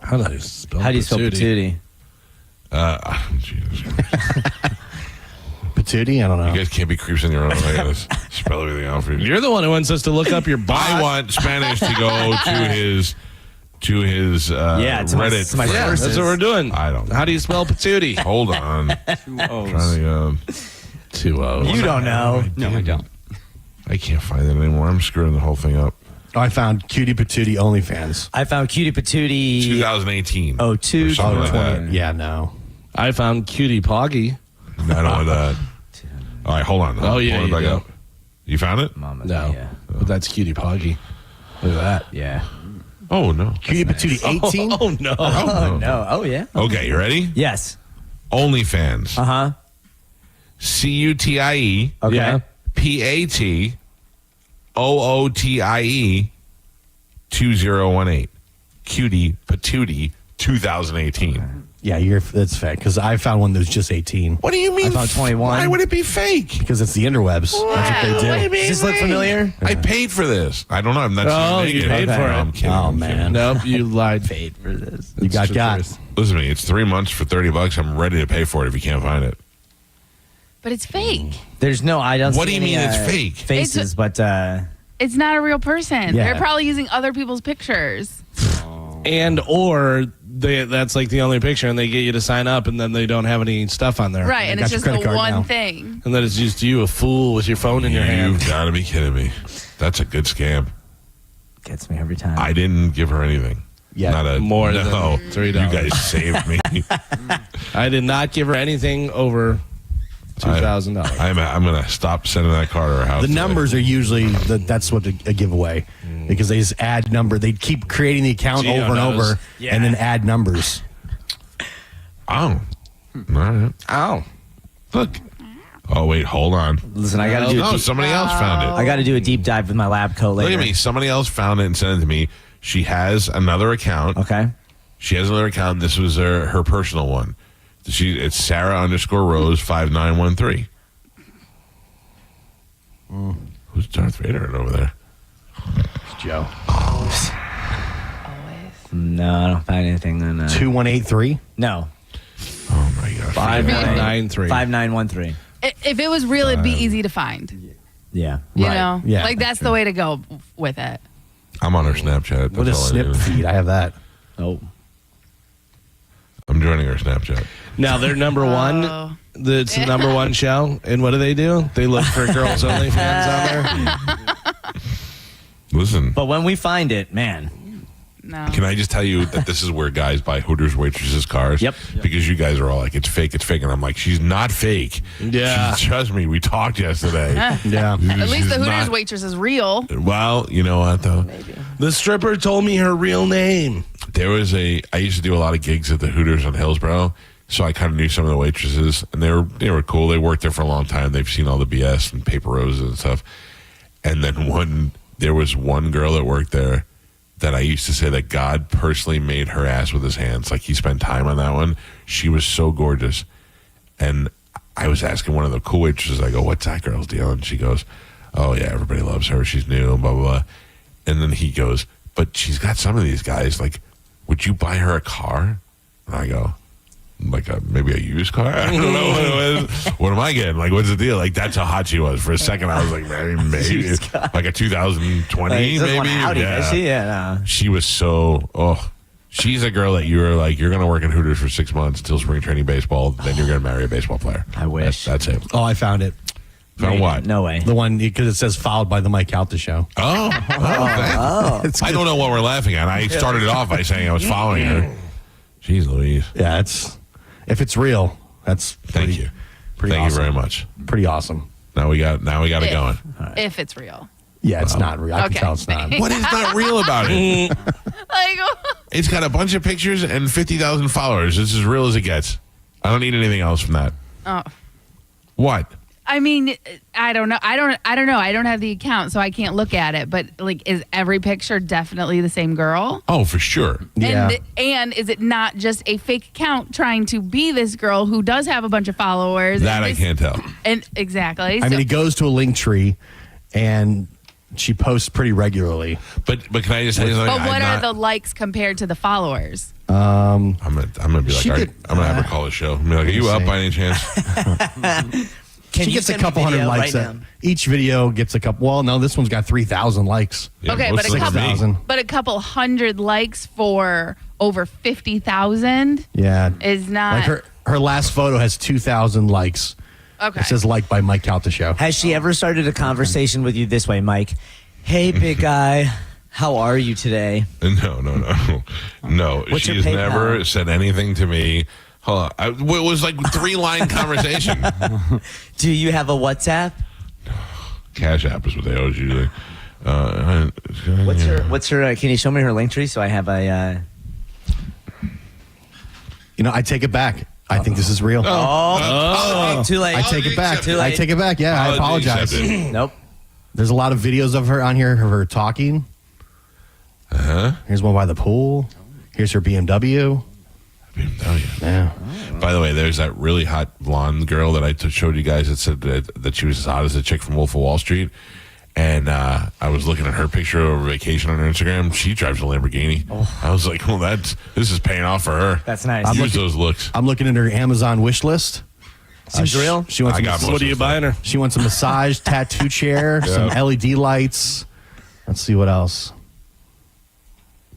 How do you spell How do you spell patootie? Jesus Christ. Patootie? I don't know. You guys can't be creeps on your own. I gotta spell everything out for you. You're the one who wants us to look up your bot. I want Spanish to go to his Reddit. to my Yeah, sources. that's what we're doing. I don't know. How do you spell patootie? Hold on. Trying to, 2 O's. You don't know. No, I don't. I can't find it anymore. I'm screwing the whole thing up. Oh, I found Cutie Patootie OnlyFans. I found cutie patootie. 2018. Oh, two. Or something like that. Yeah, no. I found cutie poggy. I don't want that. All right, hold on. Oh, yeah, Pull it you back go. up. You found it? Mama, No, yeah. but that's cutie poggy. Look at that. Yeah. Oh, no. Cutie Patootie 18? Oh no. Oh, no. Oh, yeah. Okay, you ready? Yes. OnlyFans. Uh-huh. CUTIE Okay. Yeah. PATOOTIE 2018. Cutie Patootie 2018. Yeah, that's fake because I found one that was just 18 What do you mean? I found 21. Why would it be fake? because it's the interwebs. That's what they do. Does this look familiar? I paid for this. I don't know. I'm not Oh, saying you it. paid for No, it. I'm kidding. Oh, I'm kidding. man. Nope, you lied. Paid for this. You got. Listen to me. It's 3 months for $30. I'm ready to pay for it if you can't find it. But it's fake. There's no. I don't. What see do you any, mean it's fake? Faces, but It's not a real person. Yeah. They're probably using other people's pictures. And or that's like the only picture, and they get you to sign up, and then they don't have any stuff on there. Right, and it's got your just the credit card one now. thing. And then it's just you, a fool, with your phone in your hand. You've got to be kidding me. That's a good scam. gets me every time. I didn't give her anything. Yeah, Not a, more no. than $3. You guys saved me. I did not give her anything over $2,000. I'm going to stop sending that car to her house. The today. numbers are usually that's what a giveaway because they just add number. They keep creating the account Geo over and knows. over, and then add numbers. Oh. All right. Oh. Look. Oh, wait, hold on. Listen, I got to do. Somebody else found it. I got to do a deep dive with my lab coat later. Look at me. Somebody else found it and sent it to me. She has another account. Okay. She has another account. This was her personal one. It's Sarah_Rose 5913. Who's Darth Vader over there? It's Joe. No, I don't find anything. 2183. No. Oh my God. 5993. 5913. If it was real, it'd be easy to find. Yeah. You know? Yeah. Like, that's the way to go with it. I'm on her Snapchat. What is That's all I snip do. feed? I have that. Oh. I'm joining her Snapchat. Now they're number one. It's the number one show. And what do? They look for girls only fans on there. Listen. But when we find it, man. No. Can I just tell you that this is where guys buy Hooters waitresses cars? Yep. Because you guys are all like, it's fake. And I'm like, she's not fake. Yeah. Trust me, we talked yesterday. Yeah. At least the Hooters waitress is real. Well, you know what, though? The stripper told me her real name. I used to do a lot of gigs at the Hooters on Hillsborough, so I kind of knew some of the waitresses, and they were cool. They worked there for a long time. They've seen all the BS and paper roses and stuff. And then there was one girl that worked there that I used to say that God personally made her ass with his hands. Like, he spent time on that one. She was so gorgeous. And I was asking one of the cool waitresses, I go, what's that girl's deal? And she goes, oh, yeah, everybody loves her. She's new, blah, blah, blah. And then he goes, but she's got some of these guys. Like, would you buy her a car? And I go, like maybe a used car? I don't know what it was. What am I getting? Like, what's the deal? Like, that's how hot she was. For a second, I was like, maybe like a 2020, maybe. Yeah. She was so, she's a girl that you were like, you're going to work in Hooters for 6 months until spring training baseball. Then you're going to marry a baseball player. I wish. That's it. Oh, I found it. Found what? No way. The one, because it says followed by the Mike Calta show. I don't know what we're laughing at. I started it off by saying I was following her. Jeez Louise. Yeah, if it's real, that's Thank you. Pretty Thank awesome. you very much. Pretty awesome. Now we got it going. If it's real. Yeah, it's not real. I can Okay. tell it's not. What is not real about it? Like, It's got a bunch of pictures and 50,000 followers. It's as real as it gets. I don't need anything else from that. oh. What? I mean, I don't know. I don't know. I don't have the account, so I can't look at it. But like, is every picture definitely the same girl? Oh, for sure. Yeah. And is it not just a fake account trying to be this girl who does have a bunch of followers? That I can't tell. And exactly. I mean, it goes to a link tree, and she posts pretty regularly. But can I just say something? But what are the likes compared to the followers? I'm gonna be like, all right, I'm gonna have her call the show. I'm gonna be like, are you up by any chance? She gets a couple hundred likes. Each video gets a couple. Well, no, this one's got 3,000 likes. Yeah, Okay, what's but the a couple hundred likes for over 50,000 Yeah, is not. like her last photo has 2,000 likes. Okay. It says liked by Mike Calta show. Has she ever started a conversation with you this way, Mike? Hey, big guy, how are you today? No. What's She your has PayPal? never said anything to me. Hold on. It was like 3-line conversation. Do you have a WhatsApp? Cash App is what they always usually. What's her? Can you show me her link tree so I have a? I take it back. I think this is real. Too late. I take it back. Too late. I take it back. Yeah, I apologize. Nope. There's a lot of videos of her on here, of her talking. Here's one by the pool. Here's her BMW. Yeah. By the way, there's that really hot blonde girl that I showed you guys that said that she was as hot as the chick from Wolf of Wall Street. And I was looking at her picture over vacation on her Instagram. She drives a Lamborghini. I was like, well, this is paying off for her. That's nice. Use those looks. I'm looking at her Amazon wish list. Seems real. She wants What are you buying her? She wants a massage tattoo chair, some LED lights. Let's see what else.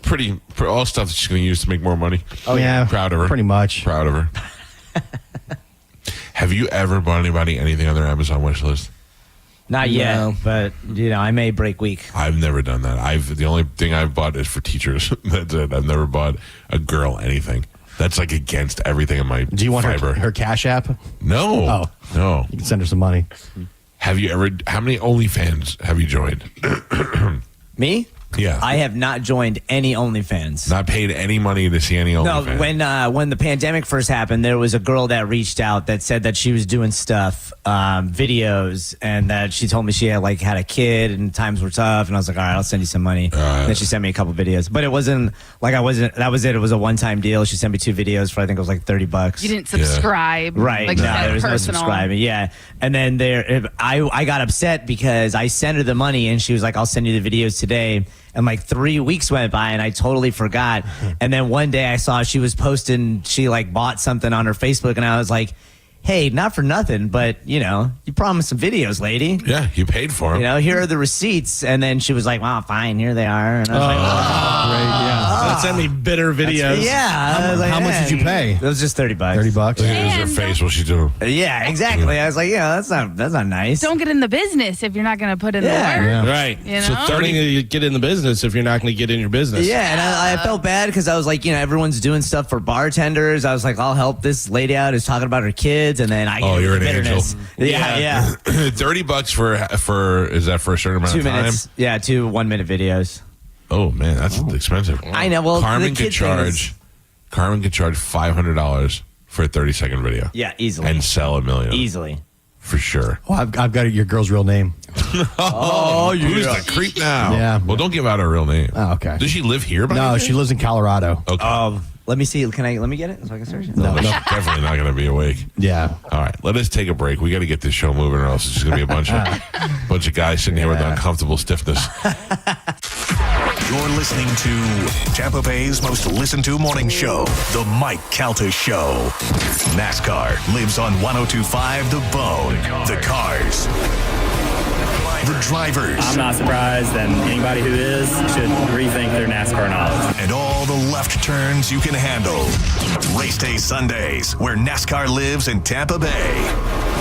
Pretty all stuff that she's going to use to make more money. Oh, yeah. Proud of her. Pretty much. Proud of her. Have you ever bought anybody anything on their Amazon wish list? Not yet, No. but I may break week. I've never done that. The only thing I've bought is for teachers. That's it. I've never bought a girl anything. That's like against everything in my Do you want fiber. her Cash App? No. Oh. No. You can send her some money. Have you ever? How many OnlyFans have you joined? Me? Yeah. I have not joined any OnlyFans. Not paid any money to see any OnlyFans. No, when the pandemic first happened, there was a girl that reached out that said that she was doing stuff, videos, and that she told me she had a kid and times were tough. And I was like, all right, I'll send you some money. And then she sent me a couple videos, but it wasn't like that was it. It was a one-time deal. She sent me 2 videos for I think it was like $30. You didn't subscribe, right? Like no, there was personal. no subscribing. Yeah, and then I got upset because I sent her the money and she was like, I'll send you the videos today. And like 3 weeks went by and I totally forgot. And then one day I saw she was posting, she bought something on her Facebook, and I was like, hey, not for nothing, but you promised some videos, lady. Yeah, you paid for them. Here are the receipts. And then she was like, wow, fine, here they are. And I was like, great, yeah. Send me bitter videos. How much did you pay? It was just $30. $30. Look at her face. What's she doing? Yeah, exactly. I was like, that's not nice. Don't get in the business if you're not going to put in the work. Yeah. Right. So starting to get in the business if you're not going to get in your business. Yeah, and I felt bad because I was like, everyone's doing stuff for bartenders. I was like, I'll help this lady out who's talking about her kids, and then I get you're an bitterness. angel. Yeah. $30 for is that for a certain amount 2 of time? minutes. Yeah, 2 1-minute videos. Oh man, that's expensive. I know. Well, Carmen the could kid charge $500 for a 30-second video. Yeah, easily. And sell $1 million. Easily. For sure. Well, I've got your girl's real name. Who's the creep now? Yeah. Well, don't give out her real name. Oh, okay. Does she live here? No, she lives in Colorado. Okay. Let me see. Let me get it so I can search it? No, definitely not going to be awake. Yeah. All right, let us take a break. We got to get this show moving, or else it's just going to be a bunch of guys sitting here with uncomfortable stiffness. You're listening to Tampa Bay's most listened to morning show, The Mike Calta Show. NASCAR lives on 102.5 The Bone. The Cars. The drivers. I'm not surprised, and anybody who is should rethink their NASCAR knowledge. And all the left turns you can handle. Race Day Sundays, where NASCAR lives in Tampa Bay.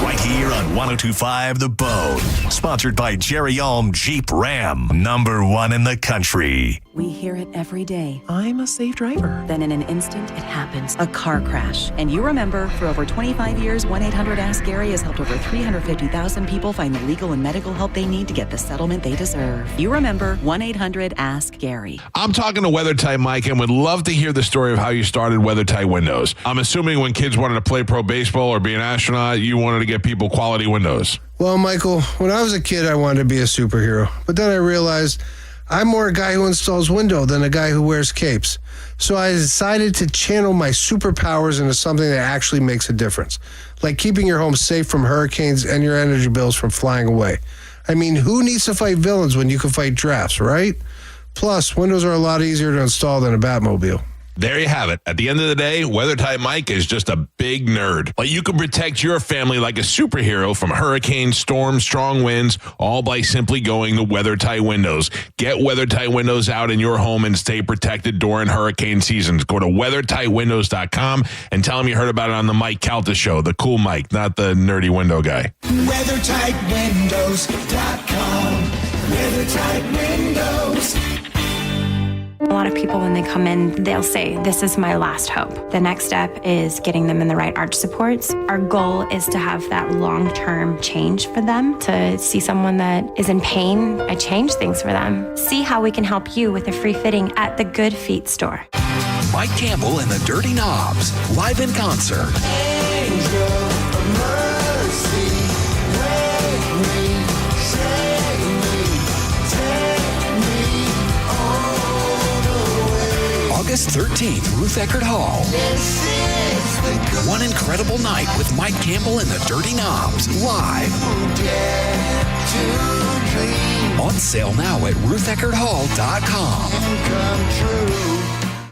Right here on 102.5 The Bone. Sponsored by Jerry Ulm Jeep Ram. #1 in the country. We hear it every day. I'm a safe driver. Then in an instant, it happens. A car crash. And you remember, for over 25 years, 1-800-ASK-GARY has helped over 350,000 people find the legal and medical help they need to get the settlement they deserve. You remember 1-800-ASK-GARY. I'm talking to WeatherTight Mike and would love to hear the story of how you started WeatherTight Windows. I'm assuming when kids wanted to play pro baseball or be an astronaut, you wanted to get people quality windows. Well, Michael, when I was a kid, I wanted to be a superhero. But then I realized I'm more a guy who installs window than a guy who wears capes. So I decided to channel my superpowers into something that actually makes a difference, like keeping your home safe from hurricanes and your energy bills from flying away. I mean, who needs to fight villains when you can fight drafts, right? Plus, windows are a lot easier to install than a Batmobile. There you have it. At the end of the day, WeatherTight Mike is just a big nerd. But you can protect your family like a superhero from hurricanes, storms, strong winds, all by simply going to WeatherTight Windows. Get WeatherTight Windows out in your home and stay protected during hurricane seasons. Go to WeatherTightWindows.com and tell them you heard about it on the Mike Calta Show, the cool Mike, not the nerdy window guy. WeatherTightWindows.com. WeatherTight Windows. A lot of people, when they come in, they'll say, this is my last hope. The next step is getting them in the right arch supports. Our goal is to have that long-term change for them, to see someone that is in pain. I change things for them. See how we can help you with a free fitting at the Good Feet store. Mike Campbell and the Dirty Knobs, live in concert. Angel of mercy, wake me, save me, take me all the way. August 13th, Ruth Eckerd Hall. This is the good One incredible night with Mike Campbell and the Dirty Knobs, live. dare to dream On sale now at RuthEckerdHall.com. and come true.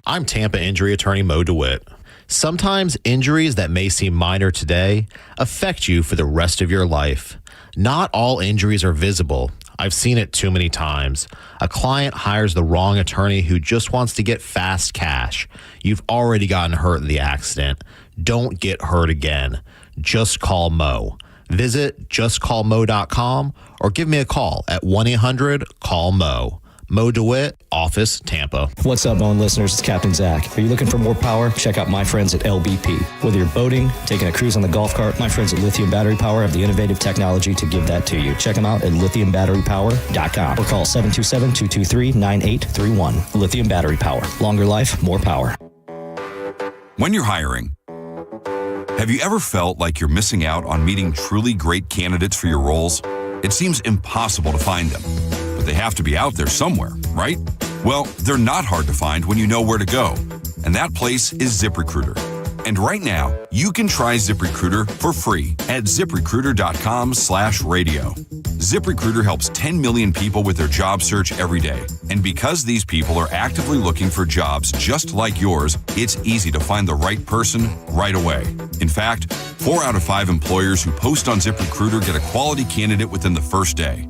I'm Tampa injury attorney Mo DeWitt. Sometimes injuries that may seem minor today affect you for the rest of your life. Not all injuries are visible. I've seen it too many times. A client hires the wrong attorney who just wants to get fast cash. You've already gotten hurt in the accident. Don't get hurt again. Just call Mo. Visit justcallmo.com or give me a call at 1-800-CALL-MO. Mo DeWitt, Office, Tampa. What's up, Owen listeners? It's Captain Zach. Are you looking for more power? Check out my friends at LBP. Whether you're boating, taking a cruise on the golf cart, my friends at Lithium Battery Power have the innovative technology to give that to you. Check them out at lithiumbatterypower.com or call 727-223-9831. Lithium Battery Power. Longer life, more power. When you're hiring, have you ever felt like you're missing out on meeting truly great candidates for your roles? It seems impossible to find them, but they have to be out there somewhere, right? Well, they're not hard to find when you know where to go, and that place is ZipRecruiter. And right now, you can try ZipRecruiter for free at ZipRecruiter.com/radio. ZipRecruiter helps 10 million people with their job search every day. And because these people are actively looking for jobs just like yours, it's easy to find the right person right away. In fact, 4 out of 5 employers who post on ZipRecruiter get a quality candidate within the first day.